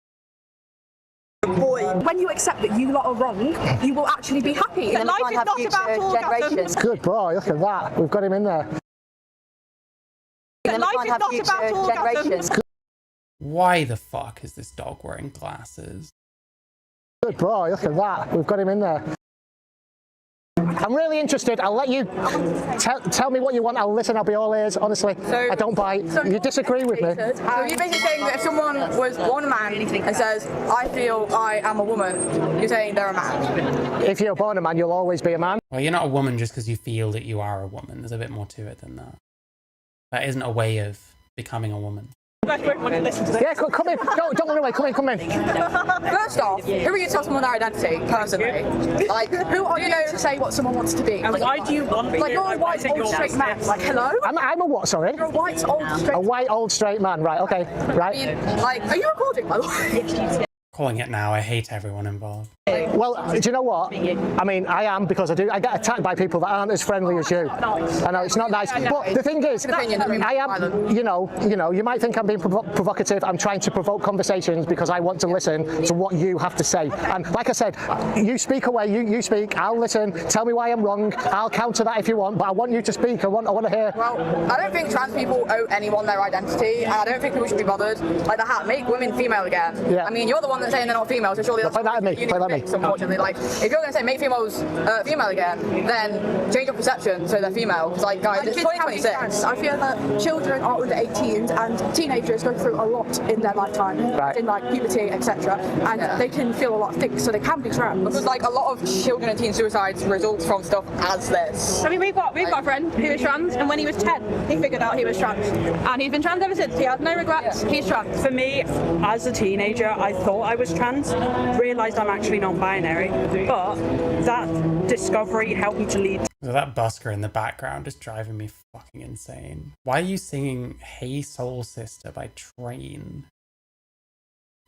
Boy, when you accept that you lot are wrong, you will actually be happy. And life is not about orgasms. Good boy, look at that. We've got him in there. Life is not about orgasms. Why the fuck is this dog wearing glasses? Good boy, look at that. We've got him in there. I'm really interested. I'll let you tell me what you want. I'll listen. I'll be all ears. Honestly, I don't bite. You disagree with me? So you're basically saying that if someone was born a man and says, I feel I am a woman, you're saying they're a man. If you're born a man, you'll always be a man. Well, you're not a woman just because you feel that you are a woman. There's a bit more to it than that. That isn't a way of becoming a woman. Yeah, come in. Don't run away. Come in. First off, who are you to tell someone their identity, personally? Like, who are you to say what someone wants to be? And why do you want to be like, you're a white, old, straight man. Like, hello? I'm a what, sorry? You're a white, old, straight man. A white, old, straight man. Right, okay. Right. I mean, like, are you recording, by the way? Calling it now, I hate everyone involved. Well, do you know what? I mean, I am, because I get attacked by people that aren't as friendly as you. I know, it's not nice. But the thing is, I am, you know, you might think I'm being provocative. I'm trying to provoke conversations because I want to listen to what you have to say. And like I said, you speak away, you speak, I'll listen, tell me why I'm wrong, I'll counter that if you want, but I want you to speak, I want to hear. Well, I don't think trans people owe anyone their identity, and I don't think people should be bothered. Like the hat, make women female again. Yeah. I mean, you're the one that's saying they're not female, so surely that's play that at me. Play that at me. Unfortunately, like if you're going to say make females female again, then change your perception so they're female. Because like guys, it's 2026. I feel that children are under 18s and teenagers go through a lot in their lifetime, in like puberty, etc. And they can feel a lot of things, so they can be trans. Because like a lot of children and teen suicides result from stuff as this. I mean, we've got a friend who is trans, and when he was 10, he figured out he was trans, and he's been trans ever since. He has no regrets. He's trans. For me, as a teenager, I thought I was trans, realised I'm actually non-binary, but that discovery helped me to lead. So that busker in the background is driving me fucking insane. Why are you singing Hey Soul Sister by Train?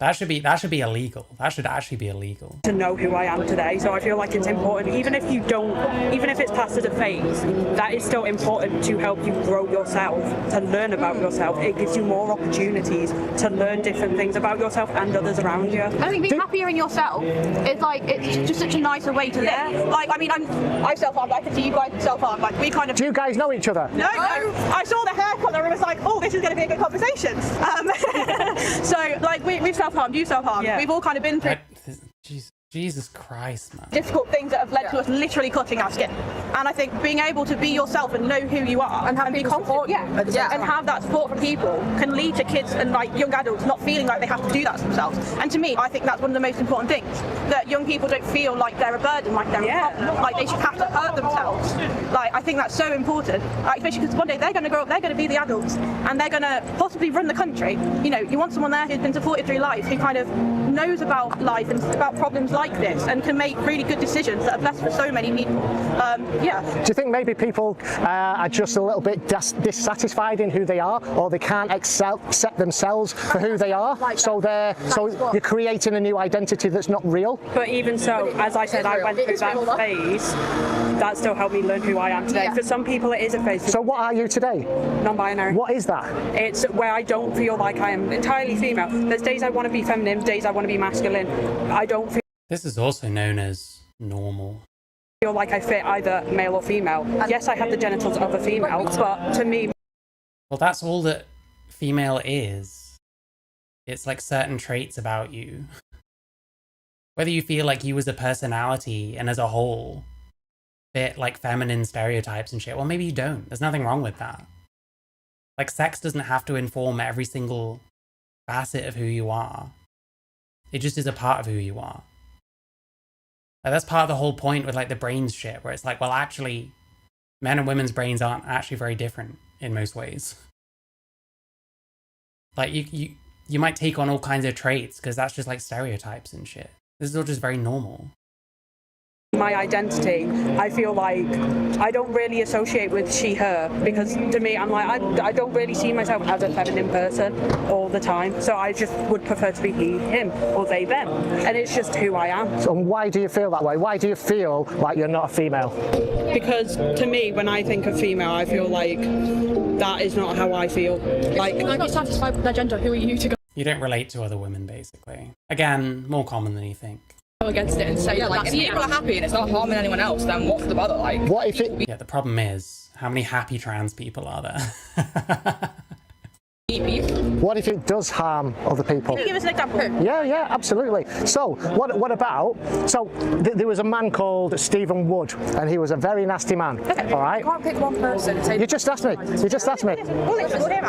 That should be illegal. That should actually be illegal. To know who I am today, so I feel like it's important, even if it's passed as a phase, that is still important to help you grow yourself, to learn about yourself. It gives you more opportunities to learn different things about yourself and others around you. I think being happier in yourself is like, it's just such a nicer way to live. Like, I mean, I self-harmed, I can see you guys self-harmed, like we kind of... Do you guys know each other? No. I saw the hair colour and was like, oh, this is going to be a good conversation. So, like, we've self-harmed, you self-harmed. Yeah. We've all kind of been through... Jesus Christ, man. Difficult things that have led to us literally cutting our skin. And I think being able to be yourself and know who you are and be confident, and have that support from people can lead to kids and like young adults not feeling like they have to do that themselves. And to me, I think that's one of the most important things, that young people don't feel like they're a burden, like they're a problem, like they should have to hurt themselves. Like I think that's so important, especially because one day they're going to grow up, they're going to be the adults, and they're going to possibly run the country. You know, you want someone there who's been supported through life, who kind of knows about life and about problems like like this and can make really good decisions that are best for so many people. Yeah. Do you think maybe people are just a little bit dissatisfied in who they are, or they can't accept themselves for who they are? So you're creating a new identity that's not real. But even so, as I said, I went through that phase. That still helped me learn who I am today. For some people, it is a phase. So what are you today? Non-binary. What is that? It's where I don't feel like I am entirely female. There's days I want to be feminine, days I want to be masculine. I don't feel. This is also known as normal. Feel like I fit either male or female. Yes, I have the genitals of a female, but to me. Well, that's all that female is. It's like certain traits about you. Whether you feel like you as a personality and as a whole fit like feminine stereotypes and shit, well, maybe you don't. There's nothing wrong with that. Like, sex doesn't have to inform every single facet of who you are. It just is a part of who you are. Like, that's part of the whole point with like the brains shit, where it's like, well, actually, men and women's brains aren't actually very different in most ways. Like, you might take on all kinds of traits because that's just like stereotypes and shit. This is all just very normal. My identity, I feel like I don't really associate with she, her, because to me, I'm like, I don't really see myself as a feminine person all the time. So I just would prefer to be he, him, or they, them. And it's just who I am. So why do you feel that way? Why do you feel like you're not a female? Because to me, when I think of female, I feel like that is not how I feel. Like, I'm not satisfied with their gender. Who are you to go You don't relate to other women, basically. Again, more common than you think. against it and say, Like, if people are happy and it's not harming anyone else, then what's the bother? Like, what if it? Yeah, the problem is, how many happy trans people are there? What if it does harm other people? Can you give us an example? Yeah, absolutely. So, what about? So, there was a man called Stephen Wood, and he was a very nasty man. Okay. All right. You can't pick one person and say. You just asked me.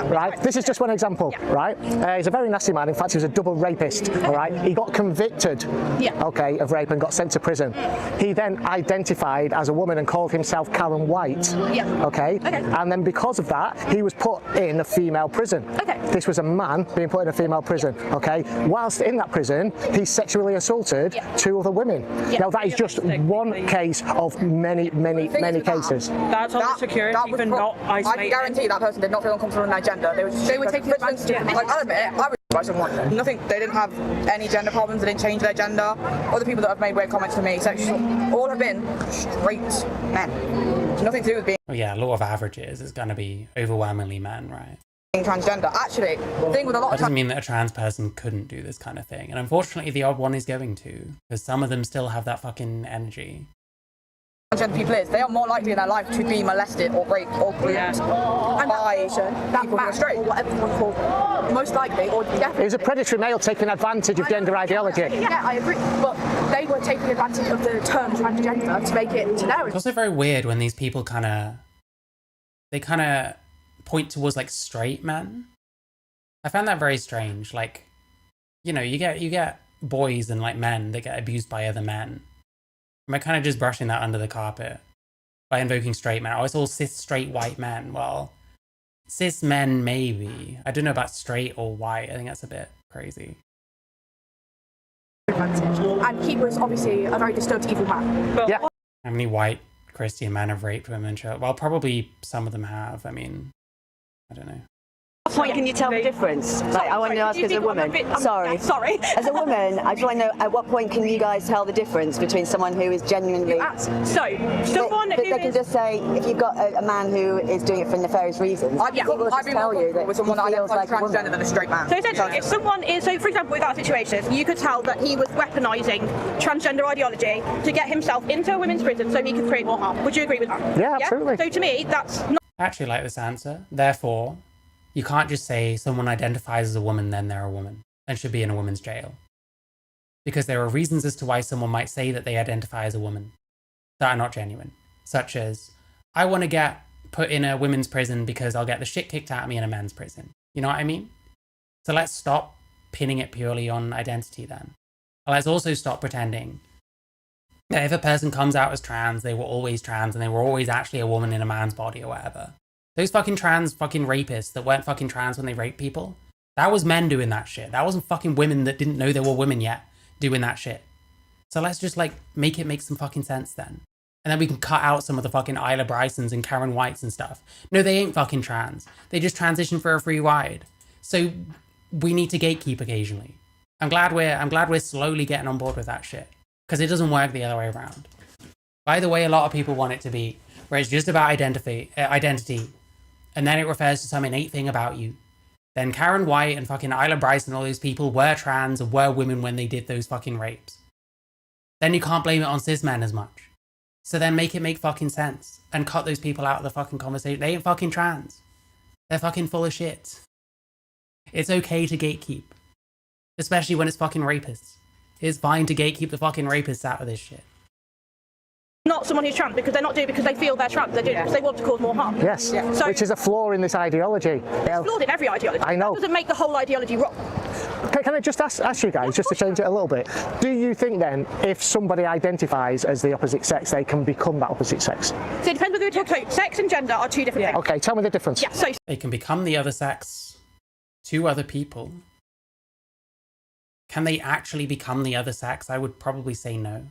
Right. This is just one example. Yeah. Right. He's a very nasty man. In fact, he was a double rapist. All right. He got convicted. Yeah. Okay, of rape and got sent to prison. He then identified as a woman and called himself Karen White. Yeah. Okay. And then because of that, he was put in a female prison. Okay. This was a man being put in a female prison. Okay. Whilst in that prison, he sexually assaulted 2 other women. Now that is just one case of many cases. That's on the security for not isolated. I guarantee that person did not feel uncomfortable in their gender. They were taking advantage of it. Like, I'll admit it, I was by someone. Nothing. They didn't have any gender problems. They didn't change their gender. Other people that have made weird comments to me, sexual, all have been straight men. Nothing to do with being. Well, yeah, law of averages is going to be overwhelmingly men, right? Transgender. Actually, the thing with a lot that of doesn't mean that a trans person couldn't do this kind of thing, and unfortunately the odd one is going to, because some of them still have that fucking energy. Transgender people is, they are more likely in their life to be molested or raped or groomed by people who are straight. Or whatever you want to call, most likely, or definitely. It was a predatory male taking advantage of gender ideology. Yeah, I agree, but they were taking advantage of the term transgender to make it generic. It's also very weird when these people kind of point towards like straight men. I found that very strange. Like, you know, you get boys and like men that get abused by other men. Am I kind of just brushing that under the carpet by invoking straight men? Oh, it's all cis straight white men. Well, cis men maybe. I don't know about straight or white. I think that's a bit crazy. And he was obviously a very disturbed, evil man. Yeah. How many white Christian men have raped women? Well, probably some of them have. I mean, I don't know. At what point can you tell the difference? Like, I want to ask as a woman. Sorry. As a woman, I just want to know at what point can you guys tell the difference between someone who is genuinely. Someone they can just say if you've got a man who is doing it for nefarious reasons. I'd be more comfortable with someone that identifies transgender than a straight man. So essentially, if someone is, so for example, with that situation, you could tell that he was weaponising transgender ideology to get himself into a women's prison so he could create more harm. Would you agree with that? Yeah, absolutely. So to me, that's not. I actually like this answer. Therefore, you can't just say someone identifies as a woman, then they're a woman and should be in a woman's jail. Because there are reasons as to why someone might say that they identify as a woman that are not genuine. Such as, I want to get put in a women's prison because I'll get the shit kicked out of me in a men's prison. You know what I mean? So let's stop pinning it purely on identity then. Let's also stop pretending that if a person comes out as trans, they were always trans and they were always actually a woman in a man's body or whatever. Those fucking trans fucking rapists that weren't fucking trans when they raped people, that was men doing that shit. That wasn't fucking women that didn't know they were women yet doing that shit. So let's just like make it make some fucking sense then. And then we can cut out some of the fucking Isla Brysons and Karen Whites and stuff. No, they ain't fucking trans. They just transition for a free ride. So we need to gatekeep occasionally. I'm glad we're slowly getting on board with that shit. Because it doesn't work the other way around. By the way, a lot of people want it to be, where it's just about identity, and then it refers to some innate thing about you. Then Karen White and fucking Isla Bryson and all those people were trans and were women when they did those fucking rapes. Then you can't blame it on cis men as much. So then make it make fucking sense and cut those people out of the fucking conversation. They ain't fucking trans. They're fucking full of shit. It's okay to gatekeep. Especially when it's fucking rapists. It's fine to gatekeep the fucking rapists out of this shit. Not someone who's trans because they're not doing it because they feel they're trans. They're doing it because they want to cause more harm. Yes, So which is a flaw in this ideology. it's flawed in every ideology. I know. That doesn't make the whole ideology wrong. Can I just ask you guys, just to change it a little bit, do you think then, if somebody identifies as the opposite sex, they can become that opposite sex? So it depends whether we're talking about sex and gender are two different things. Okay, tell me the difference. Yeah, so they can become the other sex to other people. Can they actually become the other sex? I would probably say no.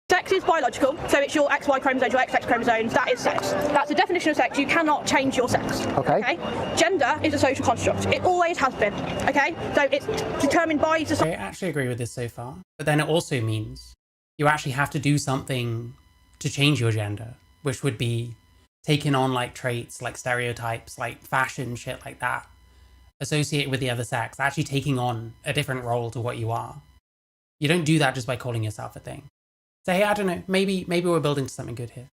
sex is biological, so it's your XY chromosomes, your XX chromosomes, that is sex. That's the definition of sex. You cannot change your sex. Okay. Gender is a social construct. It always has been. Okay? So it's determined by society. I actually agree with this so far. But then it also means you actually have to do something to change your gender, which would be taking on like traits, like stereotypes, like fashion, shit like that, associated with the other sex, actually taking on a different role to what you are. You don't do that just by calling yourself a thing. So hey, I don't know, maybe we're building to something good here.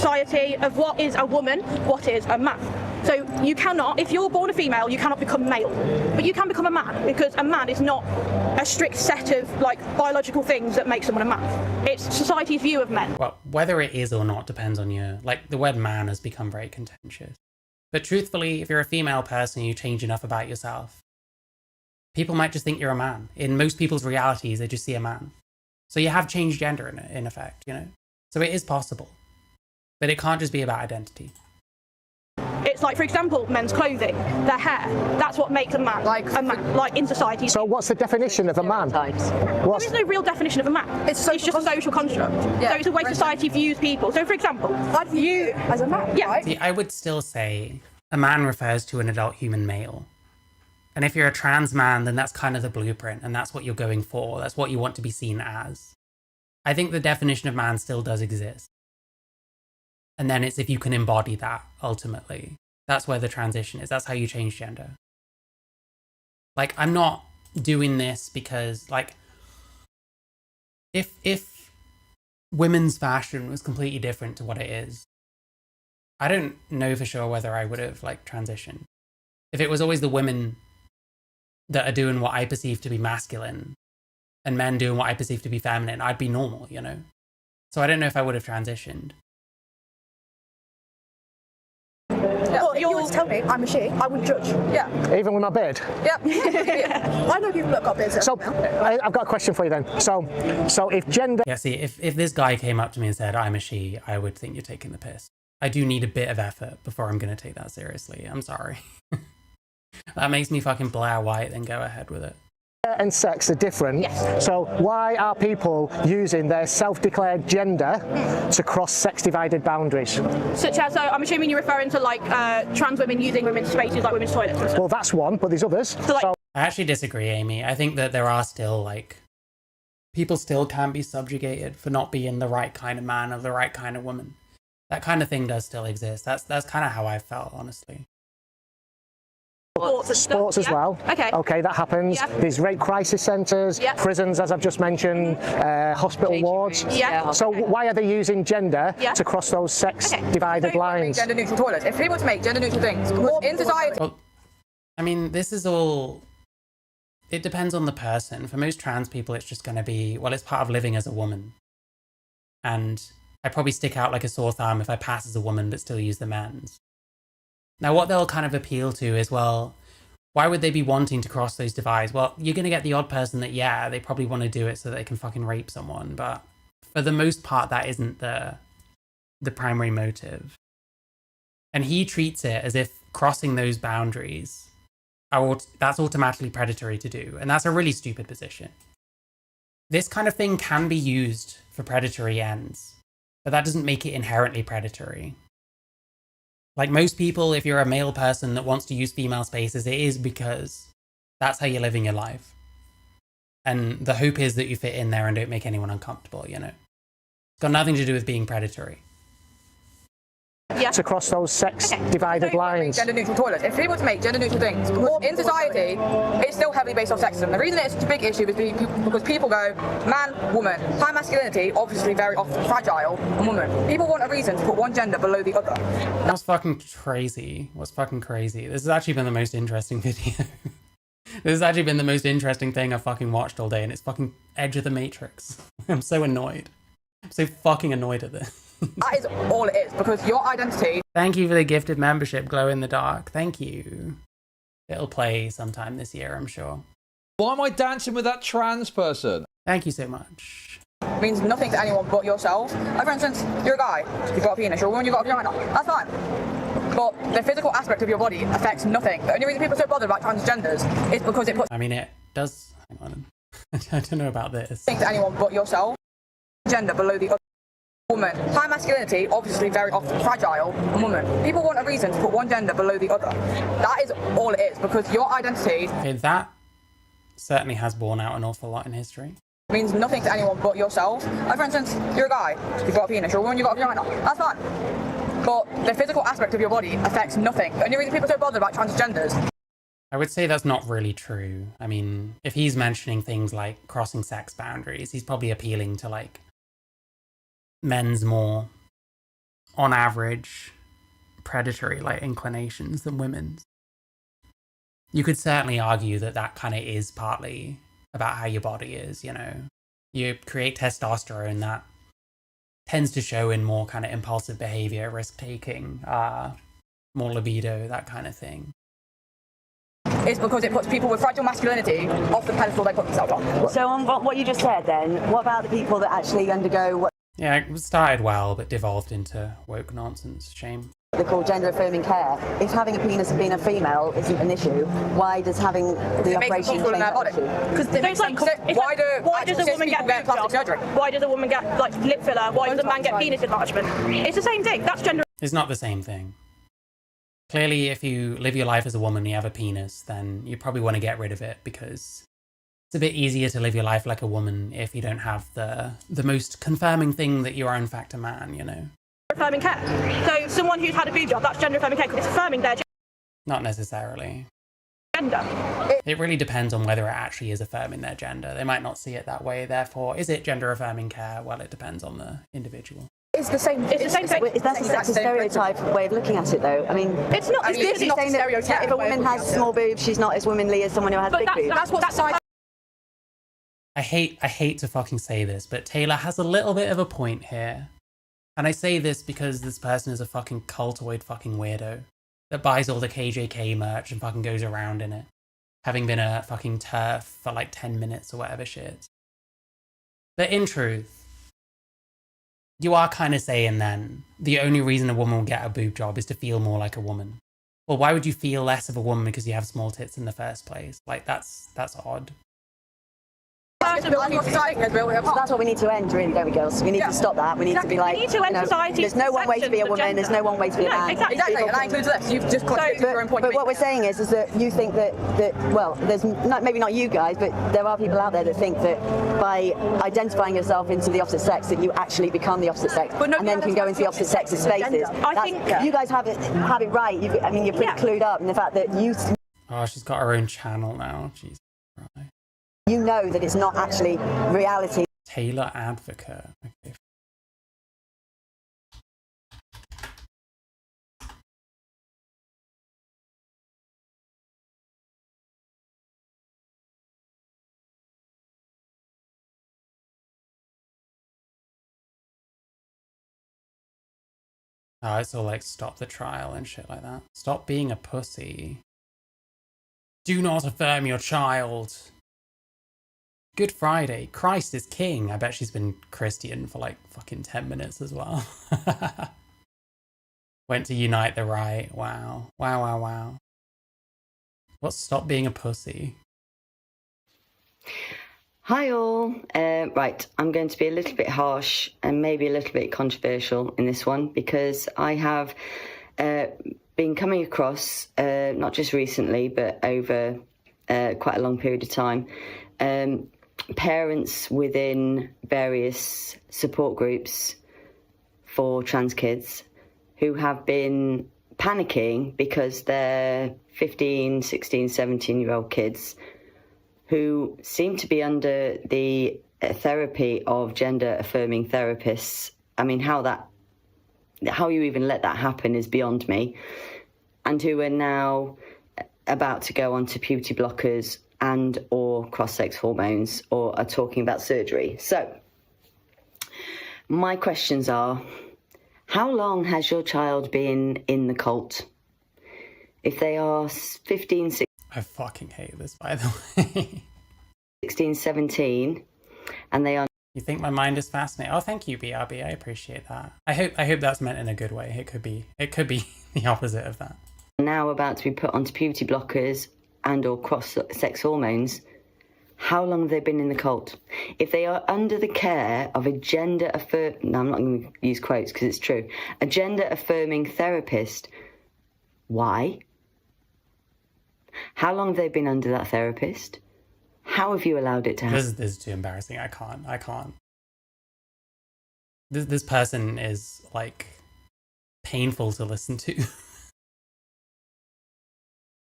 Society of what is a woman, what is a man. So you cannot, if you're born a female, you cannot become male. But you can become a man, because a man is not a strict set of like biological things that make someone a man. It's society's view of men. Well, whether it is or not depends on your, like the word man has become very contentious. But truthfully, if you're a female person and you change enough about yourself, people might just think you're a man. In most people's realities, they just see a man. So you have changed gender in effect, you know? So it is possible. But it can't just be about identity. It's like, for example, men's clothing, their hair. That's what makes a man a man, like in society. So what's the definition of a man? There is no real definition of a man. It's just a social construct. Yeah. So it's the way society views people. So, for example, I'd view you as a man. Yeah. See, I would still say a man refers to an adult human male. And if you're a trans man, then that's kind of the blueprint, and that's what you're going for. That's what you want to be seen as. I think the definition of man still does exist. And then it's if you can embody that, ultimately. That's where the transition is. That's how you change gender. Like, I'm not doing this because, like, if women's fashion was completely different to what it is, I don't know for sure whether I would have, like, transitioned. If it was always the women that are doing what I perceive to be masculine and men doing what I perceive to be feminine, I'd be normal, you know? So I don't know if I would have transitioned. Yeah. Well, if you were to tell me I'm a she, I wouldn't judge. Yeah. Even with my beard? Yep. I know people that got beards. So I've got a question for you then. So if gender... Yeah, see, if this guy came up to me and said, I'm a she, I would think you're taking the piss. I do need a bit of effort before I'm going to take that seriously. I'm sorry. That makes me fucking Blair White, then go ahead with it. And sex are different. Yes. So why are people using their self-declared gender to cross sex-divided boundaries? Such as, I'm assuming you're referring to like trans women using women's spaces like women's toilets and stuff. Well, that's one, but there's others. I actually disagree, Amy. I think that there are still, like, people still can be subjugated for not being the right kind of man or the right kind of woman. That kind of thing does still exist. That's kind of how I felt, honestly. Sports as well. Okay, that happens. Yeah. There's rape crisis centres, prisons, as I've just mentioned, hospital wards. Yeah. So why are they using gender to cross those sex-divided lines? Gender neutral toilets. If people were to make gender neutral things, in society. Well, I mean, this is all. It depends on the person. For most trans people, it's just going to be, well, it's part of living as a woman. And I probably stick out like a sore thumb if I pass as a woman but still use the men's. Now, what they'll kind of appeal to is, well, why would they be wanting to cross those divides? Well, you're going to get the odd person that, yeah, they probably want to do it so that they can fucking rape someone. But for the most part, that isn't the primary motive. And he treats it as if crossing those boundaries, that's automatically predatory to do. And that's a really stupid position. this kind of thing can be used for predatory ends, but that doesn't make it inherently predatory. Like most people, if you're a male person that wants to use female spaces, it is because that's how you're living your life. And the hope is that you fit in there and don't make anyone uncomfortable, you know? It's got nothing to do with being predatory. To cross those sex-divided lines. Gender neutral toilets. If we were to make gender neutral things, because in society, it's still heavily based off sexism. The reason it's such a big issue is because people go, man, woman, high masculinity, obviously very often fragile, and woman. People want a reason to put one gender below the other. That's fucking crazy. What's fucking crazy? This has actually been the most interesting video. This has actually been the most interesting thing I've fucking watched all day, and it's fucking Edge of the Matrix. I'm so annoyed. I'm so fucking annoyed at this. That is all it is, because your identity... Thank you for the gifted membership, Glow in the Dark. Thank you. It'll play sometime this year, I'm sure. Why am I dancing with that trans person? Thank you so much. It means nothing to anyone but yourself. Like, for instance, you're a guy, you've got a penis, you're a woman, you've got a vagina. That's fine. But the physical aspect of your body affects nothing. The only reason people are so bothered about transgenders is because it puts... I mean, it does... Hang on. I don't know about this. ...nothing to anyone but yourself. Gender below the other. Woman. High masculinity, obviously very often fragile, and woman. People want a reason to put one gender below the other. That is all it is, because your identity... Okay, that certainly has borne out an awful lot in history. ...means nothing to anyone but yourself. Like, for instance, you're a guy, you've got a penis, you're a woman, you've got a vagina. That's fine. But the physical aspect of your body affects nothing. The only reason people are so bothered about transgenders... I would say that's not really true. I mean, if he's mentioning things like crossing sex boundaries, he's probably appealing to, like, men's more, on average, predatory like inclinations than women's. You could certainly argue that that kind of is partly about how your body is, you know. You create testosterone that tends to show in more kind of impulsive behavior, risk-taking, more libido, that kind of thing. It's because it puts people with fragile masculinity off the pedestal they put themselves on. So on what you just said then, what about the people that actually undergo what... Yeah, it started well, but devolved into woke nonsense. Shame. They call gender affirming care. If having a penis and being a female isn't an issue, why does having the operation change that issue? Because why does a woman get plastic surgery? Why does a woman get like lip filler? Why does a man get penis enlargement? It's the same thing. That's gender. It's not the same thing. Clearly, if you live your life as a woman and you have a penis, then you probably want to get rid of it because it's a bit easier to live your life like a woman if you don't have the most confirming thing that you are in fact a man, you know? Affirming care. So someone who's had a boob job, that's gender affirming care because it's affirming their Not necessarily. gender. It really depends on whether it actually is affirming their gender. They might not see it that way, therefore, is it gender affirming care? Well, it depends on the individual. It's the same. It's the same thing. That's a sexist stereotype way of looking at it, though. I mean, it's not. It's not a stereotype. If a woman has small boobs, she's not as womanly as someone who has big boobs. That's what society. I hate to fucking say this, but Taylor has a little bit of a point here. And I say this because this person is a fucking cultoid fucking weirdo that buys all the KJK merch and fucking goes around in it, having been a fucking TERF for like 10 minutes or whatever shit. But in truth, you are kind of saying then the only reason a woman will get a boob job is to feel more like a woman. Well, why would you feel less of a woman because you have small tits in the first place? Like, that's odd. That's what we need to end, really, don't we, girls? We need to stop that. We need to be like, we need to end society. There's no one way to be a woman. There's no one way to be a man. Exactly, and that includes this. You've just contradicted your own point. But what we're saying is that you think that well, there's not, maybe not you guys, but there are people out there that think that by identifying yourself into the opposite sex, that you actually become the opposite sex, and then can go into the opposite sex's spaces. I think you guys have it right. I mean, you're pretty clued up in the fact that you. Oh, she's got her own channel now. Jesus Christ. You know that it's not actually reality. Taylor Advocate. Okay. Oh, it's all like stop the trial and shit like that. Stop being a pussy. Do not affirm your child. Good Friday. Christ is king. I bet she's been Christian for like fucking 10 minutes as well. Went to unite the right. Wow. What's stop being a pussy? Hi all. Right, I'm going to be a little bit harsh and maybe a little bit controversial in this one because I have been coming across, not just recently, but over quite a long period of time, parents within various support groups for trans kids who have been panicking because their 15, 16, 17-year-old kids who seem to be under the therapy of gender-affirming therapists. I mean, how you even let that happen is beyond me. And who are now about to go on to puberty blockers and or cross-sex hormones or are talking about surgery. So, my questions are, how long has your child been in the cult? If they are 15, 16... I fucking hate this, by the way. 16, 17, and they are... You think my mind is fascinating? Oh, thank you, BRB. I appreciate that. I hope that's meant in a good way. It could be the opposite of that. Now about to be put onto puberty blockers and or cross-sex hormones. How long have they been in the cult? If they are under the care of a gender-affirming... No, I'm not going to use quotes because it's true. A gender-affirming therapist, why? How long have they been under that therapist? How have you allowed it to happen? This is too embarrassing. I can't. This person is, like, painful to listen to.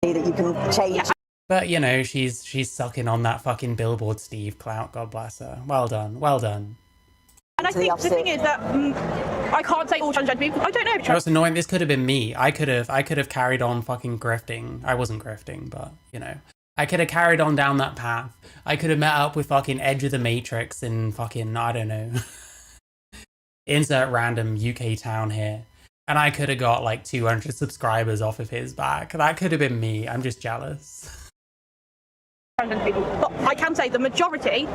That you can change. But, you know, she's sucking on that fucking Billboard Steve clout. God bless her. Well done. Well done. And I think the thing is that I can't say all transgender people. I don't know. You know what's annoying? This could have been me. I could have carried on fucking grifting. I wasn't grifting, but, you know. I could have carried on down that path. I could have met up with fucking Edge of the Matrix in fucking, I don't know, insert random UK town here. And I could have got like 200 subscribers off of his back. That could have been me. I'm just jealous. People. But I can say the majority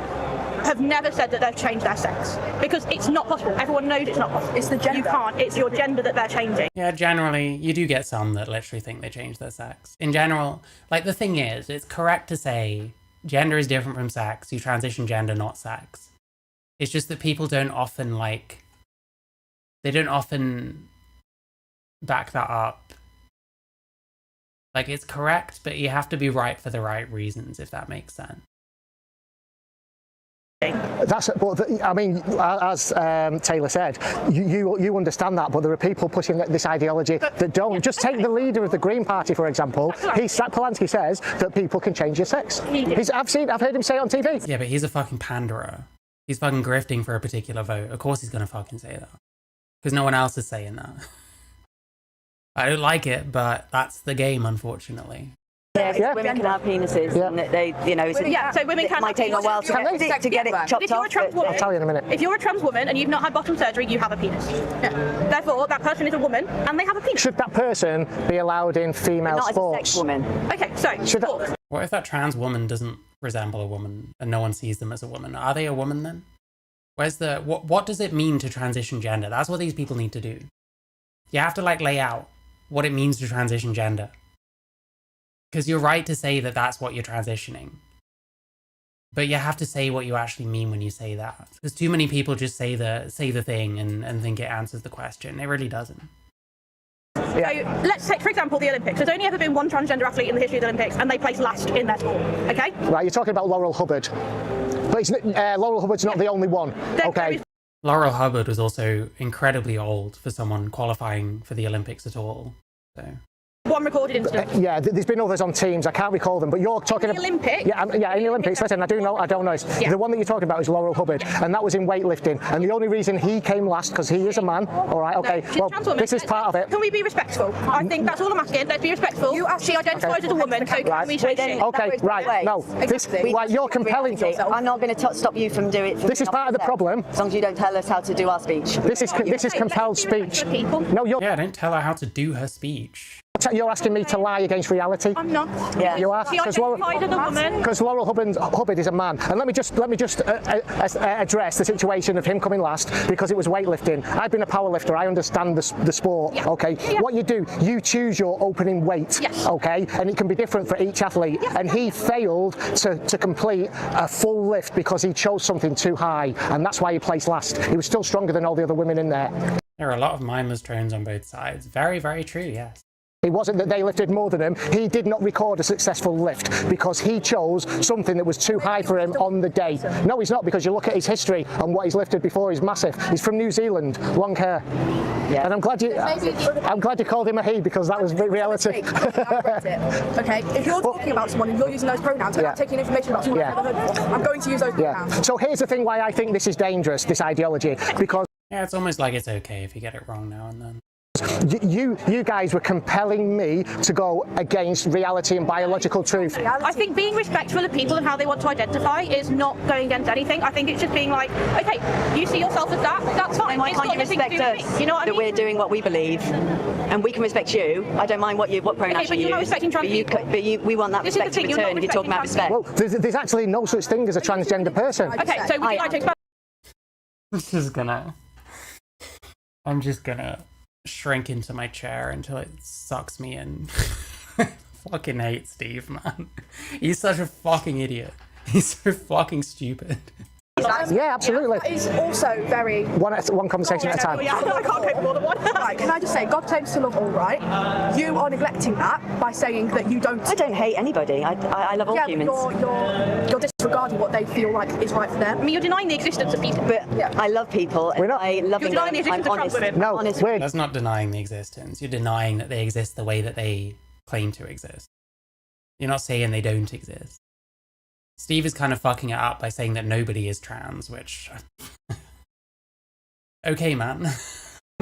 have never said that they've changed their sex because it's not possible. Everyone knows it's not possible. It's the gender. You can't. It's your gender that they're changing. Yeah, generally, you do get some that literally think they changed their sex. In general, like the thing is, it's correct to say gender is different from sex. You transition gender, not sex. It's just that people don't often back that up. Like, it's correct, but you have to be right for the right reasons, if that makes sense. That's, but I mean, as Taylor said, you understand that, but there are people pushing this ideology that don't. Just take the leader of the Green Party, for example. Polanski says that people can change your sex. I've heard him say it on TV. Yeah, but he's a fucking panderer. He's fucking grifting for a particular vote. Of course he's gonna fucking say that. Because no one else is saying that. I don't like it, but that's the game, unfortunately. Yeah, women can have penises, and they, you know, so women can might take a while to get it chopped off. I'll tell you in a minute. If you're a trans woman and you've not had bottom surgery, you have a penis. Yeah. Therefore, that person is a woman and they have a penis. Should that person be allowed in female not sports? As a sex woman. Okay, so what if that trans woman doesn't resemble a woman and no one sees them as a woman? Are they a woman then? Where's the what does it mean to transition gender? That's what these people need to do. You have to like lay out what it means to transition gender. Because you're right to say that that's what you're transitioning. But you have to say what you actually mean when you say that. Because too many people just say the thing and think it answers the question. It really doesn't. Yeah. So let's take, for example, the Olympics. There's only ever been one transgender athlete in the history of the Olympics, and they placed last in their sport. Okay? Right, you're talking about Laurel Hubbard. But Laurel Hubbard's not the only one. Okay. Laurel Hubbard was also incredibly old for someone qualifying for the Olympics at all. So. One recorded incident. Yeah, there's been others on teams. I can't recall them, but you're talking about the Olympics. Yeah, in the Olympics. Listen, I don't know. Yeah. The one that you're talking about is Laurel Hubbard, and that was in weightlifting. And the only reason he came last because he is a man. All right, okay. No, well, this is part of it. Can we be respectful? I think that's all I'm asking. Let's be respectful. She identifies as a woman. So can we say shit? Okay, right. No, you're compelling. I'm not going to stop you from doing it. This is part of the problem. As long as you don't tell us how to do our speech. This is compelled speech. No, yeah, don't tell her how to do her speech. you're asking me to lie against reality. I'm not. Yeah. You are. She identified as a woman. Because Laurel Hubbard is a man. And let me just address the situation of him coming last, because it was weightlifting. I've been a powerlifter. I understand the sport. Yeah. Okay. Yeah. What you do, you choose your opening weight. Yes. Okay. And it can be different for each athlete. Yes. And he failed to complete a full lift because he chose something too high, and that's why he placed last. He was still stronger than all the other women in there. There are a lot of mindless drones on both sides. Very, very true, yes. It wasn't that they lifted more than him. He did not record a successful lift because he chose something that was too high for him on the day. No, he's not, because you look at his history and what he's lifted before. He's massive. He's from New Zealand, long hair. Yeah. And I'm glad you called him a he, because that was reality. Okay, if you're talking about someone and you're using those pronouns, and I'm taking information about someone I've never heard before, I'm going to use those pronouns. So here's the thing why I think this is dangerous, this ideology, because yeah, it's almost like it's okay if you get it wrong now and then. You guys were compelling me to go against reality and biological truth. I think being respectful of people and how they want to identify is not going against anything. I think it's just being like, okay, you see yourself as that's fine. Why can't you respect us? You know what I mean? That we're doing what we believe, and we can respect you. I don't mind what pronouns but you you're not use. respecting trans people. We want that respect in return. If you're talking about respect. Well, there's actually no such thing as a transgender person. Okay, so would you like to expand? I'm just gonna shrink into my chair until it sucks me in. Fucking hate Steve, man. He's such a fucking idiot. He's so fucking stupid. Yeah, absolutely. That is also very... One conversation at a time. Yeah, I can't cope with more than one. Right, can I just say, God claims to love all, right? You are neglecting that by saying that you don't... I don't hate anybody. I love all humans. You're disregarding what they feel like is right for them. I mean, you're denying the existence of people. But I love people. We're not. I love You're denying the existence of trans women. No, that's not denying the existence. You're denying that they exist the way that they claim to exist. You're not saying they don't exist. Steve is kind of fucking it up by saying that nobody is trans, which... okay, man.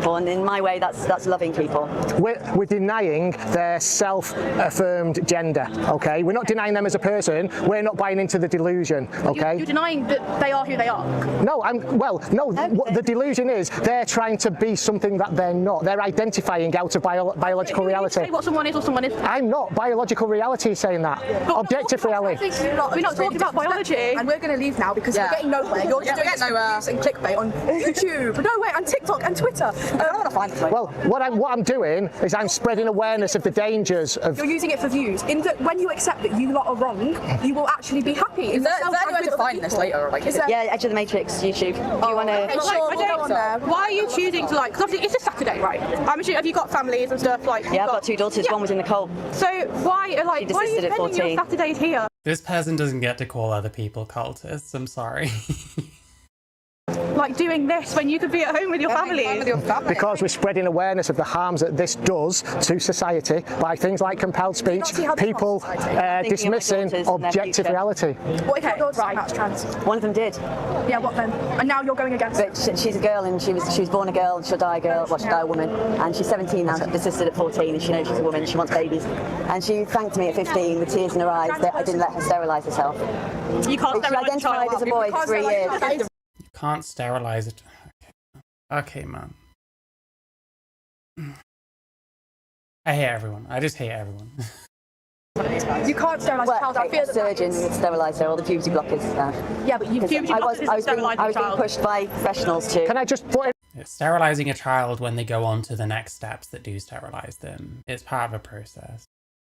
And in my way, that's loving people. We're denying their self-affirmed gender, okay? We're not denying them as a person. We're not buying into the delusion, okay? You're denying that they are who they are. No, what the delusion is, they're trying to be something that they're not. They're identifying out of biological reality. Say what someone is or someone isn't. I'm not. Biological reality is saying that. Objective reality. We're not talking about biology. And we're going to leave now because we're getting nowhere. You're just doing nowhere. And clickbait on YouTube, and TikTok and Twitter. I don't want to find it. Well, what I'm doing is I'm spreading awareness of the dangers of... You're using it for views. When you accept that you lot are wrong, you will actually be happy. Is there any way to find this later? Yeah, Edge of the Matrix, YouTube. Do you want to... Why are you choosing to because obviously it's a Saturday, right? I'm sure, have you got families and stuff Yeah, I've got 2 daughters. One was in the coal. So why are you spending your Saturdays here? This person doesn't get to call other people cultists. I'm sorry. Like doing this when you could be at home with your family. Because we're spreading awareness of the harms that this does to society by things like compelled speech, people dismissing objective reality. What if your daughter that's trans? One of them did. Yeah, what then? And now you're going against it. She's a girl, and she was born a girl, and she'll die a girl. Well, she'll die a woman. And she's 17 now. She's desisted at 14, and she knows she's a woman. She wants babies. And she thanked me at 15 with tears in her eyes that I didn't let her sterilise herself. You can't She identified as a boy for 3 years. Can't sterilize it. Okay, man. I hate everyone. I just hate everyone. You can't sterilise a child. I feel that surgeon would sterilise her, all the puberty blockers. Yeah, but you puberty blockers I was being pushed by professionals to... Can I just put in... Sterilising a child when they go on to the next steps that do sterilise them is part of a process.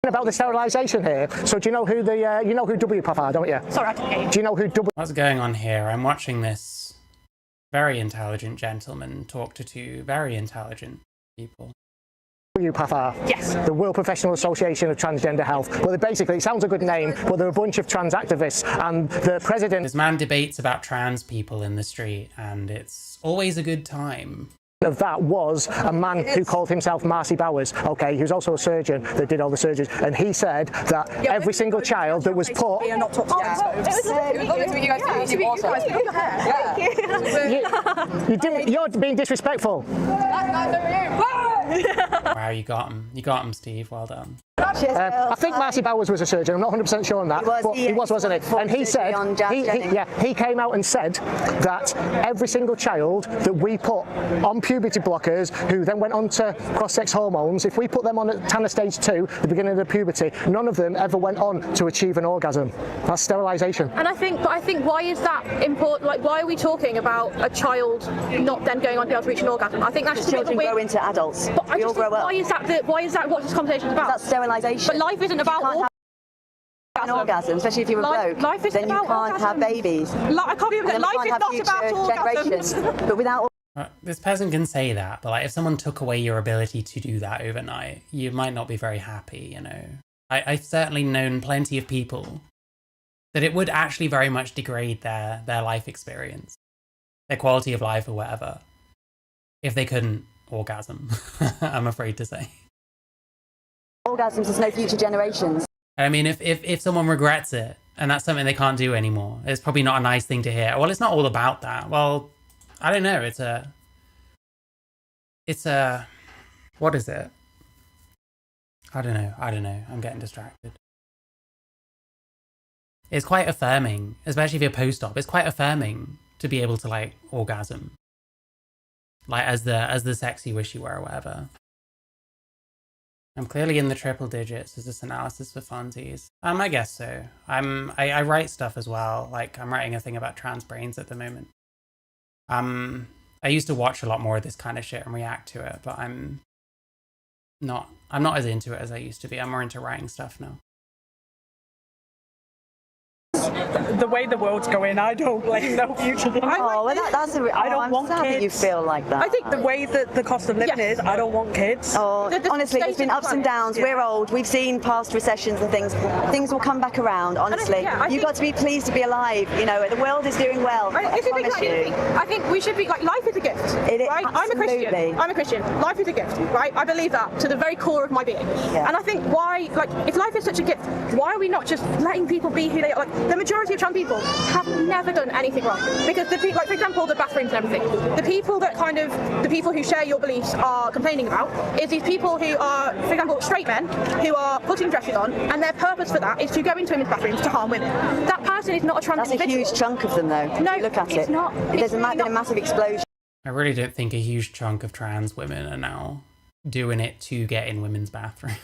About the sterilisation here. So do you know who who WPATH are, don't you? Sorry, I didn't hear you. Do you know who What's going on here? I'm watching this very intelligent gentleman talk to 2 very intelligent people. WPATH are? Yes. The World Professional Association of Transgender Health. Well, basically, it sounds a good name, but they're a bunch of trans activists, and the president... This man debates about trans people in the street, and it's always a good time. Of that was a man who called himself Marcy Bowers, okay, he was also a surgeon that did all the surgeries, and he said that every single child that was put... You're being disrespectful. Wow, you got him. You got him, Steve. Well done. I think Marcy Bowers was a surgeon. I'm not 100% sure on that, he was, wasn't he? And he said, he came out and said that every single child that we put on puberty blockers, who then went on to cross-sex hormones, if we put them on at Tanner stage 2, the beginning of the puberty, none of them ever went on to achieve an orgasm. That's sterilisation. And I think why is that important? Like, why are we talking about a child not then going on to be able to reach an orgasm? I think that's just children grow into adults. But I just think, why is that what this conversation is about? That's sterilisation. But life isn't about an orgasm, especially if you're a bloke. Life isn't then you about can't have babies. I can't believe that life is not about orgasms. But without this person can say that, but like if someone took away your ability to do that overnight, you might not be very happy, you know. I've certainly known plenty of people that it would actually very much degrade their life experience, their quality of life or whatever, if they couldn't orgasm, I'm afraid to say. Orgasms, there's no future generations. I mean, if someone regrets it, and that's something they can't do anymore, it's probably not a nice thing to hear. Well, it's not all about that. Well, I don't know, it's a, what is it? I don't know, I'm getting distracted. It's quite affirming, especially if you're post-op, it's quite affirming to be able to, like, orgasm. Like, as the sex you wish you were, or whatever. I'm clearly in the triple digits. Is this analysis for funsies? I guess so. I write stuff as well. Like, I'm writing a thing about trans brains at the moment. I used to watch a lot more of this kind of shit and react to it, but I'm not as into it as I used to be. I'm more into writing stuff now. The way the world's going, I don't like no future. I don't want sad kids. That you feel like that. I think the way that the cost of living is, I don't want kids. Oh, honestly, there's been ups and downs. We're old. We've seen past recessions and things. Things will come back around. Honestly, you've got to be pleased to be alive. You know, the world is doing well. I promise you. I think we should be like, life is a gift. Right? I'm a Christian. Life is a gift, right? I believe that to the very core of my being. Yeah. And I think why, like, if life is such a gift, why are we not just letting people be who they are? Like, the majority of trans people have never done anything wrong, because the people, like, for example, the bathrooms and everything, the people who share your beliefs are complaining about is these people who are, for example, straight men who are putting dresses on, and their purpose for that is to go into women's bathrooms to harm women. That person is not a trans individual. That's a huge chunk of them, though. No, look at it's it. not. There's been a massive explosion. I really don't think a huge chunk of trans women are now doing it to get in women's bathrooms.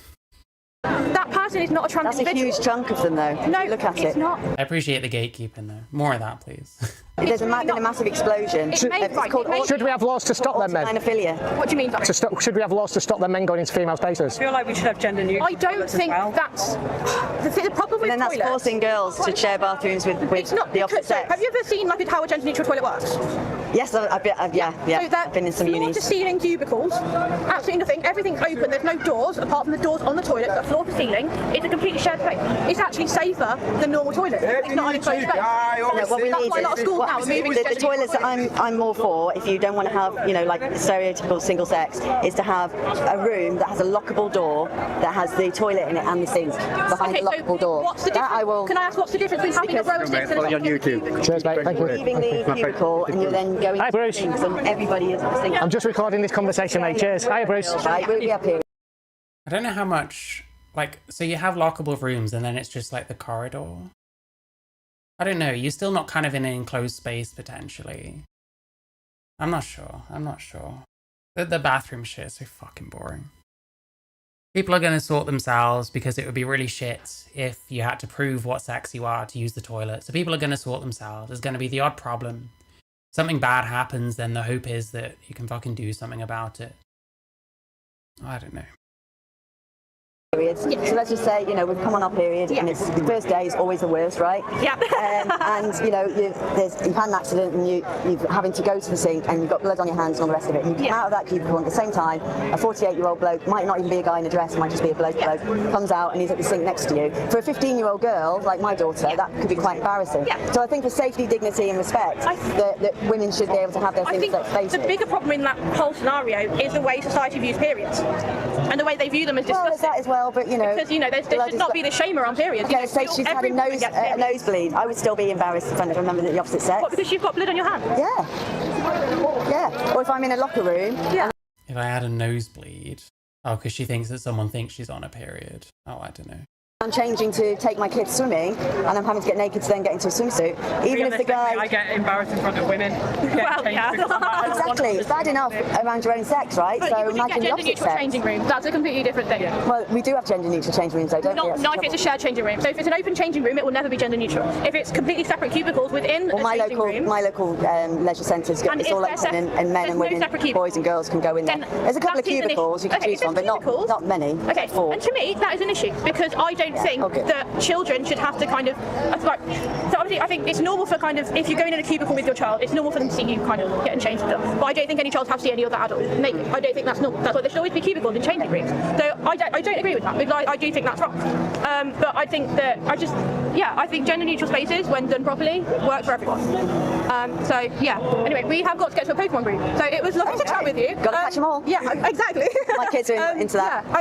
That person is not a trans individual. That's a huge chunk of them, though. No, look at it's it. not. I appreciate the gatekeeping, though. More of that, please. There's been a massive explosion. Should we have laws to stop them men? What do you mean? Should we have laws to stop them men going into female spaces? I feel like we should have gender neutral. I don't think that's the problem with then that's toilets. Forcing girls to share bathrooms with the opposite sex. Have you ever seen like how a gender neutral toilet works? Yes, I've been in some unis. Floor to ceiling cubicles, absolutely nothing. Everything's open. There's no doors apart from the doors on the toilet. So floor to ceiling. It's a completely shared space. It's actually safer than normal toilets. It's not an enclosed space. What we That's need why a lot of schools now are moving to the toilets that I'm more for, if you don't want to have, you know, like stereotypical single sex, is to have a room that has a lockable door that has the toilet in it and the sink behind the lockable door. What's the difference? Can I ask what's the difference between having a row of sinks and a YouTube. Cheers, mate. Thank you. Leaving the cubicle and you're then going Hi, Bruce. to the sinks and everybody is at the sink. I'm just recording this conversation, mate. Cheers. Hi, Bruce. Right, we'll be up here. I don't know how much, like, so you have lockable rooms and then it's just like the corridor. I don't know, you're still not kind of in an enclosed space potentially. I'm not sure. The bathroom shit is so fucking boring. People are going to sort themselves because it would be really shit if you had to prove what sex you are to use the toilet. So people are going to sort themselves. There's going to be the odd problem. Something bad happens, then the hope is that you can fucking do something about it. I don't know. So let's just say, you know, we've come on our period, and it's the first day is always the worst, right? Yeah. And you know, you've had an accident, and you're having to go to the sink, and you've got blood on your hands and all the rest of it. And you come out of that cubicle, and at the same time, a 48-year-old bloke, might not even be a guy in a dress, might just be a bloke, comes out and he's at the sink next to you. For a 15-year-old girl like my daughter, that could be quite embarrassing. So I think for safety, dignity, and respect, that women should be able to have their single-sex spaces. The bigger problem in that whole scenario is the way society views periods and the way they view them as disgusting. Well, there's that as well, but you know, because you know, there should not be the shame around periods. Okay, so she's had a nosebleed. I would still be embarrassed in front of a member of the opposite sex. What, because you've got blood on your hand? Yeah. Or if I'm in a locker room. If I had a nosebleed, Oh, because she thinks that someone thinks she's on a period. Oh, I don't know. I'm changing to take my kids swimming, and I'm having to get naked to then get into a swimsuit. Even if the guy... I get embarrassed in front of women. Well, yeah. Exactly. It's bad enough around your own sex, right? But so you imagine get the opposite gender-neutral sex. changing rooms. That's a completely different thing. Well, we do have gender-neutral changing rooms, though, don't we? Not if it's a shared changing room. So if it's an open changing room, it will never be gender-neutral. If it's completely separate cubicles within a changing room... My local leisure centres, it's all open, and men and women, boys and girls can go in there. There's a couple of cubicles you can choose from, but not many. Okay, and to me, that is an issue, because I don't think that children should have to kind of... So obviously, I think it's normal for kind of... If you're going in a cubicle with your child, it's normal for them to see you kind of getting changed with them. But I don't think any child has to see any other adult naked. I don't think that's normal. That's why there should always be cubicles in changing rooms. So I don't agree with that, because I do think that's wrong. But I think that... I think gender-neutral spaces, when done properly, work for everyone. Anyway, we have got to get to a Pokemon group. So it was lovely to chat with you. Got to catch them all. Yeah, exactly. My kids are into that. Yeah,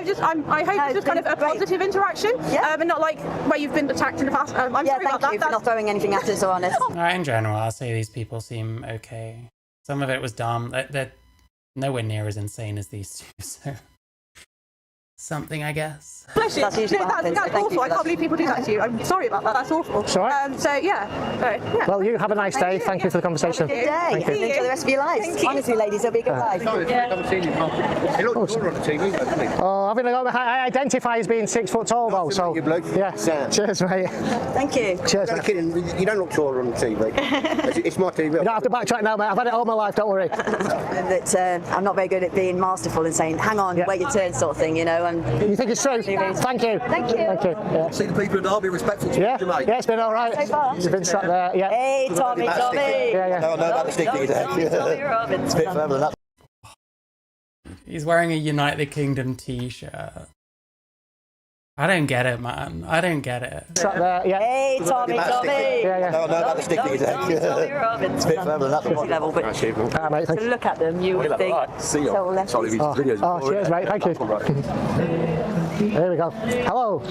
I hope it's just kind of a positive interaction, and not like where you've been attacked in the past. I'm sorry about that. Thank you for not throwing anything at us or on us. In general, I'll say these people seem okay. Some of it was dumb. They're nowhere near as insane as these two, so... Something, I guess. Bless you. That's awful. I can't believe people do that to you. I'm sorry about that. That's awful. It's all right. Well, you have a nice day. Thank you for the conversation. Good day. Thank you. Enjoy the rest of your lives. Honestly, ladies, it'll be a good life. He looks taller on the TV, doesn't he? Oh, I identify as being 6 foot tall, though. So yeah. Cheers, mate. Thank you. Cheers, mate. Kidding. You don't look taller on the TV. It's my TV. You don't have to backtrack now, mate. I've had it all my life. Don't worry. That I'm not very good at being masterful and saying, "Hang on, wait your turn," sort of thing. You know. You think it's true? Thank you. Thank you. Thank you. Yeah. See the people in Derby respectful to you, mate. Yeah, it's been all right. So far. You've been sat there. Yeah. Hey, Tommy. Yeah. No, about the stick that you take. It's a bit further than that. He's wearing a United Kingdom t-shirt. I don't get it, man. I don't get it. Sat there. Yeah. Hey, Tommy. Yeah. No, about the stick that you take. It's a bit further than that. Level, but mate, to look at them, you would think. See you. Cheers, mate. Thank you. There we go. Hello.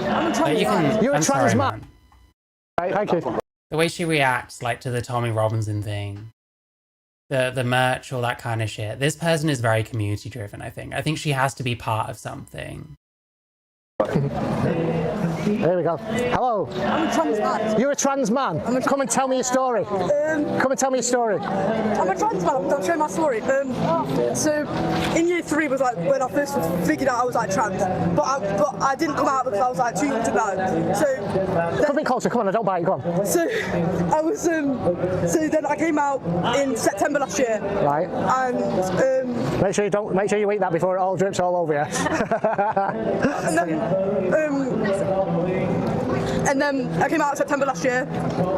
You're a trans man. Right, thank you. The way she reacts, like, to the Tommy Robinson thing, the merch, all that kind of shit. This person is very community driven, I think. I think she has to be part of something. There we go. Hello. I'm a trans man. You're a trans man? Come and tell me your story. Come and tell me your story. I'm a trans man. I'll show you my story. So, in year 3 was like when I first figured out I was like trans, but I didn't come out because I was like too young to know. So come in closer. Come on, I don't bite you. Go on. So I was. So then I came out in September last year. Right. And make sure you eat that before it all drips all over you. And then I came out in September last year,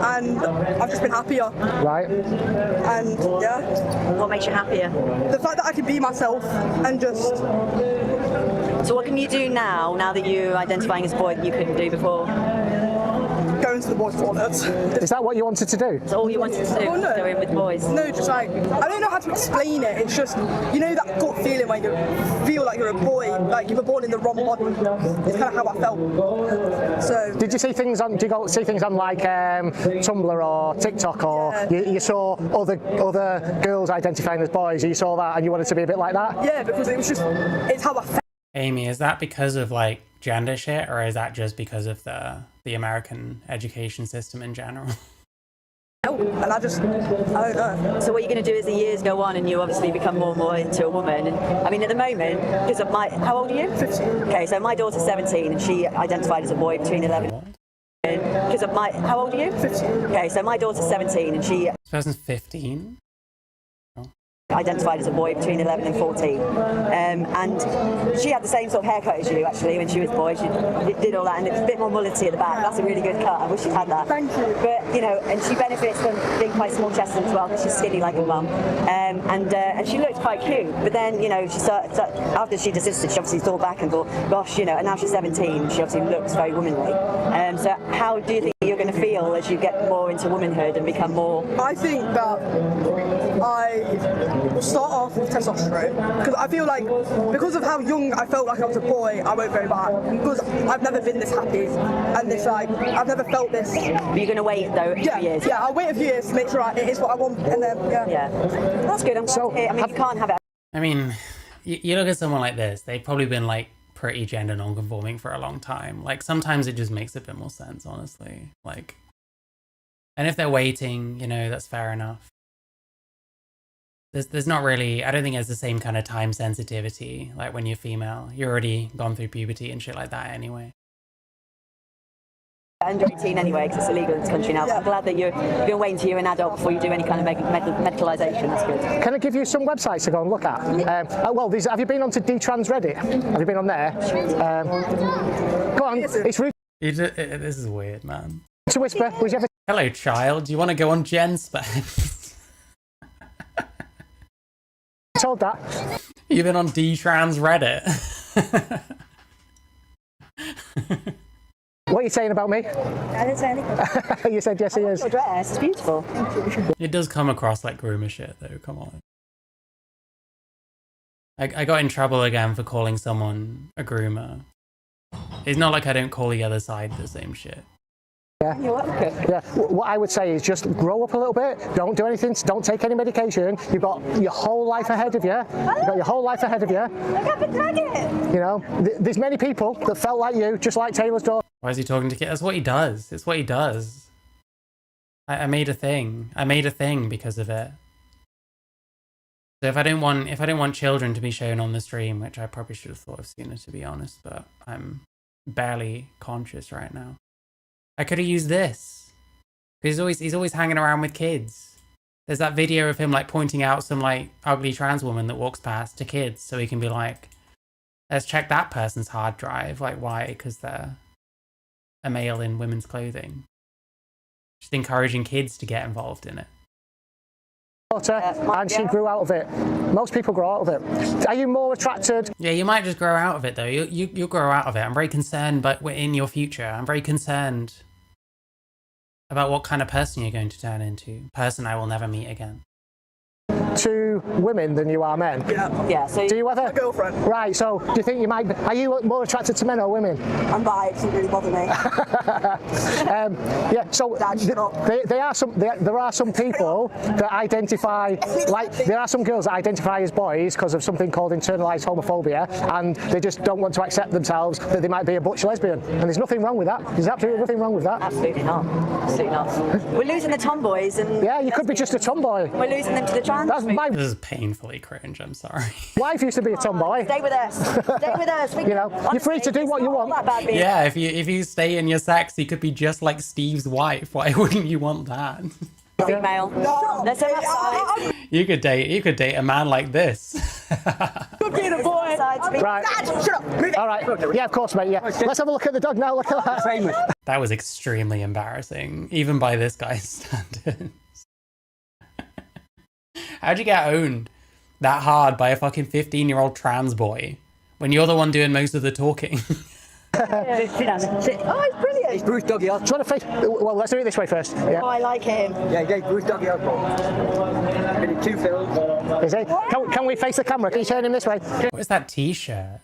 and I've just been happier. Right. And yeah. What makes you happier? The fact that I can be myself and just. So what can you do now that you're identifying as a boy that you couldn't do before? Go into the boys' toilets. Is that what you wanted to do? That's all you wanted to do? Oh, no. Go in with boys? No, just like, I don't know how to explain it. It's just, you know that gut feeling when you feel like you're a boy, like you were born in the wrong body. It's kind of how I felt. So. Did you see things on? Do you go see things on like Tumblr or TikTok, or you saw other girls identifying as boys? You saw that and you wanted to be a bit like that? Yeah, because it's how I felt. Amy, is that because of like gender shit, or is that just because of the American education system in general? And I don't know. So what you're going to do as the years go on and you obviously become more and more into a woman, and I mean at the moment, because of how old are you? 15. Okay, so my daughter's 17 and she identified as a boy between 11. Because of how old are you? 15. Okay, so my daughter's 17 and she... This person's 15? Identified as a boy between 11 and 14, and she had the same sort of haircut as you actually when she was a boy. She did all that, and it's a bit more mullety at the back. That's a really good cut. I wish she'd had that. Thank you. But you know, and she benefits from being quite small-chested as well because she's skinny like her mum, and she looked quite cute. But then you know, she started, after she desisted, she obviously thought back and thought, gosh, you know, and now she's 17. She obviously looks very womanly. So how do you think you're going to feel as you get more into womanhood and become more? I think that I start off with testosterone because I feel like because of how young I felt like I was a boy, I won't go back because I've never been this happy and this like I've never felt this. Are you going to wait though? A few years? Yeah, I'll wait a few years to make sure it is what I want, and then that's good. I'm glad to hear. I mean, you can't have it. I mean, you look at someone like this, they've probably been like pretty gender non-conforming for a long time. Like sometimes it just makes a bit more sense, honestly. Like, and if they're waiting, you know, that's fair enough. There's not really, I don't think there's the same kind of time sensitivity like when you're female. You're already gone through puberty and shit like that anyway. Under 18 anyway, because it's illegal in this country now. So I'm glad that you're going to wait until you're an adult before you do any kind of medicalisation. That's good. Can I give you some websites to go and look at? Well, have you been on to D-Trans Reddit? Have you been on there? Go on, it's rude. This is weird, man. To whisper, was you ever... Hello, child. Do you want to go on GenSpace? Told that. You've been on D-Trans Reddit. What are you saying about me? I didn't say anything. You said yes, he is. Your dress is beautiful. It does come across like groomer shit, though. Come on. I got in trouble again for calling someone a groomer. It's not like I don't call the other side the same shit. Yeah. Yeah. What I would say is just grow up a little bit. Don't do anything. Don't take any medication. You've got your whole life ahead of you. You've got your whole life ahead of you. You know, there's many people that felt like you, just like Taylor's daughter. Why is he talking to kids? That's what he does. It's what he does. I made a thing. I made a thing because of it. So if I didn't want children to be shown on the stream, which I probably should have thought of sooner, to be honest, but I'm barely conscious right now. I could have used this. He's always hanging around with kids. There's that video of him like pointing out some like ugly trans woman that walks past to kids, so he can be like, let's check that person's hard drive. Like, why? Because they're a male in women's clothing. Just encouraging kids to get involved in it. And she grew out of it. Most people grow out of it. Are you more attracted? Yeah, you might just grow out of it though. You'll grow out of it. I'm very concerned, but in your future, I'm very concerned about what kind of person you're going to turn into. Person I will never meet again. To women than you are men? Yeah. So do you ever? My girlfriend. Right. So do you think you might? Are you more attracted to men or women? I'm bi. It doesn't really bother me. Yeah. So there are some people that identify like there are some girls that identify as boys because of something called internalized homophobia, and they just don't want to accept themselves that they might be a butch lesbian. And there's nothing wrong with that. There's absolutely nothing wrong with that. Absolutely not. Absolutely not. We're losing the tomboys, and yeah, you could be just a tomboy. We're losing them to the trans. This is painfully cringe, I'm sorry. Wife used to be a tomboy. Stay with us. Stay with us. You know, honestly, you're free to do what you want. Yeah, if you stay in your sex, you could be just like Steve's wife. Why wouldn't you want that? Female. Let's have outside. You could date a man like this. Good being a boy. Right. Dad, shut up. All right. Yeah, of course, mate. Yeah. Let's have a look at the dog now. Look at that. That was extremely embarrassing, even by this guy's standards. How'd you get owned that hard by a fucking 15-year-old trans boy when you're the one doing most of the talking? Sit down. Sit. Oh, it's brilliant. It's Bruce Doggy Osborne. Do you want to face? Well, let's do it this way first. Yeah. Oh, I like him. Yeah, Bruce Doggy Osborne. Been in 2 films. Is he? Can we face the camera? Can you turn him this way? What is that T-shirt?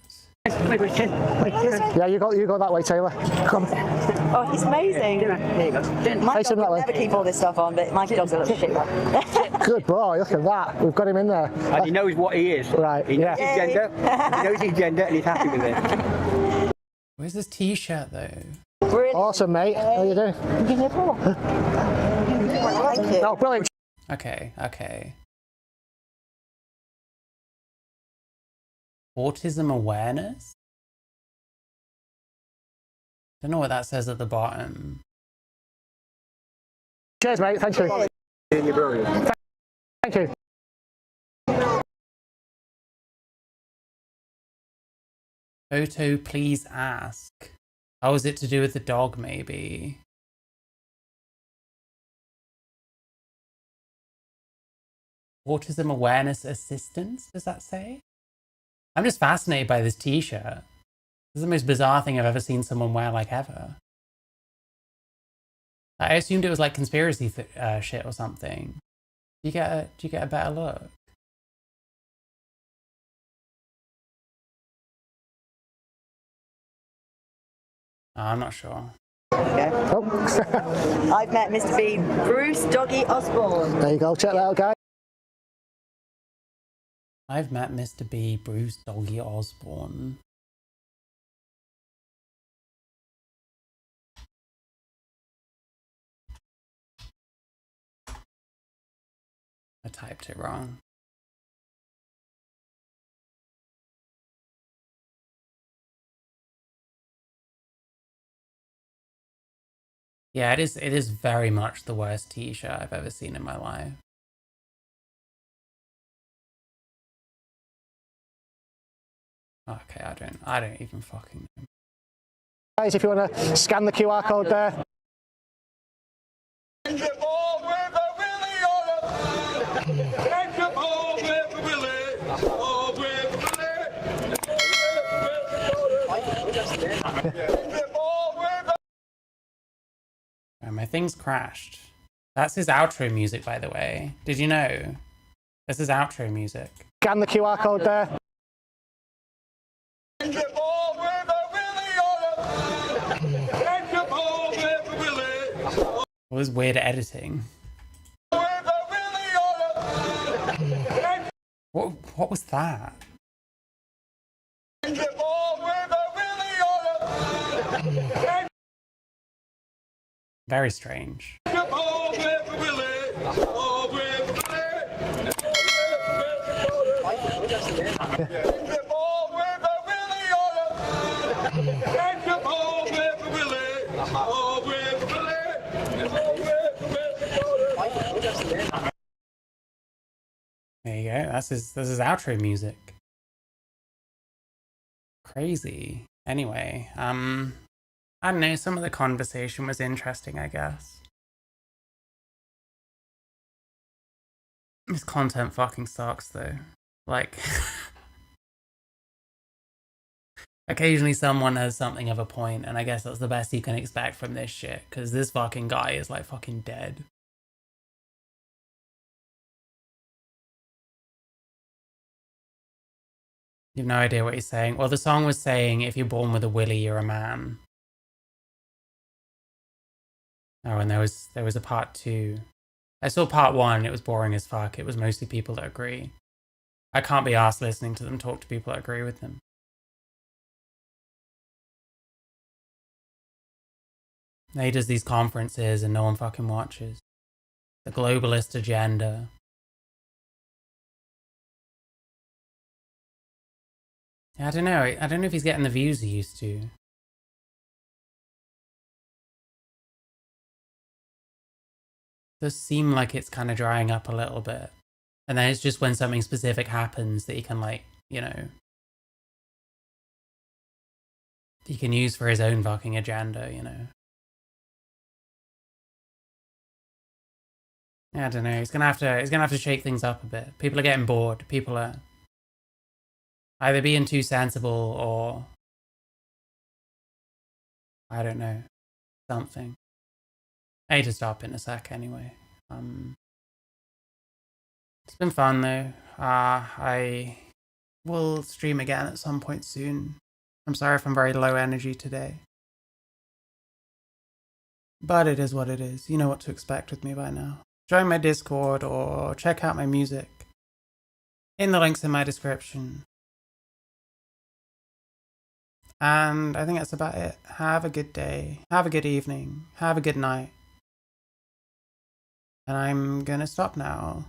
Yeah, you go that way, Taylor. Come. Oh, he's amazing. My dog would never keep all this stuff on, but my dog's a little shit. Good boy, look at that. We've got him in there. And he knows what he is. Right. He knows his gender. He knows his gender, and he's happy with it. Where's this T-shirt though? Brilliant. Awesome, mate. How you doing? Give me a paw. I like it. Oh, brilliant. Okay. Autism awareness? Don't know what that says at the bottom. Cheers, mate. Thank you. Thank you. Photo, please ask. Oh, is it to do with the dog, maybe? Autism awareness assistance, does that say? I'm just fascinated by this T-shirt. This is the most bizarre thing I've ever seen someone wear, like, ever. I assumed it was like conspiracy shit or something. Do you get a better look? Oh, I'm not sure. Okay. Oh. I've met Mr. B, Bruce Doggy Osborne. There you go. Check that out, guys. I've met Mr. B, Bruce Doggy Osborne. I typed it wrong. Yeah, it is very much the worst t-shirt I've ever seen in my life. Okay, I don't even fucking know. Guys, if you want to scan the QR code there. Oh, my thing's crashed. That's his outro music, by the way. Did you know? This is outro music. Scan the QR code there. All this weird editing. What was that? Very strange. There you go. This is outro music. Crazy. Anyway, I don't know, some of the conversation was interesting, I guess. This content fucking sucks though. Like occasionally someone has something of a point, and I guess that's the best you can expect from this shit, because this fucking guy is like fucking dead. You have no idea what he's saying. Well, the song was saying, if you're born with a willy, you're a man. Oh, and there was a part 2. I saw part 1, it was boring as fuck. It was mostly people that agree. I can't be arsed listening to them talk to people that agree with them. He does these conferences and no one fucking watches. The globalist agenda. I don't know. I don't know if he's getting the views he used to. It does seem like it's kind of drying up a little bit. And then it's just when something specific happens that he can, like, you know, he can use for his own fucking agenda, you know. Yeah, I don't know. He's gonna have to shake things up a bit. People are getting bored. People are either being too sensible or I don't know, something. I need to stop in a sec anyway. It's been fun though. I will stream again at some point soon. I'm sorry if I'm very low energy today. But it is what it is. You know what to expect with me by now. Join my Discord or check out my music in the links in my description. And I think that's about it. Have a good day. Have a good evening. Have a good night. And I'm gonna stop now.